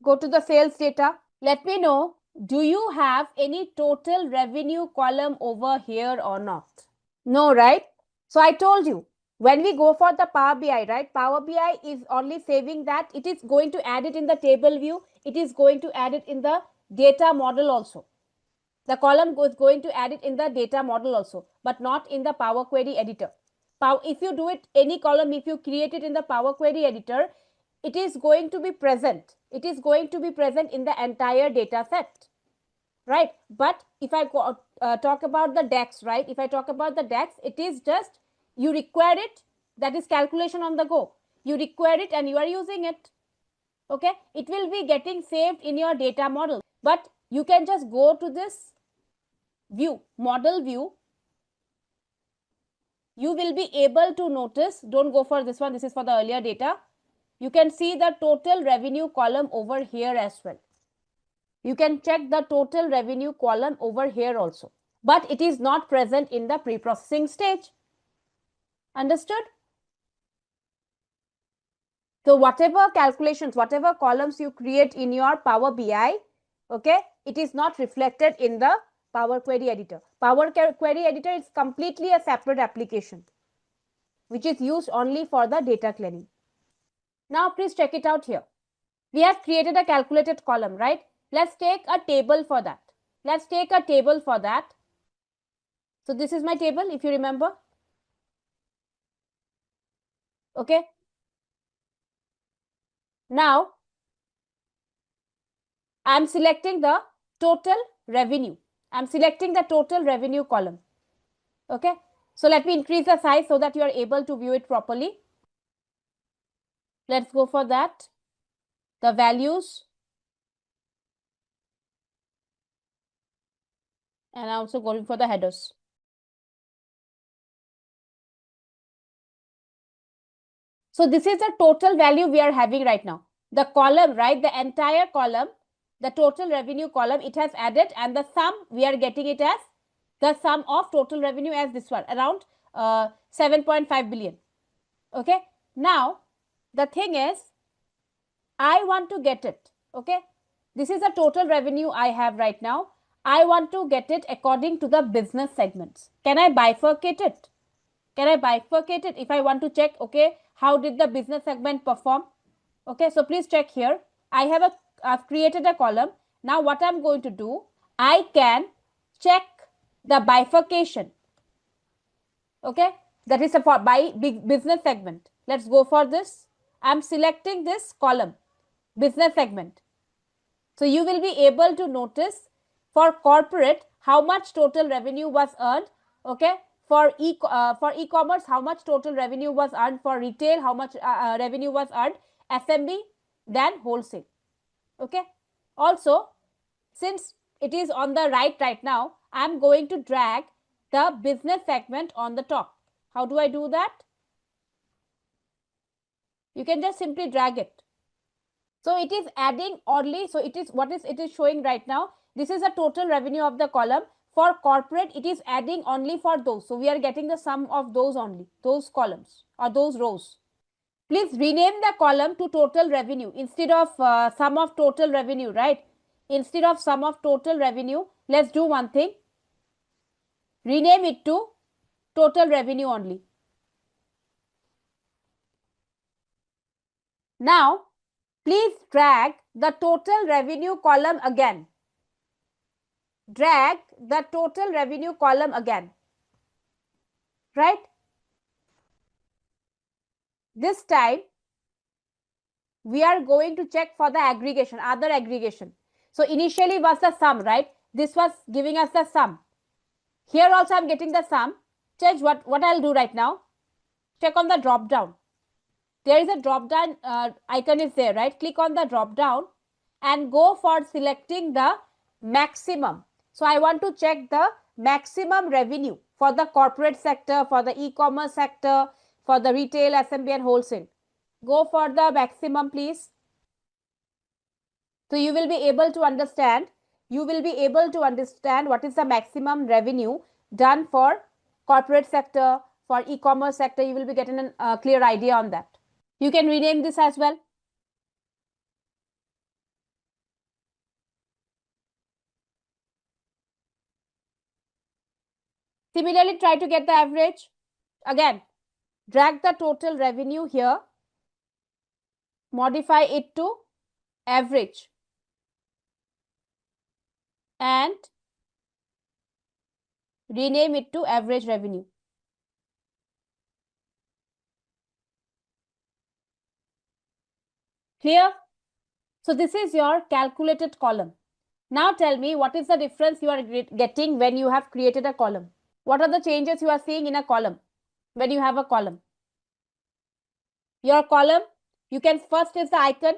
Go to the sales data. Let me know, do you have any total revenue column over here or not? No, right? So I told you, when we go for the Power BI, right? Power BI is only saving that. It is going to add it in the table view. It is going to add it in the data model also. The column is going to add it in the data model also, but not in the Power Query editor. If you do it, any column, if you create it in the Power Query editor, it is going to be present. It is going to be present in the entire data set, right? But if I talk about the DAX, right? If I talk about the DAX, it is just you require it, that is calculation on the go. You require it and you are using it. Okay, it will be getting saved in your data model, but you can just go to this view, model view. You will be able to notice, don't go for this one, this is for the earlier data. You can see the total revenue column over here as well. You can check the total revenue column over here also, but it is not present in the pre-processing stage. Understood? So whatever calculations, whatever columns you create in your Power BI, okay, it is not reflected in the Power Query editor. Power Query editor is completely a separate application which is used only for the data cleaning. Now please check it out here. We have created a calculated column, right? Let's take a table for that. Let's take a table for that. So this is my table, if you remember. Okay. Now I'm selecting the total revenue. I'm selecting the total revenue column. Okay. So let me increase the size so that you are able to view it properly. Let's go for that. The values. And I'm also going for the headers. So this is the total value we are having right now. The column, right? The entire column, the total revenue column, it has added, and the sum, we are getting it as the sum of total revenue as this one, around 7.5 billion. Okay. Now, the thing is, I want to get it. Okay. This is the total revenue I have right now. I want to get it according to the business segments. Can I bifurcate it? Can I bifurcate it if I want to check, okay, how did the business segment perform? Okay, so please check here. I've created a column. Now what I'm going to do, I can check the bifurcation. Okay, that is by big business segment. Let's go for this. I'm selecting this column, business segment. So you will be able to notice for corporate how much total revenue was earned. Okay, for e-commerce how much total revenue was earned, for retail how much revenue was earned, SMB, then wholesale. Okay, also since it is on the right now, I'm going to drag the business segment on the top. How do I do that? You can just simply drag it. So it is adding only, so it is what is it is showing right now, This is the total revenue of the column. For corporate, it is adding only for those. So we are getting the sum of those only, those columns or those rows. Please rename the column to total revenue instead of sum of total revenue, right? Instead of sum of total revenue, let's do one thing. Rename it to total revenue only. Now, please drag the total revenue column again. Drag the total revenue column again. Right? This time, we are going to check for the aggregation, other aggregation. So initially was the sum, right? This was giving us the sum. Here also I'm getting the sum. Check what I'll do right now. Check on the drop down. There is a drop down icon is there, right? Click on the drop down and go for selecting the maximum. So I want to check the maximum revenue for the corporate sector, for the e-commerce sector, for the retail, SMB and wholesale. Go for the maximum, please. So you will be able to understand, what is the maximum revenue done for corporate sector, for e-commerce sector. You will be getting a clear idea on that. You can rename this as well. Similarly, try to get the average. Again, drag the total revenue here, modify it to average, and rename it to average revenue. Clear? So this is your calculated column. Now tell me, what is the difference you are getting when you have created a column? What are the changes you are seeing in a column when you have a column? Your column, you can first is the icon,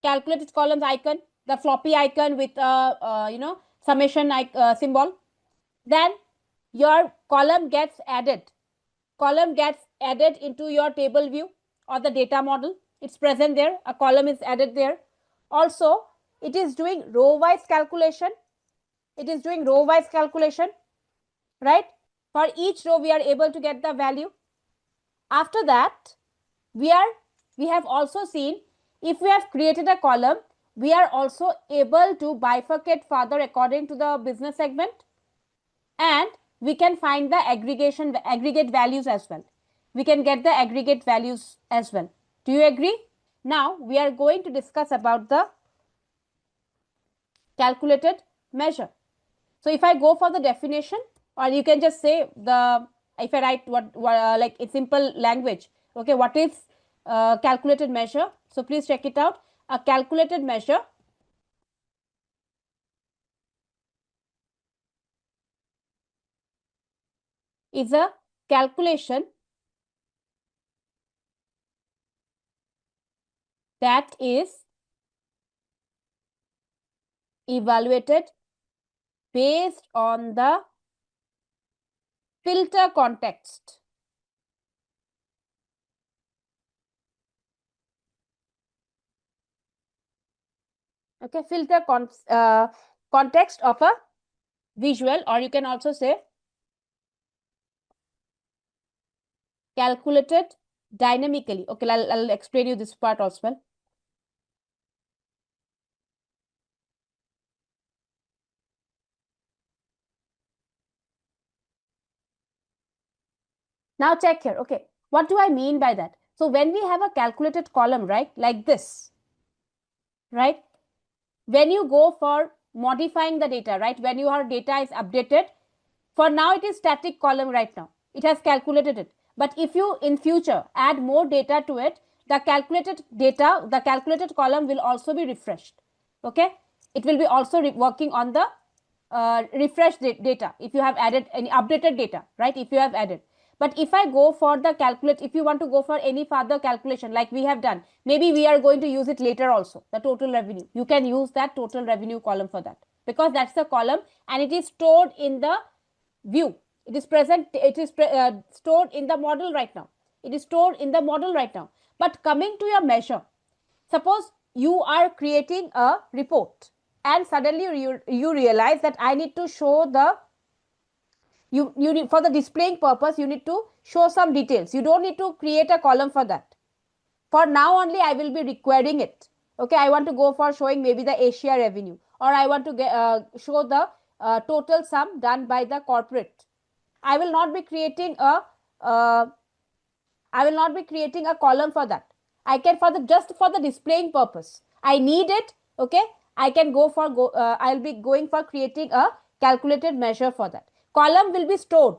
calculated columns icon, the floppy icon with summation symbol. Then your column gets added. Column gets added into your table view or the data model. It's present there. A column is added there. Also, it is doing row wise calculation. Right? For each row, we are able to get the value. After that, we have also seen, if we have created a column, we are also able to bifurcate further according to the business segment, and we can find the aggregate values as well. We can get the aggregate values as well. Do you agree? Now we are going to discuss about the calculated measure. So if I go for the definition, or you can just say if I write what like in simple language, okay, what is calculated measure? So please check it out. A calculated measure is a calculation that is evaluated based on the filter context. Okay, filter context of a visual, or you can also say calculated dynamically. Okay, I'll explain you this part as well. Now check here. Okay, what do I mean by that? So when we have a calculated column, right, like this, right, when you go for modifying the data, right, when your data is updated, for now it is static column right now. It has calculated it. But if you in future add more data to it, the calculated column will also be refreshed. Okay, it will be also working on the refreshed data if you have added any updated data, right, if you have added. But if I go for the if you want to go for any further calculation like we have done, maybe we are going to use it later also, the total revenue, you can use that total revenue column for that, because that's the column and it is stored in the view. It is present, it is stored in the model right now. But coming to your measure, suppose you are creating a report, and suddenly you realize that I need to show the, you need, for the displaying purpose, you need to show some details. You don't need to create a column for that. For now only I will be requiring it. Okay, I want to go for showing maybe the Asia revenue, or I want to show the total sum done by the corporate. I will not be creating a uh, I will not be creating a column for that. I can, for the just for the displaying purpose, I need it. Okay, I can go for I'll be going for creating a calculated measure for that. Column will be stored.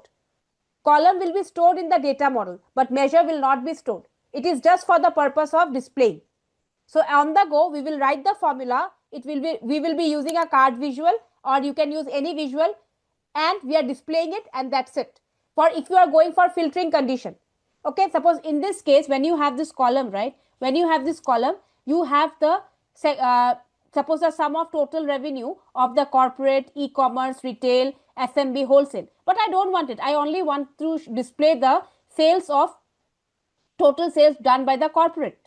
Column will be stored in the data model, but measure will not be stored. It is just for the purpose of displaying. So on the go, we will write the formula. It will be, we will be using a card visual, or you can use any visual, and we are displaying it, and that's it. For if you are going for filtering condition, okay, suppose in this case, when you have this column, right, when you have this column, you have the suppose the sum of total revenue of the corporate, e-commerce, retail, SMB, wholesale, but I don't want it. I only want to display the sales of total sales done by the corporate.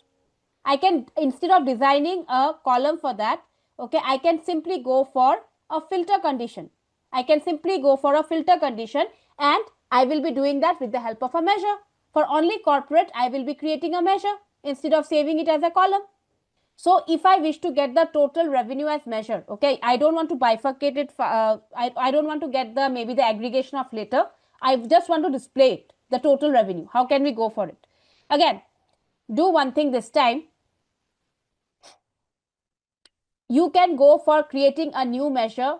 I can, instead of designing a column for that, okay, I can simply go for a filter condition. I can simply go for a filter condition, and I will be doing that with the help of a measure. For only corporate, I will be creating a measure instead of saving it as a column. So if I wish to get the total revenue as measure, okay, I don't want to bifurcate it. I don't want to get the maybe the aggregation of later. I just want to display it, the total revenue. How can we go for it? Again, do one thing this time. You can go for creating a new measure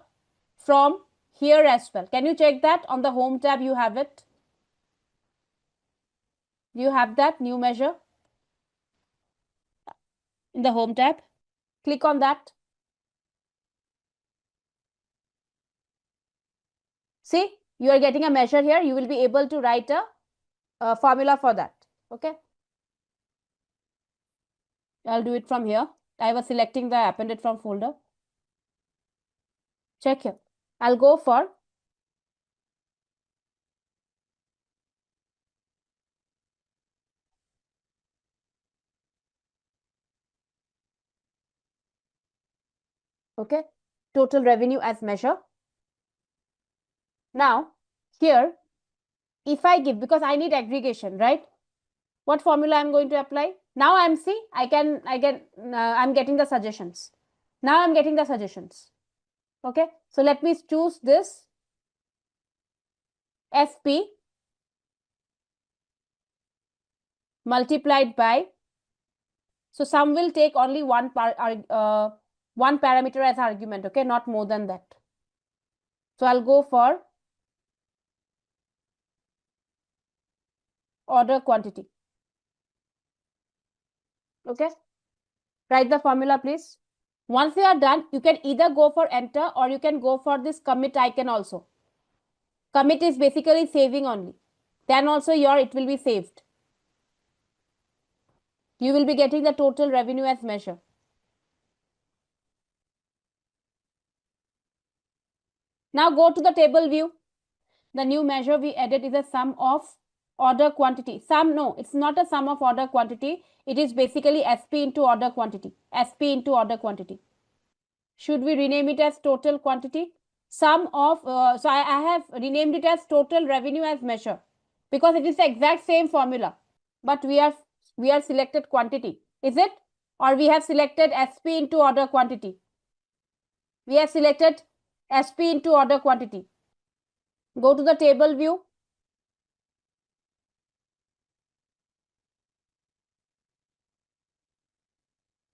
from here as well. Can you check that on the home tab? You have it. You have that new measure in the home tab. Click on that. See, you are getting a measure here. You will be able to write a formula for that. Okay. I'll do it from here. I was selecting the appended from folder. Check here. I'll go for okay, total revenue as measure. Now here, if I give, because I need aggregation, right? What formula I'm going to apply? Now I'm see, I'm getting the suggestions. Now I'm getting the suggestions. Okay, so let me choose this SP multiplied by, so sum will take only one parameter as argument, okay, not more than that. So I'll go for order quantity. Okay, write the formula please. Once you are done, you can either go for enter, or you can go for this commit icon also. Commit is basically saving only. Then also it will be saved. You will be getting the total revenue as measure. Now go to the table view. The new measure we added is a sum of order quantity. No, it's not a sum of order quantity. It is basically SP into order quantity. SP into order quantity. Should we rename it as total quantity? Sum of, so I have renamed it as total revenue as measure, because it is the exact same formula, but we are selected quantity. Is it? Or we have selected SP into order quantity. We have selected SP into order quantity. Go to the table view.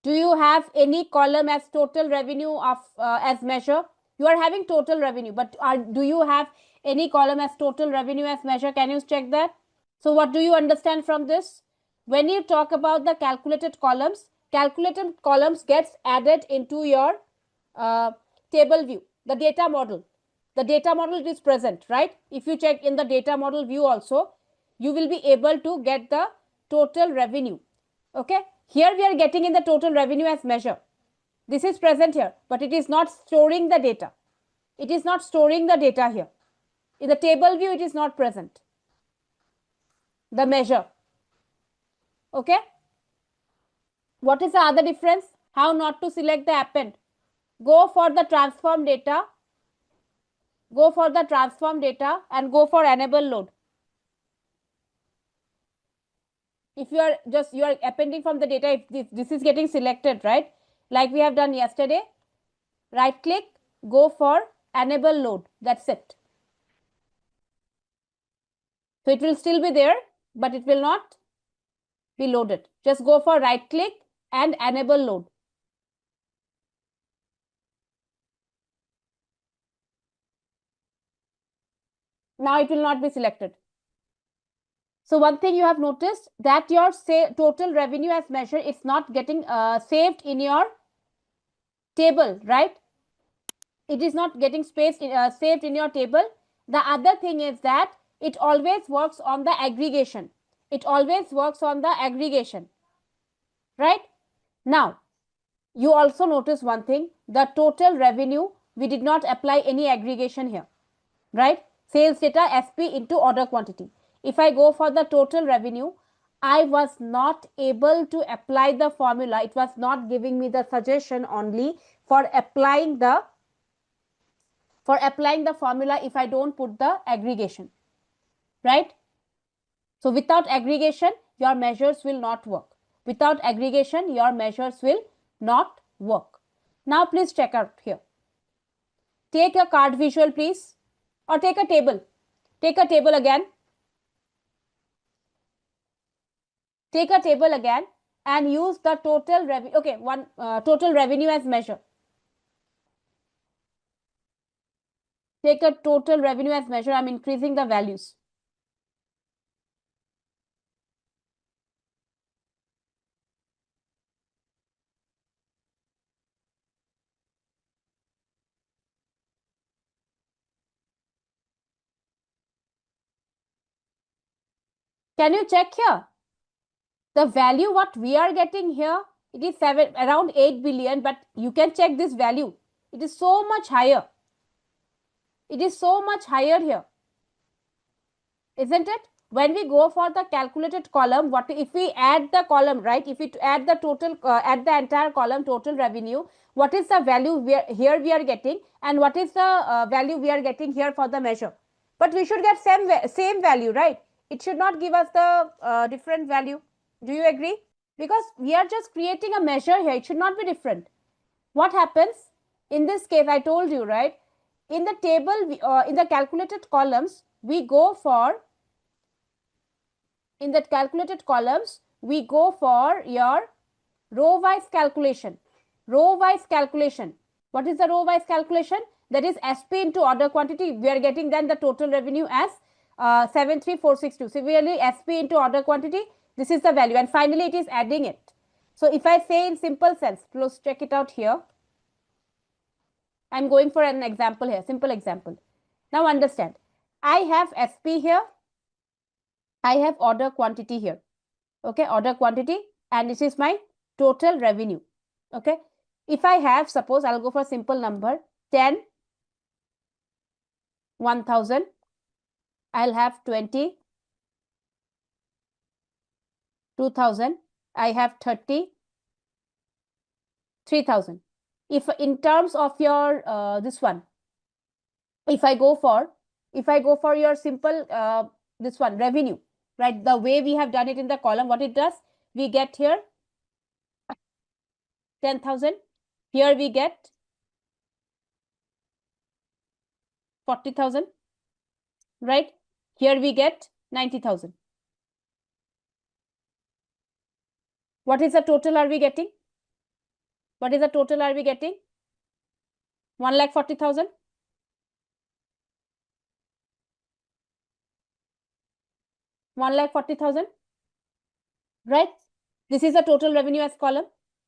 Do you have any column as total revenue of as measure? You are having total revenue, but do you have any column as total revenue as measure? Can you check that? So what do you understand from this? When you talk about the calculated columns gets added into your table view, the data model. The data model is present, right? If you check in the data model view also, you will be able to get the total revenue. Okay, here we are getting in the total revenue as measure. This is present here, but it is not storing the data. It is not storing the data here. In the table view, it is not present. The measure. Okay. What is the other difference? How not to select the append? go for the transform data, and go for enable load. If you are appending from the data, if this is getting selected, right, like we have done yesterday, right click, go for enable load, that's it. So it will still be there, but it will not be loaded. Just go for right click and enable load. Now it will not be selected. So one thing you have noticed, that your total revenue as measured is not getting saved in your table, right? It is not getting saved in your table. The other thing is that it always works on the aggregation. It always works on the aggregation, right? Now, you also notice one thing, the total revenue, we did not apply any aggregation here, right? Sales data SP into order quantity. If I go for the total revenue, I was not able to apply the formula. It was not giving me the suggestion only for applying the formula if I don't put the aggregation, right? So without aggregation, your measures will not work. Without aggregation, your measures will not work. Now please check out here. Take a card visual, please, or take a table. Take a table again. Take a table again and use the total revenue. Okay, total revenue as measure. Take a total revenue as measure. I'm increasing the values. Can you check here? The value what we are getting here, it is around 8 billion, but you can check this value. It is so much higher. It is so much higher here, isn't it? When we go for the calculated column, what if we add the column, right? If we add the total, add the entire column total revenue, what is the value here we are getting, and what is the value we are getting here for the measure? But we should get same value, right? It should not give us the different value. Do you agree? Because we are just creating a measure here. It should not be different. What happens in this case? I told you, right? In the table, in the calculated columns, we go for your row wise calculation. What is the row wise calculation? That is SP into order quantity. We are getting then the total revenue as 73462. Similarly, SP into order quantity, this is the value, and finally it is adding it. So if I say in simple sense, let's check it out here. I'm going for an example here, simple example. Now understand, I have SP here, I have order quantity here. Okay, order quantity, and this is my total revenue. Okay, if I have, suppose I'll go for a simple number, 10, 1000, I'll have 20, 2000, I have 30, 3000. If in terms of your this one, if I go for your simple this one revenue, right, the way we have done it in the column, what it does, we get here 10,000, here we get 40,000, right, here we get 90,000. What is the total are we getting? What is the total are we getting? 1,40,000. 1,40,000, right? This is the total revenue as column.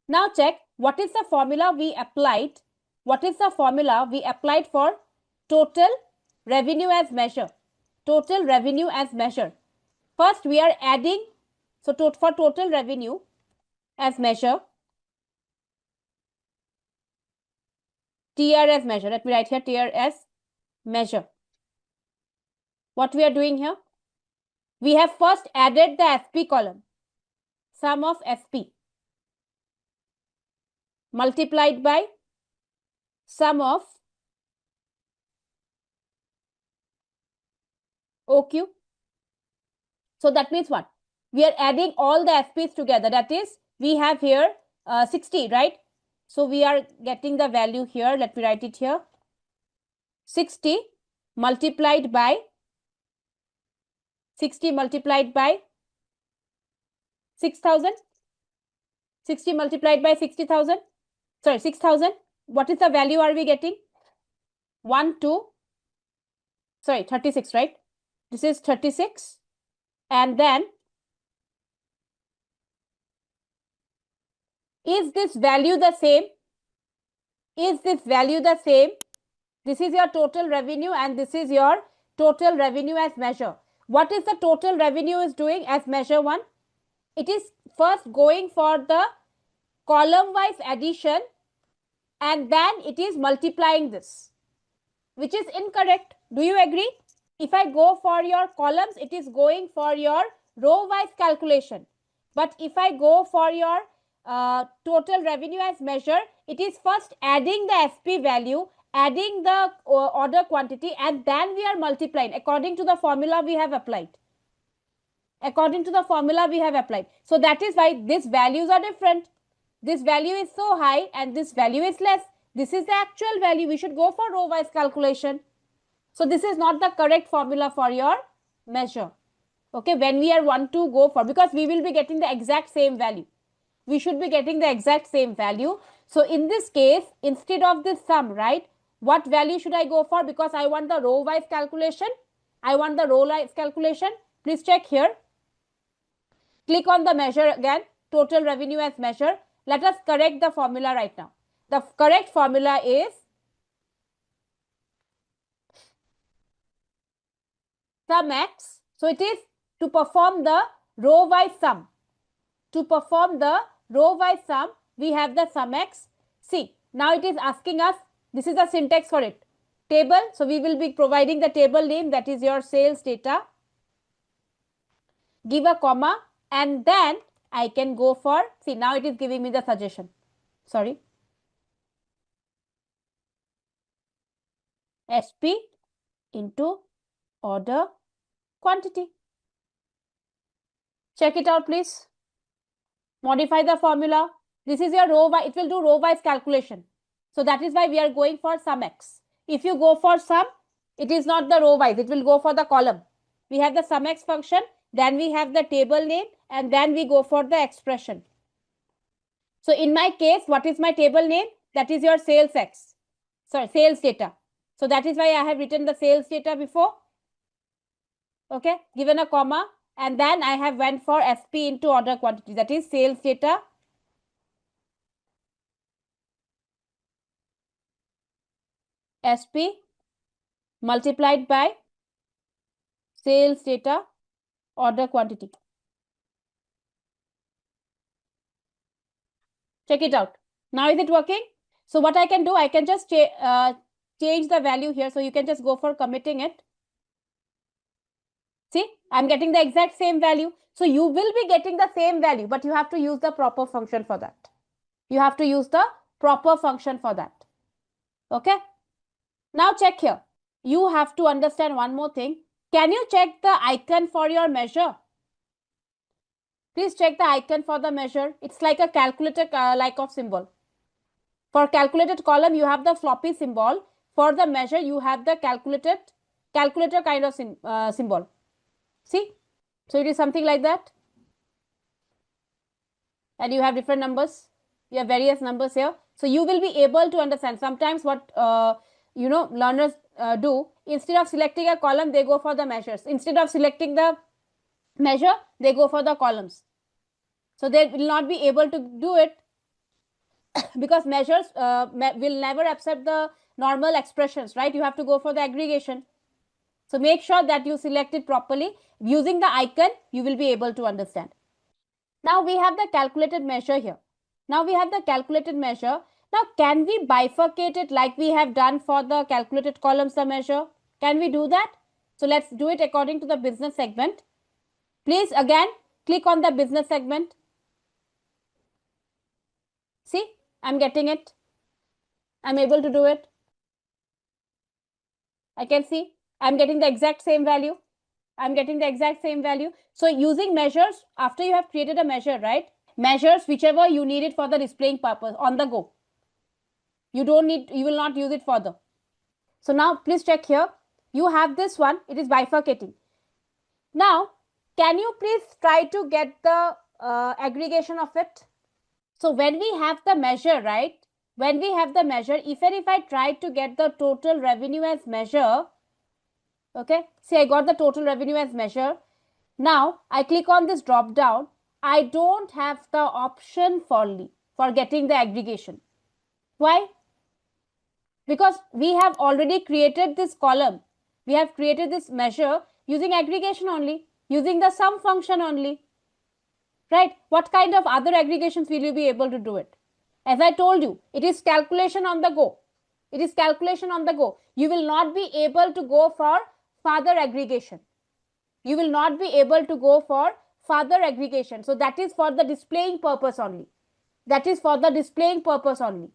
Now check what is the formula we applied. What is the formula we applied for total revenue as measure? Total revenue as measure. First we are adding, so for total revenue as measure, TR as measure. Let me write here TR as measure. What we are doing here? We have first added the SP column, sum of SP, multiplied by sum of OQ. So that means what? We are adding all the FPs together. That is, we have here 60, right? So we are getting the value here. Let me write it here. 60 multiplied by 60 multiplied by 6,000. 60 multiplied by 60,000. Sorry, 6,000. What is the value are we getting? 1, 2. Sorry, 36, right? This is 36. And then, is this value the same? Is this value the same? This is your total revenue and this is your total revenue as measure. What is the total revenue is doing as measure 1? It is first going for the column wise addition and then it is multiplying this, which is incorrect. Do you agree? If I go for your columns, it is going for your row wise calculation. But if I go for your total revenue as measure, it is first adding the FP value, adding the order quantity, and then we are multiplying according to the formula we have applied. According to the formula we have applied. So that is why these values are different. This value is so high and this value is less. This is the actual value. We should go for row wise calculation. So this is not the correct formula for your measure. Okay, when we are want to go for, because we will be getting the exact same value. We should be getting the exact same value. So in this case, instead of this sum, right, what value should I go for? Because I want the row wise calculation. I want the row wise calculation. Please check here. Click on the measure again, total revenue as measure. Let us correct the formula right now. The correct formula is sum x. So it is to perform the row wise sum. To perform the row wise sum, we have the sum x. See, now it is asking us, this is the syntax for it. Table, so we will be providing the table name, that is your sales data. Give a comma and then I can go for, see, now it is giving me the suggestion. Sorry. SP into order quantity. Check it out, please. Modify the formula. This is your row wise, it will do row wise calculation. So that is why we are going for sum x. If you go for sum, it is not the row wise, it will go for the column. We have the sum x function, then we have the table name, and then we go for the expression. So in my case, what is my table name? That is your sales x. Sorry, sales data. So that is why I have written the sales data before. Okay, given a comma, and then I have went for SP into order quantity, that is sales data SP multiplied by sales data order quantity. Check it out. Now is it working? So what I can do, I can just change the value here. So you can just go for committing it. See, I'm getting the exact same value. So you will be getting the same value, but you have to use the proper function for that. You have to use the proper function for that. Okay. Now check here. You have to understand one more thing. Can you check the icon for your measure? Please check the icon for the measure. It's like a calculator like of symbol. For calculated column, you have the floppy symbol. For the measure, you have the calculator kind of symbol. See? So it is something like that. And you have different numbers. You have various numbers here. So you will be able to understand. Sometimes what learners do, instead of selecting a column, they go for the measures. Instead of selecting the measure, they go for the columns. So they will not be able to do it because measures will never accept the normal expressions, right? You have to go for the aggregation. So make sure that you select it properly. Using the icon, you will be able to understand. Now we have the calculated measure here. Now we have the calculated measure. Now can we bifurcate it like we have done for the calculated columns the measure? Can we do that? So let's do it according to the business segment. Please again click on the business segment. See, I'm getting it. I'm able to do it. I can see I'm getting the exact same value. I'm getting the exact same value. So using measures, after you have created a measure, right? Measures whichever you need it for the displaying purpose on the go. You will not use it further. So now please check here. You have this one, it is bifurcating. Now, can you please try to get the aggregation of it? So when we have the measure, right? When we have the measure, even if I try to get the total revenue as measure, okay, see I got the total revenue as measure. Now I click on this drop down. I don't have the option for getting the aggregation. Why? Because we have already created this column. We have created this measure using aggregation only, using the sum function only. Right? What kind of other aggregations will you be able to do it? As I told you, it is calculation on the go. It is calculation on the go. You will not be able to go for further aggregation. You will not be able to go for further aggregation. So that is for the displaying purpose only. That is for the displaying purpose only.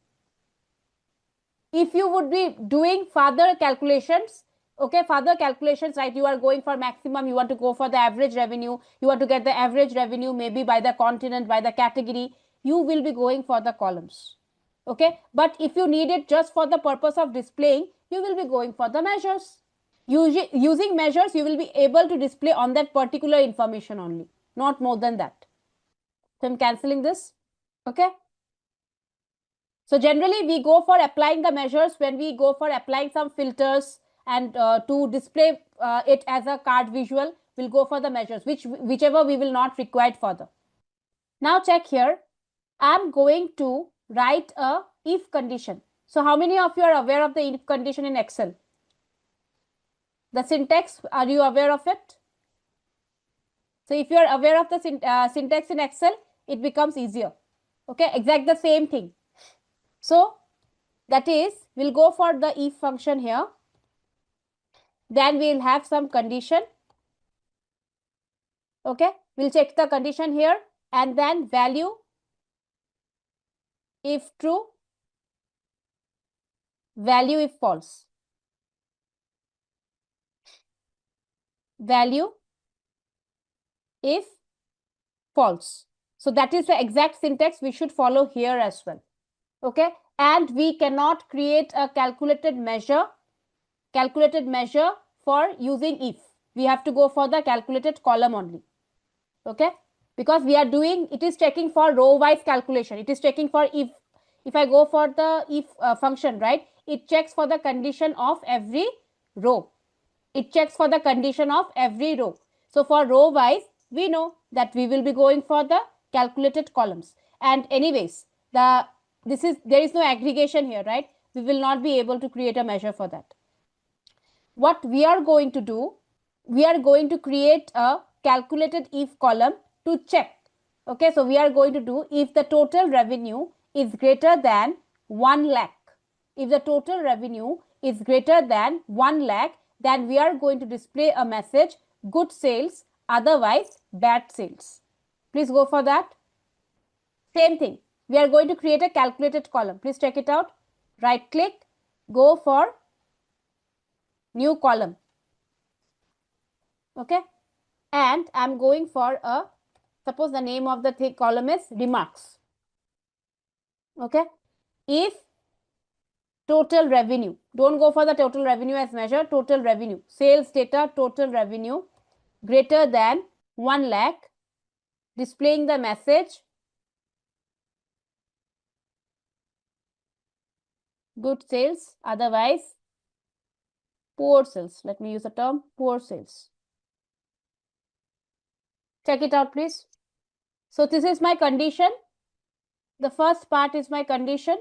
If you would be doing further calculations, okay, further calculations, right, you are going for maximum, you want to go for the average revenue, you want to get the average revenue maybe by the continent, by the category, you will be going for the columns. Okay, but if you need it just for the purpose of displaying, you will be going for the measures. Using measures, you will be able to display on that particular information only, not more than that. So I'm cancelling this. Okay. So generally we go for applying the measures when we go for applying some filters and to display it as a card visual, we'll go for the measures, whichever we will not require further. Now check here. I'm going to write a if condition. So how many of you are aware of the if condition in Excel? The syntax, are you aware of it? So if you are aware of the syntax in Excel, it becomes easier. Okay, exact the same thing. So that is, we'll go for the if function here. Then we'll have some condition. Okay, we'll check the condition here and then value if true, value if false. Value if false. So that is the exact syntax we should follow here as well. Okay, and we cannot create a calculated measure for using if. We have to go for the calculated column only. Okay, because we are doing, it is checking for row wise calculation. It is checking for if I go for the if function, right, it checks for the condition of every row. It checks for the condition of every row. So for row wise, we know that we will be going for the calculated columns. And anyways, there is no aggregation here, right? We will not be able to create a measure for that. What we are going to do, we are going to create a calculated if column to check. Okay, so we are going to do if the total revenue is greater than 1 lakh. If the total revenue is greater than 1 lakh, then we are going to display a message, good sales, otherwise bad sales. Please go for that. Same thing. We are going to create a calculated column. Please check it out. Right click, go for new column. Okay, and I'm going for a, suppose the name of the column is remarks. Okay, if total revenue, don't go for the total revenue as measure, total revenue, sales data, total revenue greater than 1 lakh, displaying the message, good sales, otherwise poor sales. Let me use the term poor sales. Check it out, please. So this is my condition. The first part is my condition.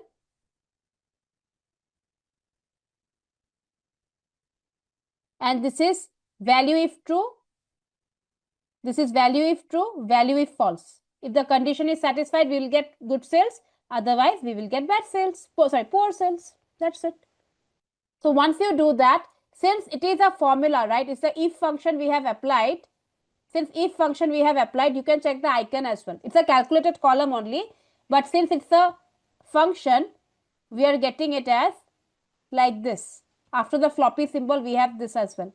And this is value if true. This is value if true, value if false. If the condition is satisfied, we will get good sales. Otherwise, we will get bad sales. Poor sales. That's it. So once you do that, since it is a formula, right? It's the if function we have applied. Since if function we have applied, you can check the icon as well. It's a calculated column only. But since it's a function, we are getting it as like this. After the floppy symbol, we have this as well.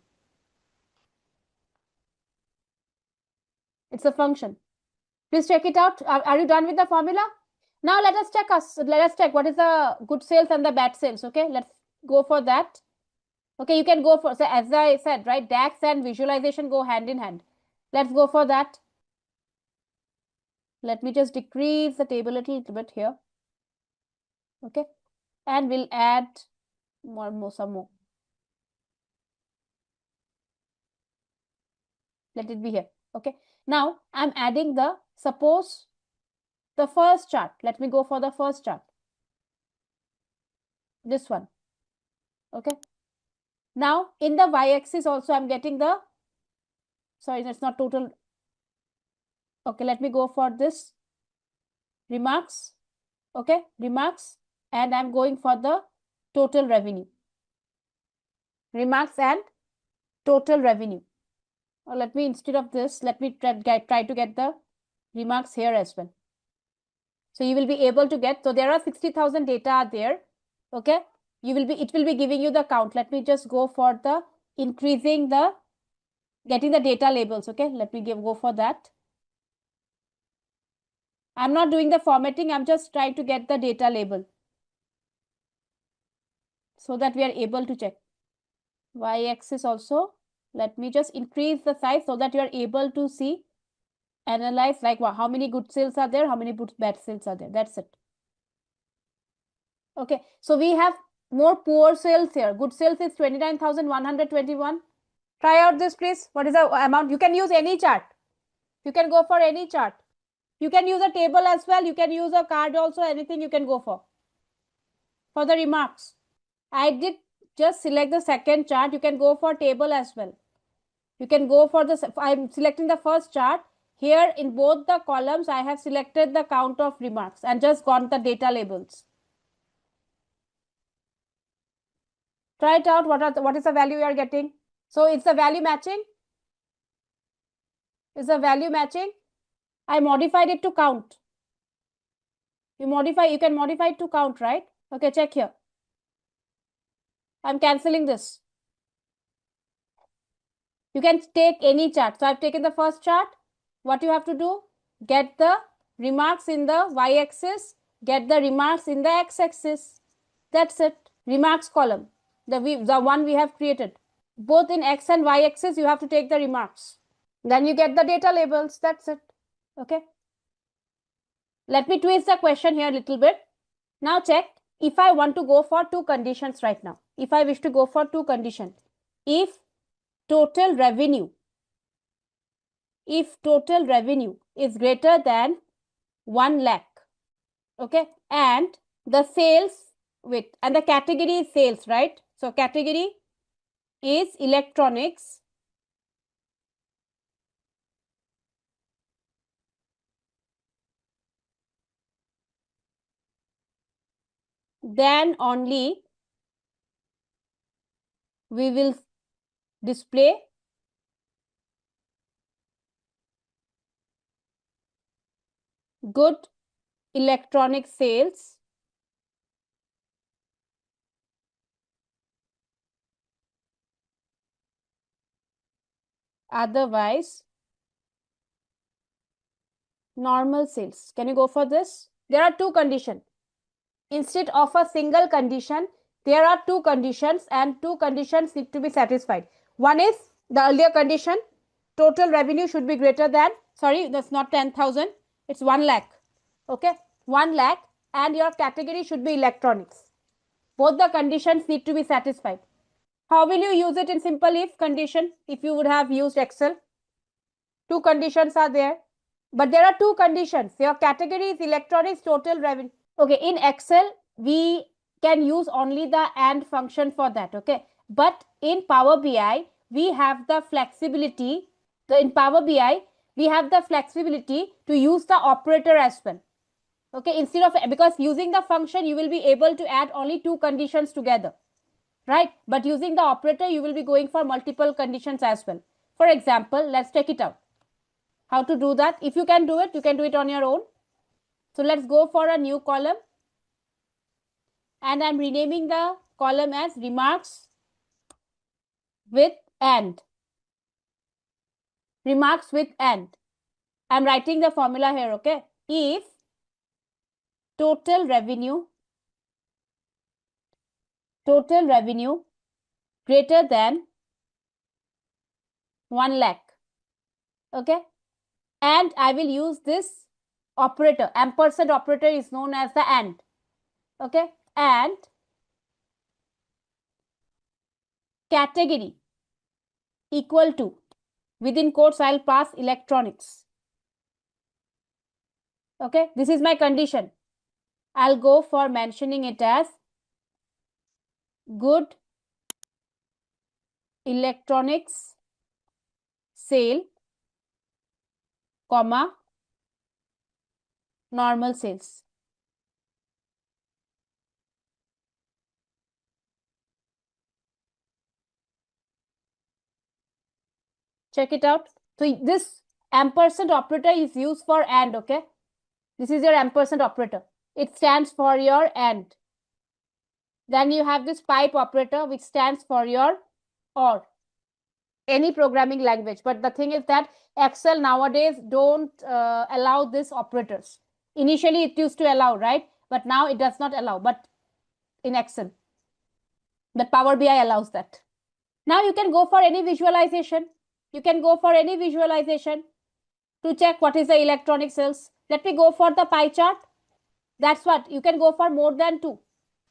It's a function. Please check it out. Are you done with the formula? Now let us check what is the good sales and the bad sales. Okay, let's go for that. Okay, you can go for, so as I said, right, DAX and visualization go hand in hand. Let's go for that. Let me just decrease the table a little bit here. Okay, and we'll add some more. Let it be here. Okay, now I'm adding the, suppose the first chart. Let me go for the first chart. This one. Okay, now in the y-axis also I'm getting the, sorry, that's not total. Okay, let me go for this remarks. Okay, remarks, and I'm going for the total revenue. Remarks and total revenue. Or let me, instead of this, let me try to get the remarks here as well. So you will be able to get, so there are 60,000 data there. Okay, it will be giving you the count. Let me just go for the increasing the, getting the data labels. Okay, let me go for that. I'm not doing the formatting, I'm just trying to get the data label so that we are able to check. Y-axis also, let me just increase the size so that you are able to see, analyze, like how many good sales are there, how many bad sales are there. That's it. Okay, so we have more poor sales here. Good sales is 29,121. Try out this, please. What is the amount? You can use any chart. You can go for any chart. You can use a table as well. You can use a card also. Anything you can go for. For the remarks, I did just select the second chart. You can go for table as well. You can go for the, I'm selecting the first chart. Here in both the columns, I have selected the count of remarks and just got the data labels. Try it out. What is the value you are getting? So it's the value matching. Is the value matching? I modified it to count. You can modify it to count, right? Okay, check here. I'm canceling this. You can take any chart. So I've taken the first chart. What you have to do, get the remarks in the y-axis, get the remarks in the x-axis. That's it. Remarks column, the one we have created. Both in x and y-axis, you have to take the remarks. Then you get the data labels. That's it. Okay. Let me twist the question here a little bit. Now check, if I want to go for two conditions right now. If I wish to go for two conditions. If total revenue is greater than 1 lakh, okay, and the sales with, and the category is sales, right? So category is electronics, then only we will display good electronic sales, otherwise normal sales. Can you go for this? There are two conditions. Instead of a single condition, there are two conditions, and two conditions need to be satisfied. One is the earlier condition, total revenue should be greater than, sorry, that's not 10,000, it's 1 lakh. Okay, 1 lakh, and your category should be electronics. Both the conditions need to be satisfied. How will you use it in simple if condition? If you would have used Excel, two conditions are there, but there are two conditions. Your category is electronics, total revenue. Okay, in Excel, we can use only the AND function for that, okay? But in Power BI, we have the flexibility. In Power BI, we have the flexibility to use the operator as well. Okay, instead of, because using the function, you will be able to add only two conditions together, right? But using the operator, you will be going for multiple conditions as well. For example, let's check it out. How to do that? If you can do it, you can do it on your own. So let's go for a new column. and I'm renaming the column as remarks with and. Remarks with and. I'm writing the formula here, okay? If total revenue greater than 1 lakh, okay? And I will use this operator. Ampersand operator is known as the and, okay? And category equal to, within quotes I'll pass electronics, okay? This is my condition. I'll go for mentioning it as good electronics sale, comma, normal sales. Check it out. So this ampersand operator is used for and, okay? This is your ampersand operator. It stands for your and. Then you have this pipe operator, which stands for your or. Any programming language. But the thing is that Excel nowadays don't allow these operators. Initially, it used to allow, right? But now it does not allow. But in Excel, but Power BI allows that. Now you can go for any visualization. You can go for any visualization to check what is the electronic sales. Let me go for the pie chart. That's what you can go for more than 2.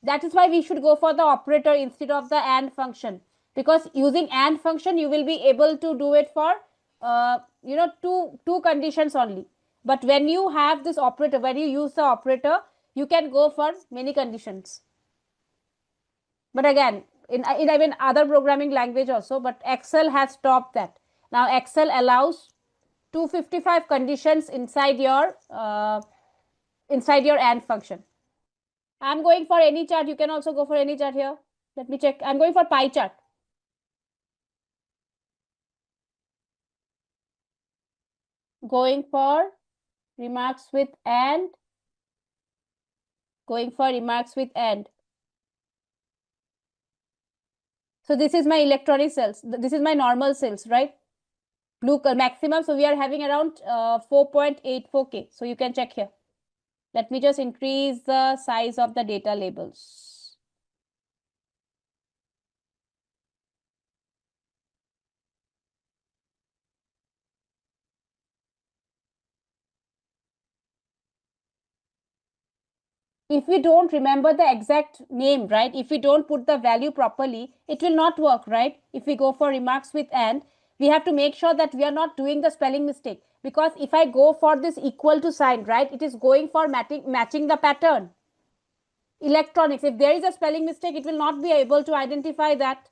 That is why we should go for the operator instead of the AND function, because using AND function you will be able to do it for two conditions only. But when you have this operator, when you use the operator, you can go for many conditions. But again, in even other programming language also, but Excel has stopped that. Now Excel allows 255 conditions inside your AND function. I'm going for any chart. You can also go for any chart here. Let me check. I'm going for pie chart. Going for remarks with and. Going for remarks with and. So this is my electronic cells. This is my normal cells, right? Blue maximum. So we are having around 4.84K. So you can check here. Let me just increase the size of the data labels. If we don't remember the exact name, right? If we don't put the value properly, it will not work, right? If we go for remarks with and, we have to make sure that we are not doing the spelling mistake. Because if I go for this equal to sign, right, it is going for matching the pattern. Electronics, if there is a spelling mistake, it will not be able to identify that.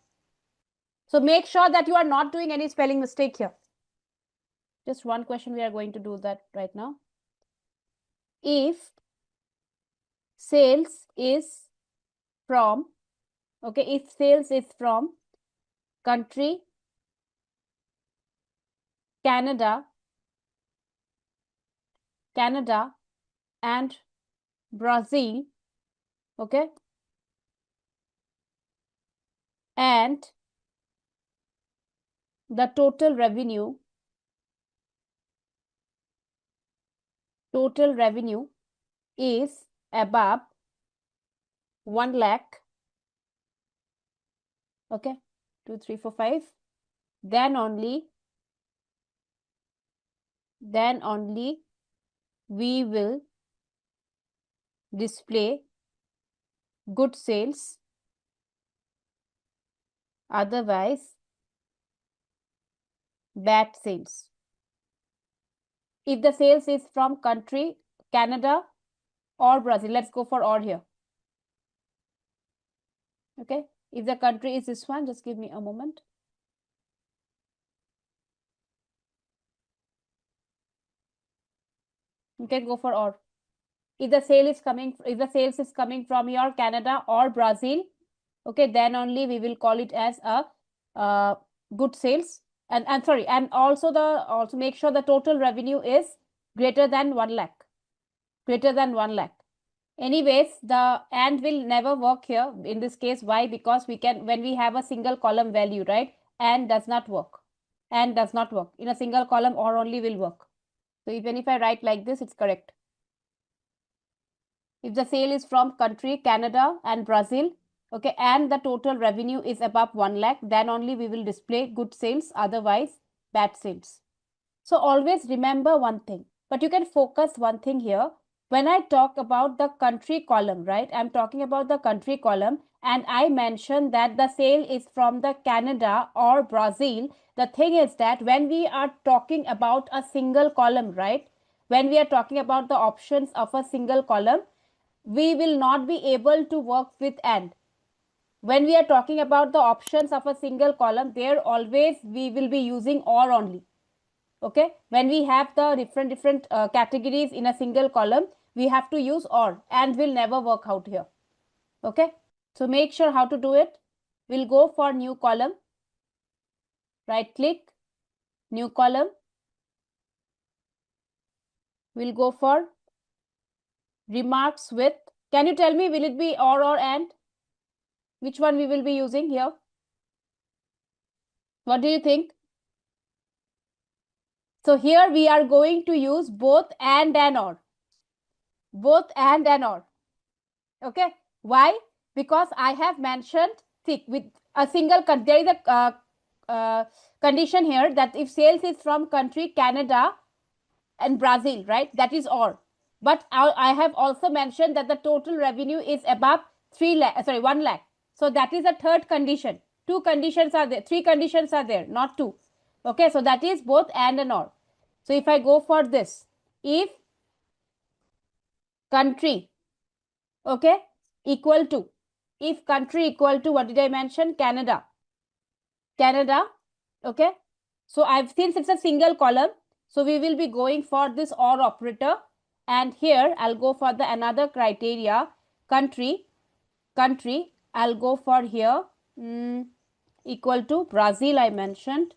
So make sure that you are not doing any spelling mistake here. Just one question, we are going to do that right now. If sales is from, okay, if sales is from country Canada and Brazil, okay, and the total revenue is above 1 lakh, okay, 2 3 4 5, then only we will display good sales, otherwise bad sales. If the sales is from country Canada or Brazil, let's go for or here, okay. If the country is this one, just give me a moment. You can go for or. If the sales is coming from your Canada or Brazil, okay, then only we will call it as a good sales. And also make sure the total revenue is greater than 1 lakh. Anyways, the and will never work here in this case. Why? Because we can, when we have a single column value, right? And does not work. And does not work. In a single column, or only will work. So even if I write like this, it's correct. If the sale is from country Canada and Brazil, okay, and the total revenue is above 1 lakh, then only we will display good sales, otherwise bad sales. So always remember one thing, but you can focus one thing here. When I talk about the country column, right, I'm talking about the country column, and I mentioned that the sale is from the Canada or Brazil. The thing is that when we are talking about a single column, right, when we are talking about the options of a single column, we will not be able to work with and. When we are talking about the options of a single column, there always we will be using or only. Okay, when we have the different categories in a single column, we have to use or, and will never work out here. Okay, so make sure how to do it. We'll go for new column, right click, new column. We'll go for remarks with, can you tell me, will it be or and? Which one we will be using here? What do you think? So here we are going to use both and or. Both and or. Okay, why? Because I have mentioned, see, with a single, there is a condition here that if sales is from country Canada and Brazil, right, that is or. But I have also mentioned that the total revenue is above 1 lakh. So that is a third condition. Two conditions are there, three conditions are there, not two. Okay, so that is both and or. So if I go for this, if country, okay, equal to, if country equal to, what did I mention? Canada. Okay, so I've, since it's a single column, so we will be going for this or operator, and here I'll go for the another criteria, country, I'll go for here equal to Brazil, I mentioned.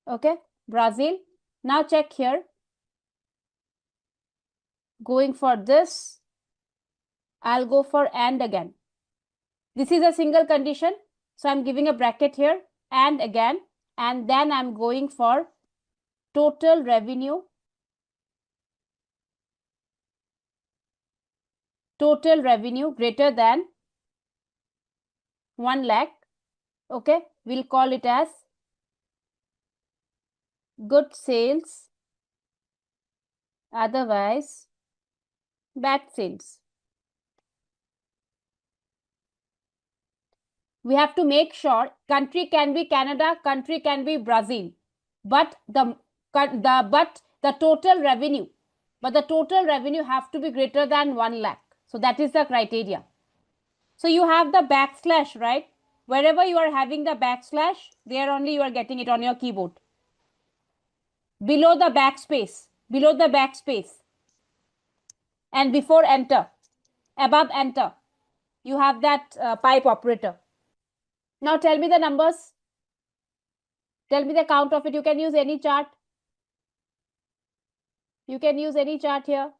Okay, Brazil. Now check here, going for this, I'll go for and again. This is a single condition, so I'm giving a bracket here, and again, and then I'm going for total revenue, greater than 1 lakh. Okay, we'll call it as good sales, otherwise bad sales. We have to make sure country can be Canada, country can be Brazil, but the total revenue, have to be greater than 1 lakh. So that is the criteria. So you have the backslash, right? Wherever you are having the backslash, there only you are getting it on your keyboard. Below the backspace, and before enter, above enter, you have that pipe operator. Now tell me the numbers. Tell me the count of it. You can use any chart. You can use any chart here.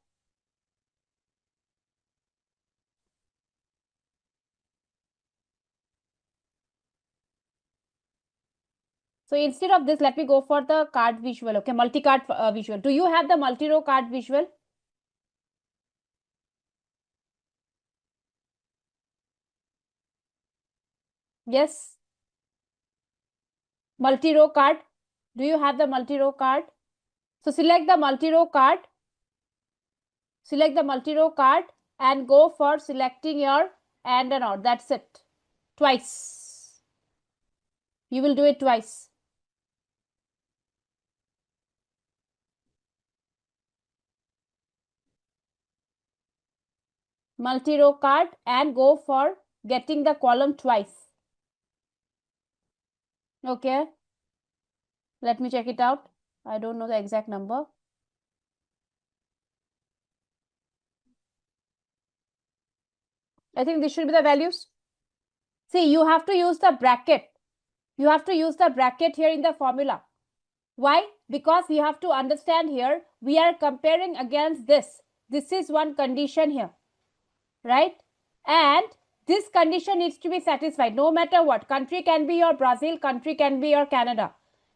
So instead of this, let me go for the card visual. Okay, multi-card visual. Do you have the multi-row card visual? Yes. Multi-row card. Do you have the multi-row card? So select the multi-row card. Select the multi-row card and go for selecting your and or. That's it. Twice. You will do it twice. Multi-row card and go for getting the column twice. Okay. Let me check it out. I don't know the exact number. I think this should be the values. See, you have to use the bracket. You have to use the bracket here in the formula. Why? Because you have to understand here, we are comparing against this. This is one condition here, right? And this condition needs to be satisfied no matter what. Country can be your Brazil, country can be your Canada,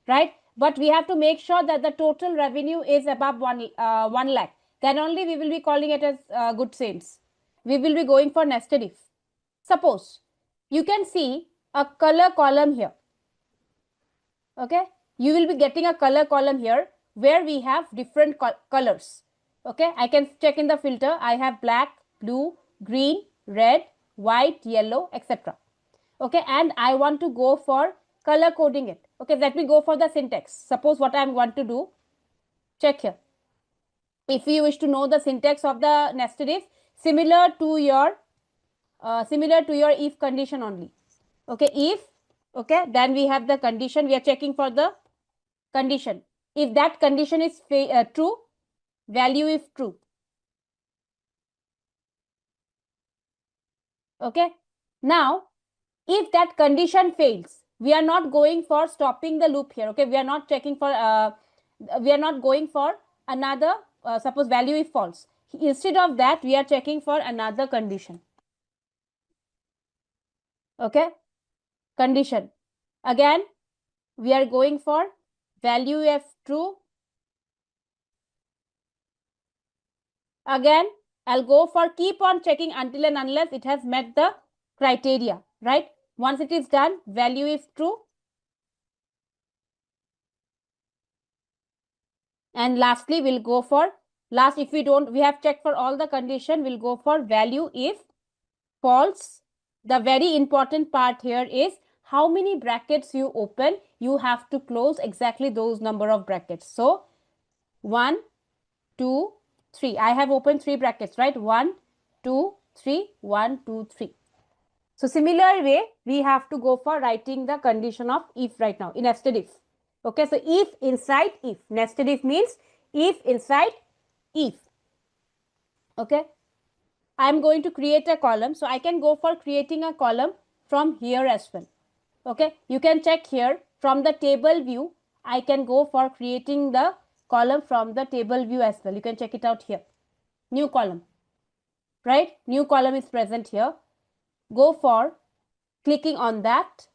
right? But we have to make sure that the total revenue is above 1 lakh. Then only we will be calling it as good sales. We will be going for nested if. Suppose you can see a color column here. Okay, you will be getting a color column here where we have different colors. Okay, I can check in the filter. I have black, blue, green, red, white, yellow, etc. Okay, and I want to go for color coding it. Okay, let me go for the syntax. Suppose what I am going to do, check here. If you wish to know the syntax of the nested if, similar to your if condition only. Okay, if, okay, then we have the condition. We are checking for the condition. If that condition is true, value if true. Okay, now if that condition fails, we are not going for stopping the loop here. Okay, we are not checking for we are not going for another suppose value if false. Instead of that, we are checking for another condition. Okay, condition again, we are going for value if true. Again, I'll go for keep on checking until and unless it has met the criteria, right? Once it is done, value is true. And lastly, we'll go for last. If we don't, we have checked for all the condition, we'll go for value if false. The very important part here is how many brackets you open. You have to close exactly those number of brackets. So 1, 2, 3. I have opened 3 brackets, right? 1, 2, 3, 1, 2, 3. So similar way, we have to go for writing the condition of if right now in nested if. Okay, so if inside if. Nested if means if inside if. Okay, I am going to create a column. So I can go for creating a column from here as well. Okay, you can check here from the table view. I can go for creating the column from the table view as well. You can check it out here. New column, right? New column is present here. Go for clicking on that,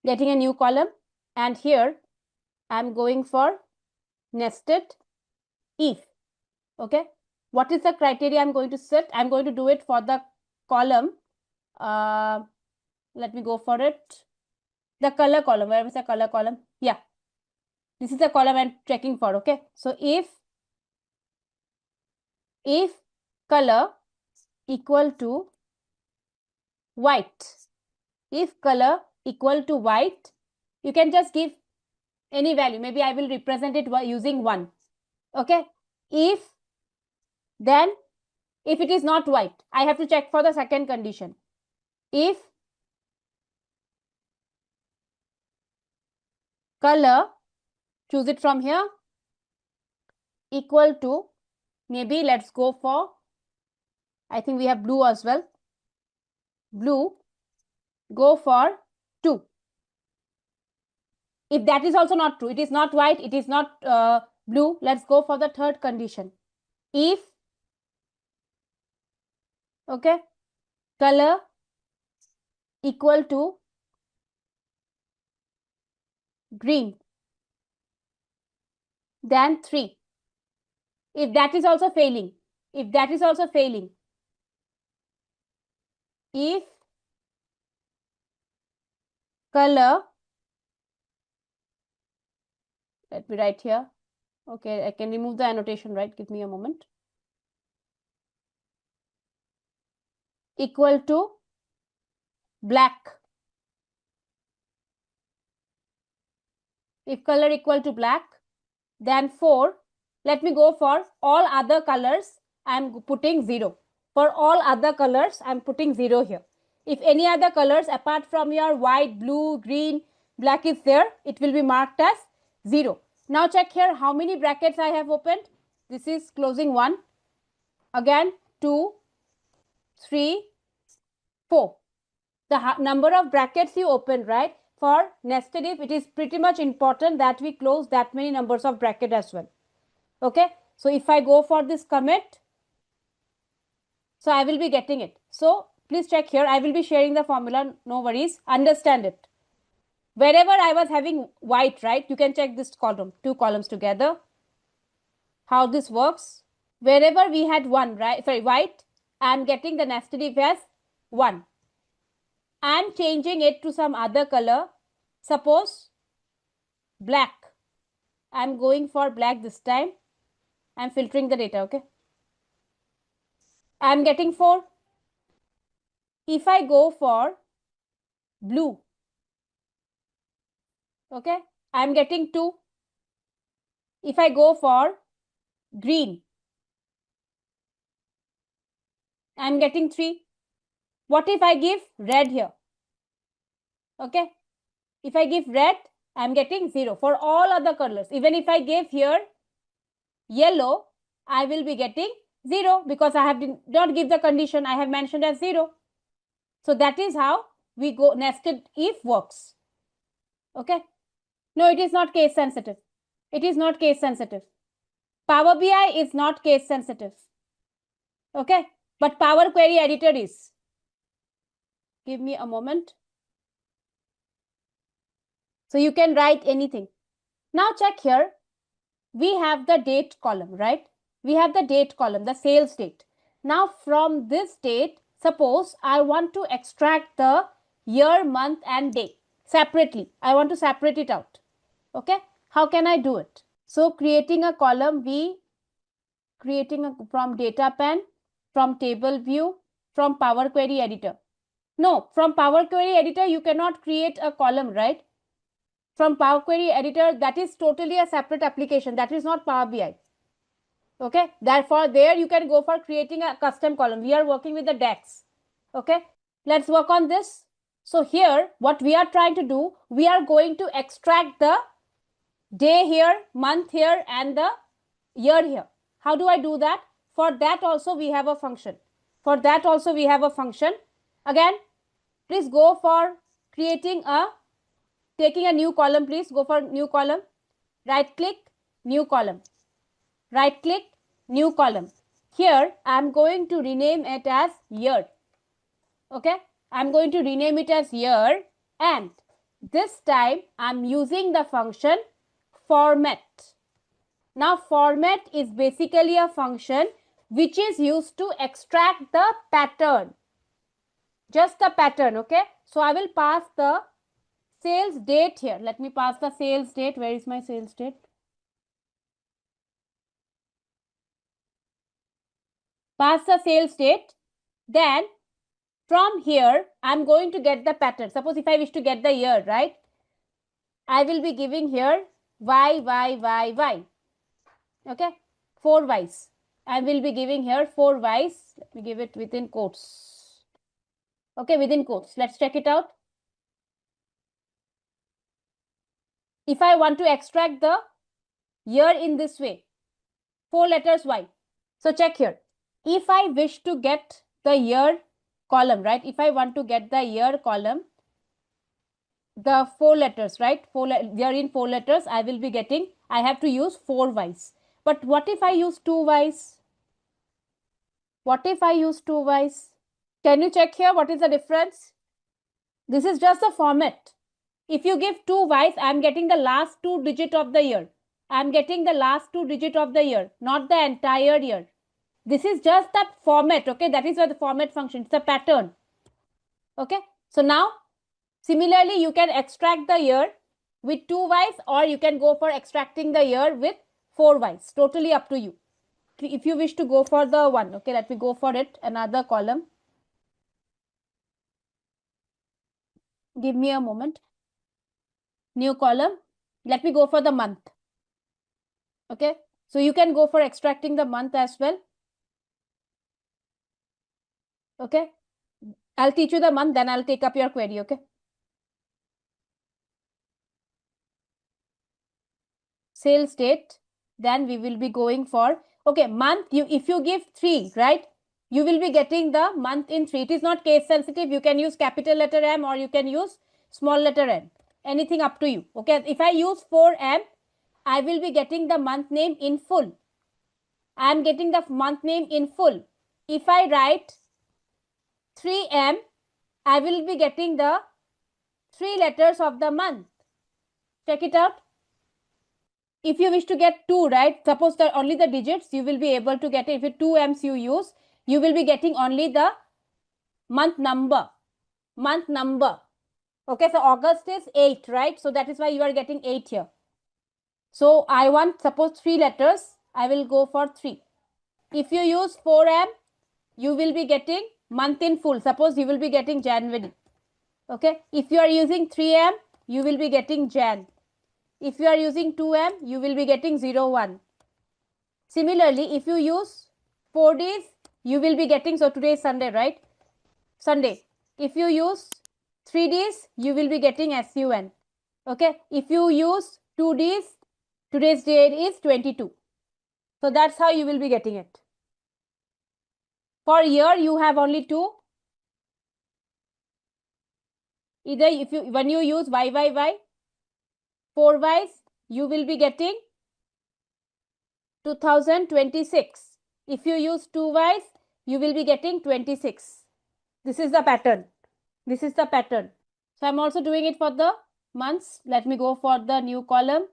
getting a new column, and here I'm going for nested if. Okay, what is the criteria I'm going to set? I'm going to do it for the column. Let me go for it. The color column. Where is the color column? Yeah, this is the column I'm checking for. Okay, so if color equal to white, if color equal to white, you can just give any value. Maybe I will represent it using 1. Okay, then if it is not white, I have to check for the second condition. If color, choose it from here, equal to, maybe let's go for, I think we have blue as well. Blue, go for 2. If that is also not true, it is not white, it is not blue, let's go for the third condition. If, okay, color equal to green, then 3. If that is also failing, if color, let me write here. Okay, I can remove the annotation, right? Give me a moment. Equal to black. If color equal to black, then 4. Let me go for all other colors. I'm putting 0. For all other colors, I'm putting 0 here. If any other colors apart from your white, blue, green, black is there, it will be marked as 0. Now check here how many brackets I have opened. This is closing 1. Again 2, 3, 4. The number of brackets you open, right? For nested if, it is pretty much important that we close that many numbers of bracket as well. Okay, So if I go for this commit, so I will be getting it. So please check here. I will be sharing the formula. No worries. Understand it. Wherever I was having white, right? You can check this column, two columns together. How this works. Wherever we had one, right? Sorry, white. I'm getting the nested if as 1. I'm changing it to some other color. Suppose black. I'm going for black this time. I'm filtering the data, okay? I'm getting 4. If I go for blue, okay, I'm getting 2. If I go for green, I'm getting 3. What if I give red here? Okay, if I give red, I'm getting 0 for all other colors. Even if I give here yellow, I will be getting 0 because I have not give the condition I have mentioned as 0. So that is how we go nested if works. Okay. No, it is not case sensitive. It is not case sensitive. Power BI is not case sensitive. Okay. But Power Query Editor is. Give me a moment. So you can write anything. Now check here. We have the date column, right? We have the date column, the sales date. Now from this date, suppose I want to extract the year, month and day separately. I want to separate it out. Okay. How can I do it? So creating a column, from data pane, from table view, from Power Query Editor. No, from Power Query Editor, you cannot create a column, right? From Power Query Editor, that is totally a separate application. That is not Power BI. Okay, therefore there you can go for creating a custom column. We are working with the DAX. Okay, let's work on this. So here, what we are trying to do, we are going to extract the day here, month here and the year here. How do I do that? For that also we have a function. For that also we have a function. Again, please go for taking a new column, please go for new column. Right click, new column. Right click, new column. Here I am going to rename it as year. Okay, I am going to rename it as year, and this time I am using the function format. Now format is basically a function which is used to extract the pattern. Just the pattern, okay? So I will pass the sales date here. Let me pass the sales date. Where is my sales date? Pass the sales date. Then from here, I'm going to get the pattern. Suppose if I wish to get the year, right? I will be giving here Y, Y, Y, Y. Okay, 4 Ys. I will be giving here 4 Ys. Let me give it within quotes. Okay, within quotes. Let's check it out. If I want to extract the year in this way, 4 letters Y. So check here. If I wish to get the year column, right? If I want to get the year column, the 4 letters, right? They are in 4 letters. I will be getting, I have to use 4 Ys. But what if I use 2 Ys? What if I use 2 Ys? Can you check here what is the difference? This is just the format. If you give 2 Ys, I am getting the last 2 digit of the year. I am getting the last 2 digit of the year, not the entire year. This is just the format, okay? That is why the format function. It's a pattern. Okay? So now, similarly, you can extract the year with 2 Ys, or you can go for extracting the year with 4 Ys. Totally up to you. If you wish to go for the one, okay, let me go for it. Another column. Give me a moment. New column. Let me go for the month. Okay. So you can go for extracting the month as well. Okay. I'll teach you the month, then I'll take up your query. Okay. Sales date. Then we will be going for, okay, month. If you give 3, right, you will be getting the month in 3. It is not case sensitive. You can use capital letter M or you can use small letter n. Anything up to you. Okay. If I use 4M, I will be getting the month name in full. I am getting the month name in full. If I write 3M, I will be getting the 3 letters of the month. Check it out. If you wish to get 2, right? Suppose that only the digits, you will be able to get it. If it 2 M's you use, you will be getting only the month number. Month number. Okay, so August is 8, right? So that is why you are getting 8 here. So I want, suppose 3 letters, I will go for 3. If you use 4M, you will be getting month in full. Suppose you will be getting January. Okay, if you are using 3M, you will be getting Jan. If you are using 2M, you will be getting 01. Similarly, if you use 4 days, you will be getting, so today is Sunday, right? Sunday. If you use 3 days, you will be getting SUN. Okay, if you use 2 days, today's date is 22. So that's how you will be getting it. For year, you have only 2. Either if you, when you use YYY, 4 Ys, you will be getting 2026. If you use 2 Ys, you will be getting 26. This is the pattern. This is the pattern. So I'm also doing it for the months. Let me go for the new column.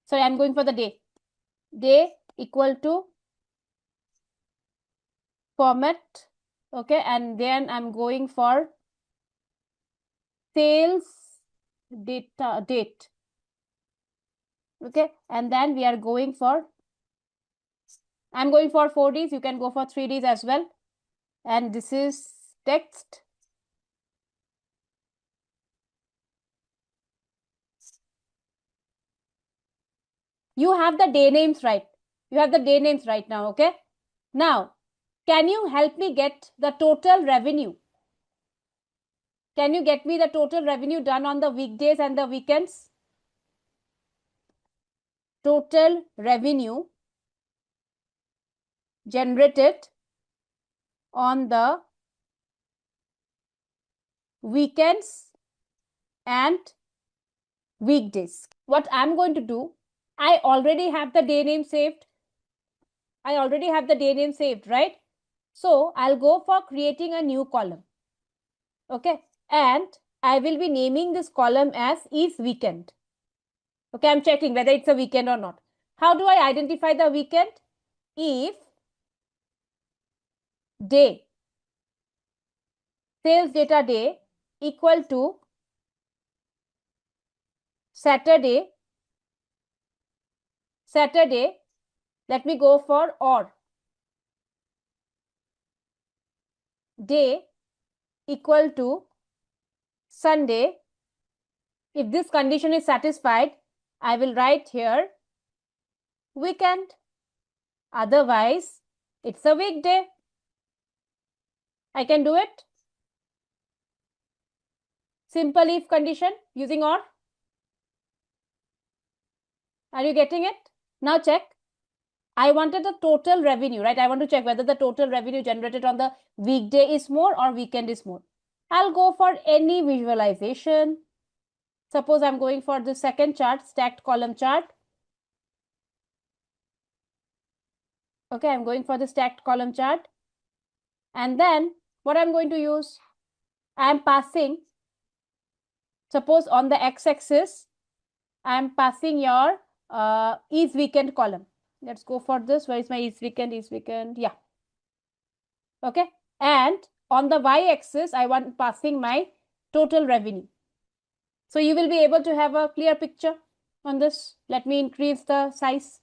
Sorry, I'm going for the day. Day equal to format. Okay, and then I'm going for sales data date. Okay, and then we are going for, I'm going for 4 days. You can go for 3 days as well. And this is text. You have the day names right. You have the day names right now. Okay. Now, can you help me get the total revenue? Can you get me the total revenue done on the weekdays and the weekends? Total revenue generated on the weekends and weekdays. What I'm going to do, I already have the day name saved. I already have the day name saved, right? So I'll go for creating a new column. Okay. And I will be naming this column as is weekend. Okay, I'm checking whether it's a weekend or not. How do I identify the weekend? If day, sales data day equal to Saturday, let me go for or. Day equal to Sunday. If this condition is satisfied, I will write here weekend. Otherwise, it's a weekday. I can do it. Simple if condition using or. Are you getting it? Now check. I wanted the total revenue, right? I want to check whether the total revenue generated on the weekday is more or weekend is more. I'll go for any visualization. Suppose I'm going for the second chart, stacked column chart. Okay, I'm going for the stacked column chart. And then what I'm going to use, I'm passing, suppose on the x-axis, I'm passing your is weekend column. Let's go for this. Where is my is weekend? Is weekend? Yeah. Okay. And on the y-axis, I want passing my total revenue. So you will be able to have a clear picture on this. Let me increase the size.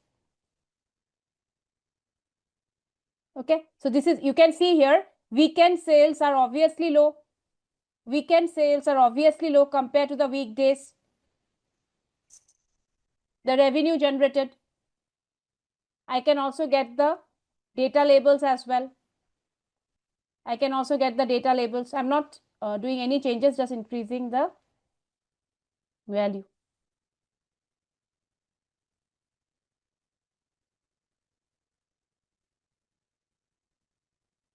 Okay. So this is, you can see here, weekend sales are obviously low. Weekend sales are obviously low compared to the weekdays. The revenue generated. I can also get the data labels as well. I can also get the data labels. I'm not doing any changes, just increasing the value.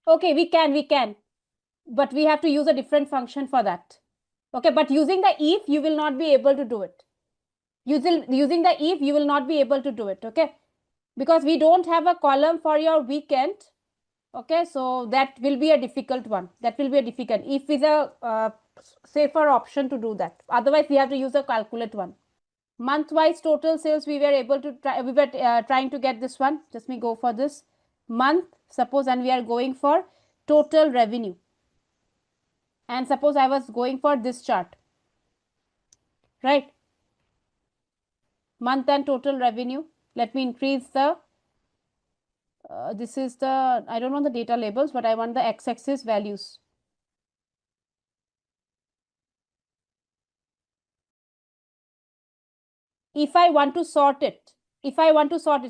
Okay, we can. But we have to use a different function for that. Okay, but using the if, you will not be able to do it. Using the if, you will not be able to do it. Okay. because we don't have a column for your weekend. Okay, so that will be a difficult one. That will be a difficult. If is a safer option to do that. Otherwise, we have to use a calculate one. Month-wise total sales, we were able to try. We were trying to get this one. Just me go for this month. Suppose, and we are going for total revenue. And suppose I was going for this chart, right? Month and total revenue. Let me increase the. This is the. I don't want the data labels, but I want the x-axis values. If I want to sort it,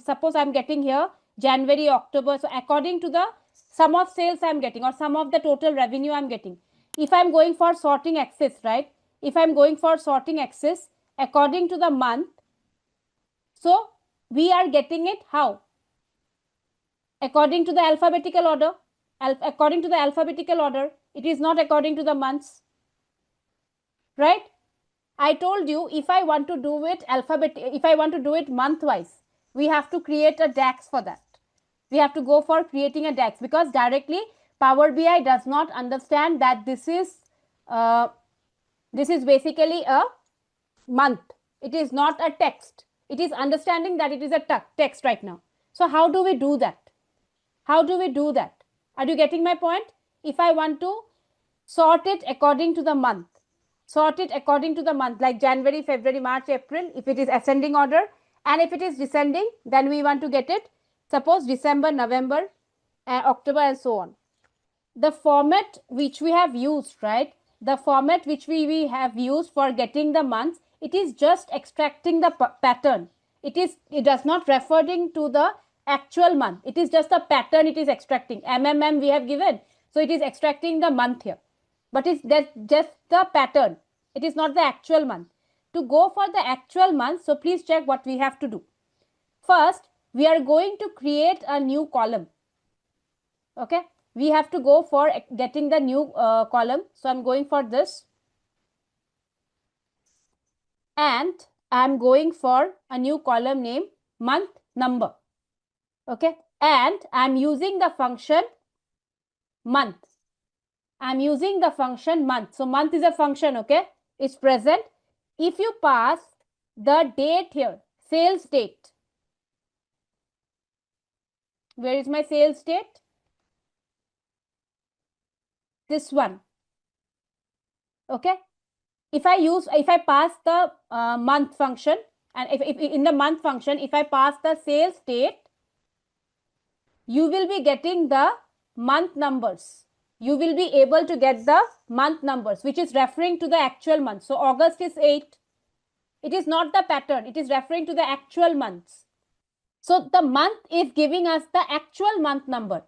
suppose I'm getting here January, October. So according to the sum of sales I'm getting or sum of the total revenue I'm getting. If I'm going for sorting axis, right? If I'm going for sorting axis according to the month, so we are getting it how? According to the alphabetical order. According to the alphabetical order. It is not according to the months. Right? I told you if I want to do it if I want to do it month wise, we have to create a DAX for that. We have to go for creating a DAX because directly Power BI does not understand that this is basically a month. It is not a text. It is understanding that it is a text right now. So how do we do that? How do we do that? Are you getting my point? If I want to sort it according to the month, sort it according to the month, like January, February, March, April, if it is ascending order, and if it is descending, then we want to get it, suppose December, November, October, and so on. The format which we have used, right? The format which we have used for getting the months, it is just extracting the pattern. It does not referring to the actual month. It is just a pattern it is extracting. MMM we have given. So it is extracting the month here. But it's just the pattern. It is not the actual month. To go for the actual month, so please check what we have to do. First, we are going to create a new column. Okay, we have to go for getting the new column. So I'm going for this. And I'm going for a new column name month number. Okay, and I'm using the function month. I'm using the function month. So month is a function, okay? It's present. If you pass the date here, sales date. Where is my sales date? This one. Okay. If I pass the month function, and if in the month function, if I pass the sales date, you will be getting the month numbers. You will be able to get the month numbers, which is referring to the actual month. So August is 8. It is not the pattern. It is referring to the actual months. So the month is giving us the actual month number.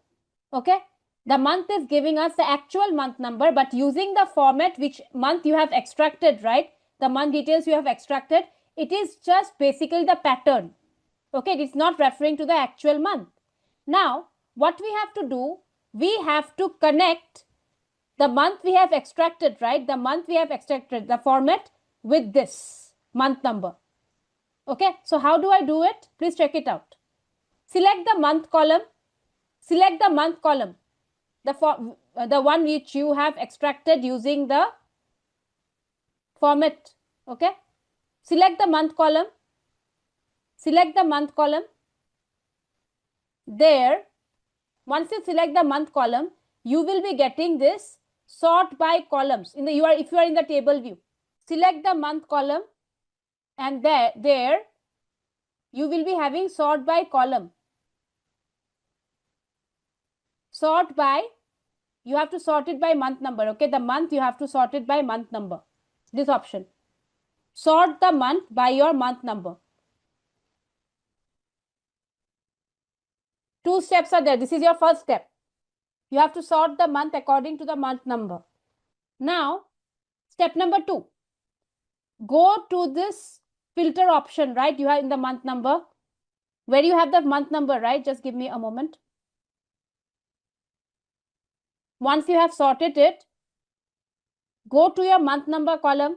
Okay. The month is giving us the actual month number, but using the format which month you have extracted, right? The month details you have extracted, it is just basically the pattern. Okay. It is not referring to the actual month. Now, what we have to do, we have to connect the month we have extracted, right? The month we have extracted, the format with this month number. Okay. So how do I do it? Please check it out. Select the month column. Select the month column. The one which you have extracted using the format. Okay. Select the month column. Select the month column. There, once you select the month column, you will be getting this sort by columns. If you are in the table view, select the month column, and there you will be having sort by column. Sort by, you have to sort it by month number. Okay, the month you have to sort it by month number. This option. Sort the month by your month number. 2 steps are there. This is your first step. You have to sort the month according to the month number. Now, step number 2. Go to this filter option, right? You have in the month number. Where you have the month number, right? Just give me a moment. Once you have sorted it, go to your month number column.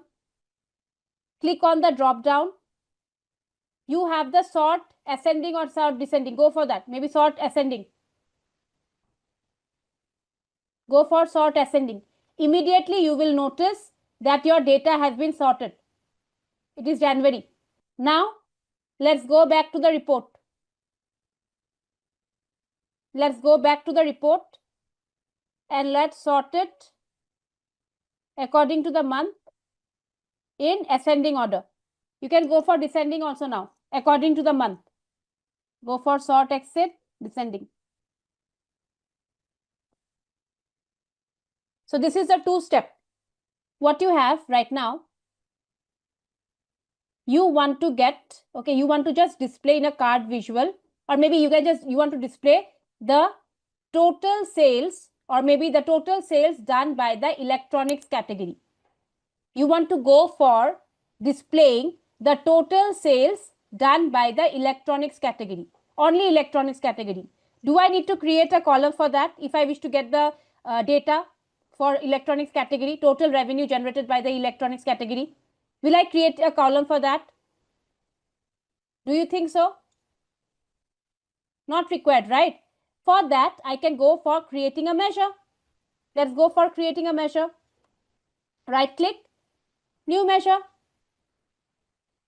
Click on the drop down. You have the sort ascending or sort descending? Go for that. Maybe sort ascending. Go for sort ascending. Immediately you will notice that your data has been sorted. It is January. Now let's go back to the report. Let's go back to the report and let's sort it according to the month in ascending order. You can go for descending also now, according to the month. Go for sort exit, descending. So this is the two-step. What you have right now, you want to get, okay, you want to just display in a card visual, or maybe you can just, you want to display the total sales, or maybe the total sales done by the electronics category. You want to go for displaying the total sales done by the electronics category, only electronics category. Do I need to create a column for that if I wish to get the data for electronics category, total revenue generated by the electronics category? Will I create a column for that? Do you think so? Not required, right? For that, I can go for creating a measure. Let's go for creating a measure. Right click, new measure.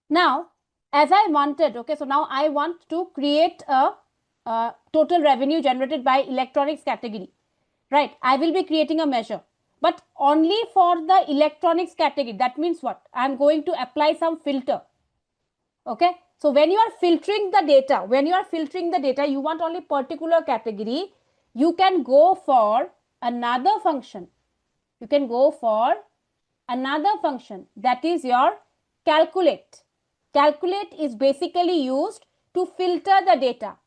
Now, as I wanted, okay, so now I want to create a total revenue generated by electronics category, right? I will be creating a measure, but only for the electronics category. That means what? I'm going to apply some filter, okay? So when you are filtering the data, you want only particular category, you can go for another function. You can go for another function, that is your calculate. Calculate is basically used to filter the data.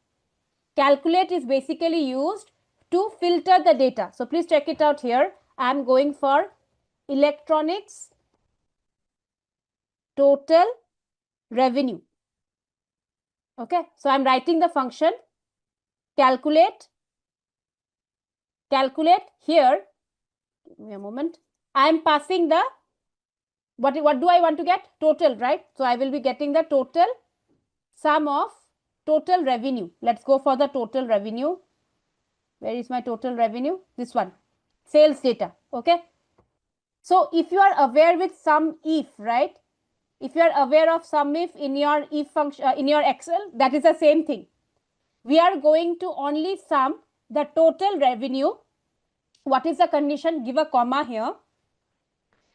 Calculate is basically used to filter the data. So please check it out here. I am going for electronics total revenue. Okay, so I'm writing the function calculate. Calculate here. Give me a moment. I am passing the what do I want to get? Total, right? So I will be getting the total sum of total revenue. Let's go for the total revenue. Where is my total revenue? This one, sales data. Okay. So if you are aware with sum if, right? If you are aware of sum if function in your Excel, that is the same thing. We are going to only sum the total revenue. What is the condition? Give a comma here,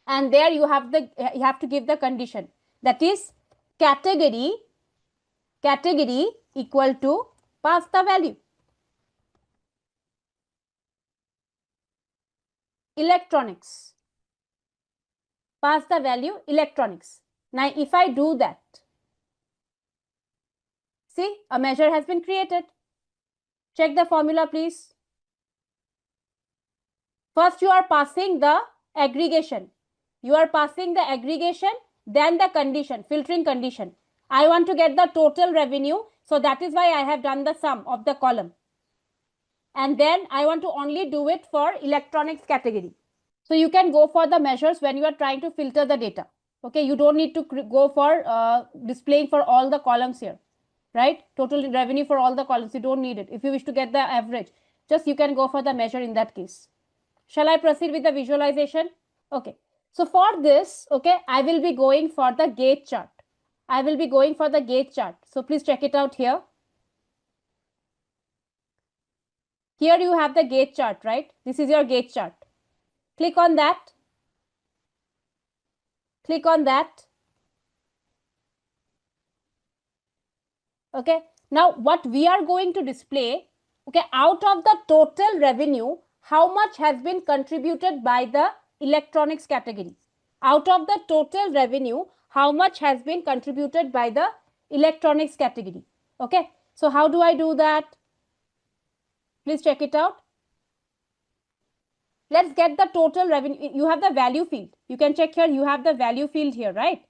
and there you have to give the condition, that is category equal to pass the value electronics, pass the value electronics. Now if I do that, see, a measure has been created. Check the formula please. First you are passing the aggregation. You are passing the aggregation, then the condition, filtering condition. I want to get the total revenue, so that is why I have done the sum of the column. And then I want to only do it for electronics category. So you can go for the measures when you are trying to filter the data. Okay, you don't need to go for displaying for all the columns here, right? Total revenue for all the columns, you don't need it. If you wish to get the average, just you can go for the measure in that case. Shall I proceed with the visualization? Okay, so for this, okay, I will be going for the gauge chart. I will be going for the gauge chart. So please check it out here. Here you have the gauge chart, right? This is your gauge chart. Click on that. Click on that. Okay, now what we are going to display, okay, out of the total revenue, how much has been contributed by the electronics category? Out of the total revenue, how much has been contributed by the electronics category? Okay, so how do I do that? Please check it out. Let's get the total revenue. You have the value field. You can check here, you have the value field here, right?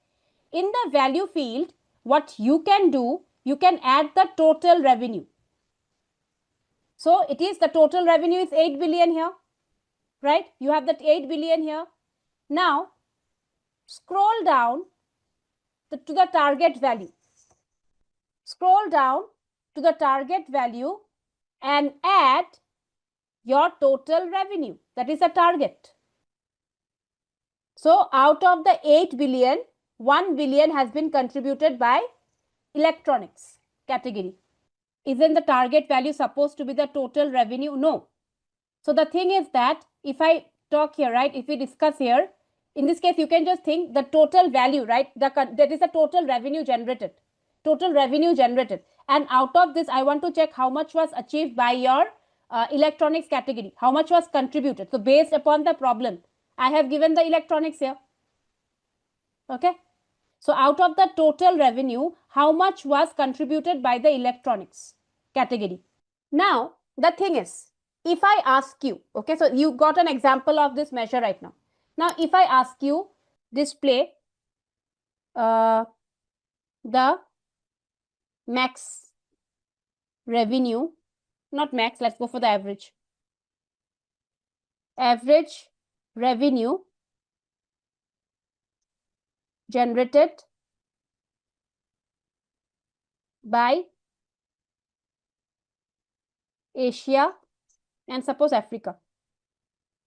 In the value field, what you can do, you can add the total revenue. So it is the total revenue is 8 billion here, right? You have that 8 billion here. Now scroll down to the target value. scroll down to the target value and add your total revenue. That is a target. So out of the 8 billion, 1 billion has been contributed by electronics category. Isn't the target value supposed to be the total revenue? No. So the thing is that if I talk here, right, if we discuss here, in this case, you can just think the total value, right, that is the total revenue generated. Total revenue generated. And out of this, I want to check how much was achieved by your electronics category. How much was contributed. So based upon the problem, I have given the electronics here. Okay. So out of the total revenue, how much was contributed by the electronics category? Now, the thing is, if I ask you, okay, so you got an example of this measure right now. Now, if I ask you, display the max revenue, not max, let's go for the average. Average revenue generated by Asia and suppose Africa.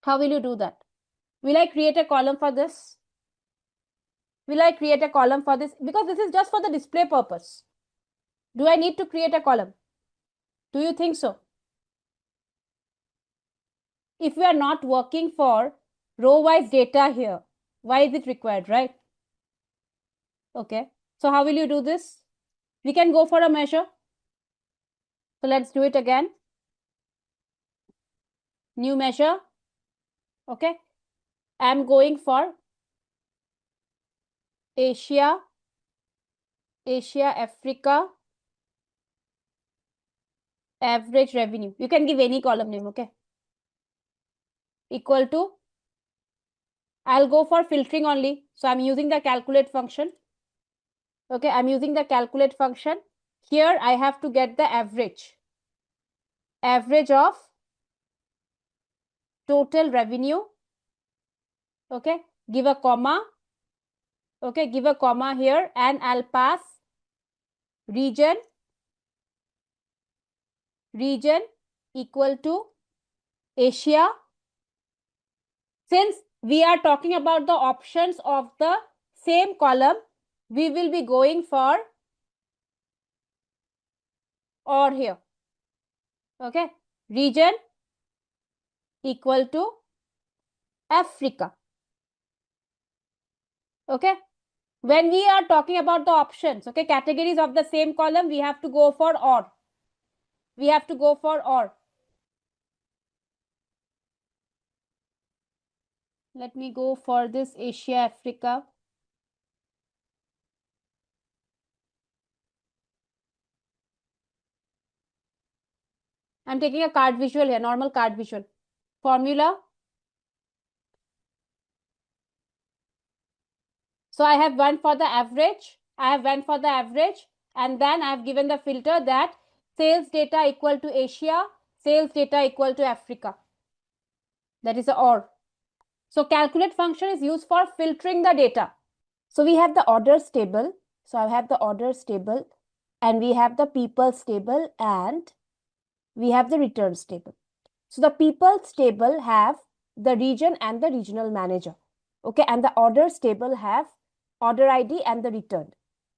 How will you do that? Will I create a column for this? Will I create a column for this? Because this is just for the display purpose. Do I need to create a column? Do you think so? If we are not working for row-wise data here, why is it required, right? Okay. So how will you do this? We can go for a measure. So let's do it again. New measure. Okay. I'm going for Asia, Africa, average revenue. You can give any column name, okay? Equal to, I'll go for filtering only. So I'm using the calculate function. Okay, I'm using the calculate function. Here I have to get the average. Average of total revenue. Okay, give a comma. Okay, give a comma here and I'll pass region equal to Asia. Since we are talking about the options of the same column, we will be going for or here. Okay, region equal to Africa. Okay, when we are talking about the options, okay, categories of the same column, we have to go for or. We have to go for or. Let me go for this Asia, Africa. I'm taking a card visual here, normal card visual. Formula. So I have one for the average. I have one for the average. And then I have given the filter that sales data equal to Asia, sales data equal to Africa. That is a or. So calculate function is used for filtering the data. So we have the orders table. So I have the orders table and we have the people's table and we have the returns table. So the people's table have the region and the regional manager. Okay, and the orders table have order ID and the return.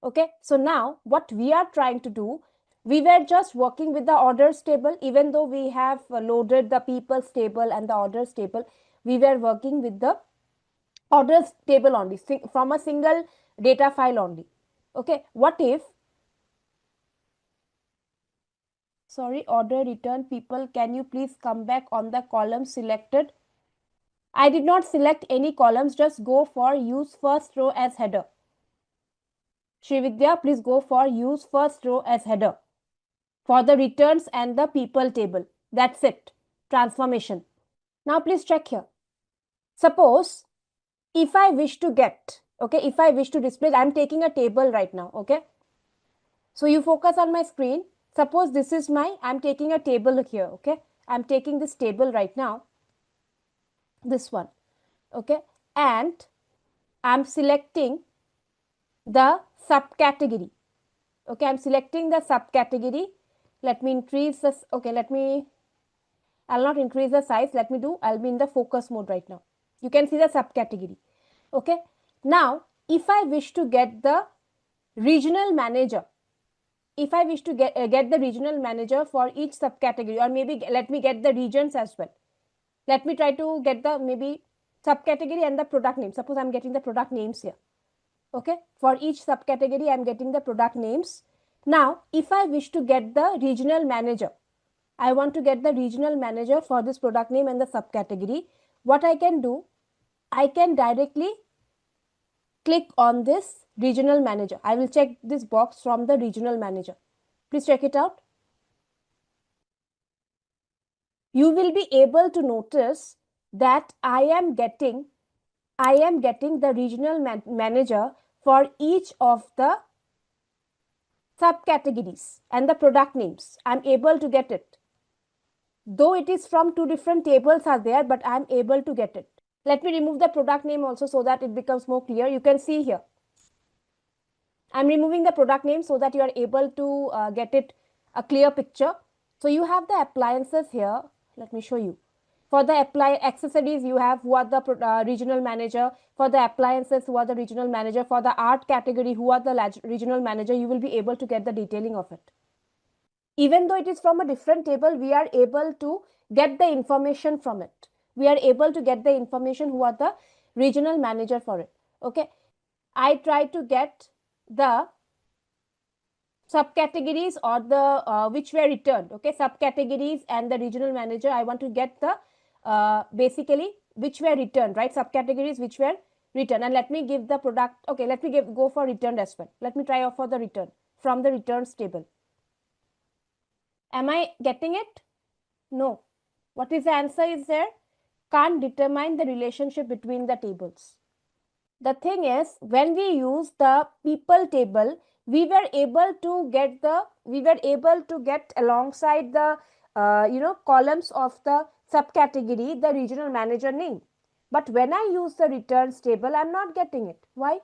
Okay, so now what we are trying to do, we were just working with the orders table. Even though we have loaded the people's table and the orders table, we were working with the orders table only from a single data file only. Okay, what if, sorry, order return people, can you please come back on the column selected? I did not select any columns, just go for use first row as header. Srividya, please go for use first row as header for the returns and the people table. That's it. Transformation. Now please check here. Suppose if I wish to get, okay, if I wish to display, I'm taking a table right now, okay. So you focus on my screen. Suppose this is my, I'm taking a table here, okay. I'm taking this table right now, this one, okay, and I'm selecting the subcategory. Okay, I'm selecting the subcategory. Let me increase this. Okay, I'll not increase the size. I'll be in the focus mode right now. You can see the subcategory. Okay, now if I wish to get the regional manager, if I wish to get the regional manager for each subcategory, or maybe let me get the regions as well. Let me try to get the maybe subcategory and the product name. Suppose I'm getting the product names here. Okay, for each subcategory I'm getting the product names. Now if I wish to get the regional manager, I want to get the regional manager for this product name and the subcategory. What I can do, I can directly click on this regional manager. I will check this box from the regional manager. Please check it out. You will be able to notice that I am getting the regional manager for each of the subcategories and the product names. I'm able to get it. Though it is from two different tables are there, but I'm able to get it. Let me remove the product name also so that it becomes more clear. You can see here. I'm removing the product name so that you are able to get it a clear picture. So you have the appliances here. Let me show you. For the accessories, you have who are the regional manager. For the appliances, who are the regional manager. For the art category, who are the regional manager. You will be able to get the detailing of it. Even though it is from a different table, we are able to get the information from it. We are able to get the information who are the regional manager for it. Okay. I try to get the subcategories or the which were returned. Okay, subcategories and the regional manager. I want to get the basically which were returned, right? Subcategories which were returned. And let me give the product. Okay, let me go for returned as well. Let me try out for the return from the returns table. Am I getting it? No. What is the answer is there? Can't determine the relationship between the tables. The thing is, when we use the people table, we were able to get alongside the columns of the subcategory the regional manager name. But when I use the returns table, I'm not getting it. Why?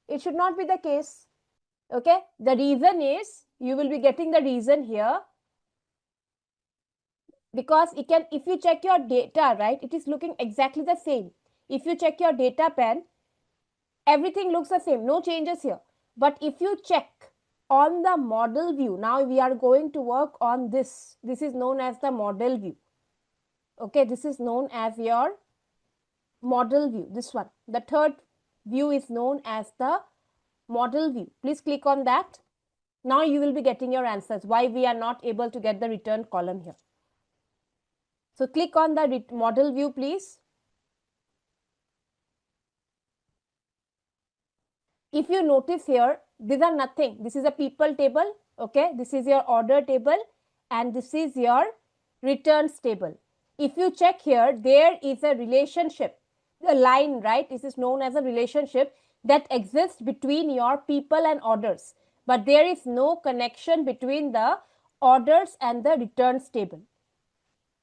It should not be the case. Okay, the reason is, you will be getting the reason here, because if you check your data, right, it is looking exactly the same. If you check your data pen, everything looks the same, no changes here. But if you check on the model view, now we are going to work on this. This is known as the model view. Okay, this is known as your model view. This one, the third view is known as the model view. Please click on that. Now you will be getting your answers. Why we are not able to get the return column here. So click on the model view, please. If you notice here, these are nothing. This is a people table. Okay, this is your order table, and this is your returns table. If you check here, there is a relationship, the line, right? This is known as a relationship that exists between your people and orders, but there is no connection between the orders and the returns table,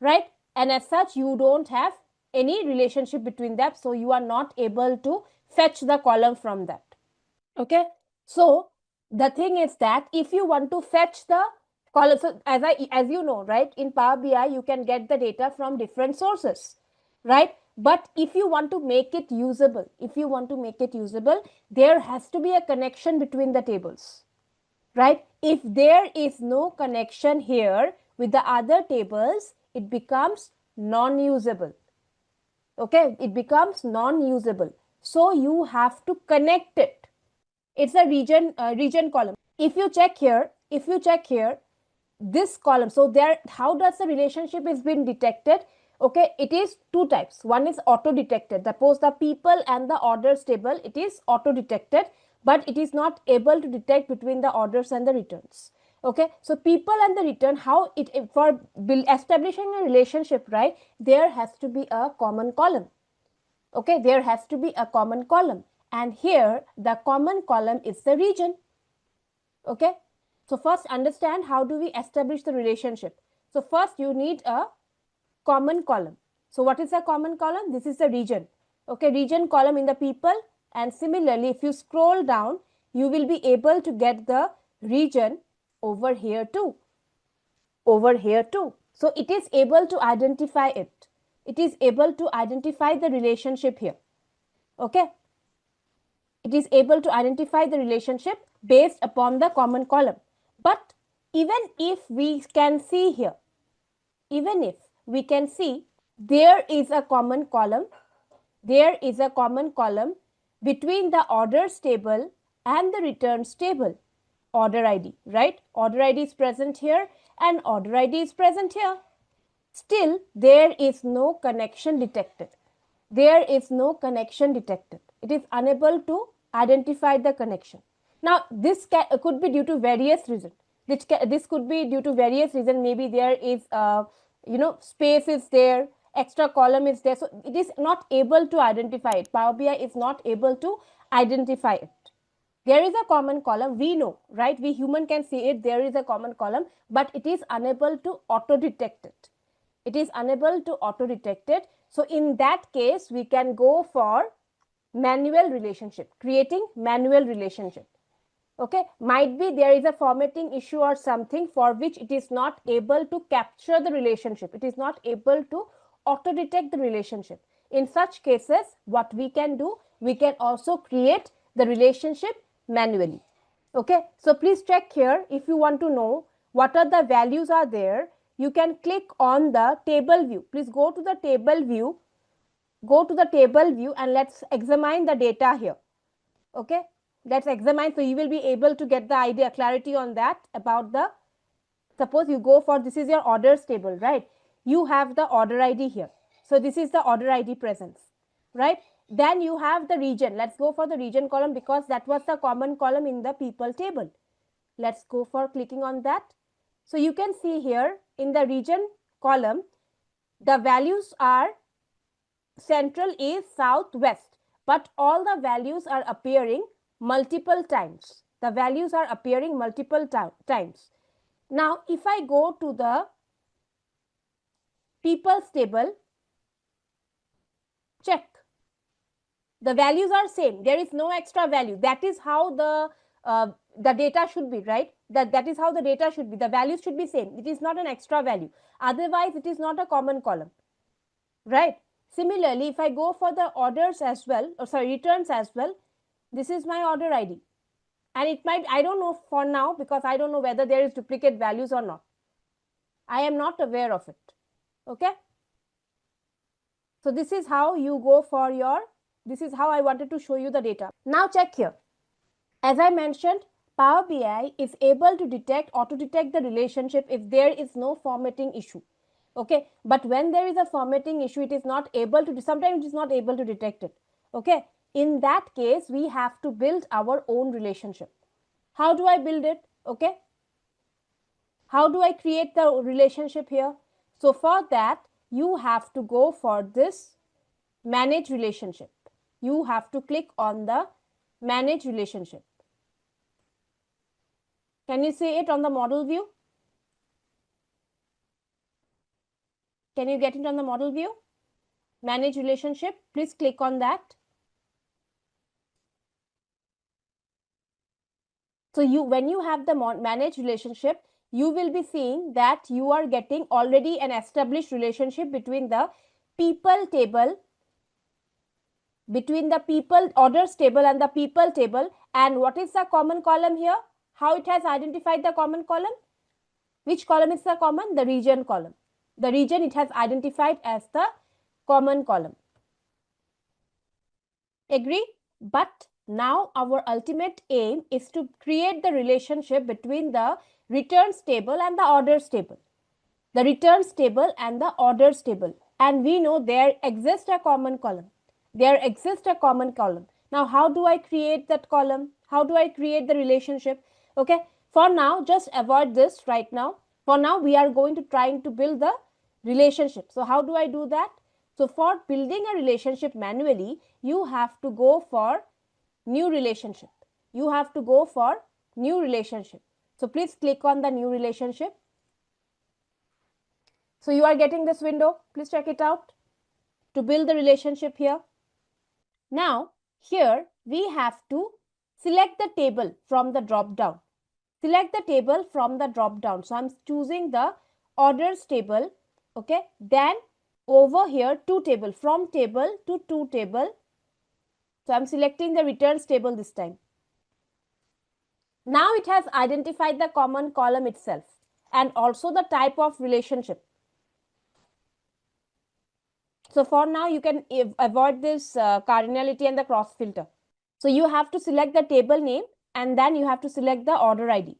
right? And as such, you don't have any relationship between them, so you are not able to fetch the column from that. Okay, so the thing is that if you want to fetch the column, so as you know, right, in Power BI you can get the data from different sources, right? But if you want to make it usable, there has to be a connection between the tables, right? If there is no connection here with the other tables, it becomes non-usable. Okay, it becomes non-usable. So you have to connect it. It's a region column. If you check here, this column, so there, how does the relationship is been detected? Okay, it is two types. One is auto detected. Suppose the people and the orders table, it is auto detected, but it is not able to detect between the orders and the returns. Okay, so people and the return, how it, for establishing a relationship, right, there has to be a common column. Okay, there has to be a common column, and here the common column is the region. Okay, so first understand how do we establish the relationship. So first you need a common column. So what is a common column? This is the region. Okay, region column in the people, and similarly if you scroll down, you will be able to get the region over here too. Over here too. So it is able to identify it. It is able to identify the relationship here. Okay. It is able to identify the relationship based upon the common column. But even if we can see here, even if we can see there is a common column, there is a common column between the orders table and the returns table. Order ID, right? Order ID is present here and order ID is present here. Still, there is no connection detected. There is no connection detected. It is unable to identify the connection. Now, this could be due to various reasons. This could be due to various reasons. Maybe there is, space is there, extra column is there. So, it is not able to identify it. Power BI is not able to identify it. There is a common column, we know, right? We human can see it, there is a common column, but it is unable to auto detect it. It is unable to auto detect it. So in that case, we can go for manual relationship, creating manual relationship. Okay, might be there is a formatting issue or something for which it is not able to capture the relationship. It is not able to auto detect the relationship. In such cases, what we can do, we can also create the relationship manually. Okay, so please check here. If you want to know what are the values are there, you can click on the table view. Please go to the table view. Go to the table view and let's examine the data here. Okay, let's examine. So you will be able to get the idea, clarity on that about the, suppose you go for, this is your orders table, right? You have the order ID here. So this is the order ID presence, right? Then you have the region. Let's go for the region column because that was the common column in the people table. Let's go for clicking on that. So you can see here in the region column, the values are central, east, south, west, but all the values are appearing multiple times. The values are appearing multiple times. Now, if I go to the people's table, check. The values are same. There is no extra value. That is how the data should be, right? That is how the data should be. The values should be same. It is not an extra value. Otherwise, it is not a common column, right? Similarly, if I go for the orders as well, or sorry, returns as well, this is my order ID. And it might, I don't know for now because I don't know whether there is duplicate values or not. I am not aware of it. Okay. So this is how you go for your, this is how I wanted to show you the data. Now check here. As I mentioned, Power BI is able to detect, auto detect the relationship if there is no formatting issue. Okay, but when there is a formatting issue, it is not able to, sometimes it is not able to detect it. Okay, in that case, we have to build our own relationship. How do I build it? Okay, how do I create the relationship here? So for that, you have to go for this manage relationship. You have to click on the manage relationship. Can you see it on the model view? Can you get it on the model view? Manage relationship, please click on that. So when you have the manage relationship, you will be seeing that you are getting already an established relationship between the people table, between the people orders table and the people table. And what is the common column here? How it has identified the common column? Which column is the common? The region column. The region it has identified as the common column. Agree? But now our ultimate aim is to create the relationship between the returns table and the orders table. The returns table and the orders table. And we know there exists a common column. There exists a common column. Now, how do I create that column? How do I create the relationship? Okay. For now, just avoid this right now. For now, we are going to trying to build the relationship. So, how do I do that? So, for building a relationship manually, you have to go for new relationship. You have to go for new relationship. So, please click on the new relationship. So you are getting this window. Please check it out to build the relationship here. Now, here we have to select the table from the drop down. Select the table from the drop down. So I'm choosing the orders table. Okay, then over here to table, from table to table. So I'm selecting the returns table this time. Now it has identified the common column itself and also the type of relationship. So for now you can avoid this cardinality and the cross filter. So you have to select the table name and then you have to select the order ID.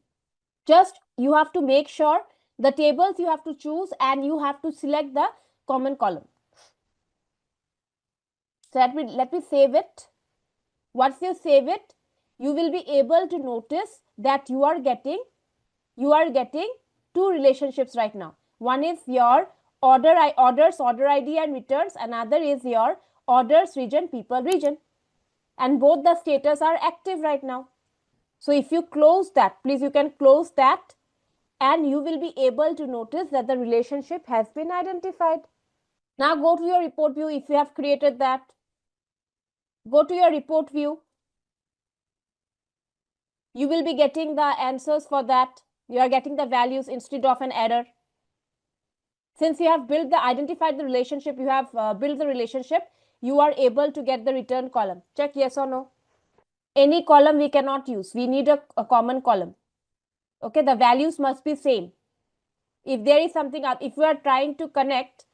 Just you have to make sure the tables you have to choose and you have to select the common column. So let me save it. Once you save it, you will be able to notice that you are getting two relationships right now. One is your orders, order ID and returns. Another is your orders region, people region. And both the status are active right now. So if you close that, please you can close that and you will be able to notice that the relationship has been identified. Now go to your report view if you have created that. Go to your report view. You will be getting the answers for that. You are getting the values instead of an error. Since you have identified the relationship, you have built the relationship, you are able to get the return column. Check yes or no. Any column we cannot use. We need a common column. Okay, the values must be same. If there is something, if we are trying to connect,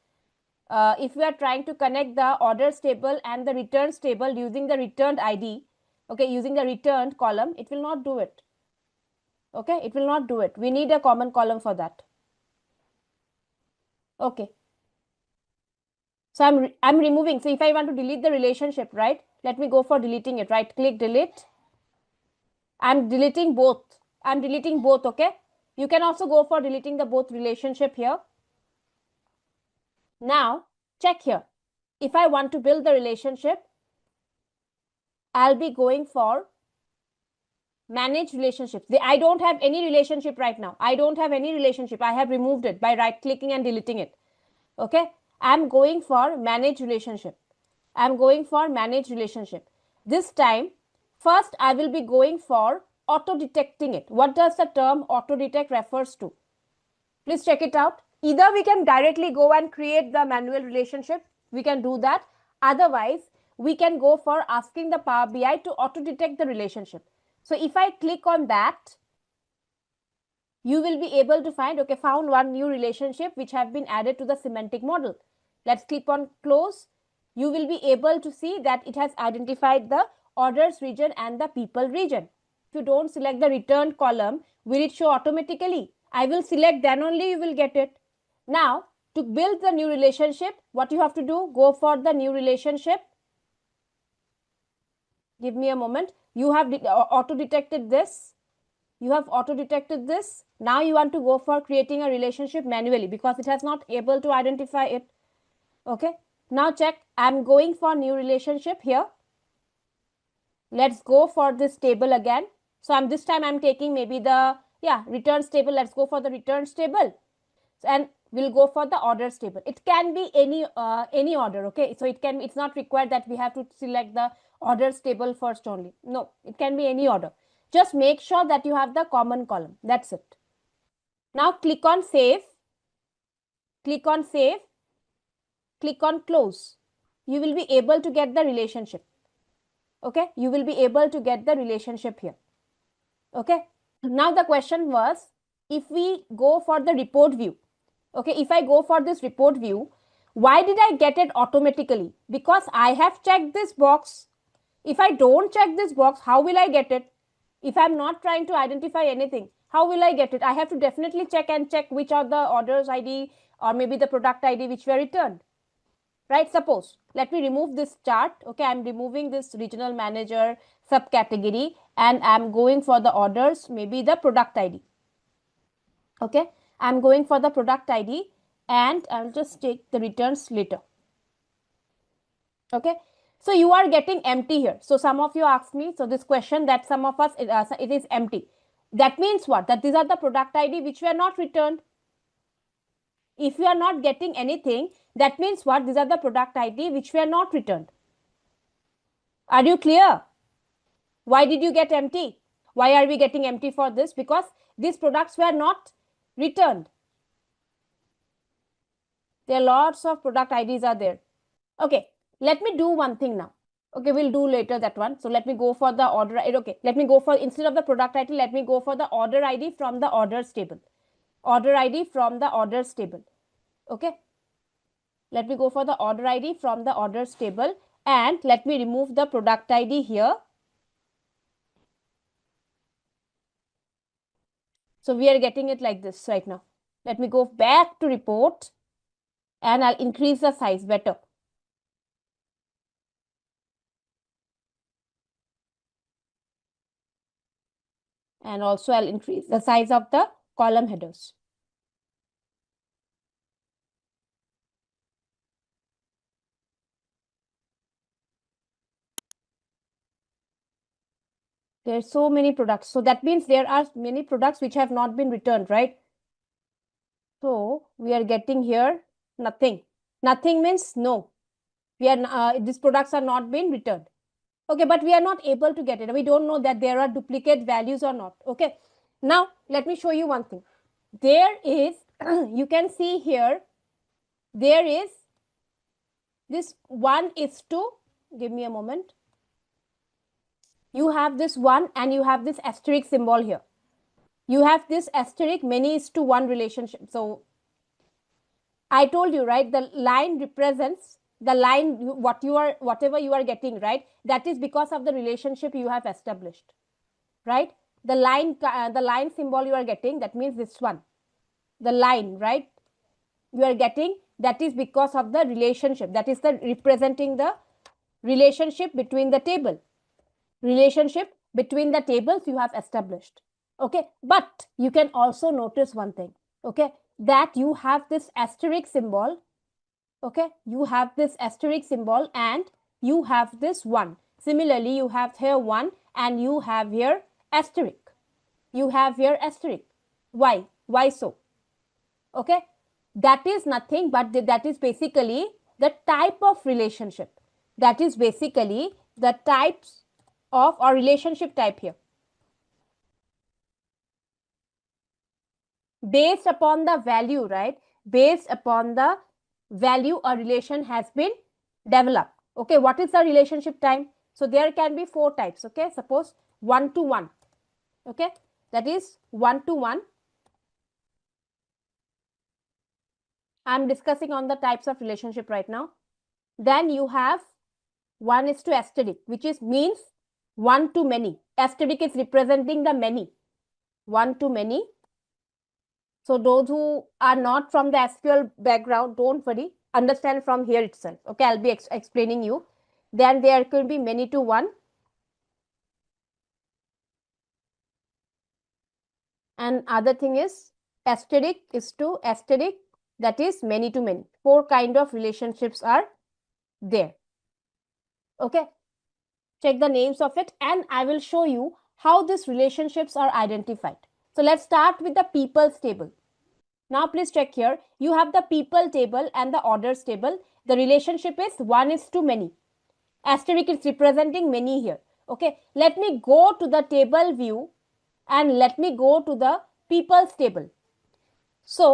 the orders table and the returns table using the returned ID, okay, using the returned column, it will not do it. Okay, it will not do it. We need a common column for that. Okay. So I'm removing. So if I want to delete the relationship, right? Let me go for deleting it. Right click, delete. I'm deleting both. Okay. You can also go for deleting the both relationship here. Now check here. If I want to build the relationship, I'll be going for manage relationships. I don't have any relationship right now. I have removed it by right clicking and deleting it. Okay. I'm going for manage relationship. This time, first I will be going for auto detecting it. What does the term auto detect refers to? Please check it out. Either we can directly go and create the manual relationship. We can do that. Otherwise, we can go for asking the Power BI to auto detect the relationship. So if I click on that, you will be able to find, okay, found one new relationship which have been added to the semantic model. Let's click on close. You will be able to see that it has identified the orders region and the people region. If you don't select the return column, will it show automatically? I will select, then only you will get it. Now, to build the new relationship, what you have to do, go for the new relationship. Give me a moment. You have auto detected this. Now you want to go for creating a relationship manually because it has not able to identify it. Okay. Now check. I'm going for new relationship here. Let's go for this table again. So this time I'm taking maybe the returns table. Let's go for the returns table. And we'll go for the orders table. It can be any order. Okay. So it's not required that we have to select the orders table first only. No, it can be any order. Just make sure that you have the common column. That's it. Now click on save. Click on close. You will be able to get the relationship. Okay. You will be able to get the relationship here. Okay. Now the question was, if we go for the report view. Okay. If I go for this report view, why did I get it automatically? Because I have checked this box. If I don't check this box, how will I get it? If I'm not trying to identify anything, how will I get it? I have to definitely check which are the orders ID or maybe the product ID which were returned. Right? Suppose, let me remove this chart. Okay, I'm removing this regional manager subcategory and I'm going for the orders, maybe the product ID. Okay, I'm going for the product ID and I'll just take the returns later. Okay. So you are getting empty here. So some of you ask me, so this question that some of us, it is empty. That means what? That these are the product ID which were not returned. If you are not getting anything, that means what? These are the product ID which were not returned. Are you clear? Why did you get empty? Why are we getting empty for this? Because these products were not returned. There are lots of product IDs are there. Okay, let me do one thing now. Okay, we'll do later that one. So let me go for the order. Okay, let me go for, instead of the product title, let me go for the order ID from the orders table. Order ID from the orders table. Okay, let me go for the order ID from the orders table, and let me remove the product ID here. So we are getting it like this right now. Let me go back to report, and I'll increase the size better. And also I'll increase the size of the column headers. There are so many products. So that means there are many products which have not been returned, right? So we are getting here nothing. Nothing means no. We are these products are not been returned. Okay, but we are not able to get it. We don't know that there are duplicate values or not. Okay, now let me show you one thing. There is, you can see here, there is this 1:2. Give me a moment. You have this 1 and you have this asterisk symbol here. You have this asterisk many:1 relationship. So I told you, right, the line represents the line, whatever you are getting, right, that is because of the relationship you have established, right? The line symbol you are getting, that means this one, the line, right, you are getting, that is because of the relationship, that is the representing the relationship between the tables you have established. Okay, but you can also notice one thing, okay, that you have this asterisk symbol. Okay, you have this asterisk symbol and you have this 1. Similarly, you have here 1 and you have here asterisk. You have here asterisk. Why so? Okay, that is nothing but that is basically the type of relationship. That is basically the types of or relationship type here. Based upon the value, right? Based upon the value, a relation has been developed. Okay, what is the relationship type? So there can be 4 types. Okay, suppose 1:1. Okay, that is 1:1. I'm discussing on the types of relationship right now. Then you have 1:* asterisk, which is means 1 to many. Asterisk is representing the many. 1 to many. So those who are not from the SQL background, don't worry, understand from here itself. Okay, I'll be explaining you. Then there could be many:1. And other thing is asterisk:* asterisk, that is many to many. 4 kind of relationships are there. Okay, check the names of it and I will show you how these relationships are identified. So let's start with the people's table. Now please check here. You have the people table and the orders table. The relationship is 1:many. Asterisk is representing many here. Okay, let me go to the table view and let me go to the people's table. So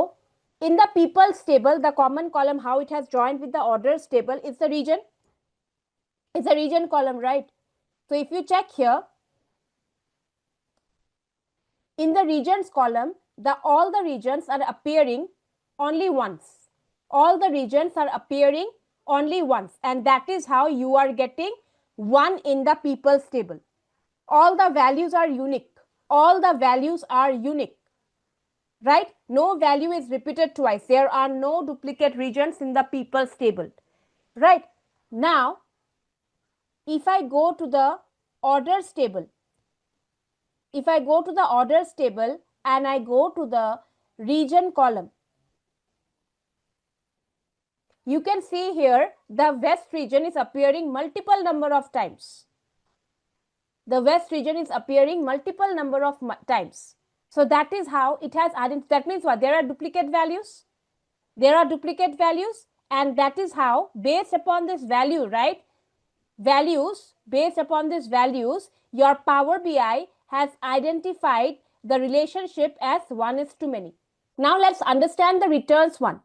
in the people's table, the common column, how it has joined with the orders table is the region. It's a region column, right? So if you check here, in the regions column, all the regions are appearing only once. All the regions are appearing only once, and that is how you are getting 1 in the people's table. All the values are unique. All the values are unique, right? No value is repeated twice. There are no duplicate regions in the people's table, right? Now, if I go to the orders table, if I go to the orders table and I go to the region column, you can see here the west region is appearing multiple number of times. The west region is appearing multiple number of times. So that is how it has identified. That means what? There are duplicate values. There are duplicate values, and that is how, based upon this value, right? Values, based upon these values, your Power BI has identified the relationship as 1:many. Now let's understand the returns one.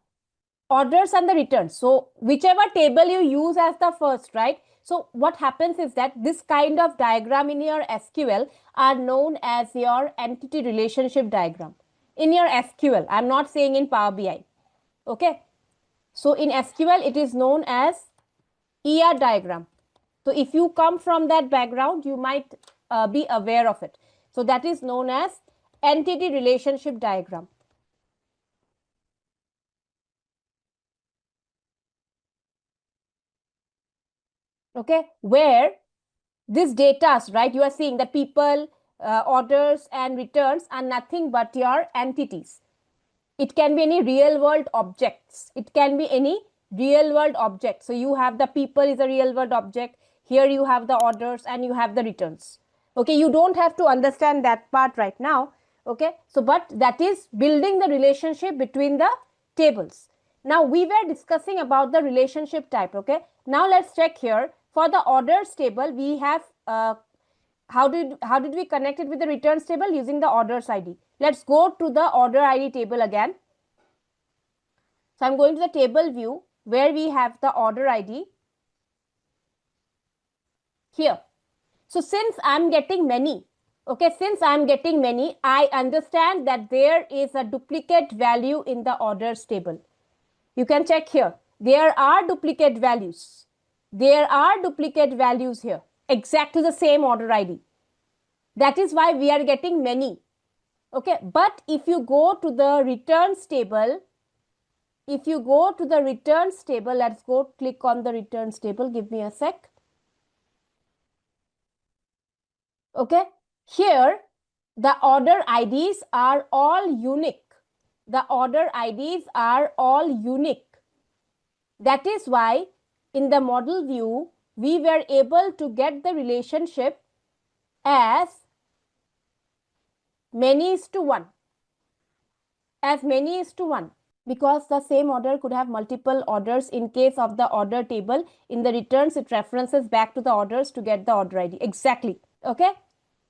Orders and the returns. So whichever table you use as the first, right? So what happens is that this kind of diagram in your SQL are known as your entity relationship diagram. In your SQL, I'm not saying in Power BI. Okay. So in SQL, it is known as ER diagram. So if you come from that background, you might be aware of it. So that is known as entity relationship diagram. Okay, where this data, right, you are seeing that people, orders and returns are nothing but your entities. It can be any real world objects. It can be any real world object. So you have the people is a real world object. Here you have the orders and you have the returns. Okay, you don't have to understand that part right now. Okay, so but that is building the relationship between the tables. Now we were discussing about the relationship type. Okay, now let's check here for the orders table. We have how did we connect it with the returns table? Using the orders ID. Let's go to the order ID table again. So I'm going to the table view where we have the order ID here. So since I'm getting many, okay, since I'm getting many, I understand that there is a duplicate value in the orders table. You can check here. There are duplicate values. There are duplicate values here, exactly the same order ID. That is why we are getting many. Okay, but if you go to the returns table, if you go to the returns table, let's go click on the returns table. Give me a sec. Okay, here the order IDs are all unique. The order IDs are all unique. That is why in the model view, we were able to get the relationship as many is to 1. As many is to 1. Because the same order could have multiple orders. In case of the order table, in the returns, it references back to the orders to get the order ID. Exactly. Okay.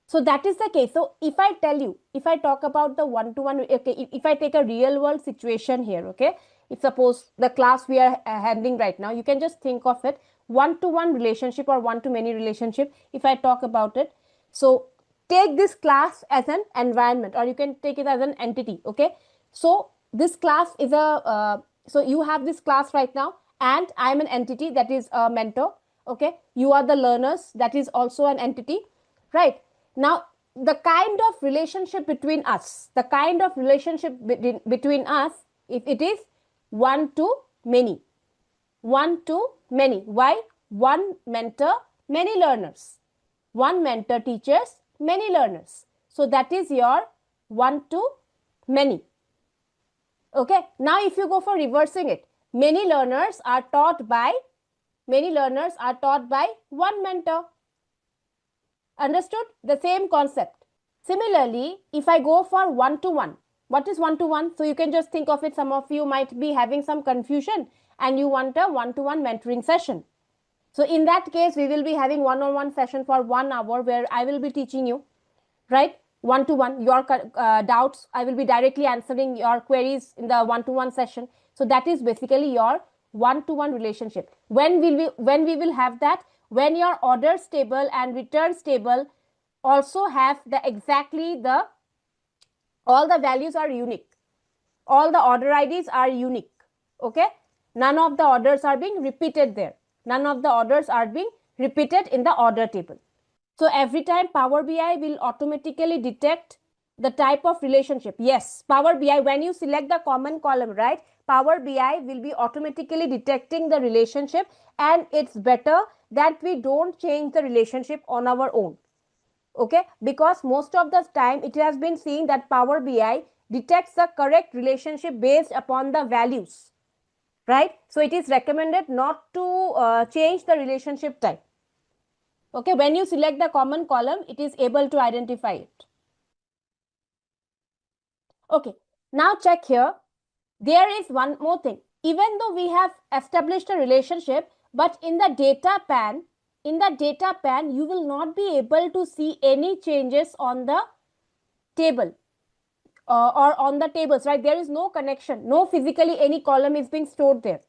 So that is the case. So if I tell you, if I talk about the one-to-one, okay, if I take a real world situation here, okay, if suppose the class we are handling right now, you can just think of it one-to-one relationship or one-to-many relationship. If I talk about it, so take this class as an environment, or you can take it as an entity. Okay, so this class is a so you have this class right now, and I am an entity, that is a mentor. Okay, you are the learners, that is also an entity, right? Now the kind of relationship between us, the kind of relationship between us, if it is one to many, one to many. Why? One mentor, many learners. One mentor teaches, many learners. So that is your one to many. Okay, now if you go for reversing it, many learners are taught by one mentor. Understood? The same concept. Similarly, if I go for one-to-one, what is one-to-one? So you can just think of it. Some of you might be having some confusion and you want a one-to-one mentoring session. So in that case, we will be having one-on-one session for 1 hour where I will be teaching you, right? One-to-one, your doubts. I will be directly answering your queries in the one-to-one session. So that is basically your one-to-one relationship. When we will have that? When your orders table and returns table also have the exactly the all the values are unique. All the order IDs are unique. Okay, none of the orders are being repeated there. None of the orders are being repeated in the order table. So every time Power BI will automatically detect the type of relationship. Yes, Power BI, when you select the common column, right, Power BI will be automatically detecting the relationship, and it's better that we don't change the relationship on our own. Okay, because most of the time it has been seen that Power BI detects the correct relationship based upon the values, right? So it is recommended not to change the relationship type. Okay, when you select the common column, it is able to identify it. Okay, now check here. There is one more thing. Even though we have established a relationship, but in the data pane, in the data pane, you will not be able to see any changes on the table or on the tables, right? There is no connection, no physically any column is being stored there.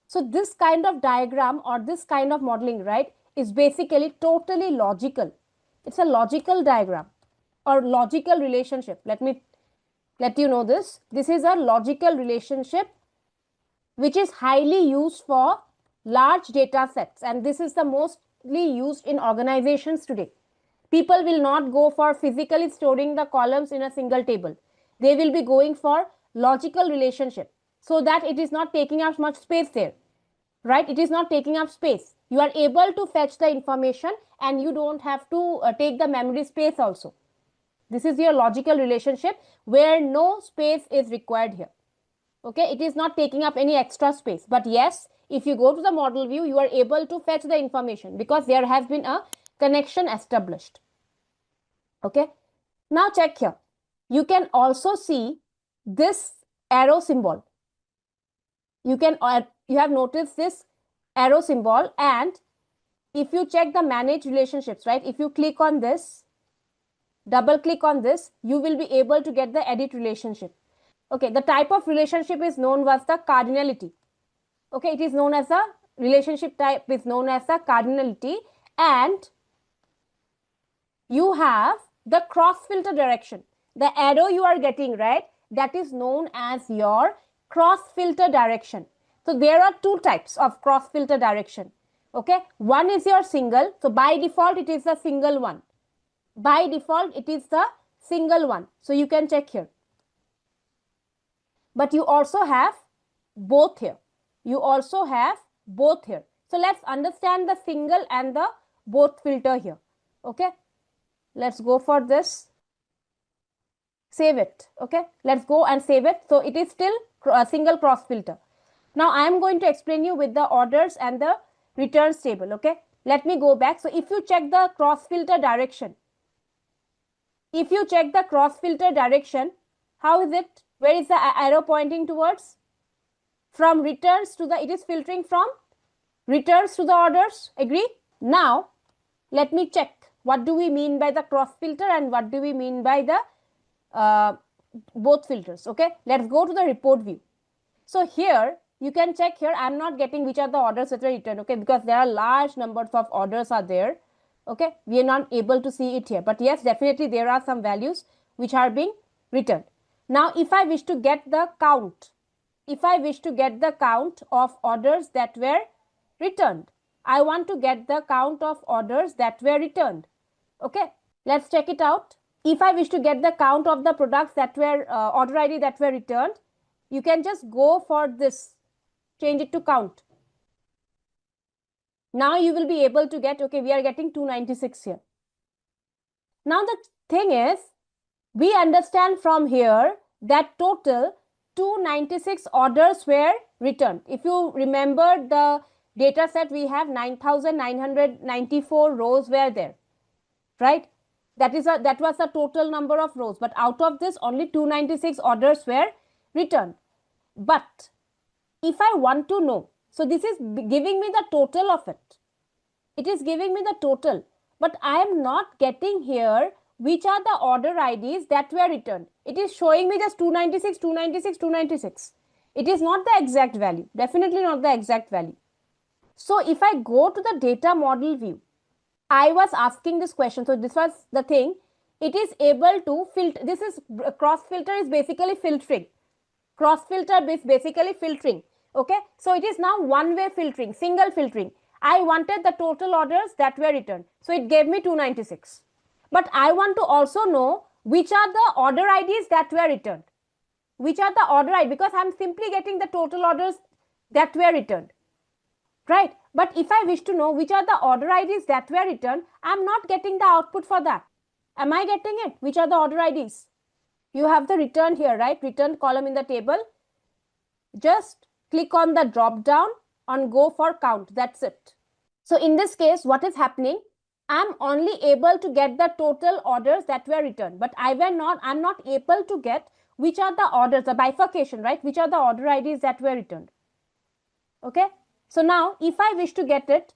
So this kind of diagram or this kind of modeling, right, is basically totally logical. It's a logical diagram or logical relationship. Let me let you know this. This is a logical relationship which is highly used for large data sets, and this is the mostly used in organizations today. People will not go for physically storing the columns in a single table. They will be going for logical relationship so that it is not taking up much space there, right? It is not taking up space. You are able to fetch the information and you don't have to take the memory space also. This is your logical relationship where no space is required here. Okay, it is not taking up any extra space. But yes, if you go to the model view, you are able to fetch the information because there has been a connection established. Okay, now check here. You can also see this arrow symbol. You have noticed this arrow symbol, and if you check the manage relationships, right, if you click on this, double click on this, you will be able to get the edit relationship. Okay, the type of relationship is known as the cardinality. Okay, it is known as the relationship type is known as the cardinality, and you have the cross filter direction. The arrow you are getting, right, that is known as your cross filter direction. So there are two types of cross filter direction. Okay, one is your single. So by default it is the single one. By default it is the single one. So you can check here. But you also have both here. You also have both here. So let's understand the single and the both filter here. Okay, let's go for this. Save it. Okay, let's go and save it. So it is still a single cross filter. Now I am going to explain you with the orders and the returns table. Okay, let me go back. So if you check the cross filter direction, if you check the cross filter direction, how is it? Where is the arrow pointing towards? From returns to the, it is filtering from returns to the orders. Agree? Now let me check what do we mean by the cross filter and what do we mean by the both filters. Okay, let's go to the report view. So here you can check here. I'm not getting which are the orders that were returned. Okay, because there are large numbers of orders are there. Okay, we are not able to see it here, but yes, definitely there are some values which are being returned. Now if I wish to get the count, if I wish to get the count of orders that were returned, I want to get the count of orders that were returned. Okay, let's check it out. If I wish to get the count of the products that were order ID that were returned, you can just go for this, change it to count. Now you will be able to get, okay, we are getting 296 here. Now the thing is, we understand from here that total 296 orders were returned. If you remember the data set, we have 9,994 rows were there, right? That was the total number of rows, but out of this only 296 orders were returned. But if I want to know, so this is giving me the total of it. It is giving me the total, but I am not getting here which are the order IDs that were returned. It is showing me just 296, 296, 296. It is not the exact value, definitely not the exact value. So if I go to the data model view, I was asking this question. So this was the thing. It is able to filter. This is cross filter is basically filtering. Cross filter is basically filtering. Okay. So it is now one way filtering, single filtering. I wanted the total orders that were returned. So it gave me 296. But I want to also know which are the order IDs that were returned. Which are the order IDs? Because I am simply getting the total orders that were returned. Right? But if I wish to know which are the order IDs that were returned, I am not getting the output for that. Am I getting it? Which are the order IDs? You have the return here, right? Return column in the table. Just click on the drop down and go for count. That's it. So in this case, what is happening? I'm only able to get the total orders that were returned, but I'm not able to get which are the orders, the bifurcation, right? Which are the order IDs that were returned. Okay. So now if I wish to get it,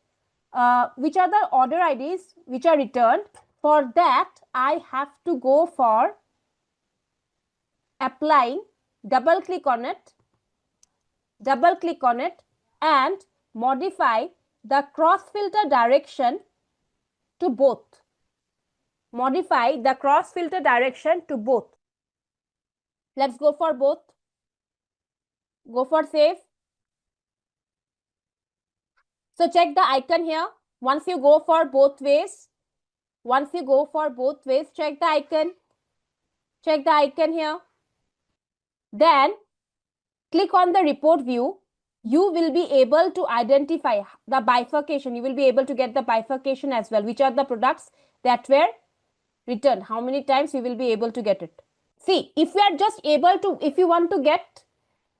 which are the order IDs which are returned. For that, I have to go for applying, double click on it, and modify the cross filter direction to both. Modify the cross filter direction to both. Let's go for both. Go for save. So check the icon here. Once you go for both ways, check the icon. Check the icon here. Then click on the report view. You will be able to identify the bifurcation. You will be able to get the bifurcation as well. Which are the products that were returned? How many times you will be able to get it? See, if you are just able to, if you want to get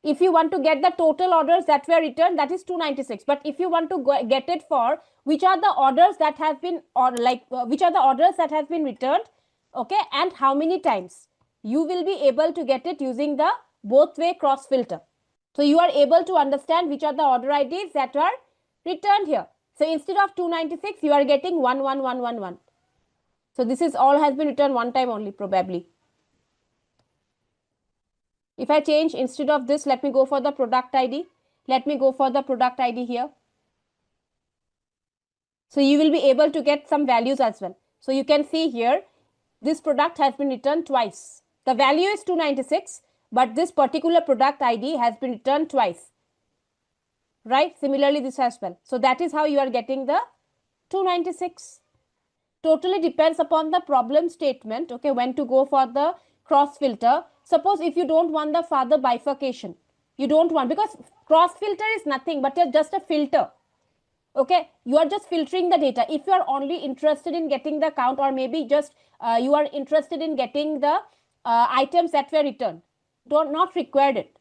the total orders that were returned, that is 296. But if you want to get it for which are the orders that have been, or like which are the orders that have been returned, okay, and how many times, you will be able to get it using the both way cross filter. So you are able to understand which are the order IDs that are returned here. So instead of 296, you are getting 11111. So this is all has been returned one time only probably. If I change, instead of this, let me go for the product ID. Let me go for the product ID here. So you will be able to get some values as well. So you can see here, this product has been returned twice. The value is 296, but this particular product ID has been returned twice. Right? Similarly, this as well. So that is how you are getting the 296. Totally depends upon the problem statement, okay, when to go for the cross filter. Suppose if you don't want the further bifurcation, you don't want, because cross filter is nothing but just a filter, okay, you are just filtering the data. If you are only interested in getting the count, or maybe just you are interested in getting the items that were returned, not required it,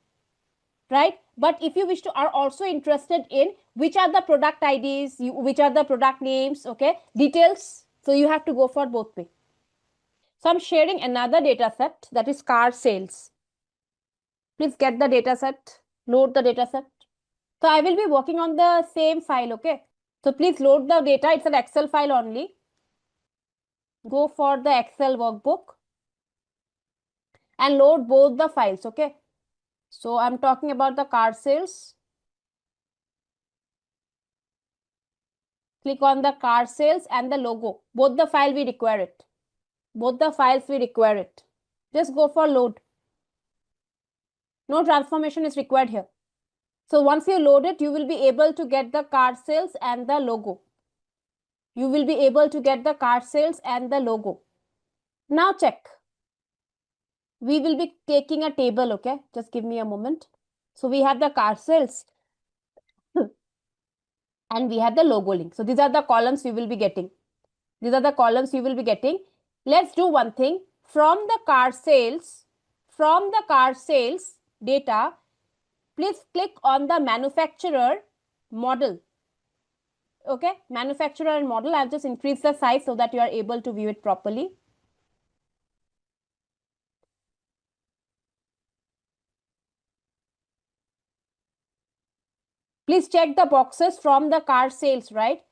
right? But if you wish to, are also interested in which are the product IDs, which are the product names, okay, details, so you have to go for both way. So I'm sharing another data set, that is car sales. Please get the data set, load the data set. So I will be working on the same file, okay? So please load the data. It's an Excel file only. Go for the Excel workbook and load both the files, okay? So I'm talking about the car sales. Click on the car sales and the logo. Both the file we require it. Both the files we require it. Just go for load. No transformation is required here. So once you load it, you will be able to get the car sales and the logo. You will be able to get the car sales and the logo. Now check. We will be taking a table, okay? Just give me a moment. So we have the car sales and we have the logo link. So these are the columns you will be getting. These are the columns you will be getting. Let's do one thing. From the car sales data, please click on the manufacturer model. Okay, manufacturer and model. I've just increased the size so that you are able to view it properly. Please check the boxes from the car sales, right?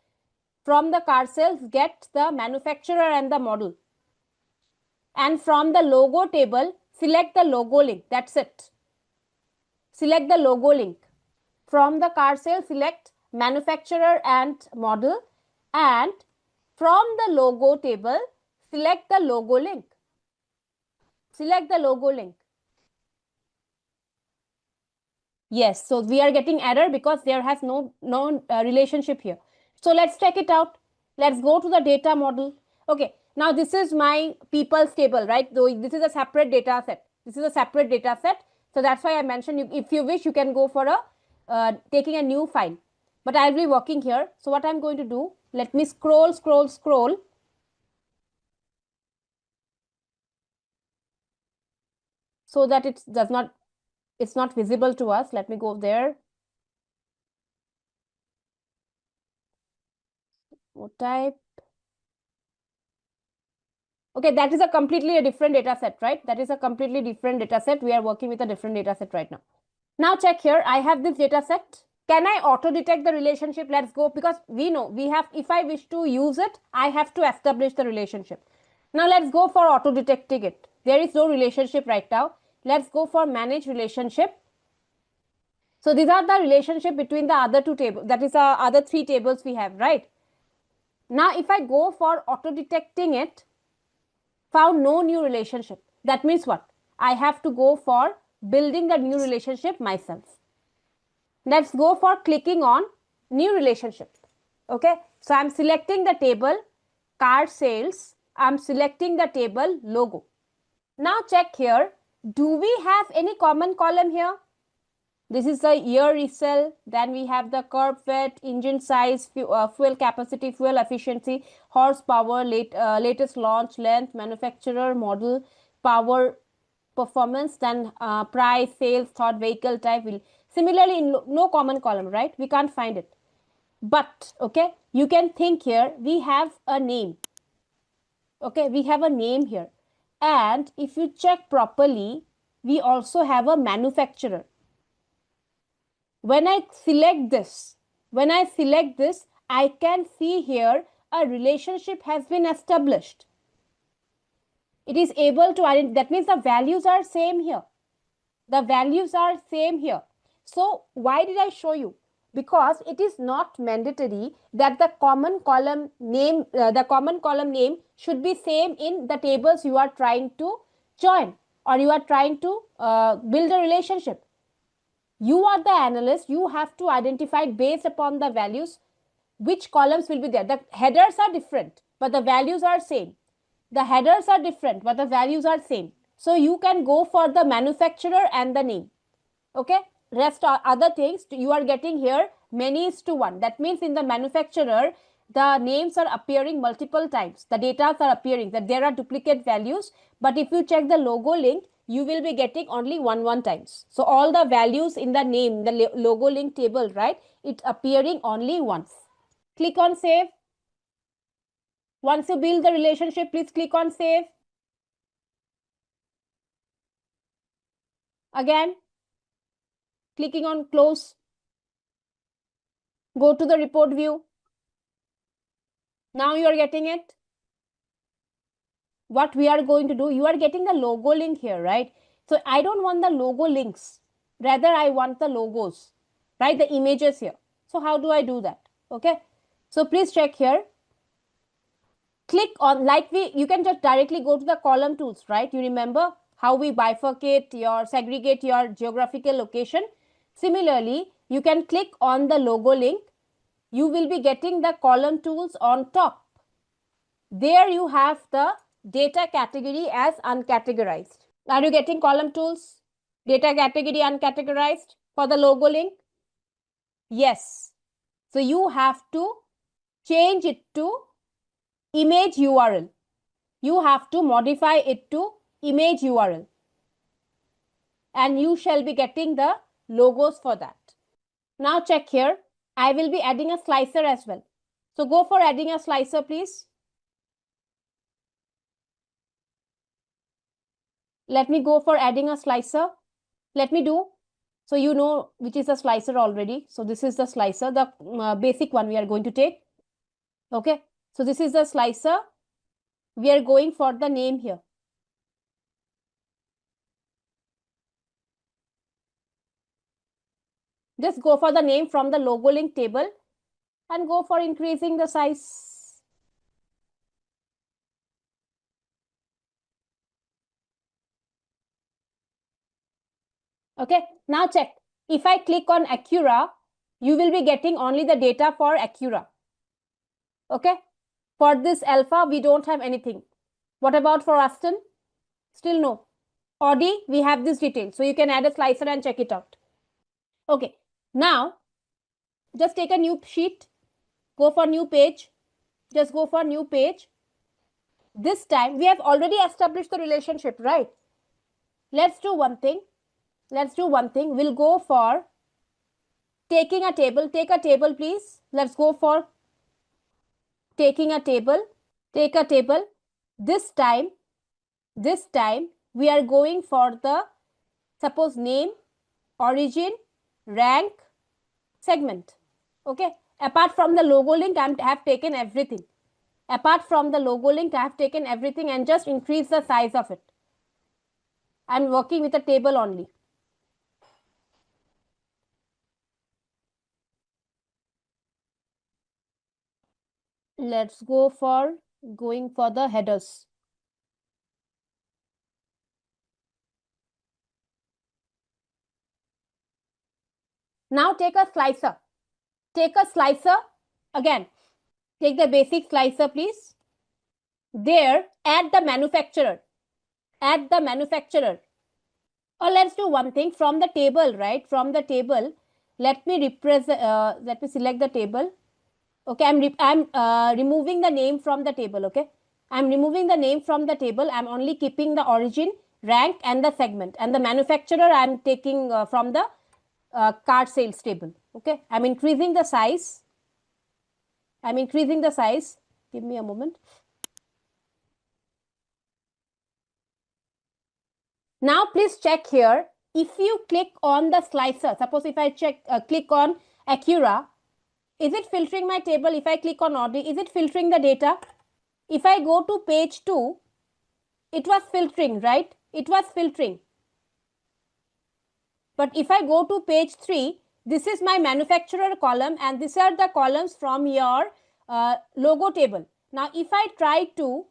From the car sales, get the manufacturer and the model. And from the logo table, select the logo link. That's it. Select the logo link. From the car sales, select manufacturer and model. And from the logo table, select the logo link. Select the logo link. Yes, so we are getting error because there has no relationship here. So let's check it out. Let's go to the data model. Okay, now this is my people's table, right? Though this is a separate data set. This is a separate data set. So that's why I mentioned, if you wish, you can go for a taking a new file. But I'll be working here. So what I'm going to do, let me scroll so that it's not visible to us. Let me go there. Type. Okay, that is a completely different data set, right? That is a completely different data set. We are working with a different data set right now. Now check here. I have this data set. Can I auto detect the relationship? Let's go, because we know we have, if I wish to use it, I have to establish the relationship. Now let's go for auto detecting it. There is no relationship right now. Let's go for manage relationship. So these are the relationship between the other two tables, that is the other three tables we have, right? Now if I go for auto detecting it, found no new relationship. That means what? I have to go for building the new relationship myself. Let's go for clicking on new relationship. Okay, so I'm selecting the table car sales. I'm selecting the table logo. Now check here. Do we have any common column here? This is the year resell. Then we have the curb fit, engine size, fuel capacity, fuel efficiency, horsepower, latest launch, length, manufacturer, model, power, performance, then price, sales, thought, vehicle type. Similarly, in no common column, right? We can't find it. But okay, you can think here we have a name. Okay, we have a name here. And if you check properly, we also have a manufacturer. When I select this, I can see here a relationship has been established. It is able to identify, that means the values are same here. The values are same here. So why did I show you? Because it is not mandatory that the common column name should be same in the tables you are trying to join, or you are trying to build a relationship. You are the analyst. You have to identify based upon the values which columns will be there. The headers are different, but the values are same. The headers are different, but the values are same. So you can go for the manufacturer and the name. Okay, rest are other things you are getting here many is to one. That means in the manufacturer, the names are appearing multiple times. The data are appearing, that there are duplicate values. But if you check the logo link, you will be getting only one times. So all the values in the name, the logo link table, right, it appearing only once. Click on save. Once you build the relationship, please click on save. Again, clicking on close. Go to the report view. Now you are getting it. What we are going to do, you are getting the logo link here, right? So I don't want the logo links, rather I want the logos, right? The images here. So how do I do that? Okay, so please check here. Click on, like you can just directly go to the column tools, right? You remember how we bifurcate your, segregate your geographical location. Similarly, you can click on the logo link. You will be getting the column tools on top. There you have the data category as uncategorized. Are you getting column tools? Data category uncategorized for the logo link? Yes. So you have to change it to image URL. You have to modify it to image URL. And you shall be getting the logos for that. Now check here. I will be adding a slicer as well. So go for adding a slicer, please. Let me go for adding a slicer. Let me do. So you know which is a slicer already. So this is the slicer, the basic one we are going to take. Okay. So this is the slicer. We are going for the name here. Just go for the name from the logo link table and go for increasing the size. Okay. Now check. If I click on Acura, you will be getting only the data for Acura. Okay. For this Alpha, we don't have anything. What about for Aston? Still no. Audi, we have this detail. So you can add a slicer and check it out. Okay. Now, just take a new sheet. Go for new page. Just go for new page. This time, we have already established the relationship, right? Let's do one thing. We'll go for taking a table. Take a table, please. Let's go for taking a table. Take a table. This time, we are going for the, suppose, name, origin, rank, segment. Okay, apart from the logo link, I have taken everything. Apart from the logo link, I have taken everything and just increase the size of it. I'm working with a table only. Let's go for going for the headers. Now take a slicer. Take a slicer. Again, take the basic slicer, please. There, add the manufacturer. Add the manufacturer. Or let's do one thing from the table, right? From the table, let me represent. Let me select the table. Okay, I'm removing the name from the table. Okay, I'm removing the name from the table. I'm only keeping the origin, rank, and the segment, and the manufacturer I'm taking from the card sales table. Okay, I'm increasing the size. I'm increasing the size. Give me a moment. Now please check here. If you click on the slicer, suppose if I click on Acura, is it filtering my table? If I click on Audi, is it filtering the data? If I go to page 2, it was filtering, right? It was filtering. But if I go to page 3, this is my manufacturer column and these are the columns from your logo table. Now if I try to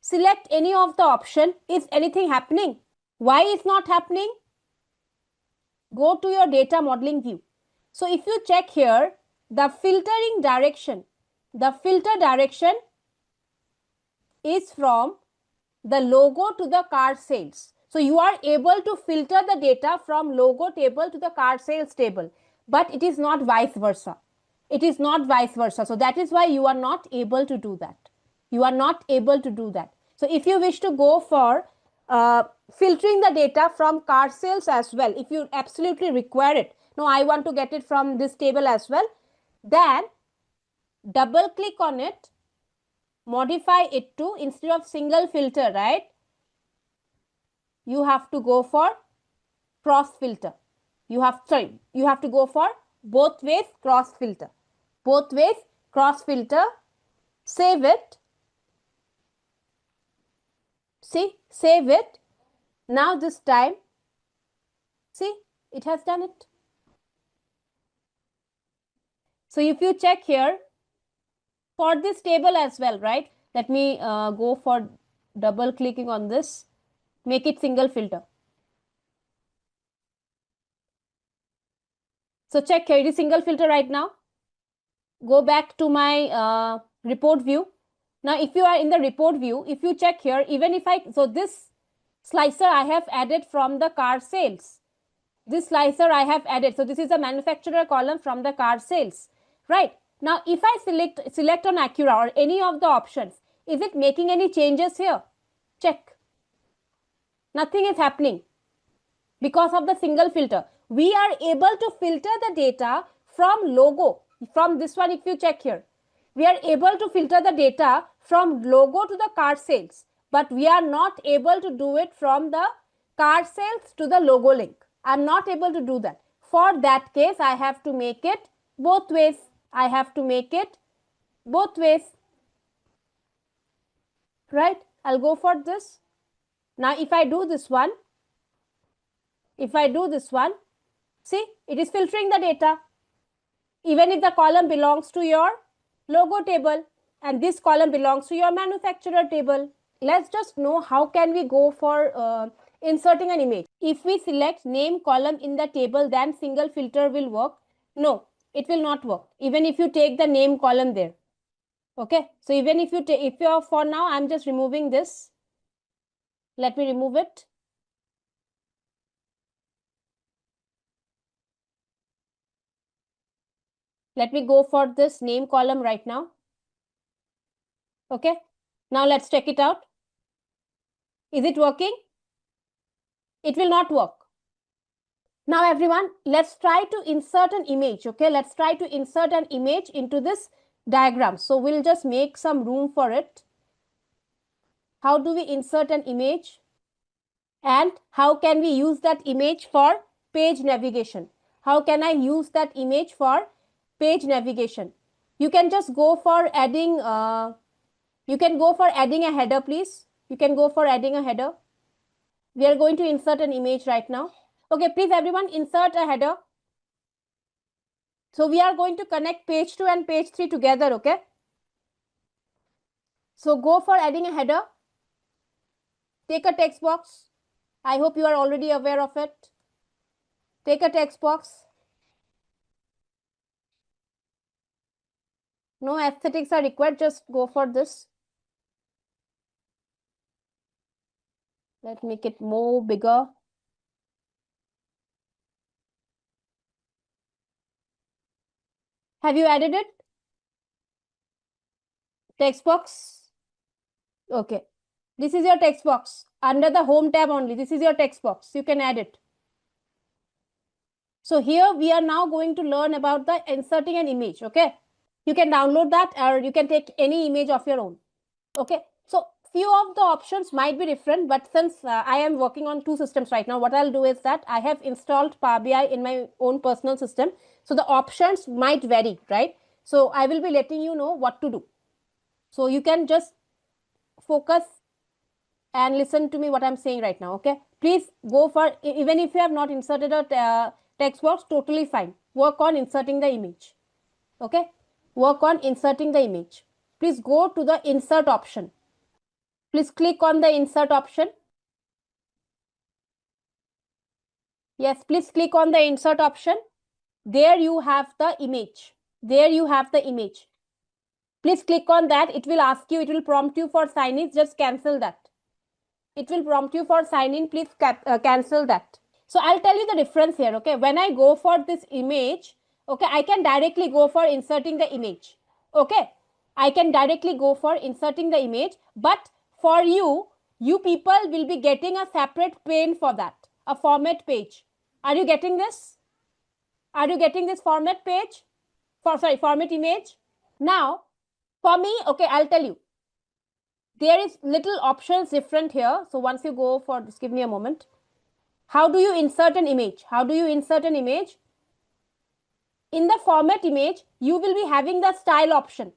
select any of the option, is anything happening? Why is not happening? Go to your data modeling view. So if you check here, the filtering direction, the filter direction is from the logo to the card sales. So you are able to filter the data from logo table to the card sales table, but it is not vice versa. It is not vice versa. So that is why you are not able to do that. You are not able to do that. So if you wish to go for filtering the data from card sales as well, if you absolutely require it, no, I want to get it from this table as well, then double click on it, modify it to, instead of single filter, right, you have to go for cross filter. You have to go for both ways cross filter. Both ways cross filter. Save it. See, save it. Now this time, see, it has done it. So if you check here, for this table as well, right? Let me go for double clicking on this. Make it single filter. So check here, it is single filter right now. Go back to my report view. Now if you are in the report view, if you check here, even if so this slicer I have added from the car sales. This slicer I have added. So this is a manufacturer column from the car sales, right? Now if I select on Acura or any of the options, is it making any changes here? Check. Nothing is happening because of the single filter. We are able to filter the data from logo. From this one, if you check here, we are able to filter the data from logo to the card sales, but we are not able to do it from the card sales to the logo link. I'm not able to do that. For that case, I have to make it both ways. I have to make it both ways, right? I'll go for this. Now, if I do this one, see, it is filtering the data. Even if the column belongs to your logo table and this column belongs to your manufacturer table. Let's just know how can we go for inserting an image. If we select name column in the table, then single filter will work. No, it will not work. Even if you take the name column there. Okay, so even if you are, for now, I'm just removing this. Let me remove it. Let me go for this name column right now. Okay, now let's check it out. Is it working? It will not work. Now everyone, let's try to insert an image. Okay, let's try to insert an image into this diagram. So we'll just make some room for it. How do we insert an image? And how can we use that image for page navigation? how can I use that image for page navigation? You can just go for adding, you can go for adding a header, please. You can go for adding a header. We are going to insert an image right now. Okay, please everyone insert a header. So we are going to connect page 2 and page 3 together, okay? So go for adding a header. Take a text box. I hope you are already aware of it. Take a text box. No aesthetics are required, just go for this. Let's make it more bigger. Have you added it? Text box. Okay. This is your text box. Under the home tab only. This is your text box. You can add it. So here we are now going to learn about the inserting an image. Okay. You can download that or you can take any image of your own. Okay. So few of the options might be different, but since I am working on 2 systems right now, what I'll do is that I have installed Power BI in my own personal system. So the options might vary, right? So I will be letting you know what to do. So you can just focus and listen to me what I'm saying right now, okay? Please go for, even if you have not inserted a text box, totally fine. Work on inserting the image, okay? Work on inserting the image. Please go to the insert option. Please click on the insert option. Yes, please click on the insert option. There you have the image. There you have the image. Please click on that. It will ask you, it will prompt you for sign in. Just cancel that. It will prompt you for sign in. Please cancel that. So I'll tell you the difference here, okay? When I go for this image, okay, I can directly go for inserting the image, okay? I can directly go for inserting the image, but for you, you people will be getting a separate pane for that, a format page. Are you getting this? Are you getting this format page? Format image? Now, for me, okay, I'll tell you. There is little options different here. So once you go for, just give me a moment. How do you insert an image? How do you insert an image? In the format image, you will be having the style option.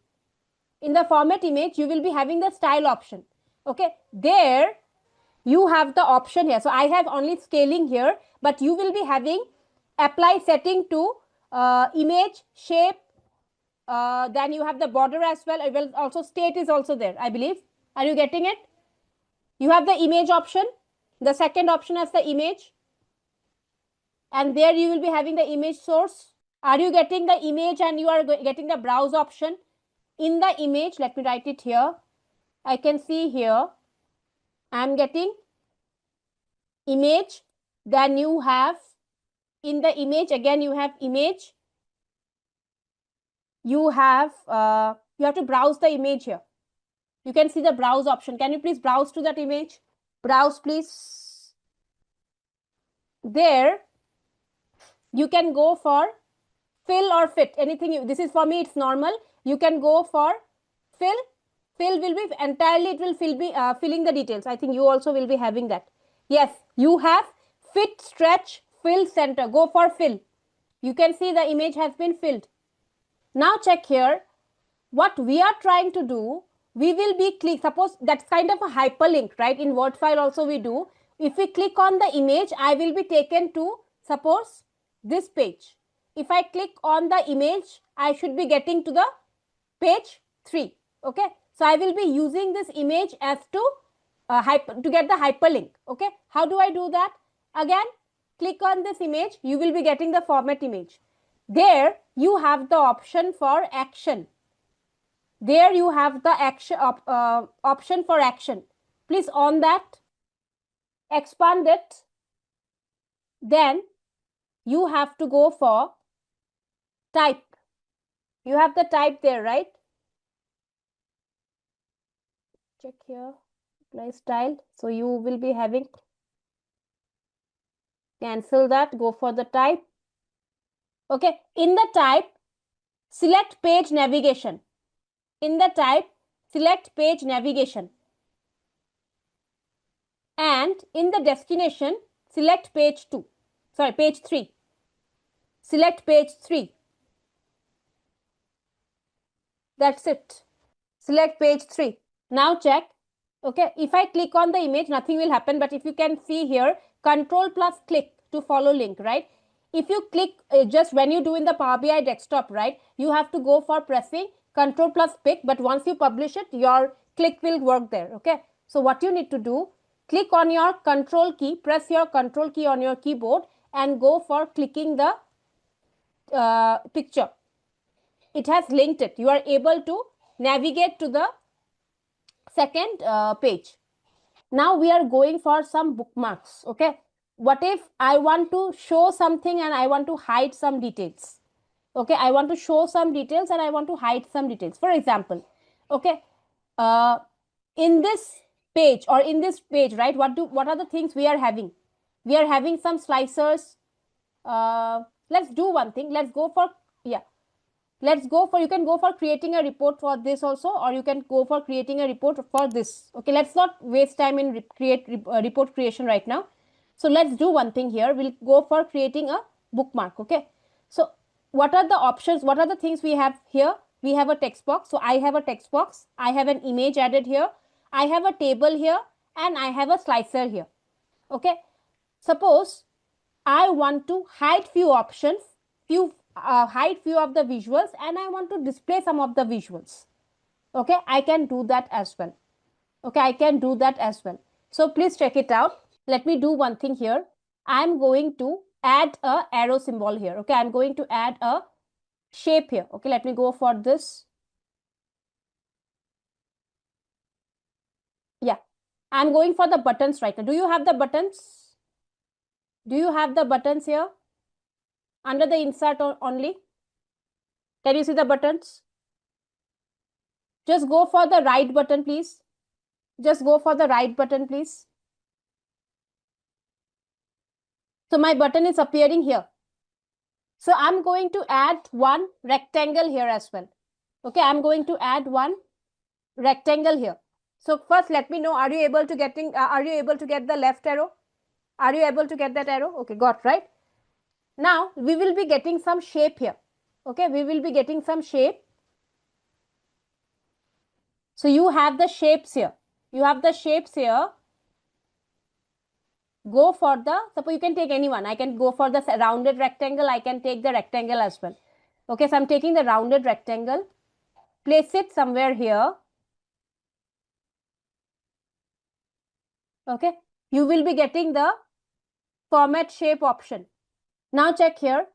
In the format image, you will be having the style option. Okay, there you have the option here. So I have only scaling here, but you will be having apply setting to image, shape. Then you have the border as well. It will also state is also there, I believe. Are you getting it? You have the image option. The second option is the image. And there you will be having the image source. Are you getting the image and you are getting the browse option? In the image, let me write it here. I can see here, I am getting image. Then you have, in the image, again you have image. You have to browse the image here. You can see the browse option. Can you please browse to that image? Browse, please. There, you can go for fill or fit, anything. This is for me, it's normal. You can go for fill. Fill will be entirely, it will filling the details. I think you also will be having that. Yes, you have fit, stretch, fill, center. Go for fill. You can see the image has been filled. Now check here. What we are trying to do, we will be suppose that's kind of a hyperlink, right? In Word file also we do. If we click on the image, I will be taken to, suppose, this page. If I click on the image, I should be getting to the page 3. Okay. So I will be using this image as to get the hyperlink. Okay. How do I do that? Again, click on this image. You will be getting the format image. There you have the option for action. There you have the action option for action. Please on that. Expand it. Then you have to go for type. You have the type there, right? Check here. Apply style. So you will be having, cancel that, go for the type. Okay. In the type, select page navigation. In the type, select page navigation. And in the destination, select page 2. Sorry, page 3. Select page 3. That's it. Select page 3. Now check. Okay, if I click on the image, nothing will happen. But if you can see here, control plus click to follow link, right? If you click just when you do in the Power BI desktop, right, you have to go for pressing control plus click. But once you publish it, your click will work there. Okay, so what you need to do, click on your control key, press your control key on your keyboard and go for clicking the picture. It has linked it. You are able to navigate to the second page. Now we are going for some bookmarks. Okay, what if I want to show something and I want to hide some details? Okay, I want to show some details and I want to hide some details. For example, okay, in this page or in this page, right, what are the things we are having? We are having some slicers. Let's do one thing. Let's go for, yeah, let's go for, you can go for creating a report for this also, or you can go for creating a report for this. Okay, let's not waste time in report creation right now. So let's do one thing here. We'll go for creating a bookmark. Okay, so what are the options, what are the things we have here? We have a text box. So I have a text box, I have an image added here, I have a table here, and I have a slicer here. Okay, suppose I want to hide few options, hide few of the visuals, and I want to display some of the visuals. Okay, I can do that as well. Okay, I can do that as well. So please check it out. Let me do one thing here. I'm going to add a arrow symbol here. Okay, I'm going to add a shape here. Okay, let me go for this. Yeah, I'm going for the buttons right now. Do you have the buttons? Do you have the buttons here? Under the insert only? Can you see the buttons? Just go for the right button, please. Just go for the right button, please. So my button is appearing here. So I'm going to add one rectangle here as well. Okay, I'm going to add one rectangle here. So first let me know, are you able to get the left arrow? Are you able to get that arrow? Okay, got, right? Now we will be getting some shape here. Okay, we will be getting some shape. So you have the shapes here. You have the shapes here. Go for the, suppose you can take anyone. I can go for the rounded rectangle. I can take the rectangle as well. Okay, so I'm taking the rounded rectangle. Place it somewhere here. Okay, you will be getting the format shape option. Now check here.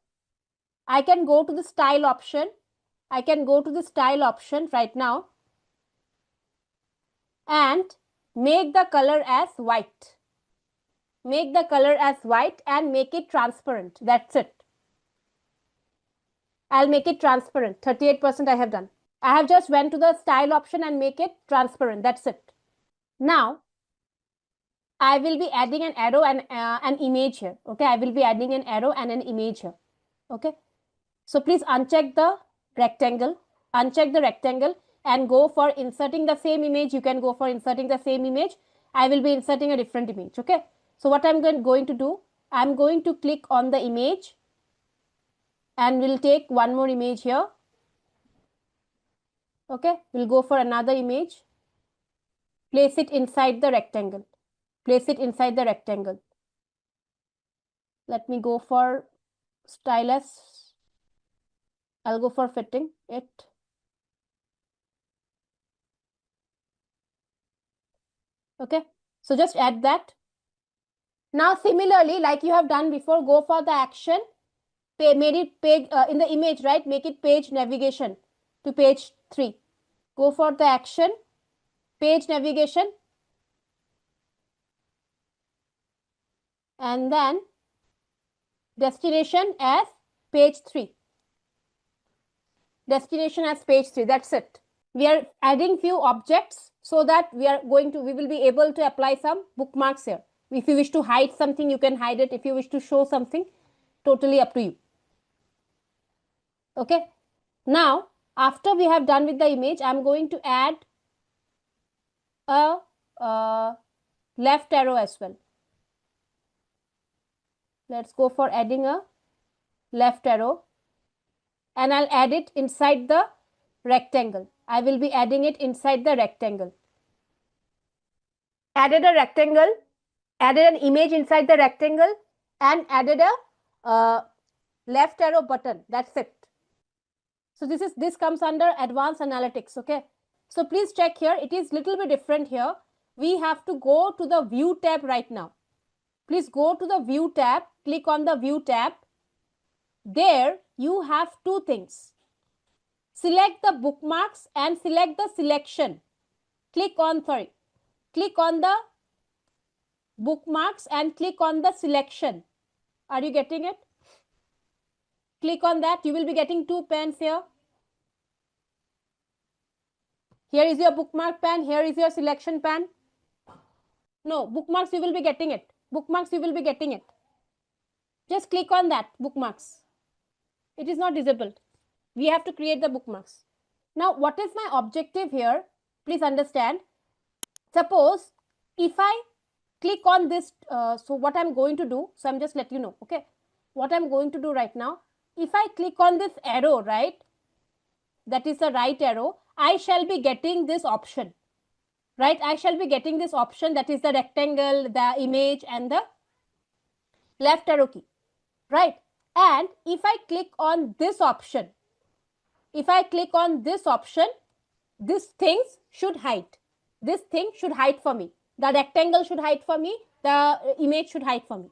I can go to the style option. I can go to the style option right now and make the color as white. Make the color as white and make it transparent. That's it. I'll make it transparent. 38% I have done. I have just went to the style option and make it transparent. That's it. Now I will be adding an arrow and an image here. Okay, I will be adding an arrow and an image here. Okay, so please uncheck the rectangle. Uncheck the rectangle and go for inserting the same image. You can go for inserting the same image. I will be inserting a different image. Okay, so what I'm going to do, I'm going to click on the image and we'll take one more image here. Okay, we'll go for another image. Place it inside the rectangle. Place it inside the rectangle. Let me go for stylus. I'll go for fitting it. Okay, so just add that. Now similarly, like you have done before, go for the action. Made it page in the image, right? Make it page navigation to page 3. Go for the action, page navigation, and then destination as page 3. Destination as page 3. That's it. We are adding few objects so that we will be able to apply some bookmarks here. If you wish to hide something, you can hide it. If you wish to show something, totally up to you. Okay, now after we have done with the image, I'm going to add a left arrow as well. Let's go for adding a left arrow, and I'll add it inside the rectangle. I will be adding it inside the rectangle. Added a rectangle, added an image inside the rectangle, and added a left arrow button. That's it. So this comes under advanced analytics. Okay. So please check here. It is little bit different here. We have to go to the view tab right now. Please go to the view tab. Click on the view tab. There you have two things. Select the bookmarks and select the selection. Click on the bookmarks and click on the selection. Are you getting it? Click on that. You will be getting two pens here. Here is your bookmark pen. Here is your selection pen. No, bookmarks you will be getting it. Bookmarks you will be getting it. Just click on that bookmarks. It is not disabled. We have to create the bookmarks. Now, what is my objective here? Please understand. Suppose if I click on this, so what I'm going to do, so I'm just let you know, okay, what I'm going to do right now. If I click on this arrow, right, that is the right arrow, I shall be getting this option, right? I shall be getting this option, that is the rectangle, the image, and the left arrow key, right? And if I click on this option, these things should hide. This thing should hide for me. The rectangle should hide for me. The image should hide for me.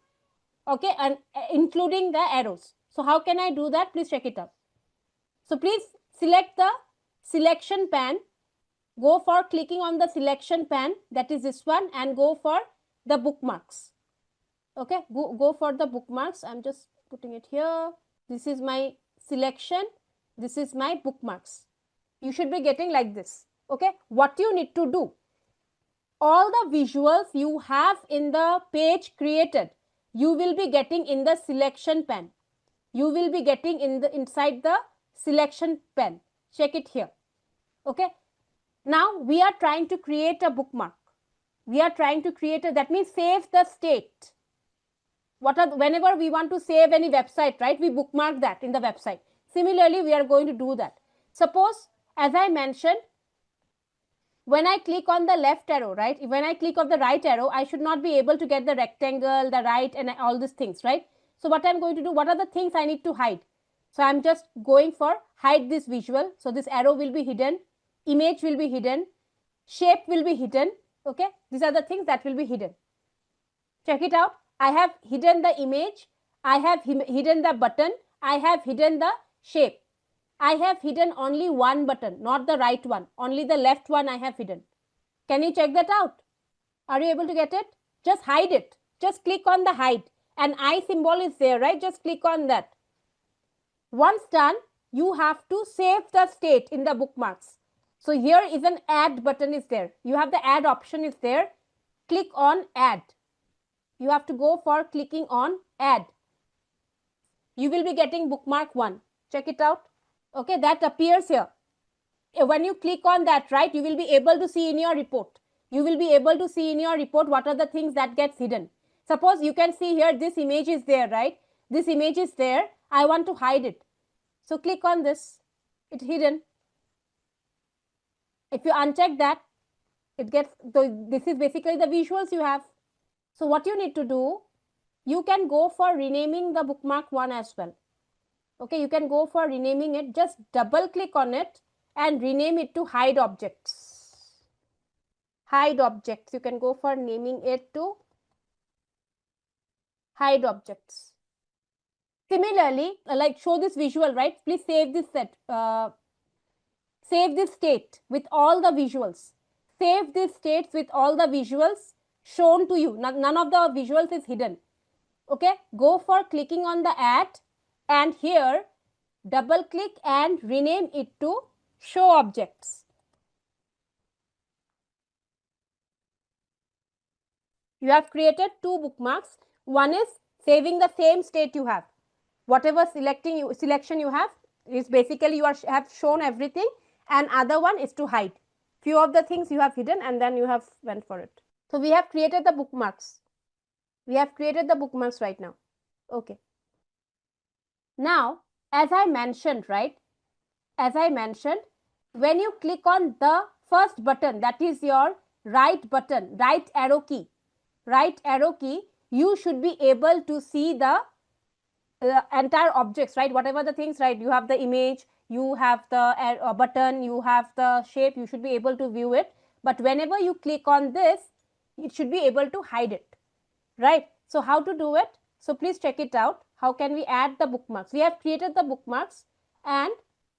Okay, and including the arrows. So how can I do that? Please check it out. So please select the selection pan. Go for clicking on the selection pan, that is this one, and go for the bookmarks. Okay, go for the bookmarks. I'm just putting it here. This is my selection. This is my bookmarks. You should be getting like this. Okay, what you need to do, all the visuals you have in the page created, you will be getting in the selection pan. You will be getting inside the selection pan. Check it here. Okay, now we are trying to create a bookmark. We are trying to create that means save the state. Whenever we want to save any website, right, we bookmark that in the website. Similarly, we are going to do that. Suppose, as I mentioned, when I click on the left arrow, right, when I click on the right arrow, I should not be able to get the rectangle, the right, and all these things, right? So what I'm going to do, what are the things I need to hide? So I'm just going for hide this visual. So this arrow will be hidden, image will be hidden, shape will be hidden. Okay, these are the things that will be hidden. Check it out. I have hidden the image, I have hidden the button, I have hidden the shape. I have hidden only one button, not the right one. Only the left one I have hidden. Can you check that out? Are you able to get it? Just hide it. Just click on the hide. An eye symbol is there, right? Just click on that. Once done, you have to save the state in the bookmarks. So here is an add button is there. You have the add option is there. Click on add. You have to go for clicking on add. You will be getting bookmark 1. Check it out. Okay, that appears here. When you click on that, right, you will be able to see in your report. You will be able to see in your report what are the things that gets hidden. Suppose you can see here this image is there, right? This image is there. I want to hide it. So click on this. It's hidden. If you uncheck that, it gets, this is basically the visuals you have. So what you need to do, you can go for renaming the bookmark 1 as well. Okay, you can go for renaming it. Just double click on it and rename it to hide objects. Hide objects. You can go for naming it to hide objects. Similarly, like show this visual, right? Please save this set. Save this state with all the visuals. Save these states with all the visuals shown to you. None of the visuals is hidden. Okay, go for clicking on the add and here double click and rename it to show objects. You have created 2 bookmarks. One is saving the same state you have. Whatever selection you have is basically you have shown everything, and other one is to hide. Few of the things you have hidden and then you have went for it. So we have created the bookmarks. We have created the bookmarks right now. Okay. Now, as I mentioned, right, as I mentioned, when you click on the first button, that is your right button, right arrow key, you should be able to see the entire objects, right? Whatever the things, right? You have the image, you have the button, you have the shape, you should be able to view it. But whenever you click on this, it should be able to hide it, right? So how to do it? So please check it out. How can we add the bookmarks? We have created the bookmarks, and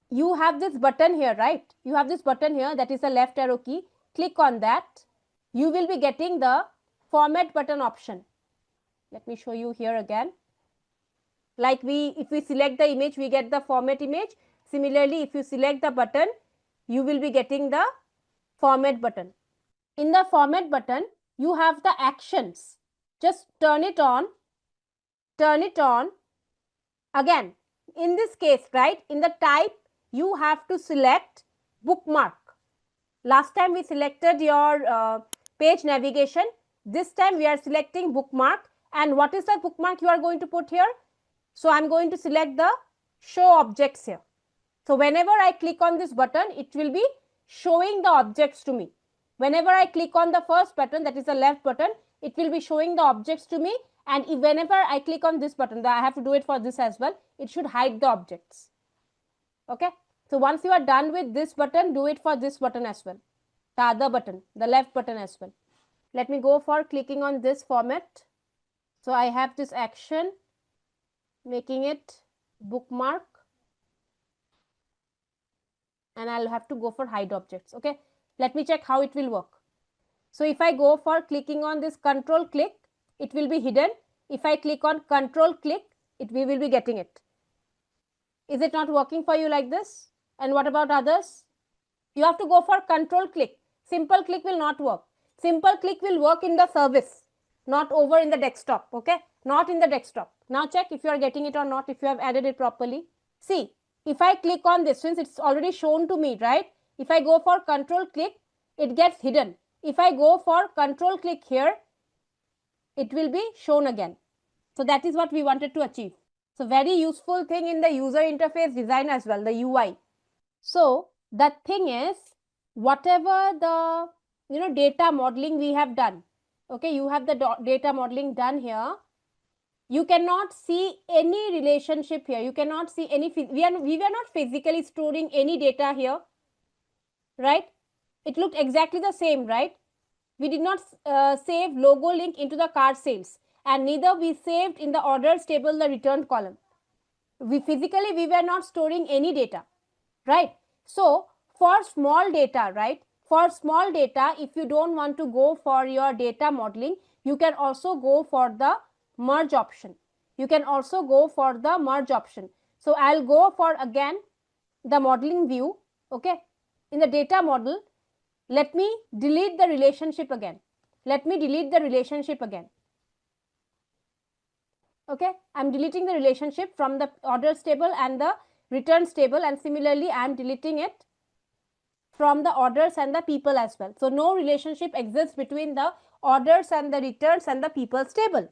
you have this button here, right? You have this button here, that is the left arrow key. Click on that. You will be getting the format button option. Let me show you here again. Like if we select the image, we get the format image. Similarly, if you select the button, you will be getting the format button. In the format button, you have the actions. Just turn it on. Again, in this case, right, in the type, you have to select bookmark. Last time we selected your page navigation. This time we are selecting bookmark. And what is the bookmark you are going to put here? So I'm going to select the show objects here. So whenever I click on this button, it will be showing the objects to me. Whenever I click on the first button, that is the left button, it will be showing the objects to me. And if whenever I click on this button, I have to do it for this as well, it should hide the objects. Okay. So once you are done with this button, do it for this button as well. The other button, the left button as well. Let me go for clicking on this format. So I have this action, making it bookmark, and I'll have to go for hide objects. Okay. Let me check how it will work. So if I go for clicking on this control click, it will be hidden. If I click on control click, we will be getting it. Is it not working for you like this? And what about others? You have to go for control click. Simple click will not work. Simple click will work in the service, not over in the desktop. Okay, not in the desktop. Now check if you are getting it or not, if you have added it properly. See, if I click on this, since it's already shown to me, right? If I go for control click, it gets hidden. If I go for control click here, it will be shown again. So that is what we wanted to achieve. So very useful thing in the user interface design as well, the UI. So the thing is, whatever the data modeling we have done, okay, you have the data modeling done here. You cannot see any relationship here. You cannot see any, we were not physically storing any data here, right? It looked exactly the same, right? We did not save logo link into the cart sales, and neither we saved in the orders table the returned column. We were not storing any data, right? So for small data, right, for small data, if you don't want to go for your data modeling, you can also go for the merge option. So I'll go for again the modeling view. Okay, in the data model, let me delete the relationship again. Okay, I'm deleting the relationship from the orders table and the returns table, and similarly I'm deleting it from the orders and the people as well. So no relationship exists between the orders and the returns and the people's table.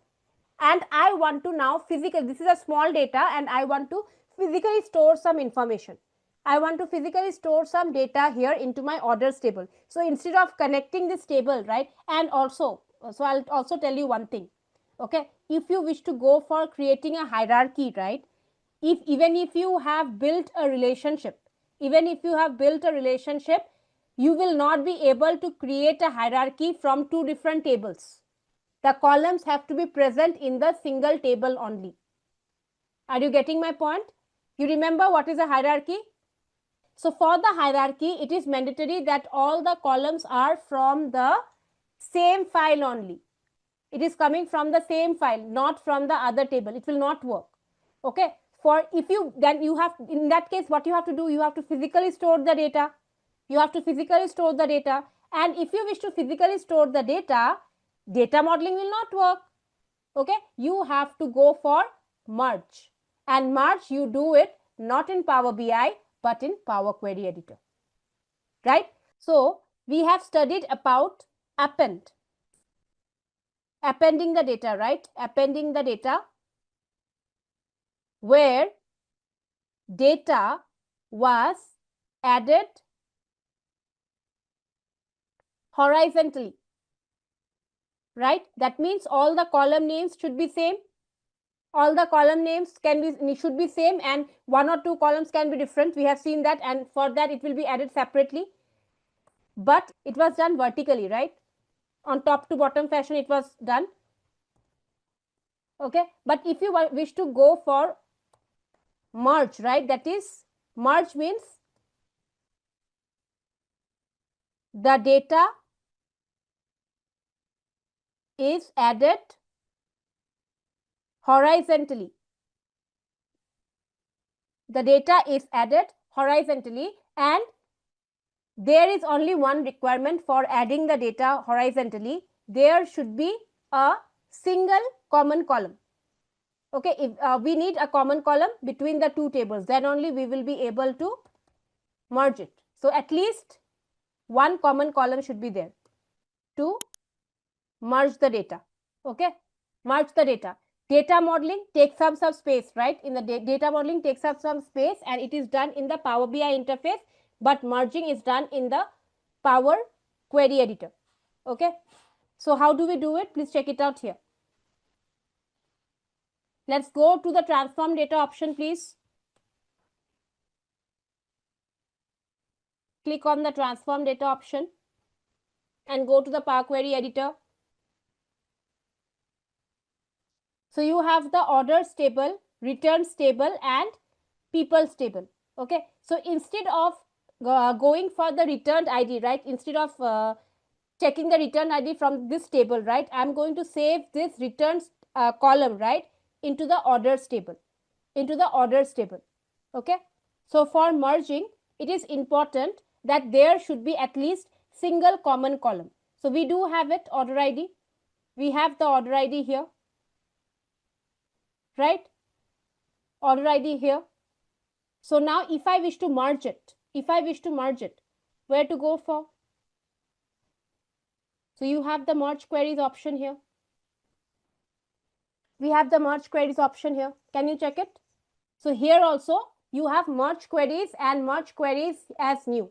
And I want to now physically, this is a small data, and I want to physically store some information. I want to physically store some data here into my orders table. So instead of connecting this table, right, and also, so I'll also tell you one thing. Okay, if you wish to go for creating a hierarchy, right, even if you have built a relationship, you will not be able to create a hierarchy from two different tables. The columns have to be present in the single table only. Are you getting my point? You remember what is a hierarchy? So for the hierarchy, it is mandatory that all the columns are from the same file only. It is coming from the same file, not from the other table. It will not work. Okay. Then you have, in that case, what you have to do, you have to physically store the data. And if you wish to physically store the data, data modeling will not work. Okay. You have to go for merge. And merge, you do it not in Power BI, but in Power Query Editor. Right. So we have studied about appending the data, right? Appending the data, where data was added horizontally, right? That means all the column names should be same. All the column names should be same, and one or two columns can be different. We have seen that, and for that it will be added separately. But it was done vertically, right? On top to bottom fashion it was done. Okay, but if you wish to go for merge, right, that is, merge means the data is added horizontally. The data is added horizontally, and there is only one requirement for adding the data horizontally. There should be a single common column. Okay, if we need a common column between the two tables, then only we will be able to merge it. So at least one common column should be there to merge the data. Okay, merge the data. Data modeling takes up some space, right? In the data modeling takes up some space, and it is done in the Power BI interface, but merging is done in the Power Query Editor. Okay, so how do we do it? Please check it out here. Let's go to the transform data option, please. Click on the transform data option and go to the Power Query Editor. So you have the orders table, returns table, and people's table. Okay, so instead of going for the returned ID, right, instead of checking the return ID from this table, right, I'm going to save this returns column, right, into the orders table, okay. So for merging, it is important that there should be at least single common column. So we do have it, order ID. We have the order ID here, right? Order ID here. So now if I wish to merge it, where to go for? So you have the merge queries option here. We have the merge queries option here. Can you check it? So here also you have merge queries and merge queries as new.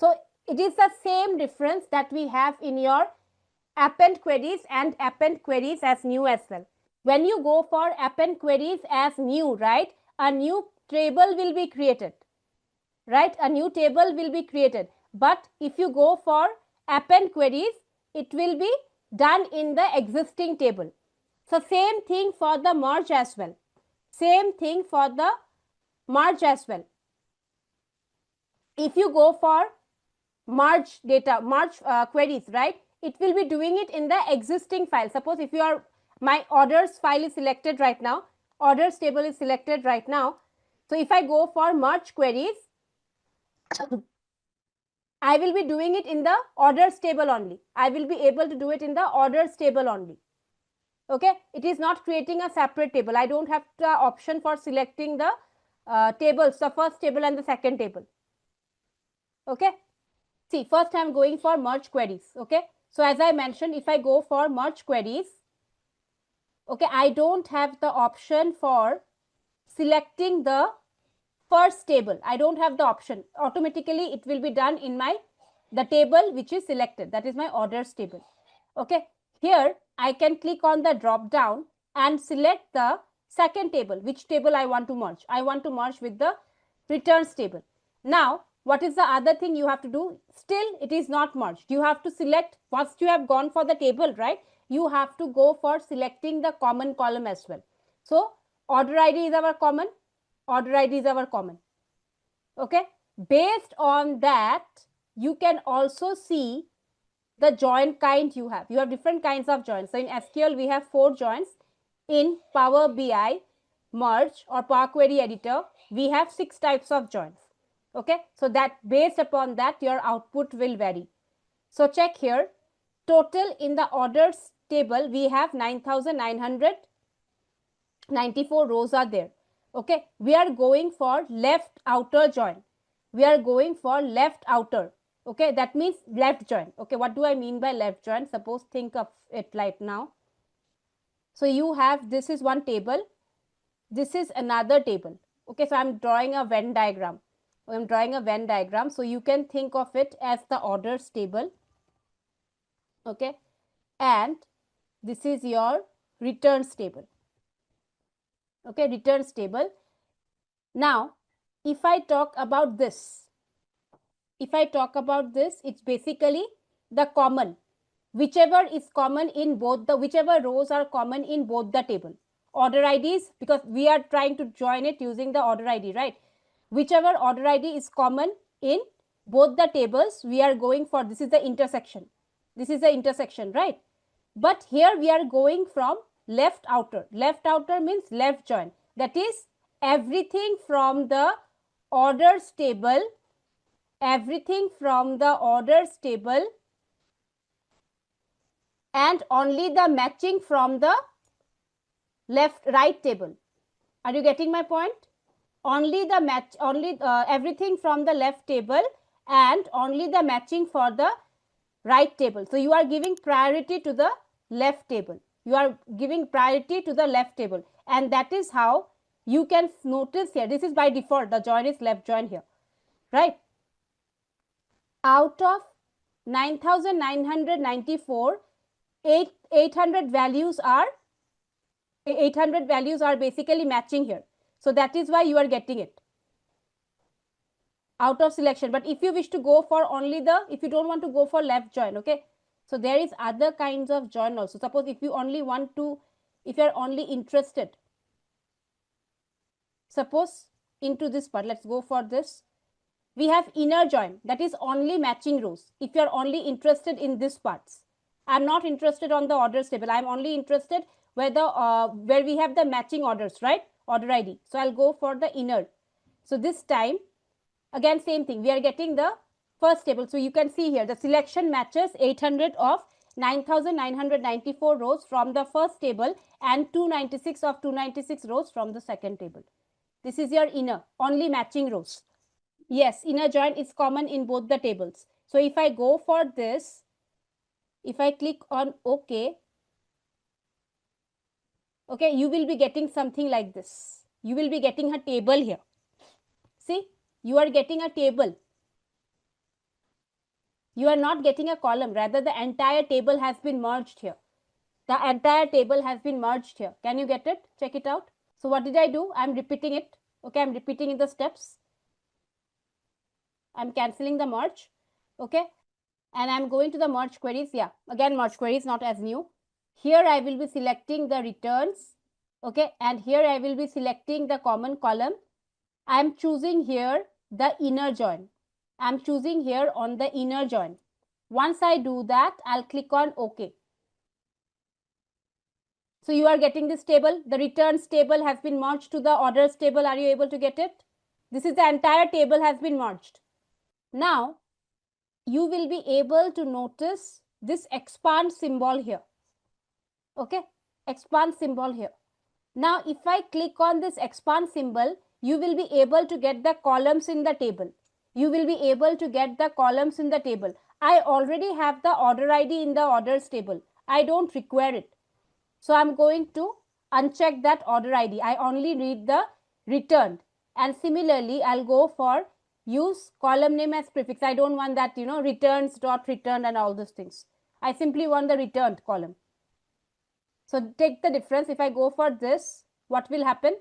So it is the same difference that we have in your append queries and append queries as new as well. When you go for append queries as new, right, a new table will be created, right? A new table will be created. But if you go for append queries, it will be done in the existing table. So same thing for the merge as well. Same thing for the merge as well. If you go for merge data, merge queries, right, it will be doing it in the existing file. Suppose if you are, my orders file is selected right now, orders table is selected right now. So if I go for merge queries, I will be doing it in the orders table only. I will be able to do it in the orders table only. Okay, it is not creating a separate table. I don't have the option for selecting the tables, the first table and the second table. Okay, see, first I am going for merge queries. Okay, so as I mentioned, if I go for merge queries, okay, I don't have the option for selecting the first table. I don't have the option. Automatically it will be done in my the table which is selected, that is my orders table. Okay, here I can click on the drop down and select the second table. Which table I want to merge? I want to merge with the returns table. Now what is the other thing you have to do? Still it is not merged. You have to select, first you have gone for the table, right? You have to go for selecting the common column as well. So order ID is our common, order ID is our common. Okay, based on that you can also see the join kind you have. You have different kinds of joins. So in SQL we have 4 joins. In Power BI merge or Power Query Editor we have 6 types of joins. Okay, so that based upon that your output will vary. So check here, total in the orders table we have 9,994 rows are there. Okay, we are going for left outer join. We are going for left outer. Okay, that means left join. Okay, what do I mean by left join? Suppose think of it right now. So you have, this is one table, this is another table. Okay, so I'm drawing a Venn diagram. I'm drawing a Venn diagram. So you can think of it as the orders table. Okay, and this is your returns table. Okay, returns table. Now, if I talk about this, it's basically the common, whichever is common in both the, whichever rows are common in both the table. Order IDs, because we are trying to join it using the order ID, right? Whichever order ID is common in both the tables, we are going for, this is the intersection. This is the intersection, right? But here we are going from left outer. Left outer means left join. That is everything from the orders table, everything from the orders table and only the matching from the left right table. Are you getting my point? Only the match, only everything from the left table and only the matching for the right table. So you are giving priority to the left table. You are giving priority to the left table, and that is how you can notice here. This is by default, the join is left join here, right? Out of 9,994, 800 values are 800 values are basically matching here. So that is why you are getting it out of selection. But if you wish to go for only the, if you don't want to go for left join, okay, so there is other kinds of join also. Suppose if you only want to, if you are only interested, suppose into this part, let's go for this. We have inner join, that is only matching rows. If you are only interested in this parts, I'm not interested on the orders table. I'm only interested where the where we have the matching orders, right? Order ID. So I'll go for the inner. So this time, again same thing. We are getting the first table. So you can see here the selection matches 800 of 9,994 rows from the first table and 296 of 296 rows from the second table. This is your inner, only matching rows. Yes, inner join is common in both the tables. So if I go for this, if I click on OK, okay, you will be getting something like this. You will be getting a table here. See, you are getting a table. You are not getting a column. Rather, the entire table has been merged here. The entire table has been merged here. Can you get it? Check it out. So what did I do? I'm repeating it. Okay, I'm repeating in the steps. I'm cancelling the merge. Okay, and I'm going to the merge queries. Yeah, again merge queries, not as new. Here I will be selecting the returns. Okay, and here I will be selecting the common column. I am choosing here the inner join. I'm choosing here on the inner join. Once I do that, I'll click on OK. So you are getting this table. The returns table has been merged to the orders table. Are you able to get it? This is the entire table has been merged. Now, you will be able to notice this expand symbol here. Okay, expand symbol here. Now, if I click on this expand symbol, you will be able to get the columns in the table. You will be able to get the columns in the table. I already have the order ID in the orders table. I don't require it. So I'm going to uncheck that order ID. I only need the returned. And similarly, I'll go for use column name as prefix. I don't want that, returns dot returned and all those things. I simply want the returned column. So take the difference. If I go for this, what will happen?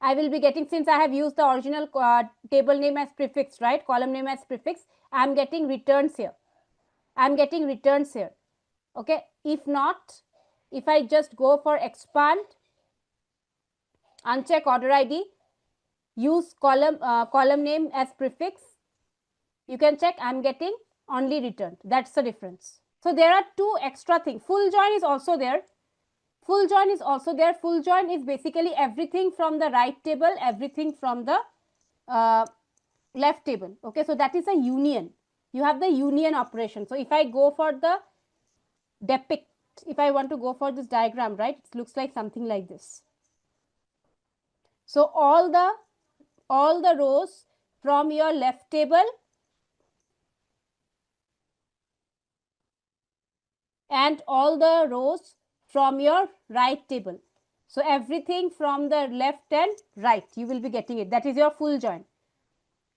I will be getting, since I have used the original table name as prefix, right? Column name as prefix. I'm getting returns here. I'm getting returns here. Okay. If not, if I just go for expand, uncheck order ID, use column name as prefix, you can check I'm getting only returned. That's the difference. So there are two extra things. Full join is also there. Full join is also there. Full join is basically everything from the right table, everything from the left table. Okay, so that is a union. You have the union operation. So if I go for the depict, if I want to go for this diagram, right, it looks like something like this. So all the rows from your left table and all the rows from your right table. So everything from the left and right, you will be getting it. That is your full join.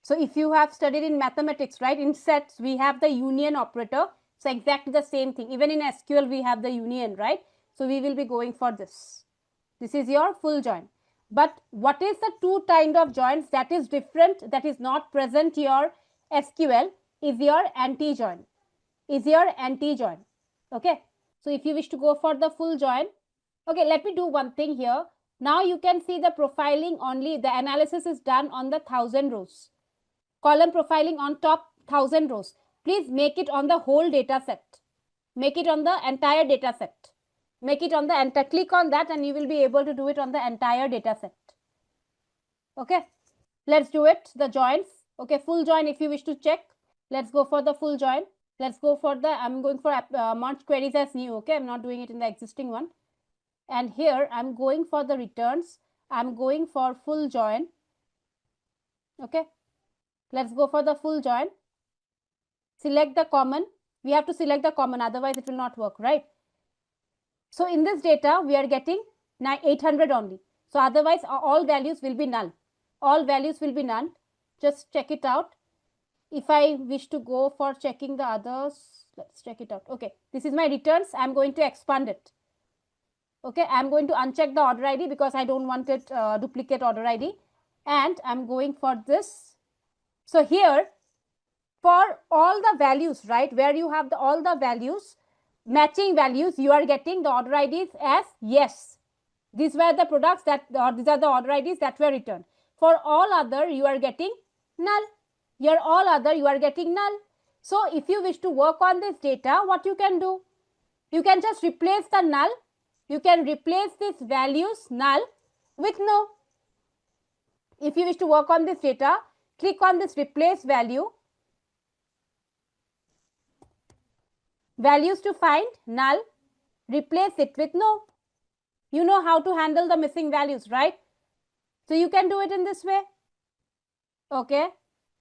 So if you have studied in mathematics, right, in sets, we have the union operator. So exactly the same thing. Even in SQL, we have the union, right? So we will be going for this. This is your full join. But what is the two kind of joins that is different, that is not present your SQL, is your anti-join. Is your anti-join. Okay. So if you wish to go for the full join, okay, let me do one thing here. Now you can see the profiling only, the analysis is done on the 1000 rows. Column profiling on top 1000 rows. Please make it on the whole data set. Make it on the entire data set. Make it on the entire, click on that and you will be able to do it on the entire data set. Okay, let's do it, the joins. Okay, full join if you wish to check. Let's go for the full join. Let's go for the, I'm going for merge queries as new. Okay, I'm not doing it in the existing one. And here I'm going for the returns. I'm going for full join. Okay, let's go for the full join. Select the common. We have to select the common, otherwise it will not work, right? So in this data, we are getting 800 only. So otherwise, all values will be null. All values will be null. Just check it out. If I wish to go for checking the others, let's check it out. Okay, this is my returns. I'm going to expand it. Okay, I'm going to uncheck the order ID because I don't want it duplicate order ID. And I'm going for this. So here, for all the values, right, where you have all the values, matching values, you are getting the order IDs as yes. These were the products that, or these are the order IDs that were returned. For all other, you are getting null. Here all other, you are getting null. So if you wish to work on this data, what you can do? You can just replace the null. You can replace these values null with no. If you wish to work on this data, click on this replace value. Values to find null, replace it with no. You know how to handle the missing values, right? So you can do it in this way. Okay.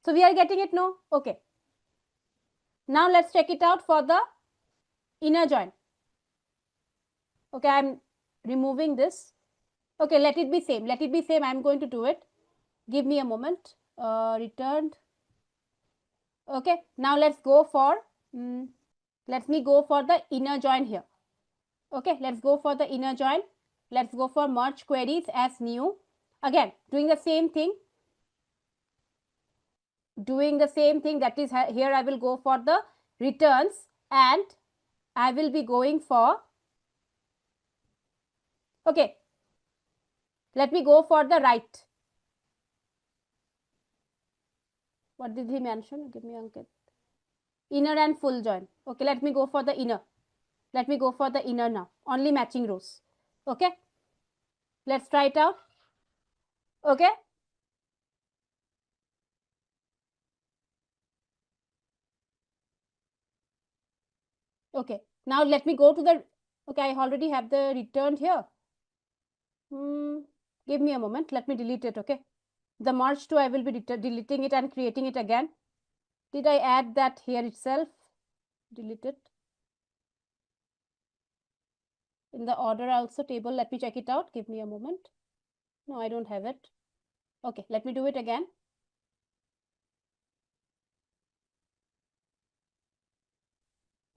So we are getting it no. Okay. Now let's check it out for the inner join. Okay, I'm removing this. Okay, let it be same. Let it be same. I'm going to do it. Give me a moment. Returned. Okay. Now let's go for, let me go for the inner join here. Okay, let's go for the inner join. Let's go for merge queries as new. Again, doing the same thing. Doing the same thing, that is here I will go for the returns and I will be going for, okay, let me go for the right. What did he mention? Give me a inner and full join. Okay, let me go for the inner. Let me go for the inner now. Only matching rows. Okay, let's try it out. Okay. Okay, now let me go to the, okay, I already have the returned here. Give me a moment. Let me delete it. Okay, the merge to, I will be deleting it and creating it again. Did I add that here itself? Delete it. In the order also table, let me check it out. Give me a moment. No, I don't have it. Okay, let me do it again.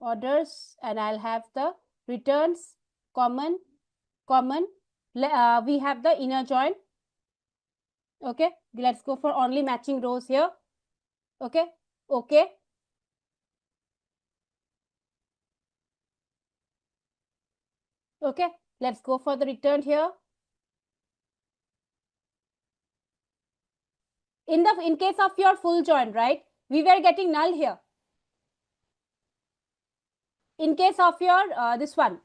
Orders, and I'll have the returns, common, common. We have the inner join. Okay, let's go for only matching rows here. Okay, okay. Okay, let's go for the return here. In case of your full join, right, we were getting null here. In case of your this one,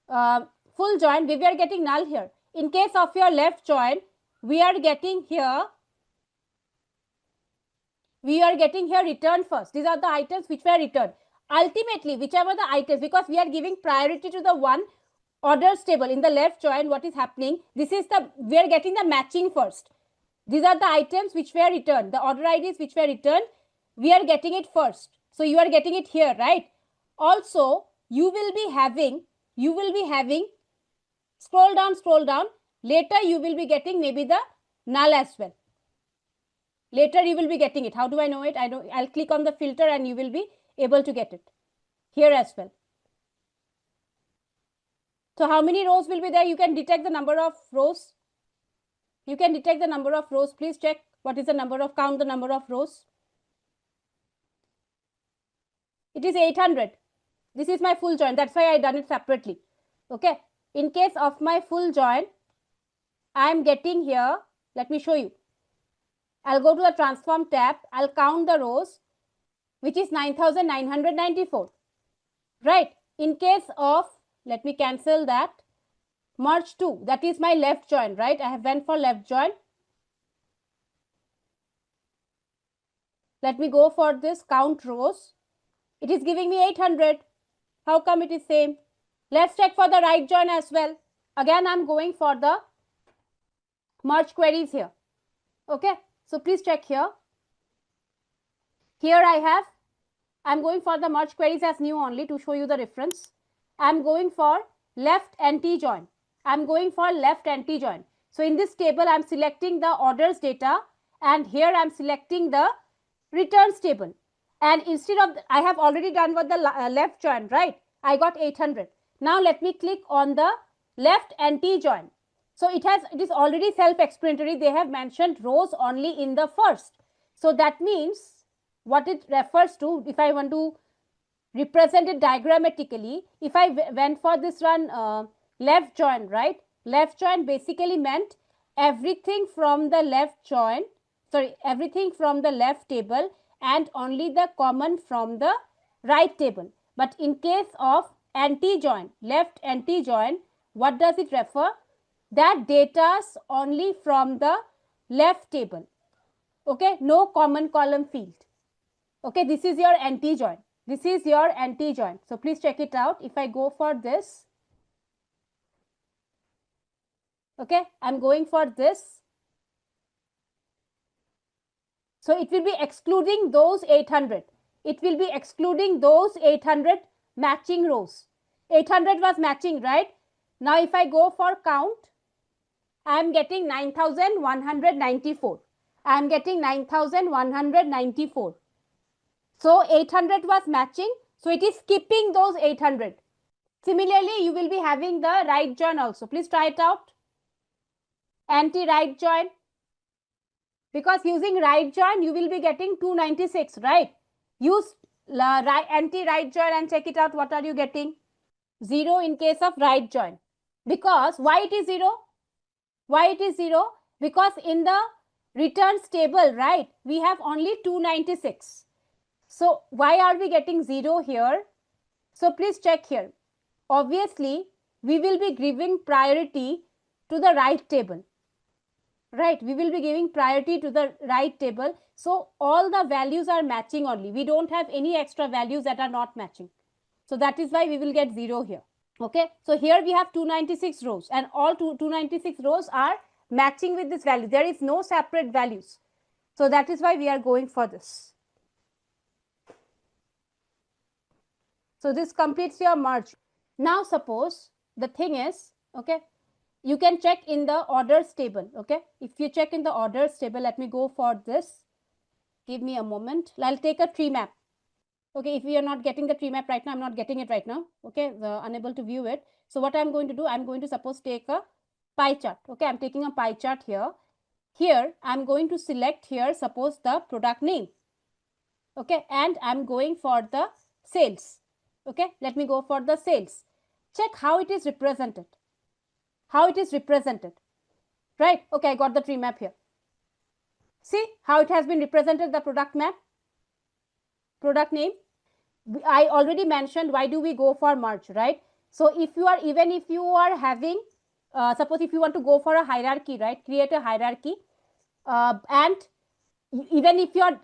full join, we were getting null here. In case of your left join, we are getting here return first. These are the items which were returned. Ultimately, whichever the items, because we are giving priority to the one orders table in the left join, what is happening? This is the, we are getting the matching first. These are the items which were returned, the order IDs which were returned, we are getting it first. So you are getting it here, right? Also, you will be having Scroll down. Later you will be getting maybe the null as well. Later you will be getting it. How do I know it? I'll click on the filter and you will be able to get it here as well. So how many rows will be there? You can detect the number of rows. You can detect the number of rows. Please check what is the number of, count the number of rows. It is 800. This is my full join. That's why I done it separately. Okay. In case of my full join, I am getting here. Let me show you. I'll go to the transform tab. I'll count the rows, which is 9,994. Right. In case of, let me cancel that. Merge 2. That is my left join. Right. I have went for left join. Let me go for this count rows. It is giving me 800. How come it is same? Let's check for the right join as well. Again, I'm going for the merge queries here. Okay. So please check here. Here I'm going for the merge queries as new only to show you the reference. I'm going for left anti-join. I'm going for left anti-join. So in this table, I'm selecting the orders data and here I'm selecting the returns table. And instead of, I have already done with the left join, right? I got 800. Now let me click on the left anti-join. So it is already self-explanatory. They have mentioned rows only in the first. So that means what it refers to, if I want to represent it diagrammatically, if I went for this one left join, right? Left join basically meant everything from the left join, everything from the left table and only the common from the right table. But in case of anti-join, left anti-join, what does it refer? That data only from the left table. Okay, no common column field. Okay, this is your anti-join. This is your anti-join. So please check it out. If I go for this, okay, I'm going for this. So it will be excluding those 800. It will be excluding those 800 matching rows. 800 was matching, right? Now if I go for count, I am getting 9,194. I am getting 9,194. So 800 was matching. So it is skipping those 800. Similarly, you will be having the right join also. Please try it out. Anti-right join. Because using right join, you will be getting 296, right? Use anti-right join and check it out. What are you getting? 0 in case of right join. Because why it is 0? Why it is 0? Because in the returns table, right, we have only 296. So why are we getting 0 here? So please check here. Obviously, we will be giving priority to the right table. Right, we will be giving priority to the right table. So all the values are matching only. We don't have any extra values that are not matching. So that is why we will get 0 here. Okay, so here we have 296 rows and all 296 rows are matching with this value. There is no separate values. So that is why we are going for this. So this completes your merge. Now suppose the thing is, okay, you can check in the orders table. Okay, if you check in the orders table, let me go for this. Give me a moment. I'll take a tree map. Okay, if we are not getting the tree map right now, I'm not getting it right now. Okay, unable to view it. So what I'm going to do, I'm going to suppose take a pie chart. Okay, I'm taking a pie chart here. Here, I'm going to select here, suppose the product name. Okay, and I'm going for the sales. Okay, let me go for the sales. Check how it is represented. How it is represented. Right, okay, I got the tree map here. See how it has been represented, the product map, product name. I already mentioned why do we go for merge, right? So if you are, even if you are having, suppose if you want to go for a hierarchy, right, create a hierarchy, and even if your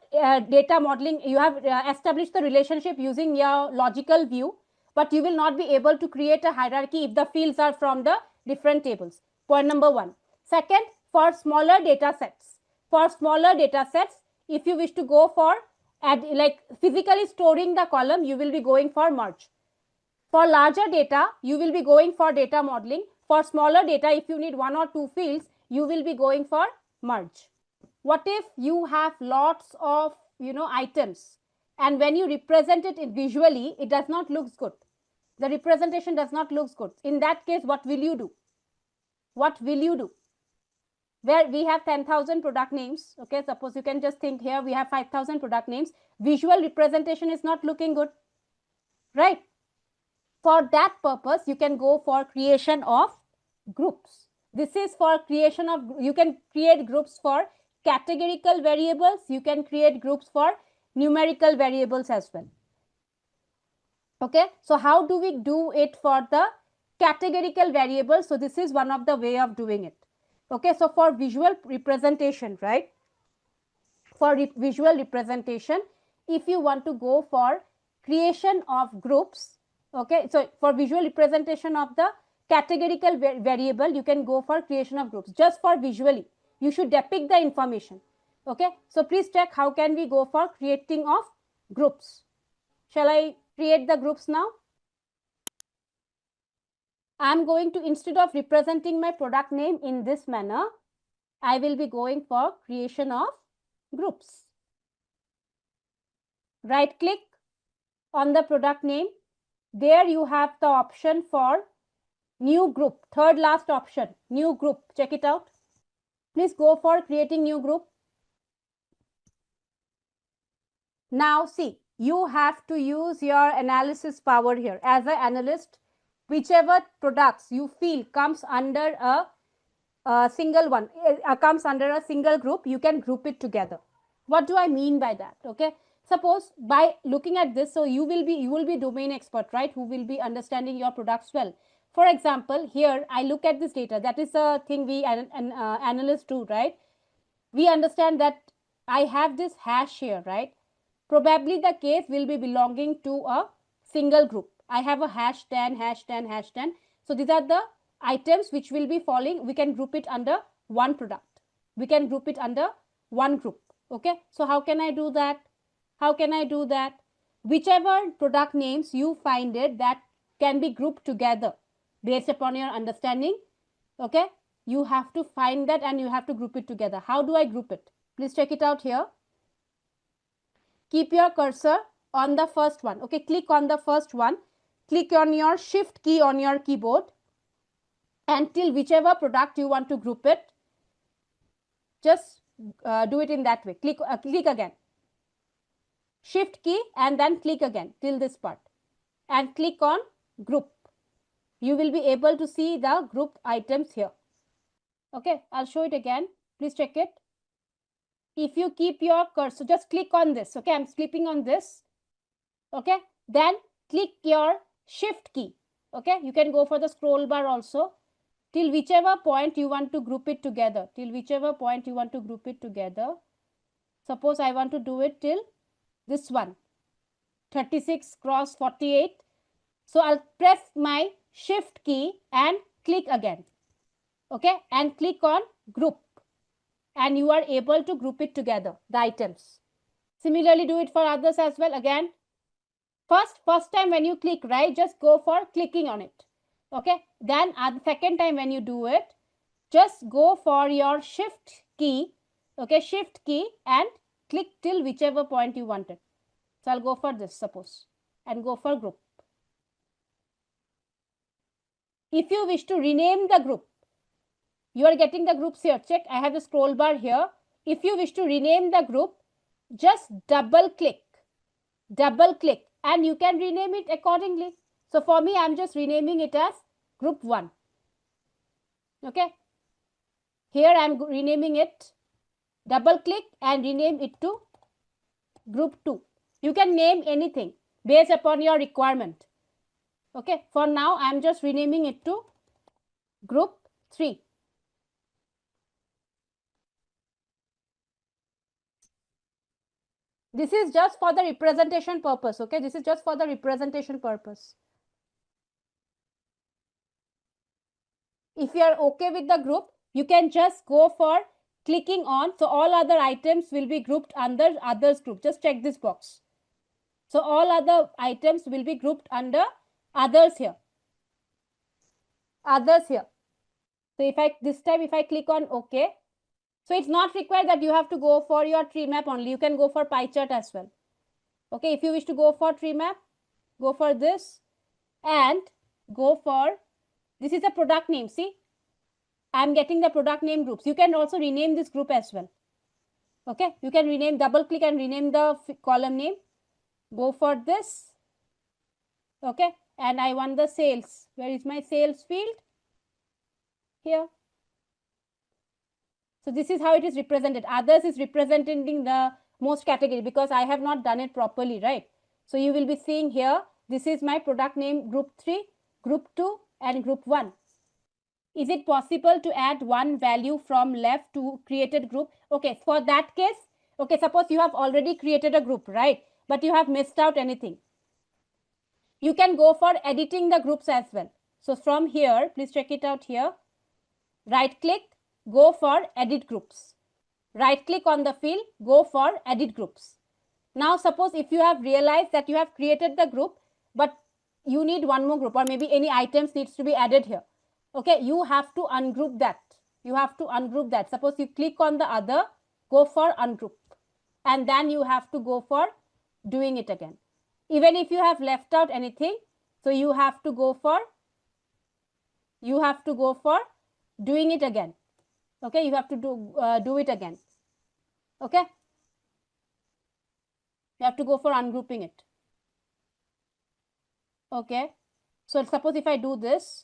data modeling, you have established the relationship using your logical view, but you will not be able to create a hierarchy if the fields are from the different tables. Point number 1. Second, for smaller data sets, if you wish to go for like physically storing the column, you will be going for merge. For larger data, you will be going for data modeling. For smaller data, if you need 1 or 2 fields, you will be going for merge. What if you have lots of, items, and when you represent it visually, it does not look good. The representation does not look good. In that case, what will you do? What will you do? Where we have 10,000 product names, okay, suppose you can just think here we have 5,000 product names. Visual representation is not looking good, right? For that purpose, you can go for creation of groups. This is for creation of, you can create groups for categorical variables, you can create groups for numerical variables as well. Okay, so how do we do it for the categorical variables? So this is one of the way of doing it. Okay, so for visual representation, right? For visual representation, if you want to go for creation of groups, okay, so for visual representation of the categorical variable, you can go for creation of groups. Just for visually, you should depict the information. Okay, so please check how can we go for creating of groups. Shall I create the groups now? I am going to, instead of representing my product name in this manner, I will be going for creation of groups. Right click on the product name. There you have the option for new group, third last option, new group. Check it out. Please go for creating new group. Now see, you have to use your analysis power here. As an analyst, whichever products you feel comes under a single one, comes under a single group, you can group it together. What do I mean by that? Okay, suppose by looking at this, so you will be domain expert, right, who will be understanding your products well. For example, here I look at this data. That is a thing we analysts do, right? We understand that I have this hash here, right? Probably the case will be belonging to a single group. I have a hash 10, hash 10, hash 10. So these are the items which will be falling. We can group it under one product. We can group it under one group. Okay, so how can I do that? How can I do that? Whichever product names you find it that can be grouped together based upon your understanding, okay, you have to find that and you have to group it together. How do I group it? Please check it out here. Keep your cursor on the first one. Okay, click on the first one. Click on your shift key on your keyboard until whichever product you want to group it. Just do it in that way. Click again. Shift key and then click again till this part and click on group. You will be able to see the group items here. Okay, I'll show it again. Please check it. If you keep your cursor, just click on this. Okay, I'm clicking on this. Okay, then click your shift key. Okay, you can go for the scroll bar also till whichever point you want to group it together. Till whichever point you want to group it together. Suppose I want to do it till this one, 36 cross 48. So I'll press my shift key and click again. Okay, and click on group. And you are able to group it together, the items. Similarly, do it for others as well. Again, first time when you click, right, just go for clicking on it. Okay, then at the second time when you do it, just go for your shift key. Okay, shift key and click till whichever point you want it. So I'll go for this, suppose, and go for group. If you wish to rename the group, you are getting the groups here. Check, I have the scroll bar here. If you wish to rename the group, just double click and you can rename it accordingly. So for me, I'm just renaming it as group 1. Okay, here I'm renaming it, double click and rename it to group 2. You can name anything based upon your requirement. Okay, for now I'm just renaming it to group 3. This is just for the representation purpose. Okay, this is just for the representation purpose. If you are okay with the group, you can just go for clicking on. So all other items will be grouped under others group. Just check this box. So all other items will be grouped under others here. Others here. So this time if I click on OK, so it's not required that you have to go for your tree map only. You can go for pie chart as well. Okay, if you wish to go for tree map, go for this and go for, this is a product name. See, I'm getting the product name groups. You can also rename this group as well. Okay, you can rename, double click and rename the column name. Go for this. Okay, and I want the sales. Where is my sales field? Here. So this is how it is represented. Others is representing the most category because I have not done it properly, right? So you will be seeing here, this is my product name group 3, group 2 and group 1. Is it possible to add one value from left to created group? Okay, for that case, okay, suppose you have already created a group, right? But you have missed out anything. You can go for editing the groups as well. So from here, please check it out here. Right click, go for edit groups. Right click on the field, go for edit groups. Now suppose if you have realized that you have created the group, but you need one more group or maybe any items needs to be added here. Okay, you have to ungroup that. You have to ungroup that. Suppose you click on the other, go for ungroup. And then you have to go for doing it again. Even if you have left out anything, so you have to go for doing it again. Okay, you have to do it again. Okay, you have to go for ungrouping it. Okay, so suppose if I do this,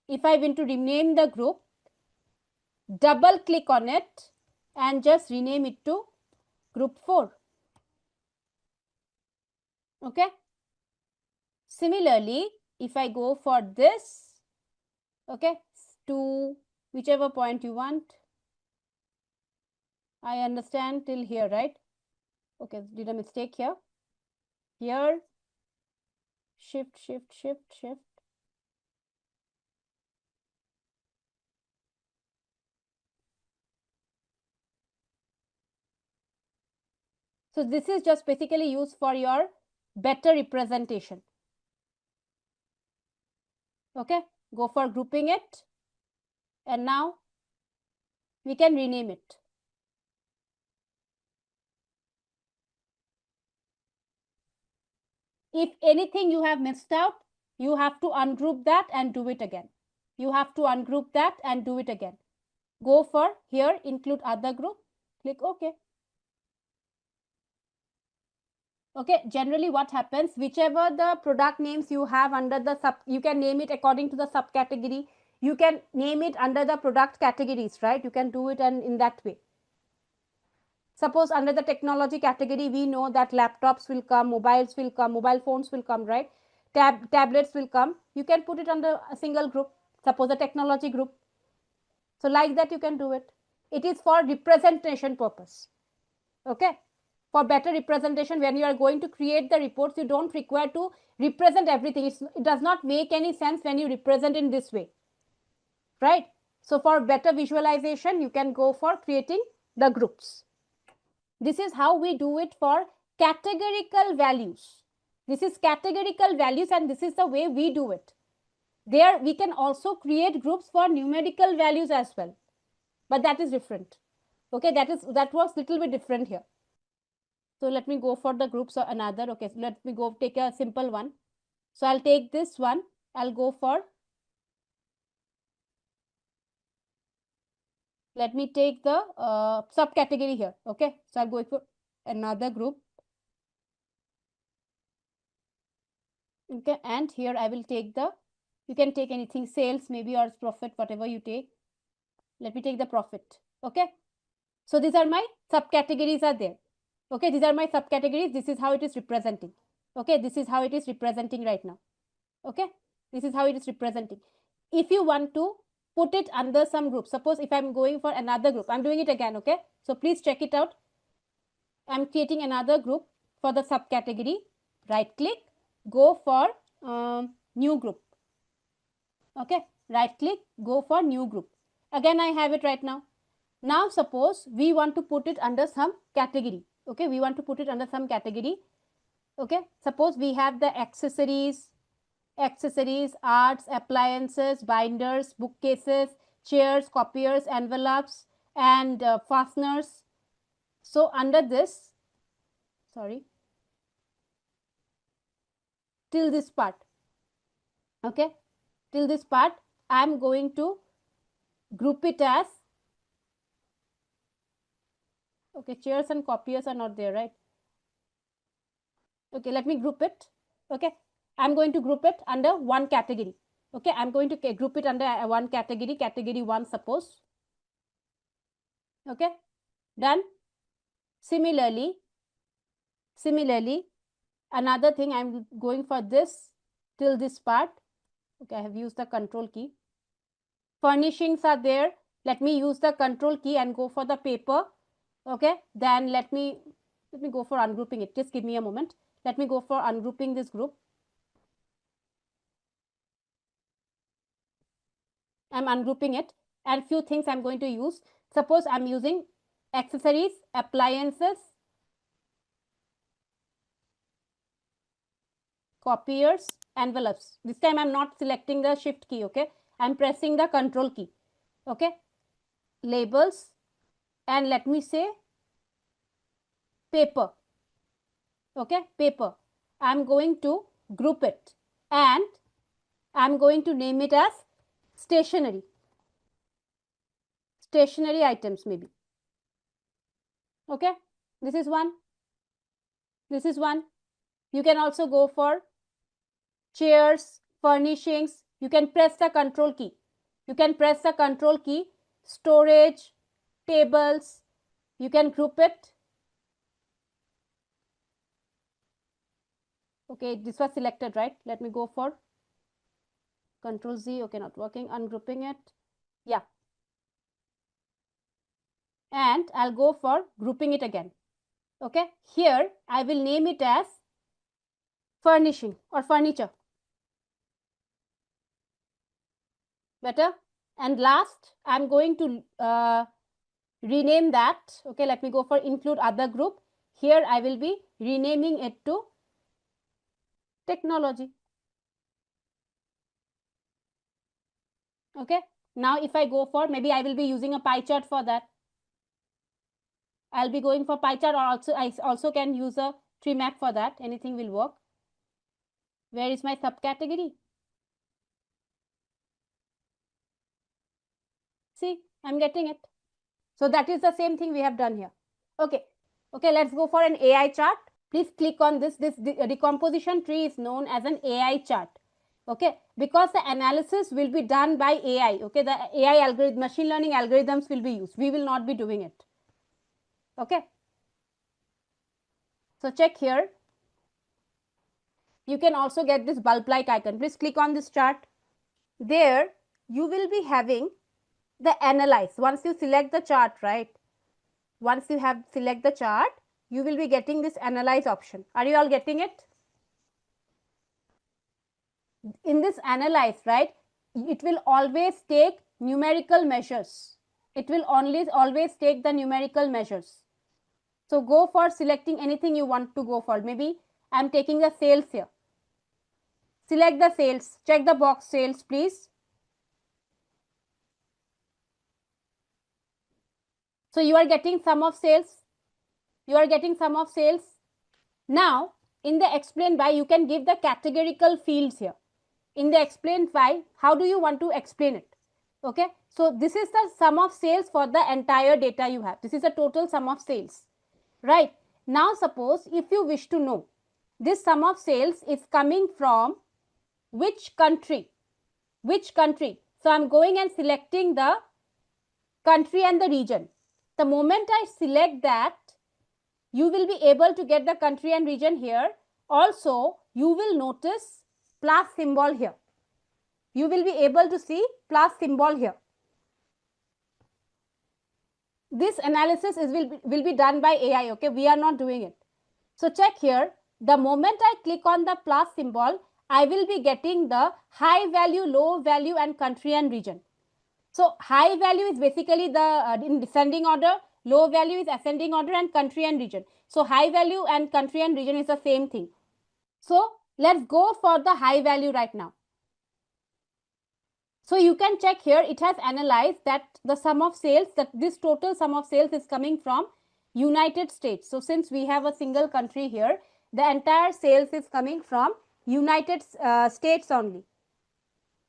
if I want to rename the group, double click on it and just rename it to group 4. Okay, similarly if I go for this, okay, to whichever point you want, I understand till here, right? Okay, did a mistake here. Here, shift. So this is just basically used for your better representation. Okay, go for grouping it and now we can rename it. If anything you have missed out, you have to ungroup that and do it again. You have to ungroup that and do it again. Go for here, include other group, click OK. Okay, generally what happens, whichever the product names you have under the sub, you can name it according to the subcategory. You can name it under the product categories, right? You can do it and in that way. Suppose under the technology category, we know that laptops will come, mobiles will come, mobile phones will come, right? Tablets will come. You can put it under a single group, suppose a technology group. So like that you can do it. It is for representation purpose. Okay. For better representation, when you are going to create the reports, you don't require to represent everything. It does not make any sense when you represent in this way, right? So for better visualization, you can go for creating the groups. This is how we do it for categorical values. This is categorical values and this is the way we do it. There we can also create groups for numerical values as well, but that is different. Okay, that was little bit different here. So let me go for the groups or another. Okay, so let me go take a simple one. So I'll take this one. I'll go for, let me take the subcategory here. Okay, so I'll go for another group. Okay, and here I will take the, you can take anything, sales maybe or profit, whatever you take. Let me take the profit. Okay, so these are my subcategories are there. Okay, these are my subcategories. This is how it is representing. Okay, this is how it is representing right now. Okay, this is how it is representing. If you want to put it under some group, suppose if I'm going for another group, I'm doing it again. Okay, so please check it out. I'm creating another group for the subcategory. Right click, go for new group. Okay, right click, go for new group. Again I have it right now. Now suppose we want to put it under some category. Okay, we want to put it under some category. Okay, suppose we have the accessories accessories, arts, appliances, binders, bookcases, chairs, copiers, envelopes, and fasteners. So under this, sorry, till this part, okay, till this part, I am going to group it as, okay, chairs and copiers are not there, right? Okay, let me group it. Okay, I'm going to group it under one category. Okay, I'm going to group it under one category, category 1, suppose. Okay, done. Similarly, another thing, I'm going for this till this part. Okay, I have used the control key. Furnishings are there. Let me use the control key and go for the paper. Okay, then let me go for ungrouping it. Just give me a moment. Let me go for ungrouping this group. I'm ungrouping it, and few things I'm going to use. Suppose I'm using accessories, appliances, copiers, envelopes. This time I'm not selecting the shift key, okay? I'm pressing the control key, okay? Labels, and let me say paper, okay? Paper. I'm going to group it, and I'm going to name it as stationery. Stationery items maybe. Okay, this is one. This is one. You can also go for chairs, furnishings. You can press the control key. You can press the control key. Storage, tables. You can group it. Okay, this was selected, right? Let me go for control Z. Okay, not working. Ungrouping it. Yeah. And I'll go for grouping it again. Okay, here I will name it as furnishing or furniture. Better. And last, I'm going to rename that. Okay, let me go for include other group. Here I will be renaming it to technology. Okay, now if I go for, maybe I will be using a pie chart for that. I'll be going for pie chart, or also I also can use a tree map for that. Anything will work. Where is my subcategory? See, I'm getting it. So that is the same thing we have done here. Okay, okay, let's go for an AI chart. Please click on this. This decomposition tree is known as an AI chart. Okay, because the analysis will be done by AI. Okay, the AI algorithm, machine learning algorithms will be used. We will not be doing it. Okay, so check here. You can also get this bulb like icon. Please click on this chart. There you will be having the analyze. Once you select the chart, right? Once you have select the chart, you will be getting this analyze option. Are you all getting it? In this analyze, right, it will always take numerical measures. It will always take the numerical measures. So go for selecting anything you want to go for. Maybe I'm taking the sales here. Select the sales. Check the box sales, please. So you are getting sum of sales. You are getting sum of sales. Now, in the explain by, you can give the categorical fields here. In the explain by, how do you want to explain it? Okay, so this is the sum of sales for the entire data you have. This is the total sum of sales, right? Now suppose if you wish to know this sum of sales is coming from which country, so I'm going and selecting the country and the region. The moment I select that, you will be able to get the country and region here. Also, you will notice plus symbol here. You will be able to see plus symbol here. This analysis will be done by AI, okay? We are not doing it. So check here, the moment I click on the plus symbol, I will be getting the high value, low value and country and region. So high value is basically the in descending order, low value is ascending order, and country and region. So high value and country and region is the same thing. So Let's go for the high value right now. So you can check here, it has analyzed that the sum of sales, that this total sum of sales is coming from United States. So since we have a single country here, the entire sales is coming from United States only.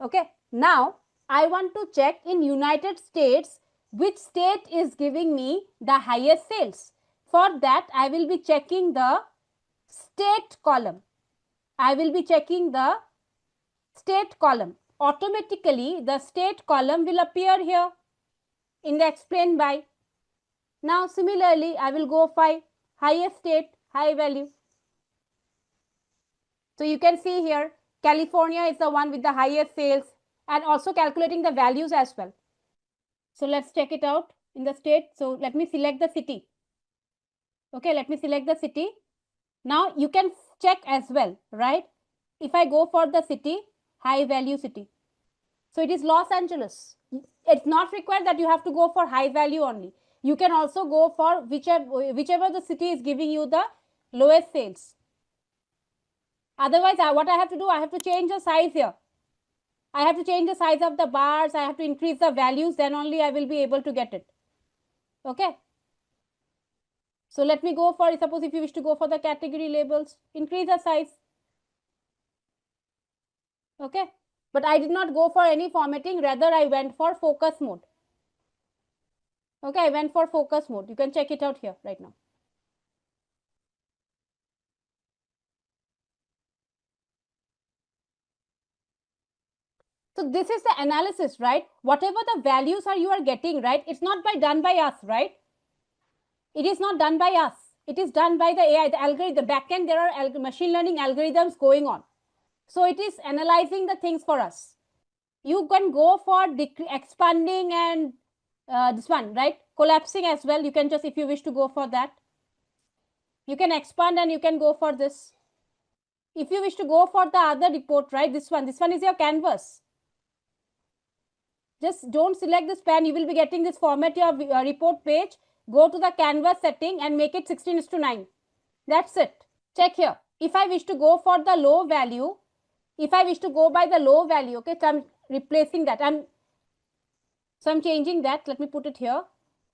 Okay, now I want to check in United States which state is giving me the highest sales. For that, I will be checking the state column. I will be checking the state column. Automatically, the state column will appear here in the explain by. Now, similarly, I will go for highest state, high value. So you can see here, California is the one with the highest sales, and also calculating the values as well. So let's check it out in the state. So let me select the city. Okay, let me select the city. Now you can check as well, right? If I go for the city, high value city. So it is Los Angeles. It's not required that you have to go for high value only. You can also go for whichever the city is giving you the lowest sales. Otherwise, what I have to do, I have to change the size here. I have to change the size of the bars. I have to increase the values. Then only I will be able to get it. Okay. So let me go for, suppose if you wish to go for the category labels, increase the size. Okay. But I did not go for any formatting. Rather, I went for focus mode. Okay, I went for focus mode. You can check it out here right now. So this is the analysis, right? Whatever the values are you are getting, right? It's not done by us, right? It is not done by us. It is done by the AI, the algorithm. Backend, there are machine learning algorithms going on. So it is analyzing the things for us. You can go for expanding and this one, right? Collapsing as well. You can just, if you wish to go for that, you can expand and you can go for this. If you wish to go for the other report, right? This one is your canvas. Just don't select this pen. You will be getting this format your report page. Go to the canvas setting and make it 16:9. That's it. Check here. If I wish to go for the low value, if I wish to go by the low value, okay, so I'm replacing that. So I'm changing that. Let me put it here.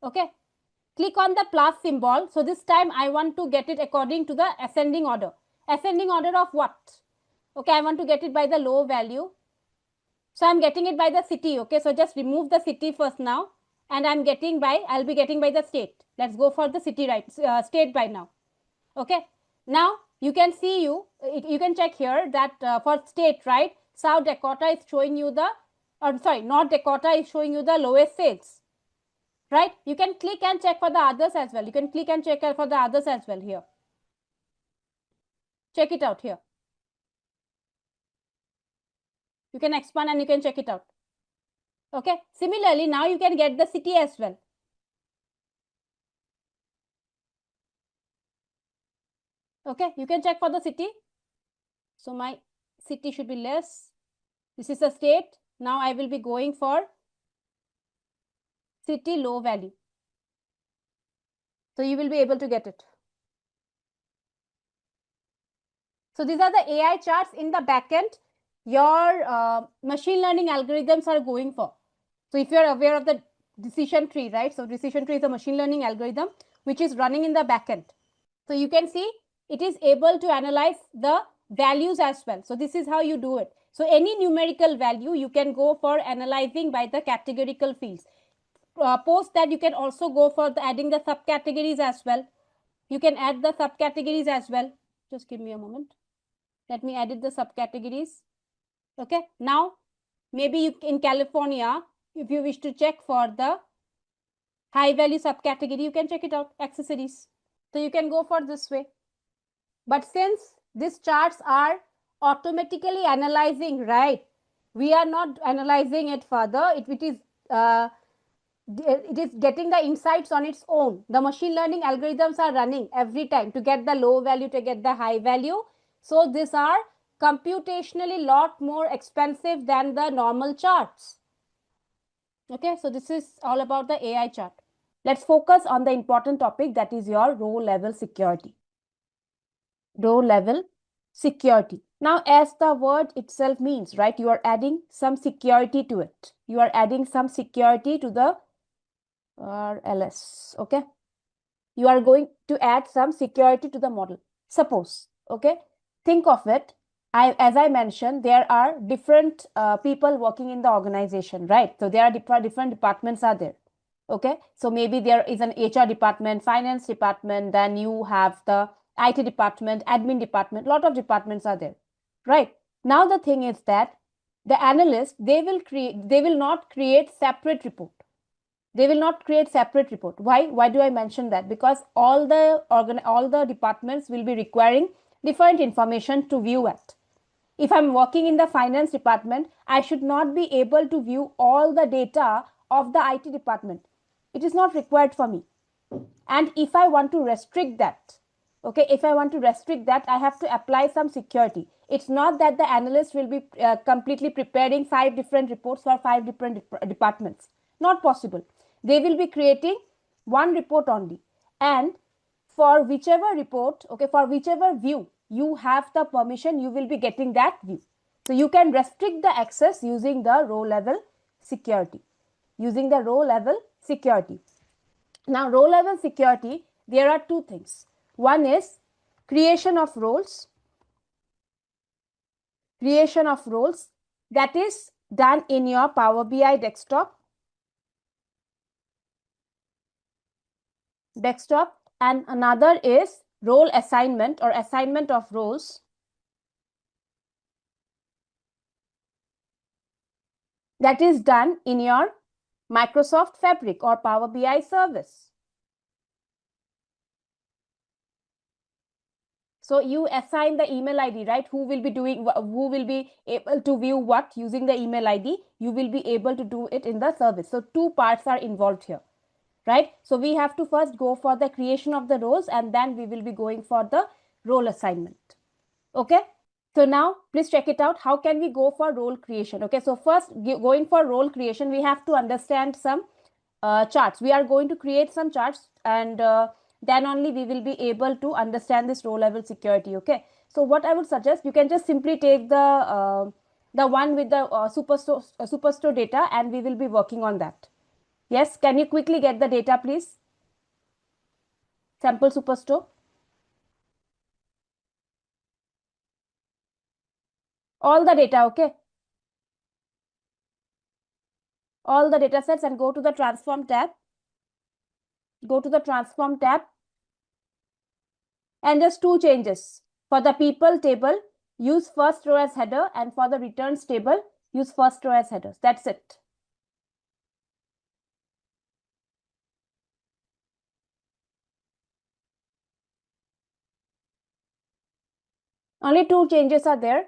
Okay. Click on the plus symbol. So this time I want to get it according to the ascending order. Ascending order of what? Okay, I want to get it by the low value. So I'm getting it by the city. Okay, so just remove the city first now. And I'll be getting by the state. Let's go for the city, right? State by now. Okay. Now you can see you can check here that for state, right? South Dakota is showing you the, North Dakota is showing you the lowest sales. Right? You can click and check for the others as well. You can click and check for the others as well here. Check it out here. You can expand and you can check it out. Okay. Similarly, now you can get the city as well. Okay. You can check for the city. So my city should be less. This is the state. Now I will be going for city low value. So you will be able to get it. So these are the AI charts in the backend your machine learning algorithms are going for. So if you are aware of the decision tree, right? So decision tree is a machine learning algorithm which is running in the backend. So you can see it is able to analyze the values as well. So this is how you do it. So any numerical value you can go for analyzing by the categorical fields. Post that you can also go for adding the subcategories as well. You can add the subcategories as well. Just give me a moment. Let me edit the subcategories. Okay. Now, maybe you in California, if you wish to check for the high value subcategory, you can check it out, accessories. So you can go for this way. But since these charts are automatically analyzing, right? We are not analyzing it further. It is getting the insights on its own. The machine learning algorithms are running every time to get the low value, to get the high value. So these are computationally lot more expensive than the normal charts. Okay, so this is all about the AI chart. Let's focus on the important topic, that is your row level security. Row level security. Now, as the word itself means, right, you are adding some security to it. You are adding some security to the RLS, okay? You are going to add some security to the model. Suppose, okay, think of it. As I mentioned, there are different people working in the organization, right? So there are different departments are there. Okay, so maybe there is an HR department, finance department, then you have the IT department, admin department, lot of departments are there, right? Now the thing is that the analyst, they will not create separate report. They will not create separate report. Why do I mention that? Because all the departments will be requiring different information to view it. If I'm working in the finance department, I should not be able to view all the data of the IT department. It is not required for me. And if I want to restrict that, okay, if I want to restrict that, I have to apply some security. It's not that the analyst will be completely preparing 5 different reports for 5 different departments. Not possible. They will be creating one report only. And for whichever report, okay, for whichever view you have the permission, you will be getting that view. So you can restrict the access using the row level security. Using the row level security. Now, row level security, there are two things. One is creation of roles. Creation of roles that is done in your Power BI desktop. And another is role assignment or assignment of roles that is done in your Microsoft Fabric or Power BI service. So you assign the email ID, right? Who will be able to view what using the email ID? You will be able to do it in the service. So two parts are involved here, right? So we have to first go for the creation of the roles and then we will be going for the role assignment. Okay. So now please check it out. How can we go for role creation? Okay. So first going for role creation, we have to understand some charts. We are going to create some charts and then only we will be able to understand this row level security. Okay. So what I would suggest, you can just simply take the one with the superstore data and we will be working on that. Yes. Can you quickly get the data, please? Sample superstore. All the data. Okay. All the data sets and go to the transform tab. Go to the transform tab and just two changes. For the people table, use first row as header, and for the returns table, use first row as headers. That's it. Only two changes are there.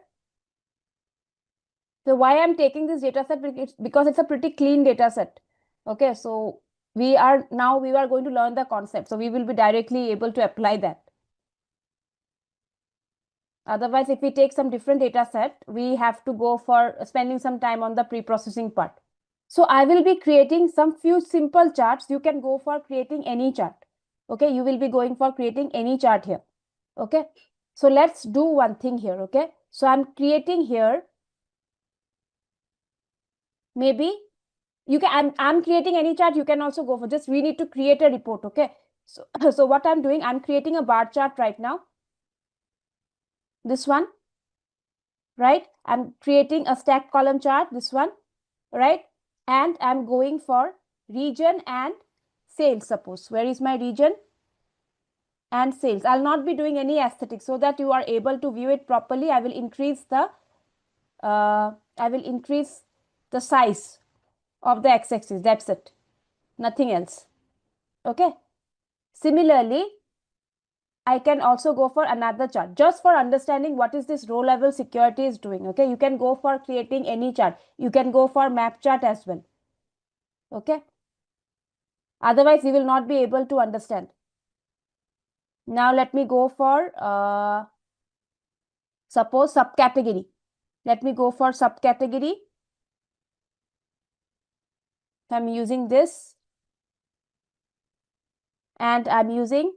So why I'm taking this data set? Because it's a pretty clean data set. Okay, so we are going to learn the concept. So we will be directly able to apply that. Otherwise, if we take some different data set, we have to go for spending some time on the pre-processing part. So I will be creating some few simple charts. You can go for creating any chart. Okay, you will be going for creating any chart here. Okay, so let's do one thing here. Okay, so I'm creating here. Maybe you can, I'm creating any chart. You can also go for just, we need to create a report. Okay, so, so what I'm doing, I'm creating a bar chart right now. This one, right? I'm creating a stack column chart, this one, right? And I'm going for region and sales. Suppose, where is my region and sales? I'll not be doing any aesthetics so that you are able to view it properly. I will increase the size of the x-axis. That's it, nothing else. Okay, similarly I can also go for another chart just for understanding what is this row level security is doing. Okay, you can go for creating any chart. You can go for map chart as well. Okay, otherwise you will not be able to understand. Now let me go for suppose subcategory. Let me go for subcategory. I'm using this and I'm using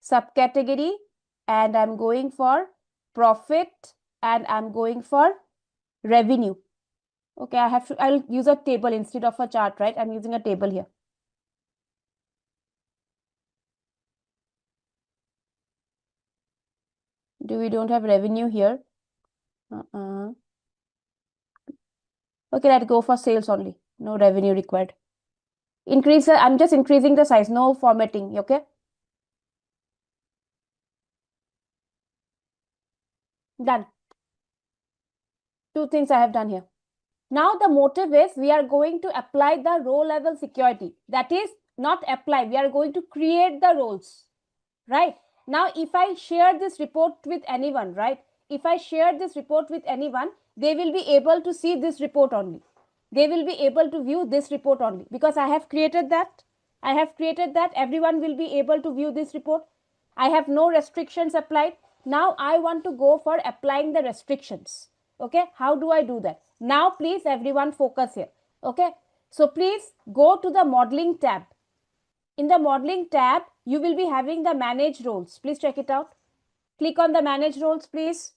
subcategory and I'm going for profit, and I'm going for revenue. Okay, I'll use a table instead of a chart, right? I'm using a table here. We don't have revenue here. Okay, let's go for sales only. No revenue required. I'm just increasing the size, no formatting, okay? Done. Two things I have done here. Now the motive is we are going to apply the role level security. That is not apply, we are going to create the roles, right? Now if I share this report with anyone, right? If I share this report with anyone, they will be able to see this report only. They will be able to view this report only because I have created that. Everyone will be able to view this report. I have no restrictions applied. Now I want to go for applying the restrictions. Okay, how do I do that? Now please everyone focus here. Okay, so please go to the modeling tab. In the modeling tab, you will be having the manage roles. Please check it out. Click on the manage roles, please.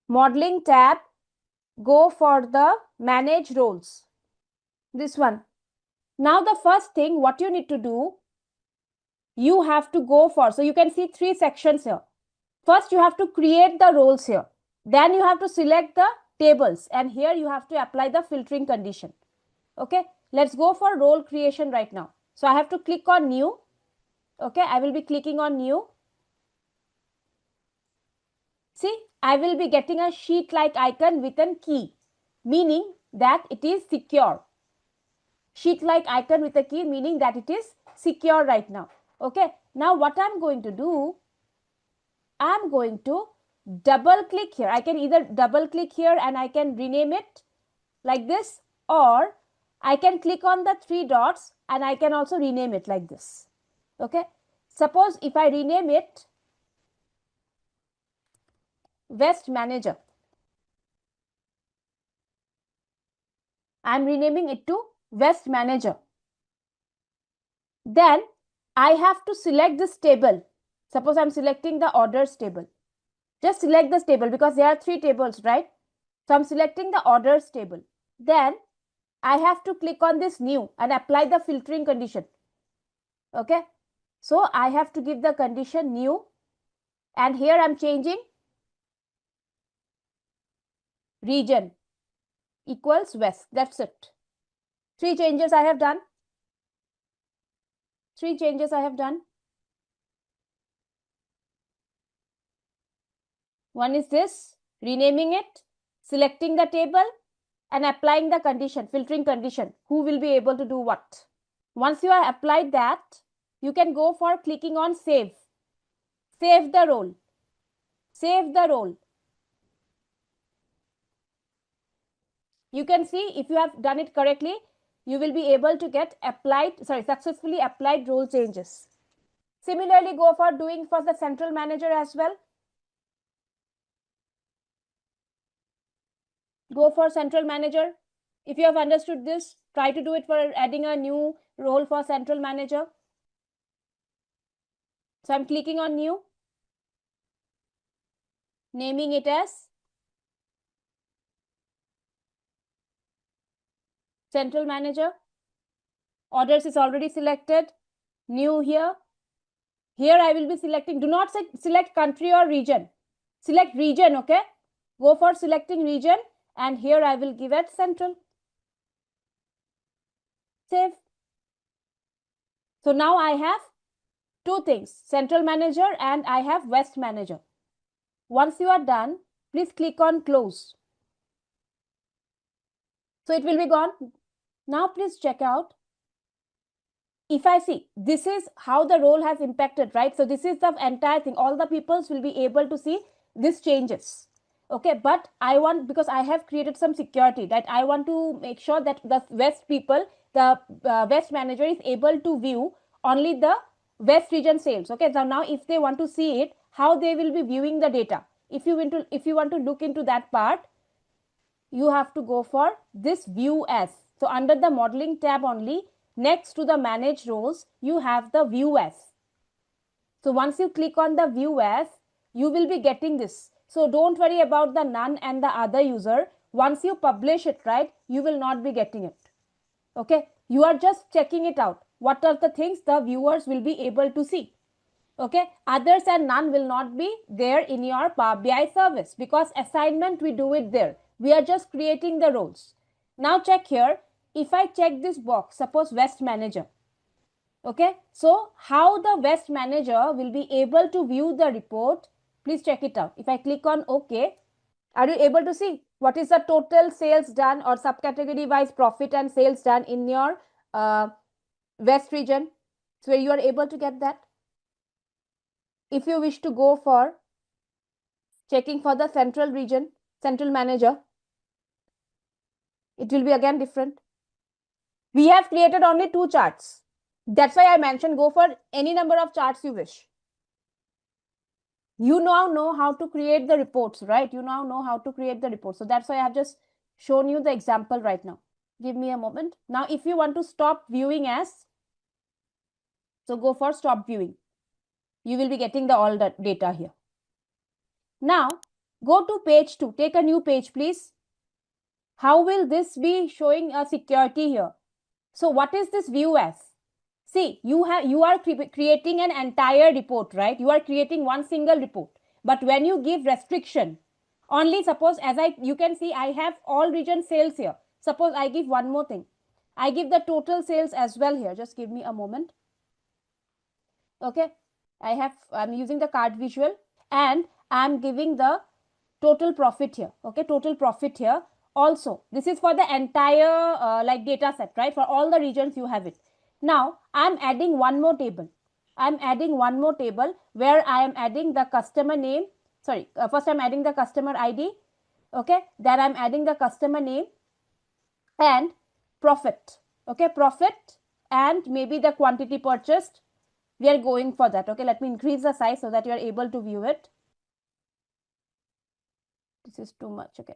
Modeling tab, go for the manage roles. This one. Now the first thing what you need to do, you have to go for, so you can see three sections here. First you have to create the roles here. Then you have to select the tables, and here you have to apply the filtering condition. Okay, let's go for role creation right now. So I have to click on new. Okay, I will be clicking on new. See, I will be getting a sheet like icon with a key, meaning that it is secure. Sheet like icon with a key, meaning that it is secure right now. Okay, now what I'm going to do, I'm going to double click here. I can either double click here and I can rename it like this, or I can click on the three dots and I can also rename it like this. Okay, suppose if I rename it West Manager, I'm renaming it to West Manager. Then I have to select this table. Suppose I'm selecting the orders table. Just select this table because there are three tables, right? So I'm selecting the orders table. Then I have to click on this new and apply the filtering condition. Okay. So I have to give the condition new, and here I'm changing region equals West. That's it. Three changes I have done. One is this, renaming it, selecting the table, and applying the condition, filtering condition, who will be able to do what. Once you have applied that, you can go for clicking on save. Save the role. You can see if you have done it correctly, you will be able to get successfully applied role changes. Similarly, go for doing for the central manager as well. Go for central manager. If you have understood this, try to do it for adding a new role for central manager. So I'm clicking on new, naming it as central manager. Orders is already selected. New here. Here I will be selecting, do not select country or region. Select region, okay? Go for selecting region, and here I will give it central. Save. So now I have two things, central manager and I have West manager. Once you are done, please click on close. So it will be gone. Now please check out. If I see, this is how the role has impacted, right? So this is the entire thing. All the peoples will be able to see these changes. Okay, but I want, because I have created some security, that I want to make sure that the West people, the West manager is able to view only the West region sales. Okay, so now if they want to see it, how they will be viewing the data. If you want to look into that part, you have to go for this view as. So under the modeling tab only, next to the manage roles, you have the view as. So once you click on the view as, you will be getting this. So don't worry about the none and the other user. Once you publish it, right, you will not be getting it. Okay, you are just checking it out. What are the things the viewers will be able to see? Okay, others and none will not be there in your Power BI service, because assignment we do it there. We are just creating the roles. Now check here. If I check this box, suppose West Manager. Okay, so how the West Manager will be able to view the report? Please check it out. If I click on OK, are you able to see what is the total sales done or subcategory wise profit and sales done in your West region? So you are able to get that. If you wish to go for checking for the central region, central manager, it will be again different. We have created only 2 charts. That's why I mentioned go for any number of charts you wish. You now know how to create the reports, right? You now know how to create the reports. So that's why I have just shown you the example right now. Give me a moment. Now, if you want to stop viewing as, so go for stop viewing. You will be getting the all the data here. Now, go to page 2. Take a new page, please. How will this be showing a security here? So what is this view as? See, you are creating an entire report, right? You are creating one single report. But when you give restriction, only suppose as you can see, I have all region sales here. Suppose I give one more thing. I give the total sales as well here. Just give me a moment. Okay. I'm using the card visual and I'm giving the total profit here. Okay. Total profit here. Also, this is for the entire like data set, right? For all the regions you have it. Now, I'm adding one more table. I'm adding one more table where I am adding the customer name. Sorry, first I'm adding the customer ID. Okay, then I'm adding the customer name and profit. Okay, profit and maybe the quantity purchased. We are going for that. Okay, let me increase the size so that you are able to view it. This is too much. Okay.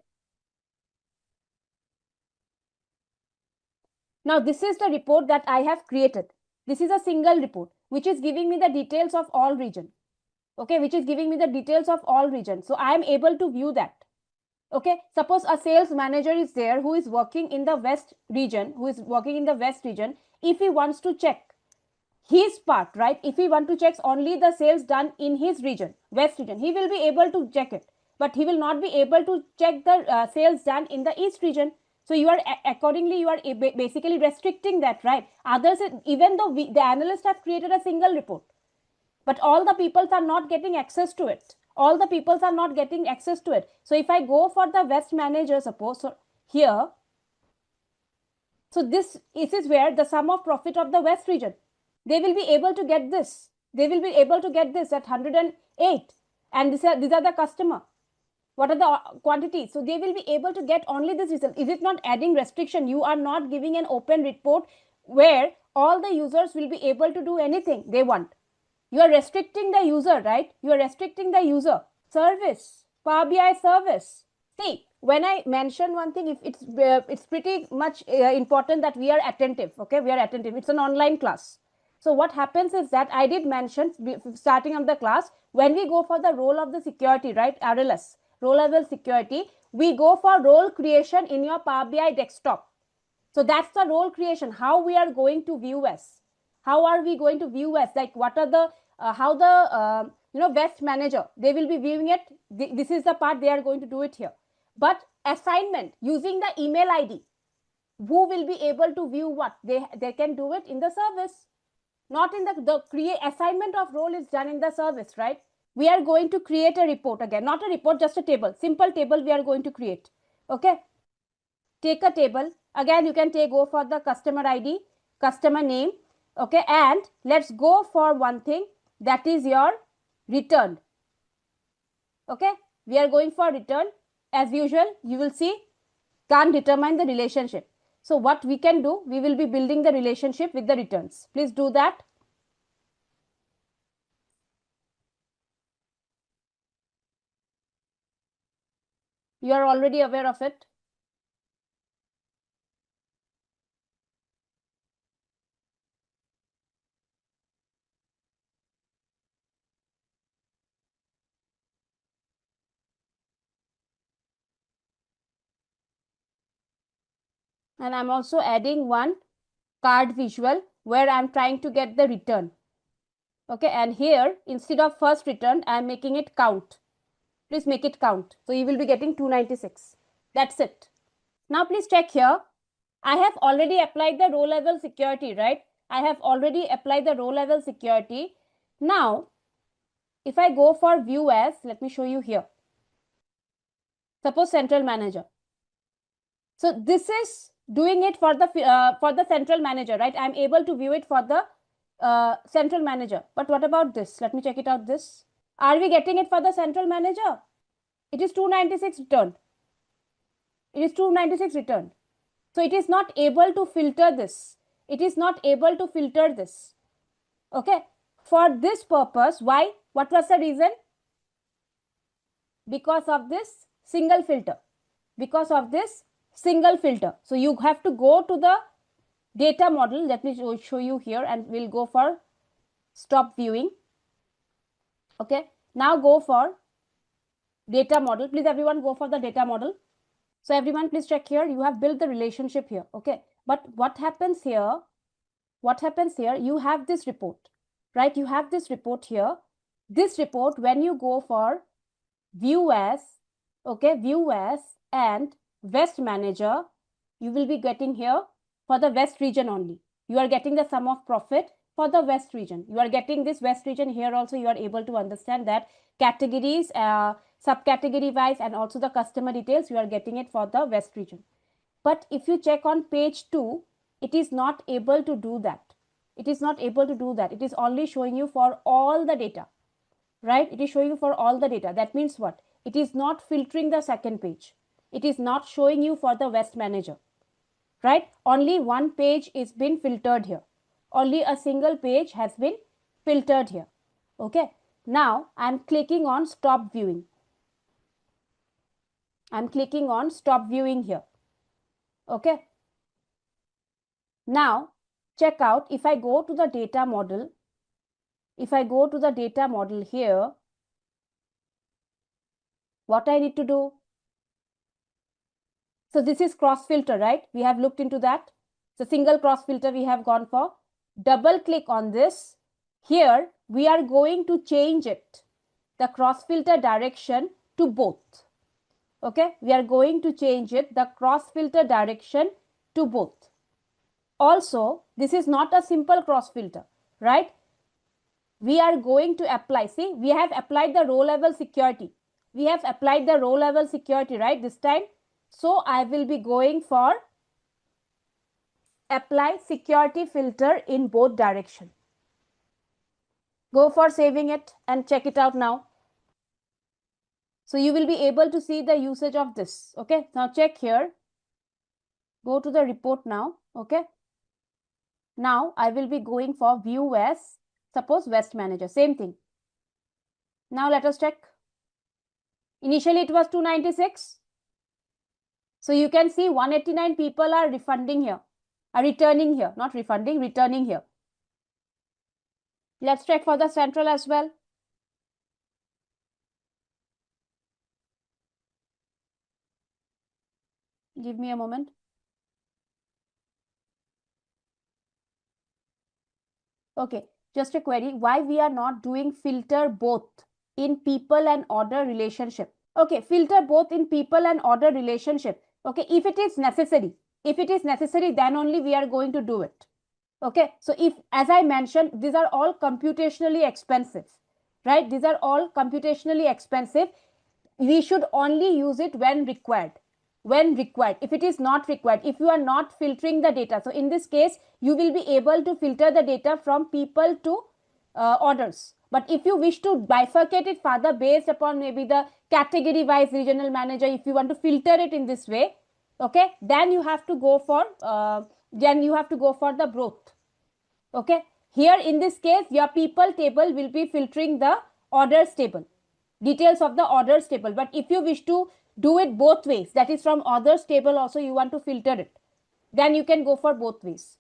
Now, this is the report that I have created. This is a single report, which is giving me the details of all region. Okay, which is giving me the details of all regions. So I am able to view that. Okay, suppose a sales manager is there who is working in the West region, if he wants to check his part, right? If he want to check only the sales done in his region, West region, he will be able to check it, but he will not be able to check the sales done in the East region. So you are accordingly, you are basically restricting that, right? Others, even though the analysts have created a single report, but all the peoples are not getting access to it. All the peoples are not getting access to it. So if I go for the West manager, suppose, so here, so this is where the sum of profit of the West region, they will be able to get this. They will be able to get this at 108. And these are the customer. What are the quantities? So they will be able to get only this result. Is it not adding restriction? You are not giving an open report where all the users will be able to do anything they want. You are restricting the user, right? You are restricting the user. Service, Power BI service. See, when I mention one thing, if it's pretty much important that we are attentive. Okay, we are attentive. It's an online class. So what happens is that I did mention starting of the class, when we go for the role of the security, right? RLS, role level security, we go for role creation in your Power BI desktop. So that's the role creation. How we are going to view as? How are we going to view as? Like what are the how the West manager, they will be viewing it. This is the part they are going to do it here. But assignment using the email ID, who will be able to view what? They can do it in the service, not in the create assignment of role is done in the service, right? We are going to create a report again, not a report, just a table, simple table we are going to create. Okay, take a table again. You can go for the customer ID, customer name. Okay, and let's go for one thing, that is your return. Okay, we are going for return. As usual, you will see can't determine the relationship. So what we can do, we will be building the relationship with the returns. Please do that. You are already aware of it. And I'm also adding one card visual where I'm trying to get the return. Okay, and here instead of first return, I'm making it count. Please make it count. So you will be getting 296. That's it. Now please check here. I have already applied the row level security, right? I have already applied the row level security. Now, if I go for view as, let me show you here. Suppose central manager. So this is doing it for the central manager, right? I'm able to view it for the central manager. But what about this? Let me check it out. This, are we getting it for the central manager? It is 296 returned. It is 296 returned. So it is not able to filter this. It is not able to filter this. Okay. For this purpose, why? What was the reason? Because of this single filter. Because of this single filter. So you have to go to the data model. Let me show you here, and we'll go for stop viewing. Okay. Now go for data model. Please everyone go for the data model. So everyone please check here. You have built the relationship here. Okay. But what happens here? What happens here? You have this report, right? You have this report here. This report, when you go for view as, okay, view as and West Manager, you will be getting here for the West region only. You are getting the sum of profit for the West region. You are getting this West region here also. You are able to understand that categories, subcategory wise, and also the customer details, you are getting it for the West region. But if you check on page 2, it is not able to do that. It is not able to do that. It is only showing you for all the data, right? It is showing you for all the data. That means what? It is not filtering the second page. It is not showing you for the West Manager, right? Only one page is been filtered here. Only a single page has been filtered here. Okay. Now I'm clicking on stop viewing. I'm clicking on stop viewing here. Okay. Now check out, if I go to the data model, if I go to the data model here, what I need to do? So this is cross filter, right? We have looked into that. So single cross filter we have gone for. Double click on this. Here we are going to change it, the cross filter direction to both. Okay, we are going to change it, the cross filter direction to both. Also, this is not a simple cross filter, right? We are going to apply, see, we have applied the row level security. We have applied the row level security, right, this time. So I will be going for apply security filter in both direction. Go for saving it and check it out now. So you will be able to see the usage of this. Okay, now check here. Go to the report now. Okay. Now I will be going for view as, suppose West Manager, same thing. Now let us check. Initially it was 296. So you can see 189 people are refunding here, are returning here, not refunding, returning here. Let's check for the central as well. Give me a moment. Okay, just a query. Why we are not doing filter both in people and order relationship? Okay, filter both in people and order relationship. Okay, if it is necessary, then only we are going to do it. Okay, so if, as I mentioned, these are all computationally expensive, right? These are all computationally expensive. We should only use it when required. When required. If it is not required, if you are not filtering the data, so in this case, you will be able to filter the data from people to orders. But if you wish to bifurcate it further based upon maybe the category wise regional manager, if you want to filter it in this way, okay, then you have to go for the both. Okay, here in this case your people table will be filtering the orders table, details of the orders table. But if you wish to do it both ways, that is from orders table also you want to filter it, then you can go for both ways.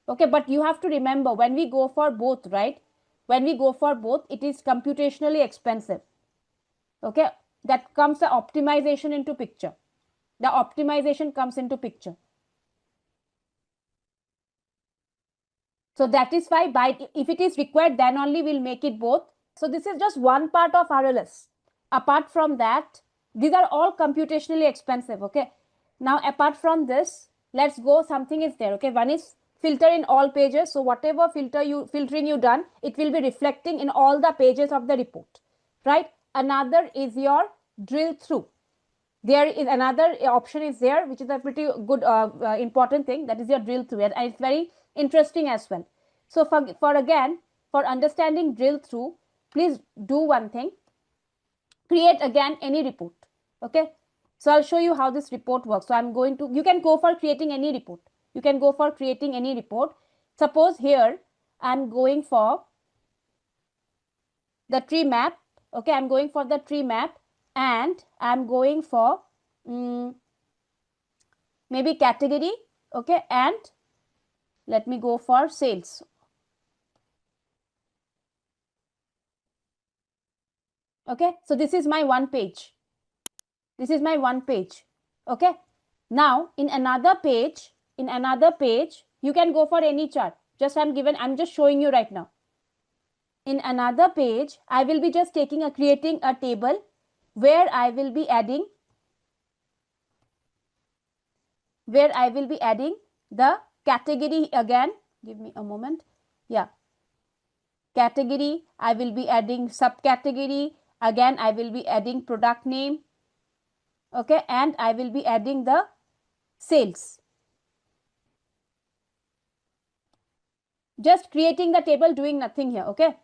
Okay, but you have to remember, when we go for both, right, when we go for both, it is computationally expensive. Okay, that comes the optimization into picture. The optimization comes into picture. So that is why if it is required, then only we'll make it both. So this is just one part of RLS. Apart from that, these are all computationally expensive. Okay. Now apart from this, let's go, something is there. Okay. One is filter in all pages. So whatever filtering you done, it will be reflecting in all the pages of the report, right? Another is your drill through. There is another option is there, which is a pretty good important thing, that is your drill through, and it's very interesting as well. So for understanding drill through, please do one thing, create again any report. Okay, so I'll show you how this report works. So I'm going to, you can go for creating any report, suppose here I'm going for the tree map. Okay, I'm going for the tree map, and I'm going for maybe category. Okay, and let me go for sales. Okay, so this is my one page. Okay, now in another page, you can go for any chart. I'm just showing you right now. In another page, I will be just creating a table where I will be adding the category again. Give me a moment. Yeah, category, I will be adding subcategory, again I will be adding product name. Okay, and I will be adding the sales. Just creating the table, doing nothing here. Okay,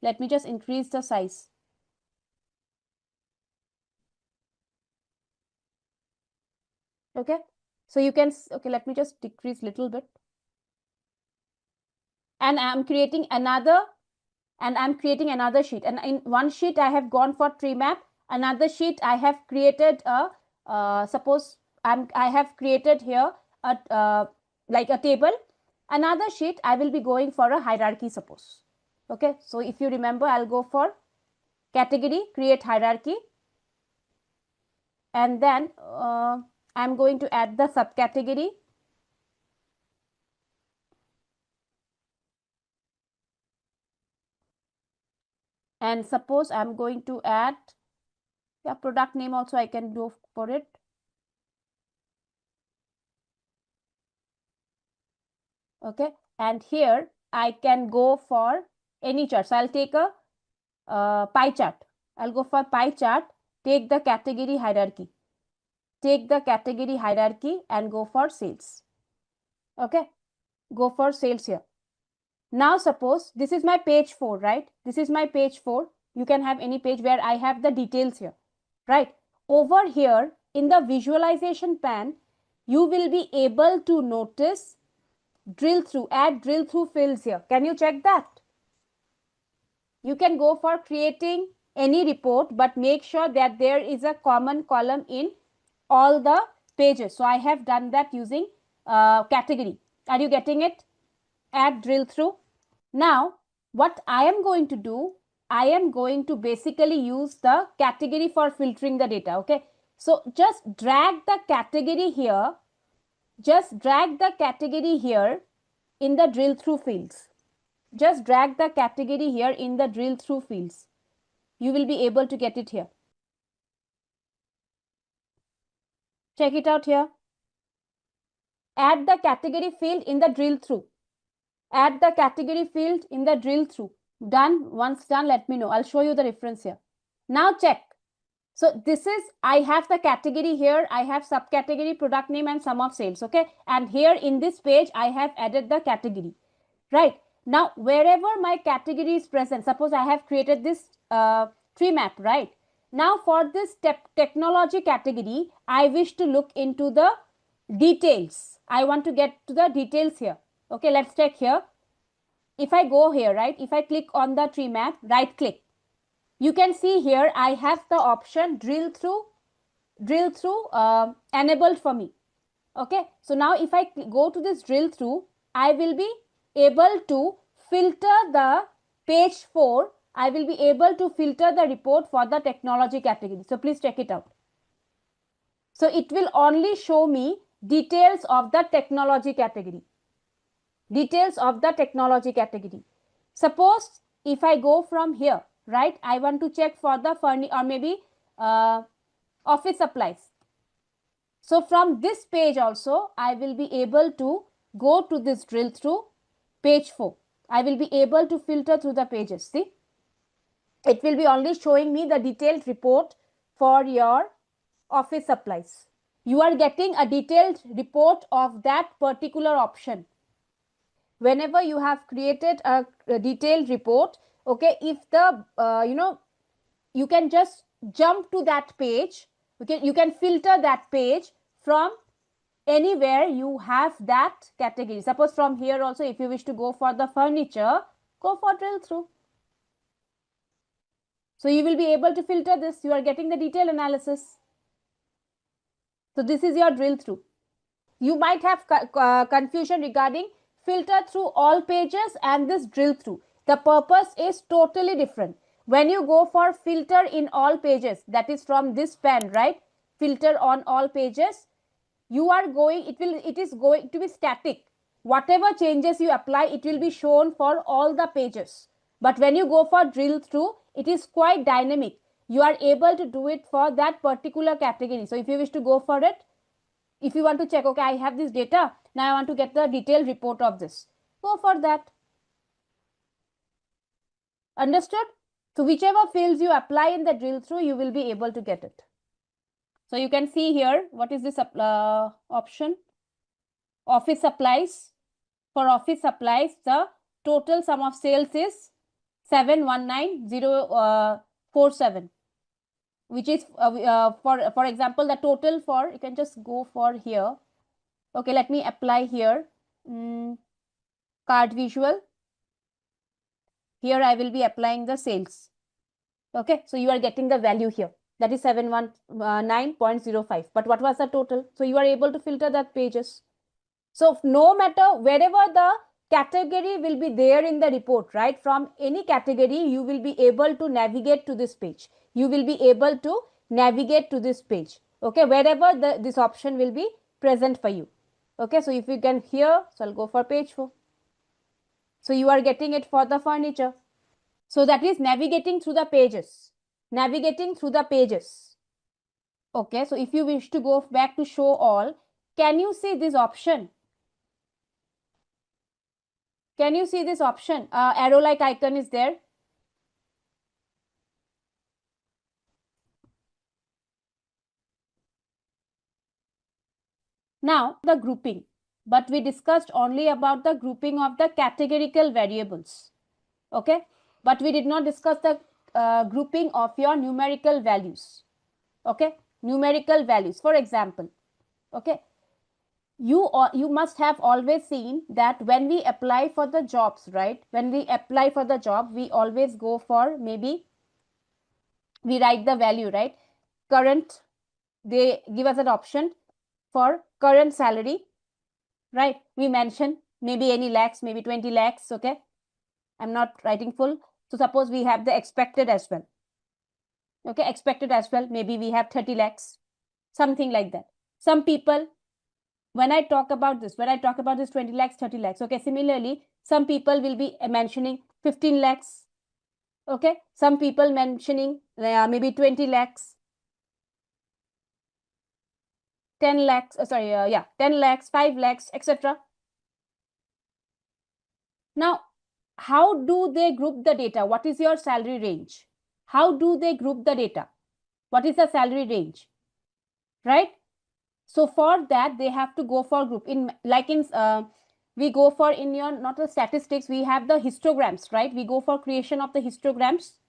let me just increase the size. Okay, so you can, okay, let me just decrease little bit, and I'm creating another sheet, and in one sheet I have gone for tree map, another sheet I have created a suppose I have created here a like a table, another sheet I will be going for a hierarchy, suppose. Okay, so if you remember, I'll go for category, create hierarchy, and then I'm going to add the subcategory, and suppose I'm going to add, yeah, product name also I can do for it. Okay, and here I can go for any chart. So I'll take a pie chart. I'll go for pie chart, take the category hierarchy, and go for sales. Okay, go for sales here. Now suppose this is my page 4, right? This is my page 4. You can have any page where I have the details here, right? Over here in the visualization pan, you will be able to notice add drill through fields here. Can you check that? You can go for creating any report, but make sure that there is a common column in all the pages. So I have done that using category. Are you getting it? Add drill through. Now what I am going to do, I am going to basically use the category for filtering the data. Okay, so just drag the category here, in the drill through fields. Just drag the category here in the drill through fields. You will be able to get it here. Check it out here. Add the category field in the drill through. Done. Once done, let me know. I'll show you the reference here. Now check. So this is, I have the category here. I have subcategory, product name, and sum of sales. Okay. And here in this page, I have added the category. Right. Now, wherever my category is present, suppose I have created this tree map, right? Now, for this technology category, I wish to look into the details. I want to get to the details here. Okay, let's check here. If I go here, right, if I click on the tree map, right click, you can see here I have the option drill through enabled for me. Okay, so now if I go to this drill through, I will be able to filter the page 4. I will be able to filter the report for the technology category. So please check it out. So it will only show me details of the technology category. details of the technology category. Suppose if I go from here, right, I want to check for the furniture or maybe office supplies. So from this page also, I will be able to go to this drill through page 4. I will be able to filter through the pages. See, it will be only showing me the detailed report for your office supplies. You are getting a detailed report of that particular option. Whenever you have created a detailed report, okay, if the you can just jump to that page, you can filter that page from anywhere you have that category. Suppose from here also, if you wish to go for the furniture, go for drill through. So you will be able to filter this. You are getting the detailed analysis. So this is your drill through. You might have confusion regarding filter through all pages and this drill through. The purpose is totally different. When you go for filter in all pages, that is from this pen, right? Filter on all pages, you are going, it is going to be static. Whatever changes you apply, it will be shown for all the pages. But when you go for drill through, it is quite dynamic. You are able to do it for that particular category. So if you wish to go for it, if you want to check, okay, I have this data, now I want to get the detailed report of this, go for that. Understood? So whichever fields you apply in the drill through, you will be able to get it. So you can see here, what is this option? Office supplies. For office supplies, the total sum of sales is 719047, which is for example, the total for, you can just go for here. Okay, let me apply here. Card visual. Here I will be applying the sales. Okay, so you are getting the value here. That is 719.05. But what was the total? So you are able to filter that pages. So no matter wherever the category will be there in the report, right? From any category, you will be able to navigate to this page. You will be able to navigate to this page. Okay, wherever this option will be present for you. Okay, so if you can here, so I'll go for page 4. So you are getting it for the furniture. So that is navigating through the pages. Navigating through the pages. Okay, so if you wish to go back to show all, can you see this option? Can you see this option? Arrow like icon is there. Now the grouping, but we discussed only about the grouping of the categorical variables. Okay, but we did not discuss the grouping of your numerical values. Okay, numerical values. For example, okay, you must have always seen that when we apply for the jobs, right? When we apply for the job, we always go for, maybe we write the value, right? Current, they give us an option for current salary, right? We mention maybe any lakhs, maybe 20 lakhs. Okay, I'm not writing full. So suppose we have the expected as well. Okay, expected as well, maybe we have 30 lakhs, something like that. Some people, when I talk about this 20 lakhs, 30 lakhs, okay, similarly, some people will be mentioning 15 lakhs. Okay, some people mentioning maybe 20 lakhs, 10 lakhs, 10 lakhs, 5 lakhs, etc. Now, how do they group the data? What is your salary range? How do they group the data? What is the salary range? Right? So for that, they have to go for group. We go for, in your, not the statistics, we have the histograms, right? We go for creation of the histograms.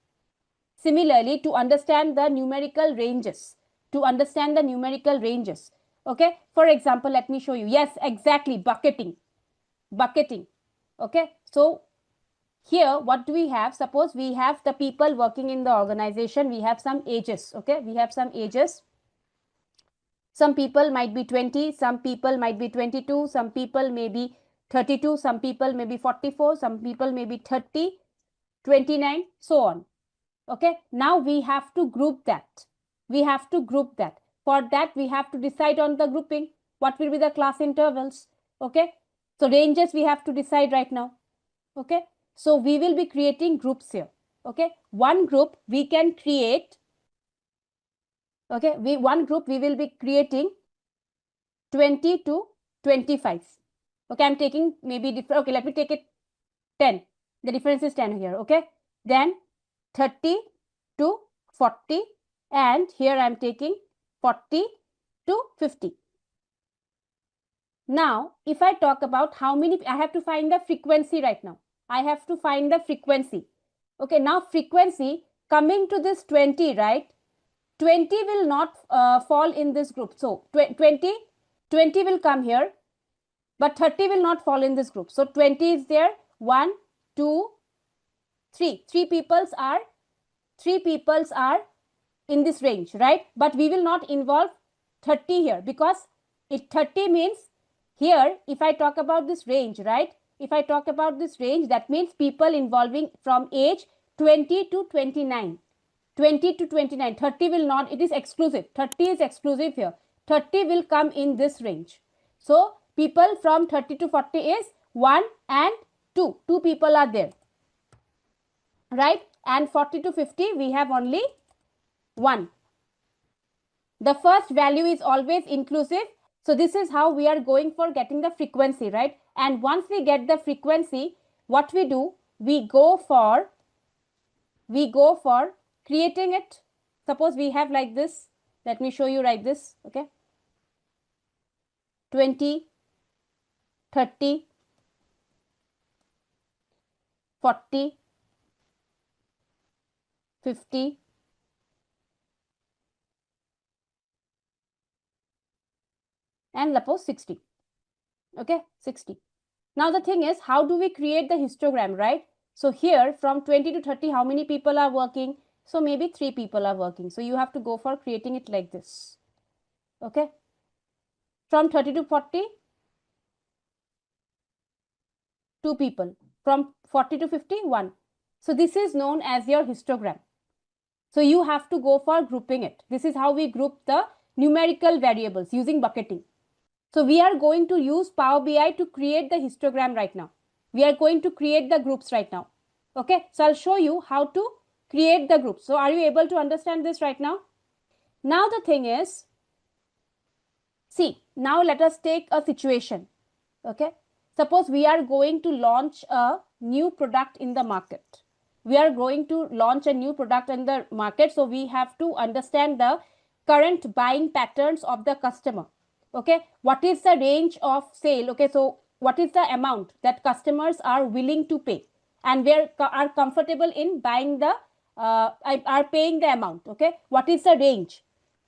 Similarly, to understand the numerical ranges, okay, for example, let me show you. Yes, exactly, bucketing. Okay, so here what do we have? Suppose we have the people working in the organization, we have some ages. Okay, we have some ages. Some people might be 20, some people might be 22, some people may be 32, some people may be 44, some people may be 30, 29, so on. Okay, now we have to group that. For that, we have to decide on the grouping. What will be the class intervals? Okay, So ranges we have to decide right now. Okay, so we will be creating groups here. Okay, one group we can create. Okay, one group we will be creating 20 to 25. Okay, I'm taking maybe different. Okay, let me take it 10. The difference is 10 here. Okay, then 30 to 40, and here I'm taking 40 to 50. Now, if I talk about how many, I have to find the frequency right now. I have to find the frequency. Okay, now frequency coming to this 20, right? 20 will not fall in this group. So 20 will come here, but 30 will not fall in this group. So 20 is there. 1, 2, 3. Three peoples are in this range, right? But we will not involve 30 here, because it 30 means here, if I talk about this range, right? If I talk about this range, that means people involving from age 20 to 29. 20 to 29. 30 will not, it is exclusive. 30 is exclusive here. 30 will come in this range. So people from 30 to 40 is 1 and 2. 2 people are there, right? And 40 to 50 we have only 1. The first value is always inclusive. So this is how we are going for getting the frequency, right? And once we get the frequency, what we do, we go for creating it. Suppose we have like this. Let me show you like this. Okay, 20, 30, 40, 50, and suppose 60. Okay, 60. Now the thing is, how do we create the histogram, right? So here from 20 to 30, how many people are working? So maybe 3 people are working. So you have to go for creating it like this. Okay. From 30 to 40, 2 people. From 40 to 50, 1. So this is known as your histogram. So you have to go for grouping it. This is how we group the numerical variables using bucketing. So we are going to use Power BI to create the histogram right now. We are going to create the groups right now. Okay, so I'll show you how to create the groups. So are you able to understand this right now? Now the thing is, see, now let us take a situation. Okay, suppose we are going to launch a new product in the market. We are going to launch a new product in the market. So we have to understand the current buying patterns of the customer. Okay, what is the range of sale? Okay, so what is the amount that customers are willing to pay, and we are comfortable in buying the are paying the amount. Okay, what is the range?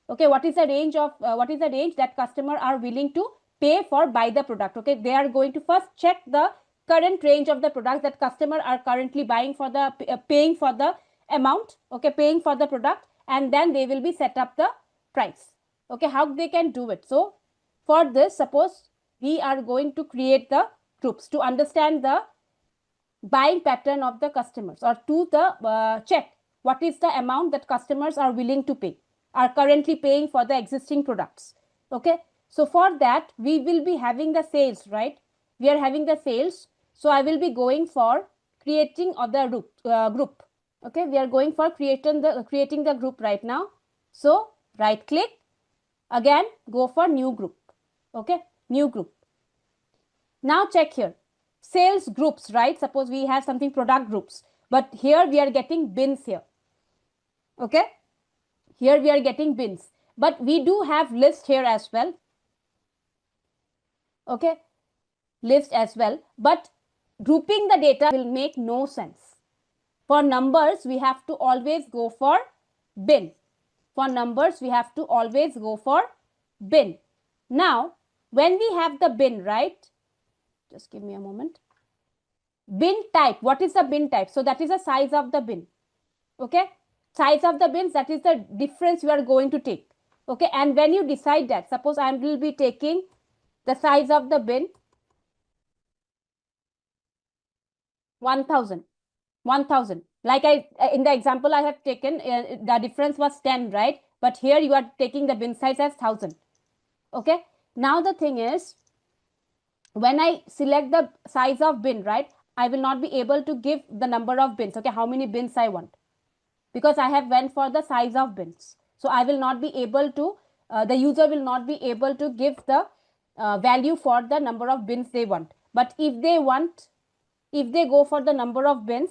Okay, what is the range that customer are willing to pay for buy the product? Okay, they are going to first check the current range of the products that customer are currently buying for the paying for the amount. Okay, paying for the product, and then they will be set up the price. Okay, how they can do it? So for this, suppose we are going to create the groups to understand the buying pattern of the customers, or to the check what is the amount that customers are willing to pay, are currently paying for the existing products. Okay, so for that we will be having the sales, right? We are having the sales. So I will be going for creating of the group. Okay, we are going for creating the group right now. So right click, again go for new group. Okay, new group. Now check here, sales groups, right? Suppose we have something product groups, but here we are getting bins here. Okay, here we are getting bins, but we do have list here as well. Okay, list as well, but grouping the data will make no sense. For numbers we have to always go for bin. For numbers we have to always go for bin. Now when we have the bin, right, just give me a moment. Bin type, what is the bin type? So that is the size of the bin. Okay, size of the bins, that is the difference you are going to take. Okay, and when you decide that, suppose I will be taking the size of the bin 1000, like I in the example I have taken, the difference was 10, right? But here you are taking the bin size as 1000. Okay, now the thing is, when I select the size of bin, right, I will not be able to give the number of bins, okay, how many bins I want, because I have went for the size of bins. So I will not be able to, the user will not be able to give the value for the number of bins they want. But if they want, if they go for the number of bins,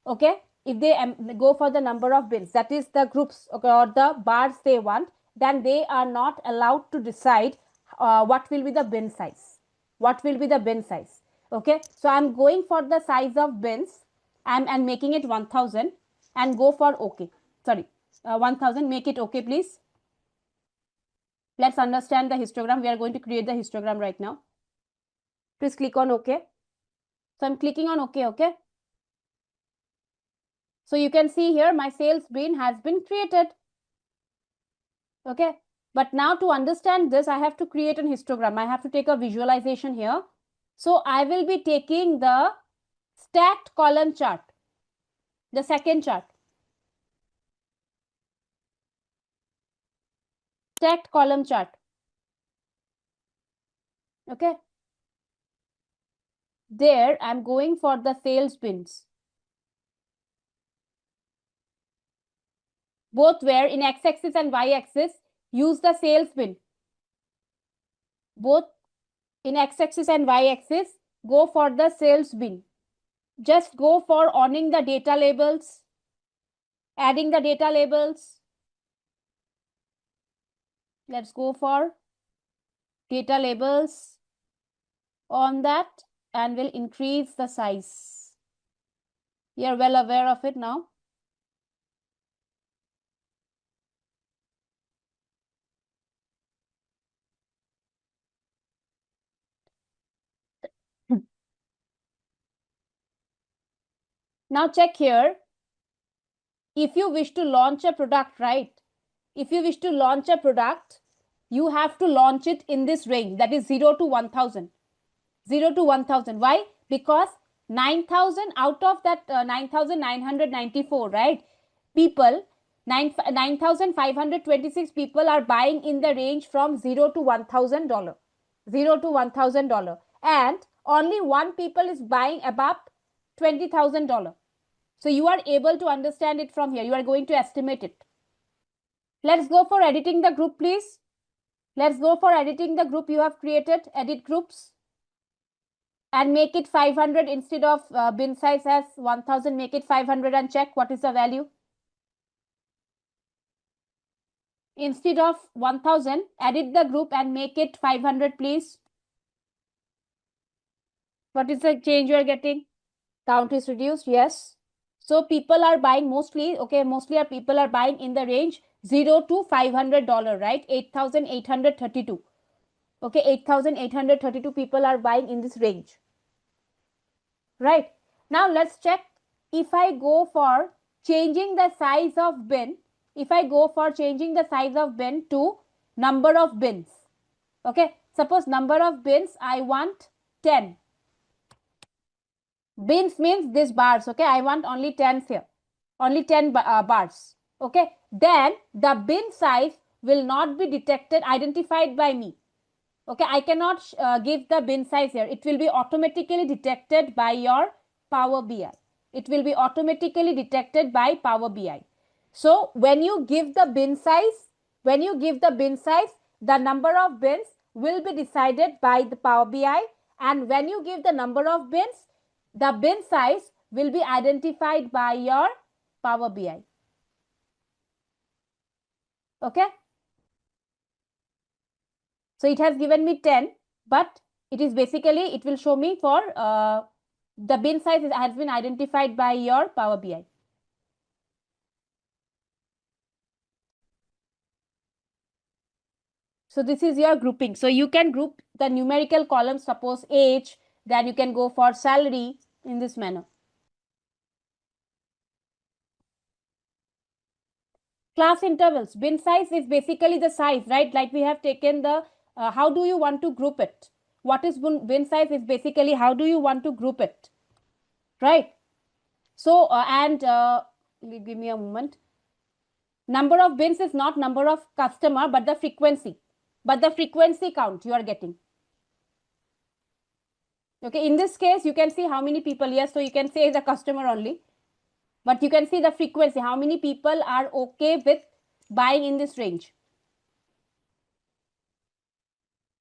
okay, if they go for the number of bins, that is the groups, okay, or the bars they want, then they are not allowed to decide what will be the bin size, what will be the bin size. Okay, so I'm going for the size of bins and making it 1000 and go for okay, sorry, 1000, make it okay please. Let's understand the histogram. We are going to create the histogram right now. Please click on okay. So I'm clicking on okay. Okay, so you can see here my sales bin has been created. Okay, but now to understand this, I have to create an histogram. I have to take a visualization here. So I will be taking the stacked column chart, the second chart, stacked column chart. Okay, there I'm going for the sales bins. Both where in x-axis and y-axis, use the sales bin. Both in x-axis and y-axis, go for the sales bin. Just go for owning the data labels, adding the data labels. Let's go for data labels on that and will increase the size. You're well aware of it now. Now check here. If you wish to launch a product, right? If you wish to launch a product, you have to launch it in this range, that is 0 to 1000. 0 to 1000. Why? Because 9000 out of that 9994, right? People, 9526 people are buying in the range from 0 to $1000. 0 to $1000. And only one people is buying above $20,000. So you are able to understand it from here. You are going to estimate it. Let's go for editing the group, please. Let's go for editing the group you have created. Edit groups. And make it 500 instead of bin size as 1000. Make it 500 and check what is the value. Instead of 1000, edit the group and make it 500, please. What is the change you are getting? Count is reduced. Yes. So people are buying mostly, okay, mostly are people are buying in the range 0 to $500, right? 8832. Okay, 8832 people are buying in this range. Right. Now let's check if I go for changing the size of bin, if I go for changing the size of bin to number of bins. Okay, suppose number of bins I want 10. Bins means this bars, okay, I want only 10 here, only 10 bars. Okay, then the bin size will not be detected, identified by me. Okay, I cannot give the bin size here. It will be automatically detected by your Power BI. It will be automatically detected by Power BI. So when you give the bin size, the number of bins will be decided by the Power BI, and when you give the number of bins, the bin size will be identified by your Power BI. Okay. So it has given me 10, but it is basically, it will show me for the bin size has been identified by your Power BI. So this is your grouping. So you can group the numerical columns, suppose age, then you can go for salary in this manner. Class intervals. Bin size is basically the size, right? Like we have taken the, how do you want to group it? What is bin size is basically how do you want to group it, right? So, give me a moment. Number of bins is not number of customer, but the frequency count you are getting. Okay, in this case, you can see how many people, yes, so you can say the customer only, but you can see the frequency, how many people are okay with buying in this range.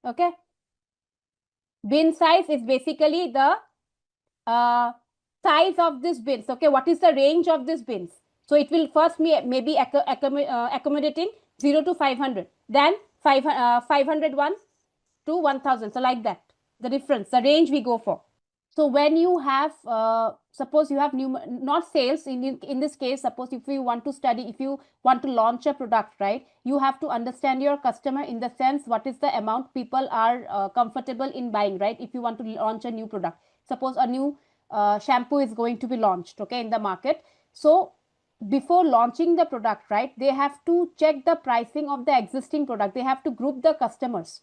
Okay, bin size is basically the size of this bins. Okay, what is the range of this bins? So it will first maybe accommodating 0 to 500, then 501 to 1000. So like that, the difference, the range we go for. So when you have, suppose you have not sales in this case, suppose if you want to study, if you want to launch a product, right, you have to understand your customer in the sense what is the amount people are comfortable in buying, right? If you want to launch a new product, suppose a new shampoo is going to be launched, okay, in the market. So before launching the product, right, they have to check the pricing of the existing product. They have to group the customers,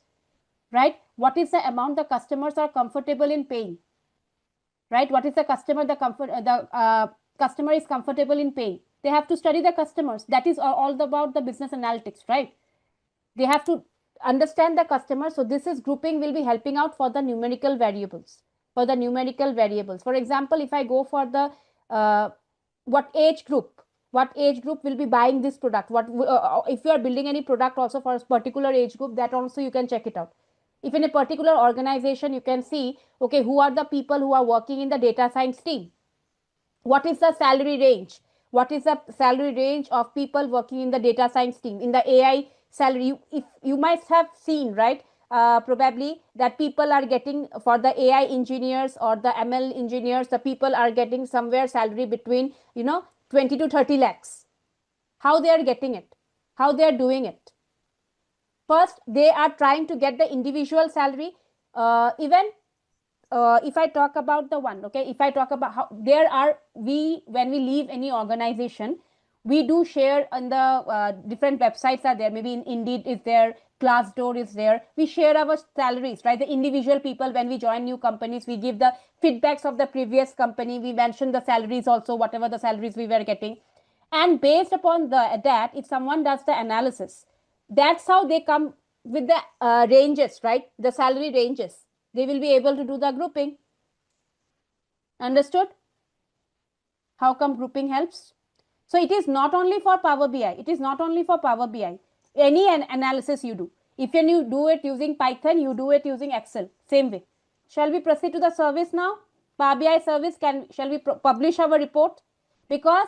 right? What is the amount the customers are comfortable in paying, right? What is the customer, the customer is comfortable in paying. They have to study the customers. That is all about the business analytics, right? They have to understand the customer. So this is grouping will be helping out for the numerical variables, for example, if I go for the uh, what age group, will be buying this product, what if you are building any product also for a particular age group, that also you can check it out. If in a particular organization, you can see, okay, who are the people who are working in the data science team, what is the salary range, of people working in the data science team, in the AI salary. If you might have seen, right, probably that people are getting for the AI engineers or the ML engineers, the people are getting somewhere salary between 20 to 30 lakhs. How they are getting it, how they are doing it? First they are trying to get the individual salary. Even if I talk about the one, okay, if I talk about how there are, we when we leave any organization, we do share on the different websites are there, maybe in Indeed is there, Glassdoor is there, we share our salaries, right? The individual people, when we join new companies, we give the feedbacks of the previous company, we mention the salaries also, whatever the salaries we were getting. And based upon that, if someone does the analysis, that's how they come with the ranges, right? The salary ranges, they will be able to do the grouping. Understood how come grouping helps? So it is not only for Power BI, any analysis you do, if you do it using Python, you do it using Excel, same way. Shall we proceed to the service now? Power BI service, shall we publish our report? Because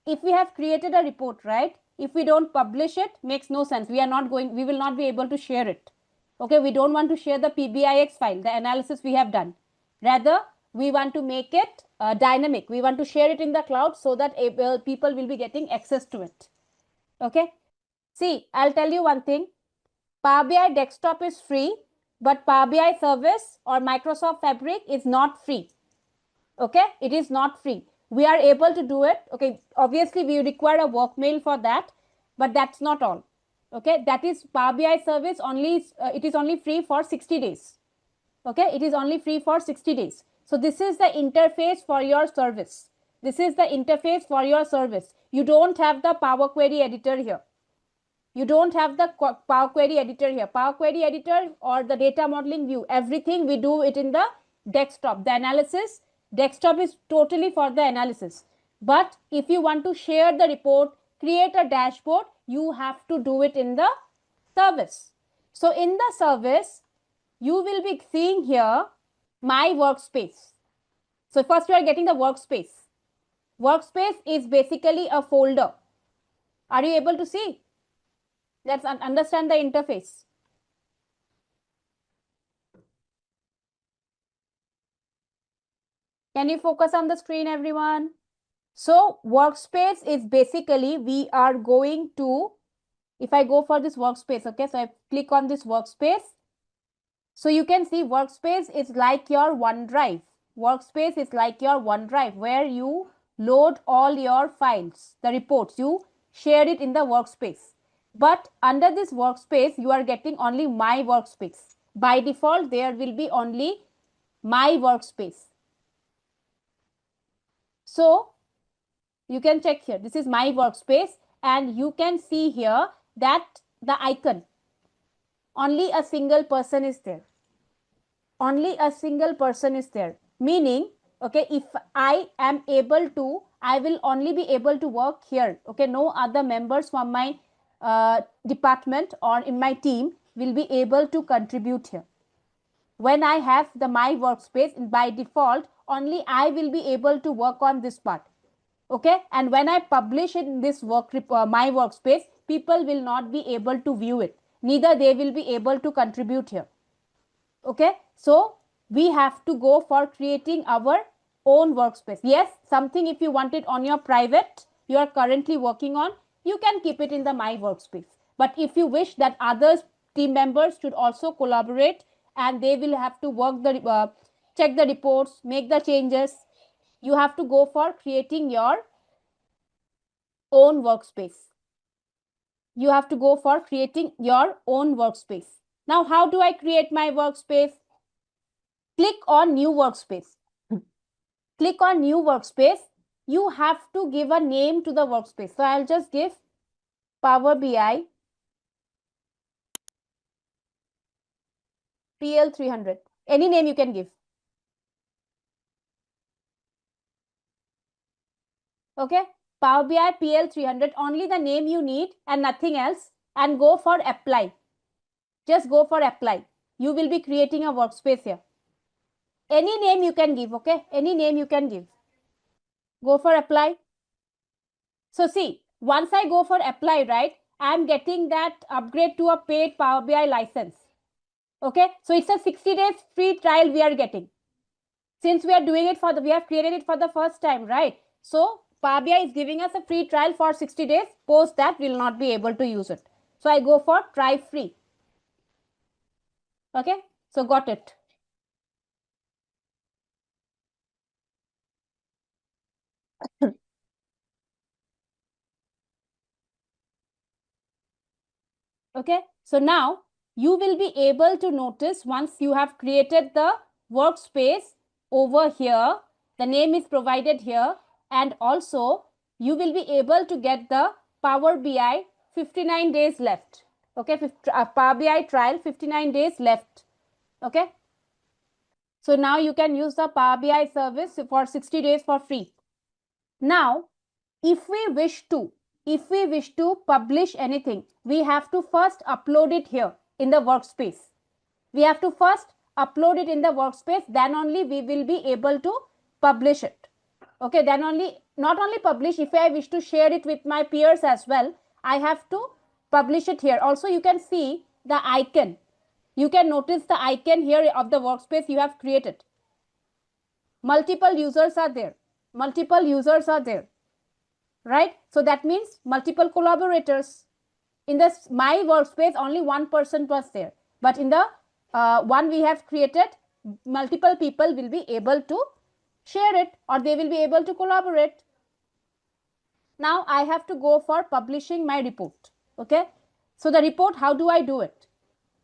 if we have created a report, right, if we don't publish it, makes no sense. We will not be able to share it. Okay, we don't want to share the PBIX file, the analysis we have done. Rather, we want to make it dynamic. We want to share it in the cloud so that people will be getting access to it. Okay, see, I'll tell you one thing. Power BI desktop is free, but Power BI service or Microsoft Fabric is not free. Okay, it is not free. We are able to do it. Okay, obviously we require a work mail for that, but that's not all. Okay, that is Power BI service only. It is only free for 60 days. Okay, it is only free for 60 days. So this is the interface for your service. You don't have the Power Query editor here. Power Query editor here. Power Query editor or the data modeling view, everything we do it in the desktop. The analysis desktop is totally for the analysis. But if you want to share the report, create a dashboard, you have to do it in the service. So in the service, you will be seeing here my workspace. So first we are getting the workspace. Workspace is basically a folder. Are you able to see? Let's understand the interface. Can you focus on the screen, everyone? So workspace is basically, we are going to, if I go for this workspace, okay, so I click on this workspace. So you can see workspace is like your OneDrive. Where you load all your files, the reports, you share it in the workspace. But under this workspace, you are getting only my workspace. By default, there will be only my workspace. So you can check here, this is my workspace, and you can see here that the icon, only a single person is there. only a single person is there. Meaning, okay, if I am able to, I will only be able to work here. Okay, no other members from my department or in my team will be able to contribute here. When I have the my workspace, by default only I will be able to work on this part. Okay, and when I publish in this my workspace, people will not be able to view it, neither they will be able to contribute here. Okay, so we have to go for creating our own workspace. Yes, something if you want it on your private, you are currently working on, you can keep it in the my workspace. But if you wish that others team members should also collaborate and they will have to work the check the reports, make the changes, you have to go for creating your own workspace. You have to go for creating your own workspace. Now, how do I create my workspace? Click on new workspace. Click on new workspace. You have to give a name to the workspace. So I'll just give Power BI PL300. Any name you can give. Okay, Power BI PL300, only the name you need and nothing else, and go for apply. Just go for apply. You will be creating a workspace here. Any name you can give, okay? Any name you can give. Go for apply. So see, once I go for apply, right, I'm getting that upgrade to a paid Power BI license. Okay, so it's a 60 days free trial we are getting. Since we are doing it we have created it for the first time, right? So Power BI is giving us a free trial for 60 days. Post that, we'll not be able to use it. So I go for try free. Okay, so got it. Okay, so now you will be able to notice once you have created the workspace over here, the name is provided here, and also you will be able to get the Power BI 59 days left. Okay, Power BI trial 59 days left. Okay, so now you can use the Power BI service for 60 days for free. Now, if we wish to publish anything, we have to first upload it here in the workspace. We have to first upload it in the workspace, then only we will be able to publish it. Okay, then only, not only publish, if I wish to share it with my peers as well, I have to publish it here. Also, you can see the icon. You can notice the icon here of the workspace you have created. Multiple users are there. Multiple users are there. Right? So that means multiple collaborators. In this my workspace, only one person was there. But in the one we have created, multiple people will be able to share it or they will be able to collaborate. Now I have to go for publishing my report. Okay. So the report, how do I do it?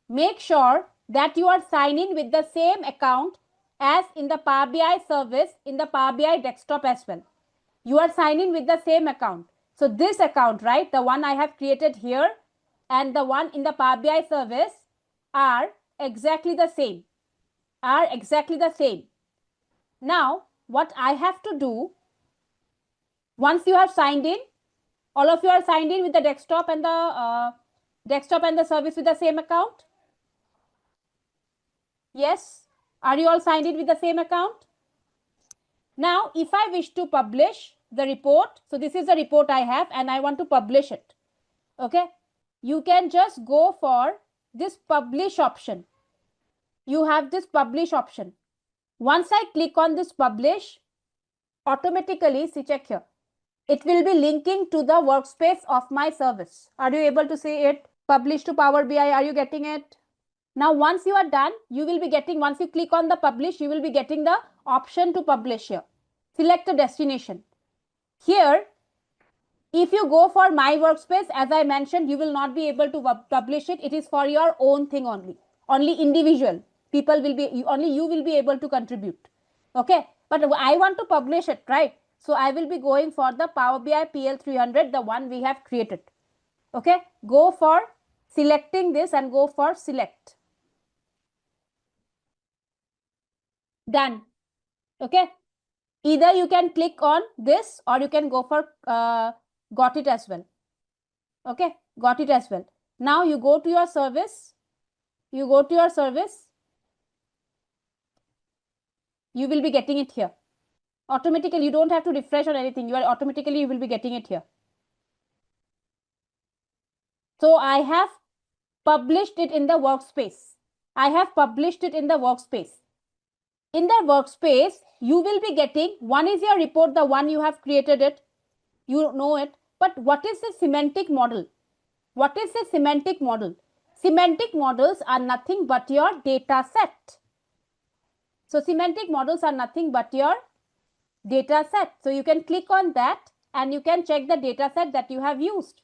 Make sure that you are signed in with the same account as in the Power BI service in the Power BI desktop as well. You are signed in with the same account. So this account, right, the one I have created here and the one in the Power BI service are exactly the same. Now, what I have to do, once you have signed in, all of you are signed in with the desktop and the service with the same account. Yes, are you all signed in with the same account? Now, if I wish to publish the report, so this is the report I have and I want to publish it. Okay, you can just go for this publish option. You have this publish option. Once I click on this publish, automatically, see, check here, it will be linking to the workspace of my service. Are you able to see it? Publish to Power BI, are you getting it? Now, once you are done, you will be getting, once you click on the publish, you will be getting the option to publish here. Select a destination. Here, if you go for my workspace, as I mentioned, you will not be able to publish it. It is for your own thing only. Only individual people will be, only you will be able to contribute. Okay. But I want to publish it, right? So I will be going for the Power BI PL300, the one we have created. Okay. Go for selecting this and go for select. Done. Okay. Either you can click on this or you can go for got it as well. Okay, got it as well. Now you go to your service. You go to your service. You will be getting it here. Automatically, you don't have to refresh or anything. You will be getting it here. So I have published it in the workspace. I have published it in the workspace. In the workspace, you will be getting, one is your report, the one you have created it. You know it. But what is the semantic model? What is the semantic model? Semantic models are nothing but your data set. So semantic models are nothing but your data set. So you can click on that and you can check the data set that you have used.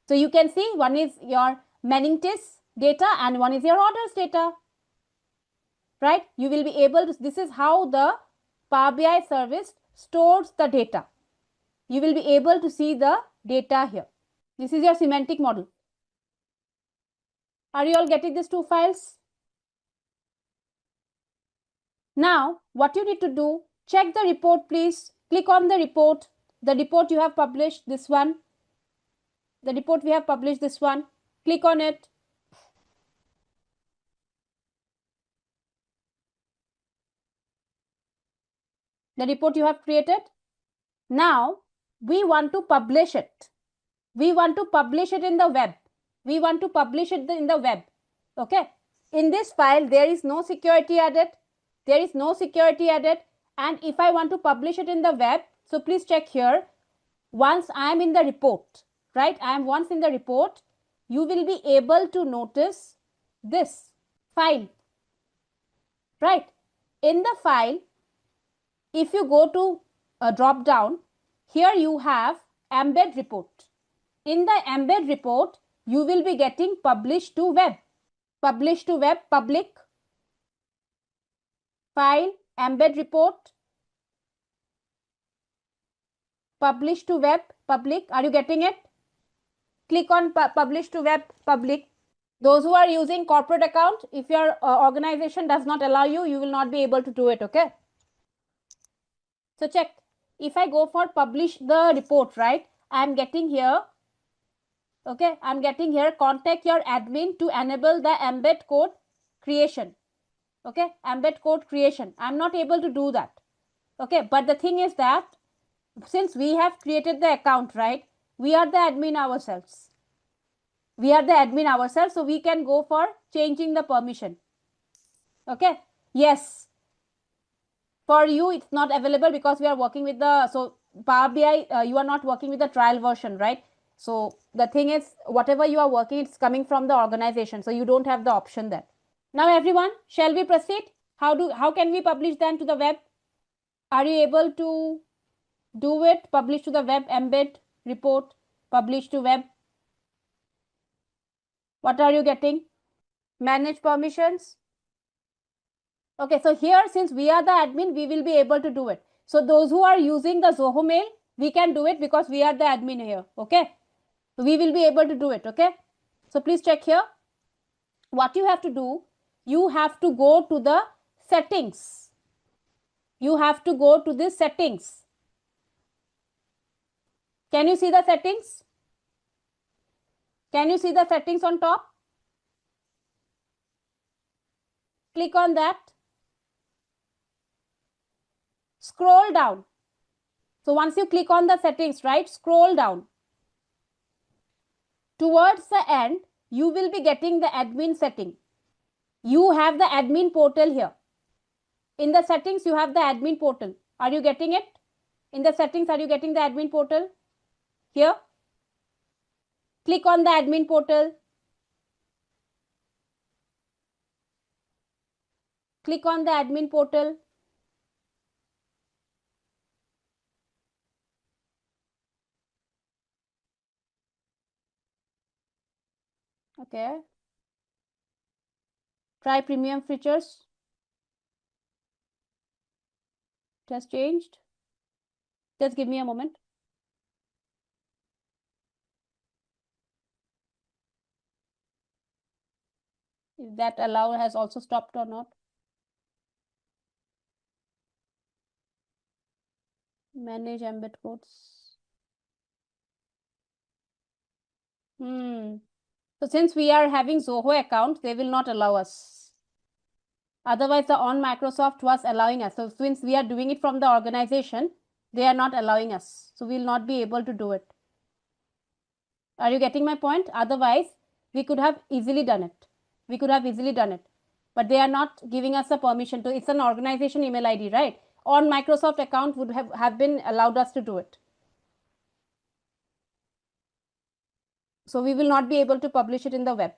So you can see one is your meningitis data and one is your orders data. Right? You will be able to, this is how the Power BI service stores the data. You will be able to see the data here. This is your semantic model. Are you all getting these two files? Now, what you need to do, check the report, please. Click on the report you have published, this one. The report we have published, this one. Click on it. The report you have created. Now, we want to publish it. We want to publish it in the web. We want to publish it in the web. Okay. In this file, there is no security added. There is no security added. And if I want to publish it in the web, so please check here. Once I am in the report, right? I am once in the report, you will be able to notice this file, right? In the file, if you go to a drop down, here you have embed report. In the embed report, you will be getting publish to web. Publish to web, public, file, embed report, publish to web, public. Are you getting it? Click on publish to web, public. Those who are using corporate account, if your organization does not allow you, you will not be able to do it. Okay. So check. If I go for publish the report, right? I'm getting here. Okay. I'm getting here. Contact your admin to enable the embed code creation. Okay. Embed code creation. I'm not able to do that. Okay. But the thing is that since we have created the account, right? We are the admin ourselves. We are the admin ourselves. So we can go for changing the permission. Okay. Yes. For you, it's not available because we are working with the, so Power BI, you are not working with the trial version, right? So the thing is, whatever you are working, it's coming from the organization. So you don't have the option there. Now everyone, shall we proceed? How can we publish them to the web? Are you able to do it? Publish to the web, embed, report, publish to web. What are you getting? Manage permissions. Okay, so here, since we are the admin, we will be able to do it. So those who are using the Zoho mail, we can do it because we are the admin here. Okay, so we will be able to do it. Okay, so please check here. What you have to do, you have to go to the settings. You have to go to the settings. Can you see the settings? Can you see the settings on top? Click on that. Scroll down. So once you click on the settings, right, scroll down. Towards the end, you will be getting the admin setting. You have the admin portal here. In the settings, you have the admin portal. Are you getting it? In the settings, are you getting the admin portal? Here. Click on the admin portal. Click on the admin portal. Okay. Try premium features. It has changed. Just give me a moment. If that allow has also stopped or not. Manage embed codes. So since we are having Zoho account, they will not allow us. Otherwise, the on Microsoft was allowing us. So since we are doing it from the organization, they are not allowing us. So we will not be able to do it. Are you getting my point? Otherwise, we could have easily done it. We could have easily done it. But they are not giving us the permission to. It's an organization email ID, right? On Microsoft account would have been allowed us to do it. So we will not be able to publish it in the web.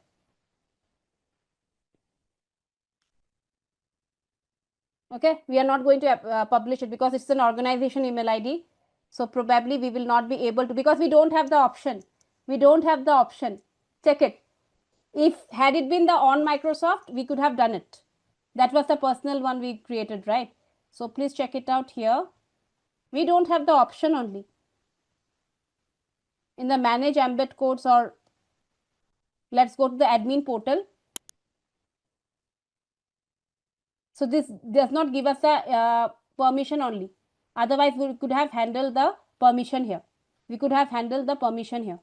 Okay, we are not going to publish it because it's an organization email ID. So probably we will not be able to, because we don't have the option. We don't have the option. Check it. If had it been the on Microsoft, we could have done it. That was the personal one we created, right? So please check it out here. We don't have the option only. In the manage embed codes, or let's go to the admin portal. So this does not give us a permission only. Otherwise, we could have handled the permission here. We could have handled the permission here.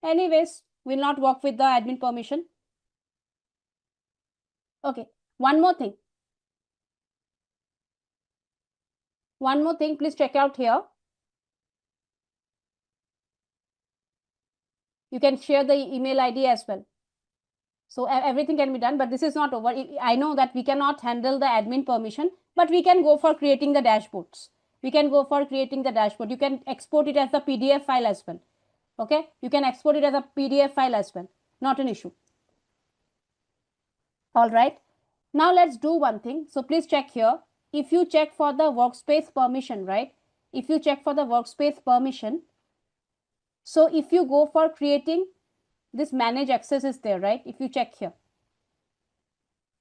Anyways, we'll not work with the admin permission. Okay, one more thing. One more thing, please check out here. You can share the email ID as well. So everything can be done, but this is not over. I know that we cannot handle the admin permission, but we can go for creating the dashboards. We can go for creating the dashboard. You can export it as a PDF file as well. Okay, you can export it as a PDF file as well. Not an issue. All right. Now let's do one thing. So please check here. If you check for the workspace permission, right? If you check for the workspace permission, so if you go for creating this manage access is there, right? If you check here.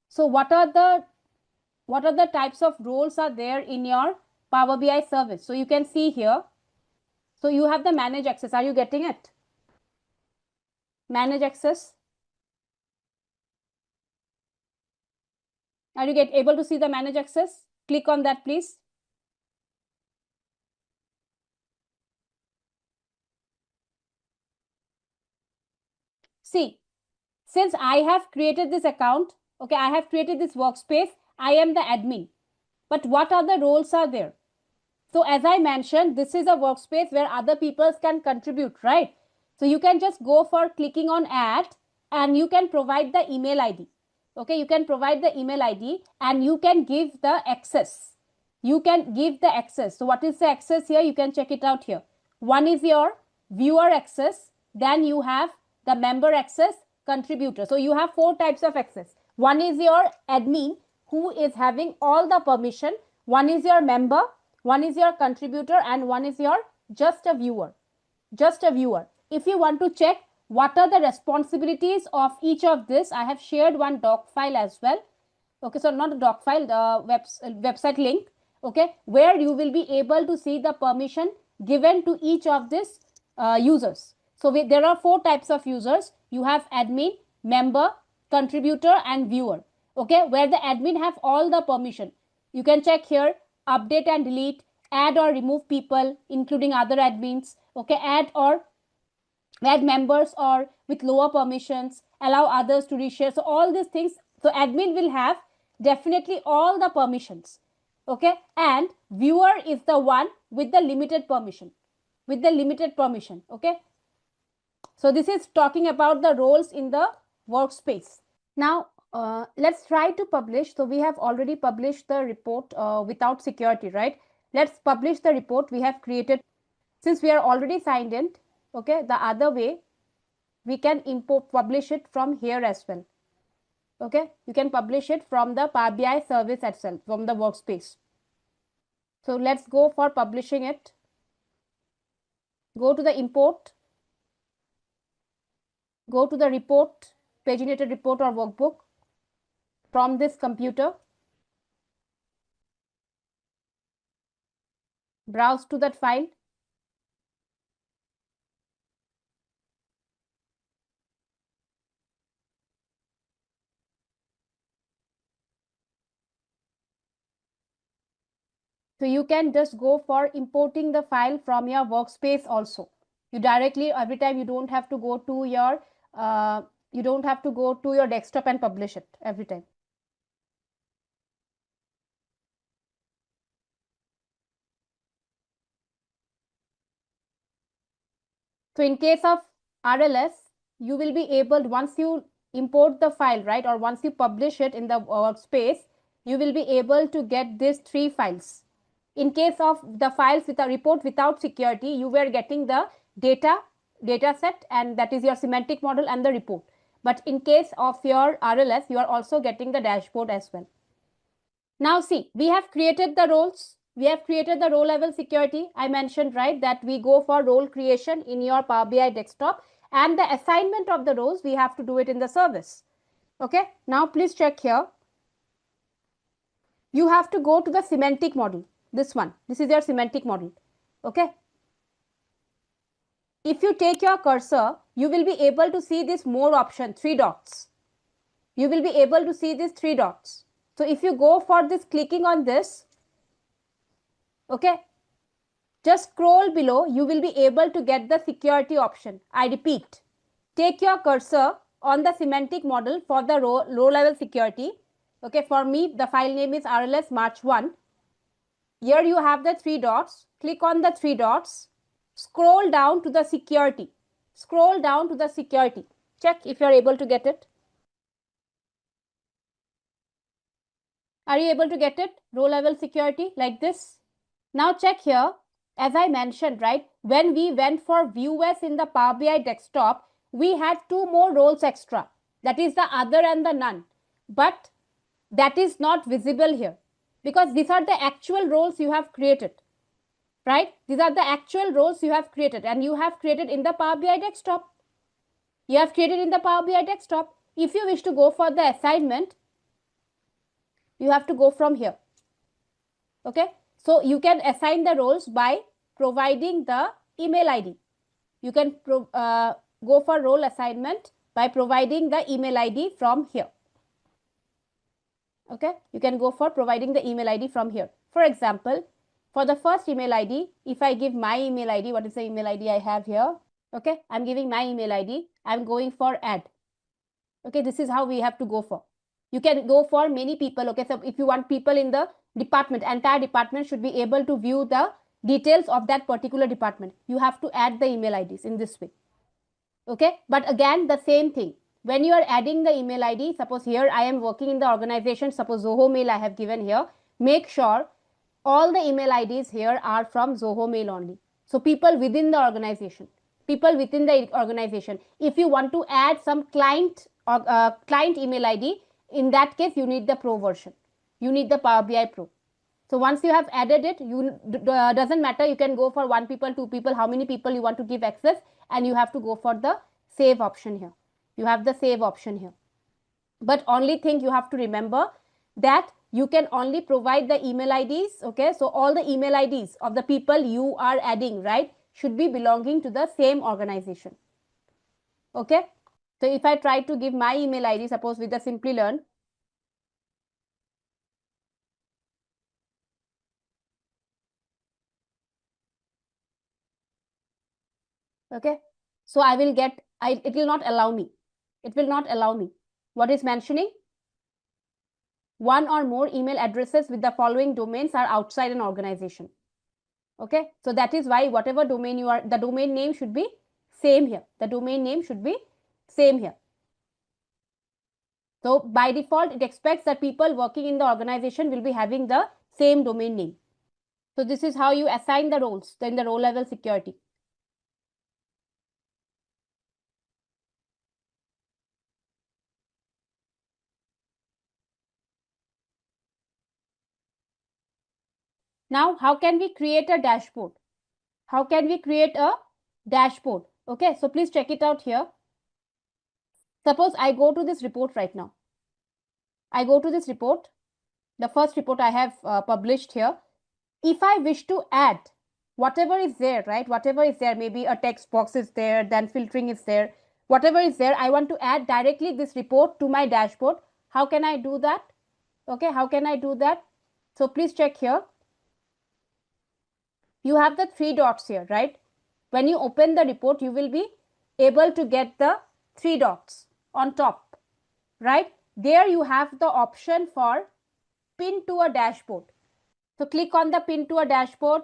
So what are the types of roles are there in your Power BI service? So you can see here. So you have the manage access. Are you getting it? Manage access. Are you able to see the manage access? Click on that, please. See, since I have created this account, okay, I have created this workspace, I am the admin. But what other roles are there? So as I mentioned, this is a workspace where other people can contribute, right? So you can just go for clicking on add and you can provide the email ID. Okay, you can provide the email ID and you can give the access. You can give the access. So what is the access here? You can check it out here. One is your viewer access. Then you have the member access, contributor. So you have 4 types of access. One is your admin who is having all the permission. One is your member, one is your contributor, and one is your just a viewer. Just a viewer. If you want to check what are the responsibilities of each of this, I have shared one doc file as well. Okay, so not a doc file, the website link. Okay, where you will be able to see the permission given to each of these users. So there are 4 types of users. You have admin, member, contributor, and viewer. Okay, where the admin have all the permission. You can check here, update and delete, add or remove people, including other admins. Okay, add members or with lower permissions, allow others to reshare. So all these things. So admin will have definitely all the permissions. Okay, and viewer is the one with the limited permission. With the limited permission. Okay. So this is talking about the roles in the workspace. Now let's try to publish. So we have already published the report without security, right? Let's publish the report we have created. Since we are already signed in, okay, the other way we can import publish it from here as well. Okay, you can publish it from the Power BI service itself, from the workspace. So let's go for publishing it. Go to the import, go to the report, paginated report or workbook from this computer, browse to that file, So you can just go for importing the file from your workspace also. You directly, every time, you don't have to go to your desktop and publish it every time. So in case of RLS, you will be able, once you import the file, right, or once you publish it in the workspace, you will be able to get these three files. In case of the files with a report without security, you were getting the data set, and that is your semantic model and the report. But in case of your RLS, you are also getting the dashboard as well. Now see, we have created the roles. We have created the row level security. I mentioned, right, that we go for role creation in your Power BI desktop, and the assignment of the roles, we have to do it in the service. Okay, now please check here. You have to go to the semantic model. This one, this is your semantic model. Okay. If you take your cursor, you will be able to see this more option, three dots. You will be able to see these three dots. So if you go for this, clicking on this, okay, just scroll below, you will be able to get the security option. I repeat, take your cursor on the semantic model for the row level security. Okay, for me, the file name is RLS March 1. Here you have the three dots. Click on the three dots. Scroll down to the security. Scroll down to the security. Check if you are able to get it. Are you able to get it? Row level security like this. Now check here. As I mentioned, right, when we went for view as in the Power BI desktop, we had two more roles extra. That is the other and the none. But that is not visible here, because these are the actual roles you have created. Right? These are the actual roles you have created, and you have created in the Power BI desktop. You have created in the Power BI desktop. If you wish to go for the assignment, you have to go from here. Okay. So you can assign the roles by providing the email ID. You can go for role assignment by providing the email ID from here. Okay. You can go for providing the email ID from here. For example, for the first email ID, if I give my email ID, what is the email ID I have here? Okay, I'm giving my email ID. I'm going for add. Okay, this is how we have to go for. You can go for many people. Okay, so if you want people in the department, entire department should be able to view the details of that particular department, you have to add the email IDs in this way. Okay, but again, the same thing. When you are adding the email ID, suppose here I am working in the organization, suppose Zoho Mail I have given here, make sure all the email IDs here are from Zoho Mail only. So people within the organization. People within the organization. If you want to add some client or client email ID, in that case you need the Pro version. You need the Power BI Pro. So once you have added it, you doesn't matter. You can go for one people, two people, how many people you want to give access, and you have to go for the save option here. You have the save option here. But only thing you have to remember that you can only provide the email IDs. Okay, so all the email IDs of the people you are adding, right, should be belonging to the same organization. Okay, so if I try to give my email ID, suppose with the Simplilearn, okay, so I will get, it will not allow me. It will not allow me. What is mentioning? One or more email addresses with the following domains are outside an organization. Okay, so that is why whatever domain you are, the domain name should be same here. The domain name should be same here. So by default, it expects that people working in the organization will be having the same domain name. So this is how you assign the roles in the row level security. Now, how can we create a dashboard? How can we create a dashboard? Okay, so please check it out here. Suppose I go to this report right now. I go to this report, the first report I have published here. If I wish to add whatever is there, right, whatever is there, maybe a text box is there, then filtering is there, whatever is there, I want to add directly this report to my dashboard. How can I do that? Okay, how can I do that? So please check here. you have the 3 dots here, right? When you open the report, you will be able to get the 3 dots on top, right? There you have the option for pin to a dashboard. So click on the pin to a dashboard.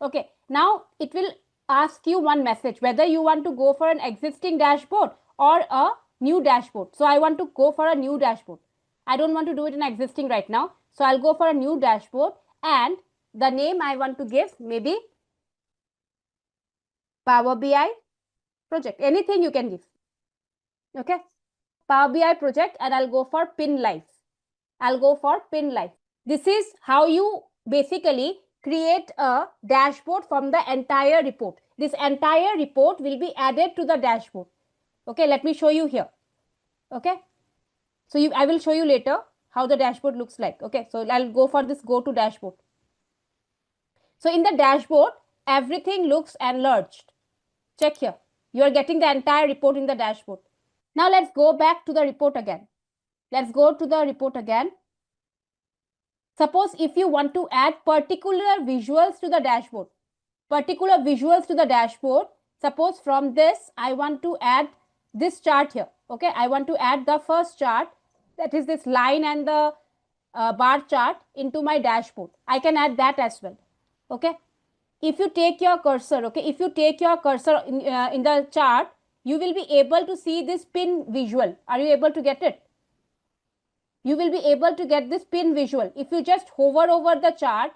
Okay, now it will ask you one message whether you want to go for an existing dashboard or a new dashboard. So I want to go for a new dashboard. I don't want to do it in existing right now. So I'll go for a new dashboard, and the name I want to give maybe Power BI project. Anything you can give. Okay, Power BI project, and I'll go for pin live. I'll go for pin live. This is how you basically create a dashboard from the entire report. This entire report will be added to the dashboard. Okay, let me show you here. Okay, so I will show you later how the dashboard looks like. Okay, so I'll go for this go to dashboard. So in the dashboard, everything looks enlarged. Check here. You are getting the entire report in the dashboard. Now let's go back to the report again. Let's go to the report again. Suppose if you want to add particular visuals to the dashboard, suppose from this, I want to add this chart here. Okay, I want to add the first chart, that is this line and the bar chart into my dashboard. I can add that as well. Okay, if you take your cursor, in the chart, you will be able to see this pin visual. Are you able to get it? You will be able to get this pin visual. If you just hover over the chart,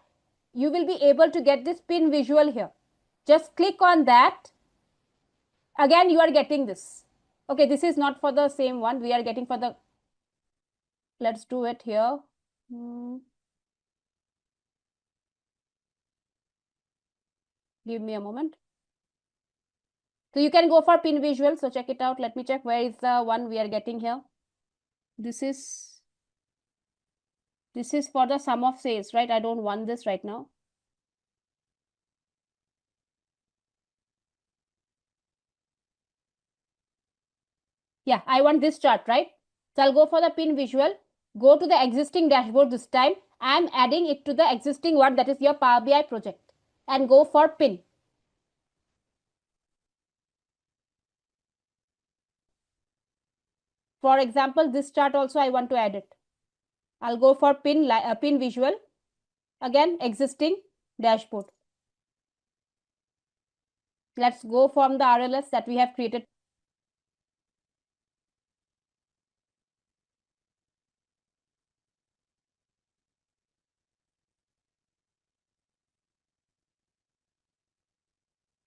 you will be able to get this pin visual here. Just click on that. Again, you are getting this. Okay, this is not for the same one. We are getting for the, let's do it here. Give me a moment. So you can go for pin visual. So check it out. Let me check where is the one we are getting here. This is for the sum of sales, right? I don't want this right now. Yeah, I want this chart, right? So I'll go for the pin visual, go to the existing dashboard this time. I'm adding it to the existing one, that is your Power BI project, and go for pin. For example, this chart also I want to add it. I'll go for pin visual, again existing dashboard. Let's go from the RLS that we have created.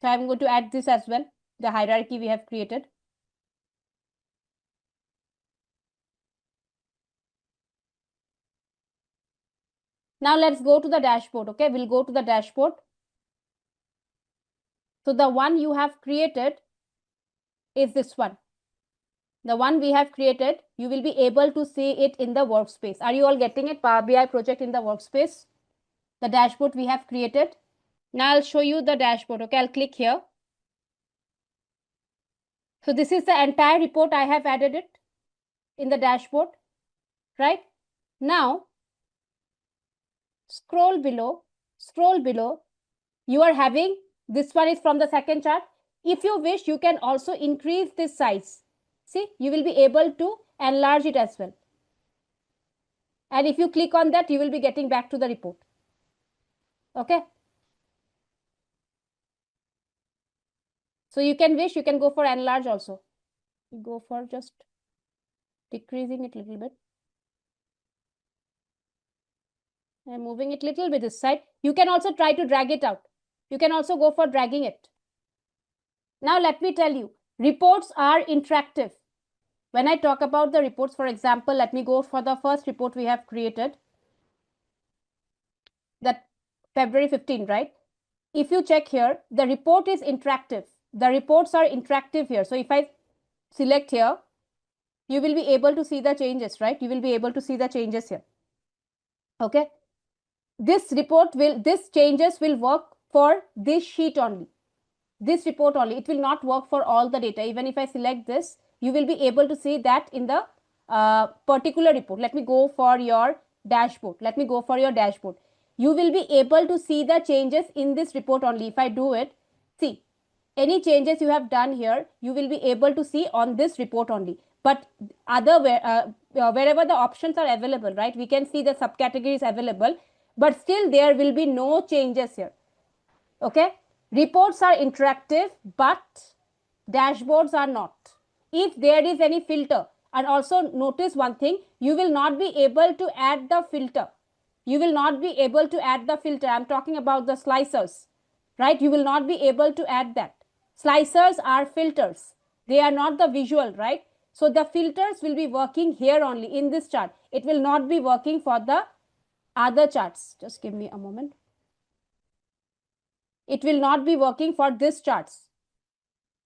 So I'm going to add this as well, the hierarchy we have created. Now let's go to the dashboard. Okay, we'll go to the dashboard. So the one you have created is this one. The one we have created, you will be able to see it in the workspace. Are you all getting it? Power BI project in the workspace. The dashboard we have created. Now I'll show you the dashboard. Okay, I'll click here. So this is the entire report. I have added it in the dashboard, right? Now scroll below. You are having, this one is from the second chart. If you wish, you can also increase this size. See, you will be able to enlarge it as well. And if you click on that, you will be getting back to the report. Okay. So you can wish, you can go for enlarge also. You go for just decreasing it a little bit. And moving it a little bit this side. You can also try to drag it out. You can also go for dragging it. Now let me tell you, reports are interactive. When I talk about the reports, for example, let me go for the first report we have created. That February 15, right? If you check here, the report is interactive. The reports are interactive here. So if I select here, you will be able to see the changes, right? You will be able to see the changes here. Okay. This changes will work for this sheet only. This report only. It will not work for all the data. Even if I select this, you will be able to see that in the particular report. Let me go for your dashboard. you will be able to see the changes in this report only. If I do it, see, any changes you have done here, you will be able to see on this report only. But wherever the options are available, right, we can see the subcategories available, but still there will be no changes here. Okay, reports are interactive, but dashboards are not. If there is any filter, and also notice one thing, you will not be able to add the filter. You will not be able to add the filter. I'm talking about the slicers, right? You will not be able to add that. Slicers are filters. They are not the visual, right? So the filters will be working here only in this chart. It will not be working for the other charts. Just give me a moment. It will not be working for this charts.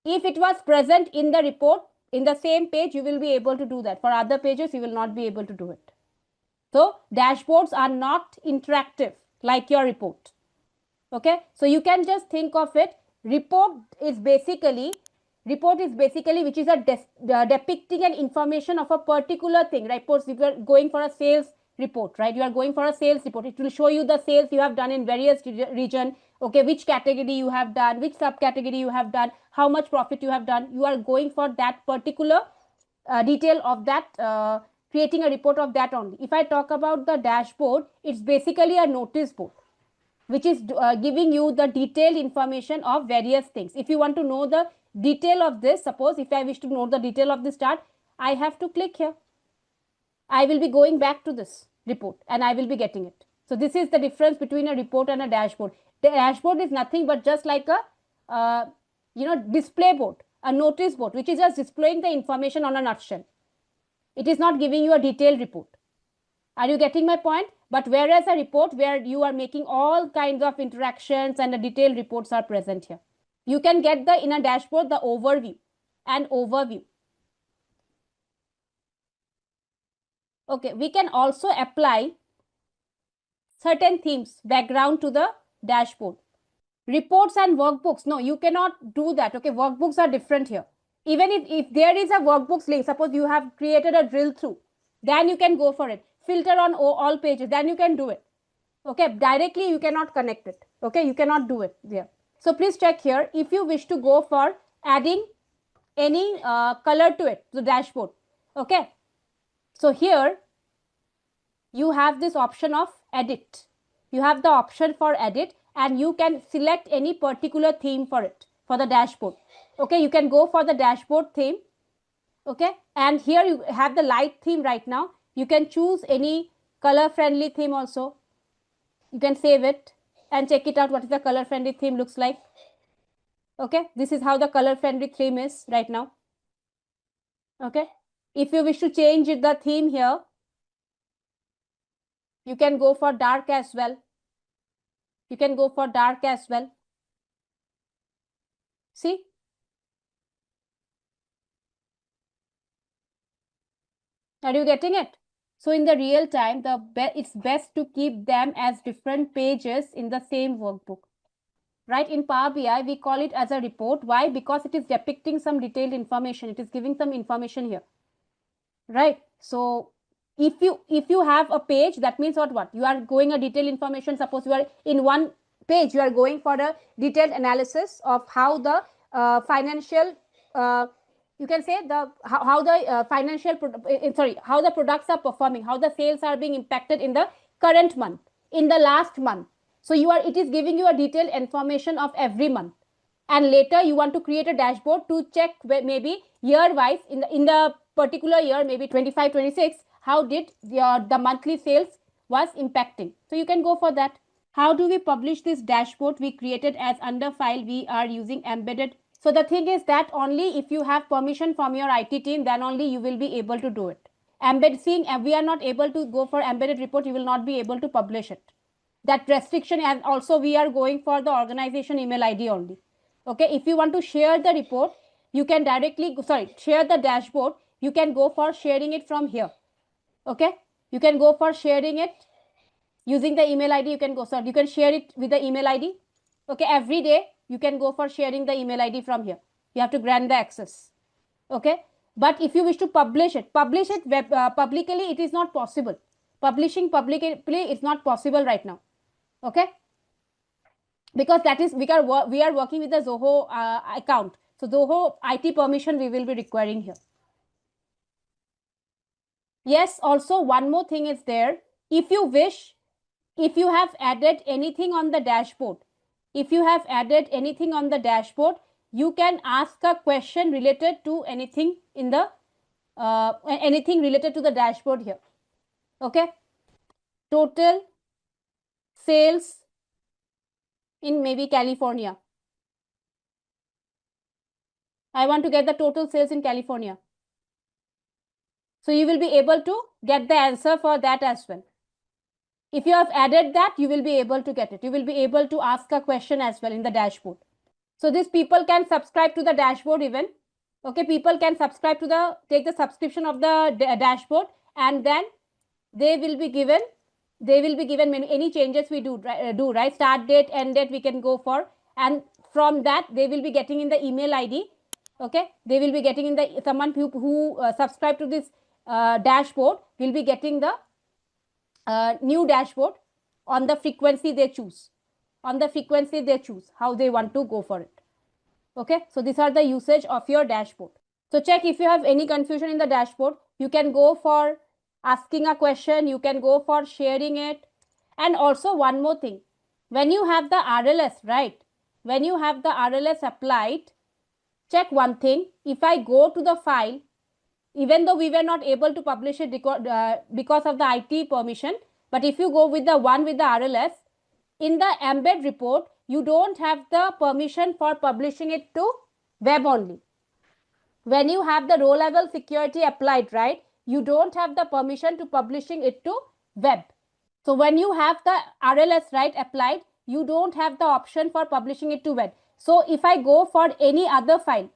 If it was present in the report, in the same page, you will be able to do that. For other pages, you will not be able to do it. So dashboards are not interactive like your report. Okay, so you can just think of it. Report is basically which is a depicting an information of a particular thing, right? Suppose if you are going for a sales report, right? You are going for a sales report. It will show you the sales you have done in various region. Okay, which category you have done, which subcategory you have done, how much profit you have done. You are going for that particular detail of that, creating a report of that only. If I talk about the dashboard, it's basically a notice board which is giving you the detailed information of various things. If you want to know the detail of this, suppose if I wish to know the detail of this chart, I have to click here. I will be going back to this report and I will be getting it. So this is the difference between a report and a dashboard. The dashboard is nothing but just like a display board, a notice board, which is just displaying the information on a nutshell. It is not giving you a detailed report. Are you getting my point? But whereas a report where you are making all kinds of interactions and the detailed reports are present here. You can get in a dashboard the overview and overview. Okay, we can also apply certain themes, background to the dashboard. Reports and workbooks, no, you cannot do that. Okay, workbooks are different here. Even if there is a workbooks link, suppose you have created a drill through, then you can go for it. Filter on all pages, then you can do it. Okay, directly you cannot connect it. Okay, you cannot do it there. So please check here. If you wish to go for adding any color to it, the dashboard. Okay, so here you have this option of edit. You have the option for edit and you can select any particular theme for it, for the dashboard. Okay, you can go for the dashboard theme. Okay, and here you have the light theme right now. You can choose any color friendly theme also. You can save it and check it out what is the color friendly theme looks like. Okay, this is how the color friendly theme is right now. Okay, if you wish to change the theme here, you can go for dark as well. You can go for dark as well. See? Are you getting it? So in the real time, it's best to keep them as different pages in the same workbook. Right? In Power BI, we call it as a report. Why? Because it is depicting some detailed information. It is giving some information here. Right? So if you have a page, that means what? You are going a detailed information. Suppose you are in one page, you are going for a detailed analysis of how the financial you can say how the how the products are performing, how the sales are being impacted in the current month, in the last month. So it is giving you a detailed information of every month. And later you want to create a dashboard to check maybe year wise in the particular year, maybe 25-26, how did the monthly sales was impacting. So you can go for that. How do we publish this dashboard we created as under file? We are using embedded. So the thing is that only if you have permission from your IT team, then only you will be able to do it. We are not able to go for embedded report, you will not be able to publish it. That restriction, and also we are going for the organization email ID only. Okay, if you want to share the report, you can directly, share the dashboard, you can go for sharing it from here. Okay, you can go for sharing it using the email ID. You can share it with the email ID. Okay, every day you can go for sharing the email ID from here. You have to grant the access. Okay, but if you wish to publish it publicly, it is not possible. Publishing publicly is not possible right now. Okay, because that is we are working with the Zoho account. So Zoho IT permission we will be requiring here. Yes, also one more thing is there. If you wish, if you have added anything on the dashboard, if you have added anything on the dashboard, you can ask a question related to anything in the anything related to the dashboard here. Okay, total sales in maybe California. I want to get the total sales in California. So you will be able to get the answer for that as well. If you have added that, you will be able to get it. You will be able to ask a question as well in the dashboard. So these people can subscribe to the dashboard even. Okay, people can subscribe to the, take the subscription of the dashboard, and then they will be given any changes we do right, start date, end date we can go for, and from that they will be getting in the email ID. Okay, they will be getting in the, someone who subscribe to this dashboard will be getting the new dashboard on the frequency they choose, how they want to go for it. Okay, so these are the usage of your dashboard. So check if you have any confusion in the dashboard. You can go for asking a question, you can go for sharing it. And also one more thing, when you have the RLS, right, when you have the RLS applied, check one thing. If I go to the file, even though we were not able to publish it because of the IT permission, but if you go with the one with the RLS, in the embed report, you don't have the permission for publishing it to web only. When you have the row level security applied, right, you don't have the permission to publishing it to web. So when you have the RLS right applied, you don't have the option for publishing it to web. So if I go for any other file,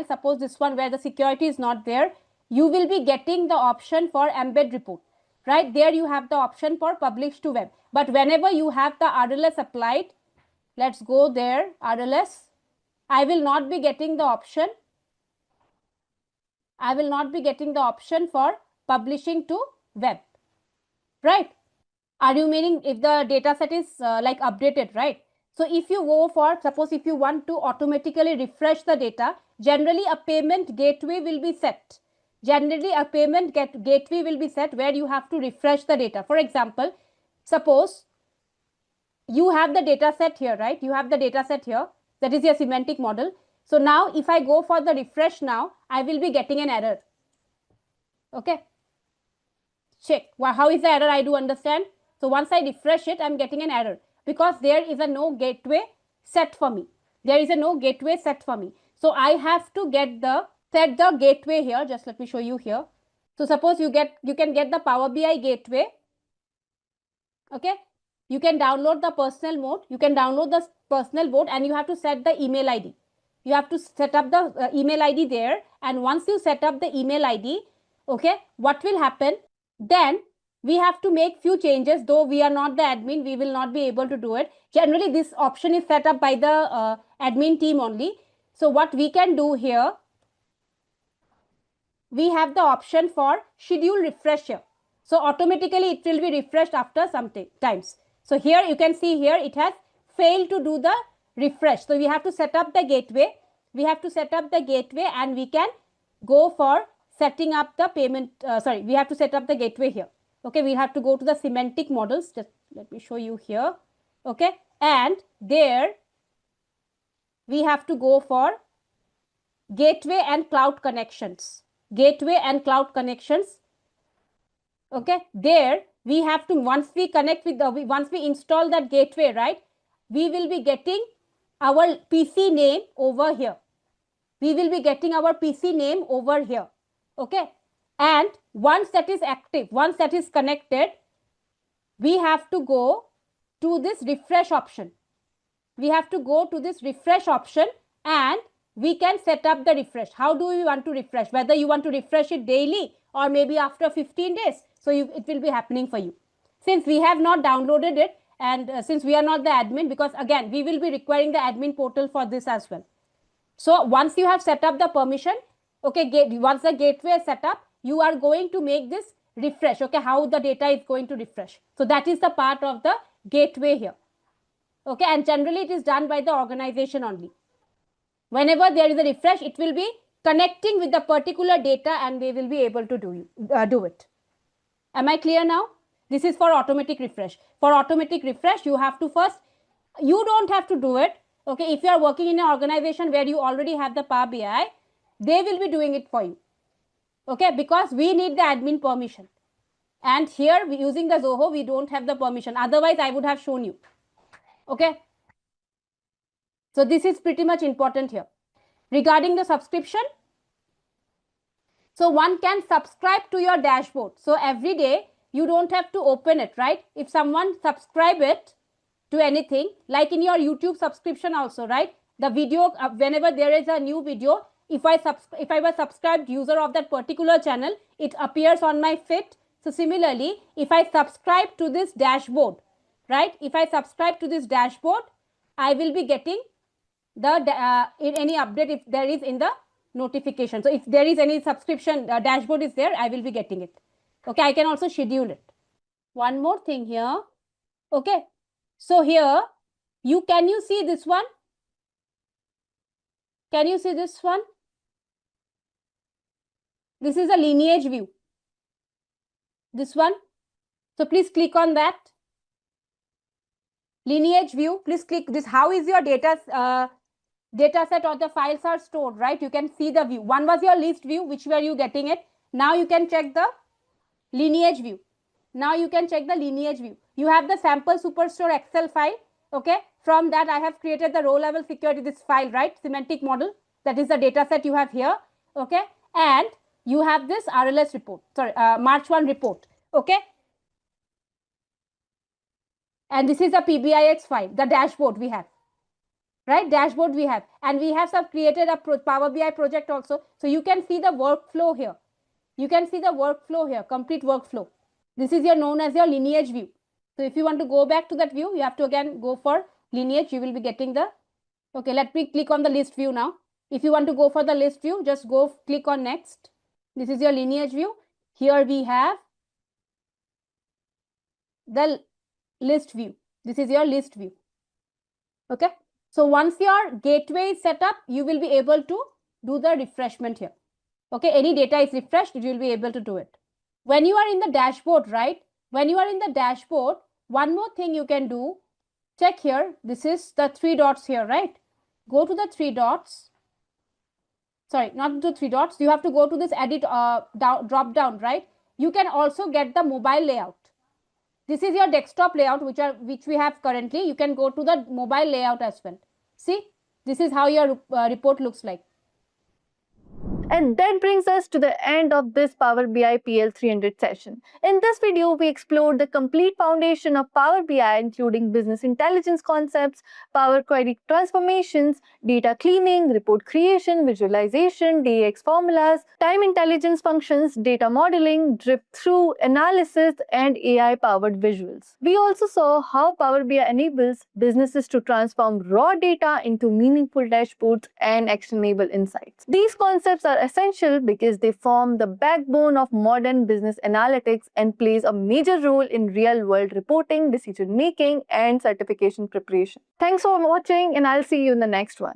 suppose this one where the security is not there, you will be getting the option for embed report. Right there you have the option for publish to web. But whenever you have the RLS applied, let's go there, RLS, I will not be getting the option. For publishing to web. Right? Are you meaning if the data set is like updated, right? So if you go for, suppose if you want to automatically refresh the data, generally a payment gateway will be set. Gateway will be set where you have to refresh the data. For example, suppose you have the data set here, right? You have the data set here. That is your semantic model. So now if I go for the refresh now, I will be getting an error. Okay. Check. Well, how is the error? I do understand. So once I refresh it, I'm getting an error because there is a no gateway set for me. So I have to set the gateway here. Just let me show you here. So suppose you can get the Power BI gateway. Okay. You can download the personal mode. And you have to set the email ID. You have to set up the email ID there. And once you set up the email ID, okay, what will happen? Then we have to make few changes. Though we are not the admin, we will not be able to do it. Generally, this option is set up by the admin team only. So what we can do here, we have the option for schedule refresh here. So automatically it will be refreshed after some times. So here you can see here it has failed to do the refresh. So we have to set up the gateway. And we can go for setting up the payment. We have to set up the gateway here. Okay, we have to go to the semantic models. Just let me show you here. Okay, and there we have to go for gateway and cloud connections. Okay, there we have to, once we install that gateway, right, we will be getting our PC name over here. Okay, and once that is active, once that is connected, we have to go to this refresh option. And we can set up the refresh. How do you want to refresh? Whether you want to refresh it daily or maybe after 15 days. So it will be happening for you. Since we have not downloaded it, and since we are not the admin, because again, we will be requiring the admin portal for this as well. So once you have set up the permission, okay, once the gateway is set up, you are going to make this refresh, okay, how the data is going to refresh. So that is the part of the gateway here, okay, and generally it is done by the organization only. Whenever there is a refresh, it will be connecting with the particular data and they will be able to do it. Am I clear now? This is for automatic refresh. For automatic refresh, you have to first, you don't have to do it, okay. If you are working in an organization where you already have the Power BI, they will be doing it for you, okay, because we need the admin permission. And here, using the Zoho, we don't have the permission. Otherwise, I would have shown you, okay. So this is pretty much important here. Regarding the subscription, so one can subscribe to your dashboard. So every day, you don't have to open it, right? If someone subscribe it to anything, like in your YouTube subscription also, right? The video, whenever there is a new video, if I was subscribed user of that particular channel, it appears on my feed. So similarly, if I subscribe to this dashboard, right? If I subscribe to this dashboard, I will be getting the any update if there is in the notification. So if there is any subscription dashboard is there, I will be getting it. Okay, I can also schedule it. One more thing here. Okay, so here can you see this one? Can you see this one? This is a lineage view. This one. So please click on that. Lineage view. Please click this. How is your data set or the files are stored, right? You can see the view. One was your list view, which were you getting it. Now you can check the lineage view. Now you can check the lineage view. You have the sample superstore Excel file. Okay. From that, I have created the row level security, this file, right? Semantic model. That is the data set you have here. Okay. And you have this RLS report. Sorry, March 1 report. Okay. And this is a PBIX file, the dashboard we have. Right, dashboard we have, and we have created a Power BI project also. So you can see the workflow here. You can see the workflow here, complete workflow. This is known as your lineage view. So if you want to go back to that view, you have to again go for lineage. You will be getting the, okay, let me click on the list view now. If you want to go for the list view, just go click on next. This is your lineage view. Here we have the list view. This is your list view. Okay. So once your gateway is set up, you will be able to do the refreshment here. Okay, any data is refreshed, you will be able to do it. When you are in the dashboard, right? When you are in the dashboard, one more thing you can do, check here. This is the 3 dots here, right? Go to the 3 dots. Sorry, not the 3 dots. You have to go to this edit drop down, right? You can also get the mobile layout. This is your desktop layout, which we have currently. You can go to the mobile layout as well. See, this is how your report looks like. And that brings us to the end of this Power BI PL 300 session. In this video, we explored the complete foundation of Power BI, including business intelligence concepts, Power Query transformations, data cleaning, report creation, visualization, DX formulas, time intelligence functions, data modeling, drip-through analysis, and AI-powered visuals. We also saw how Power BI enables businesses to transform raw data into meaningful dashboards and actionable insights. These concepts are essential because they form the backbone of modern business analytics and plays a major role in real-world reporting, decision-making, and certification preparation. Thanks for watching, and I'll see you in the next one.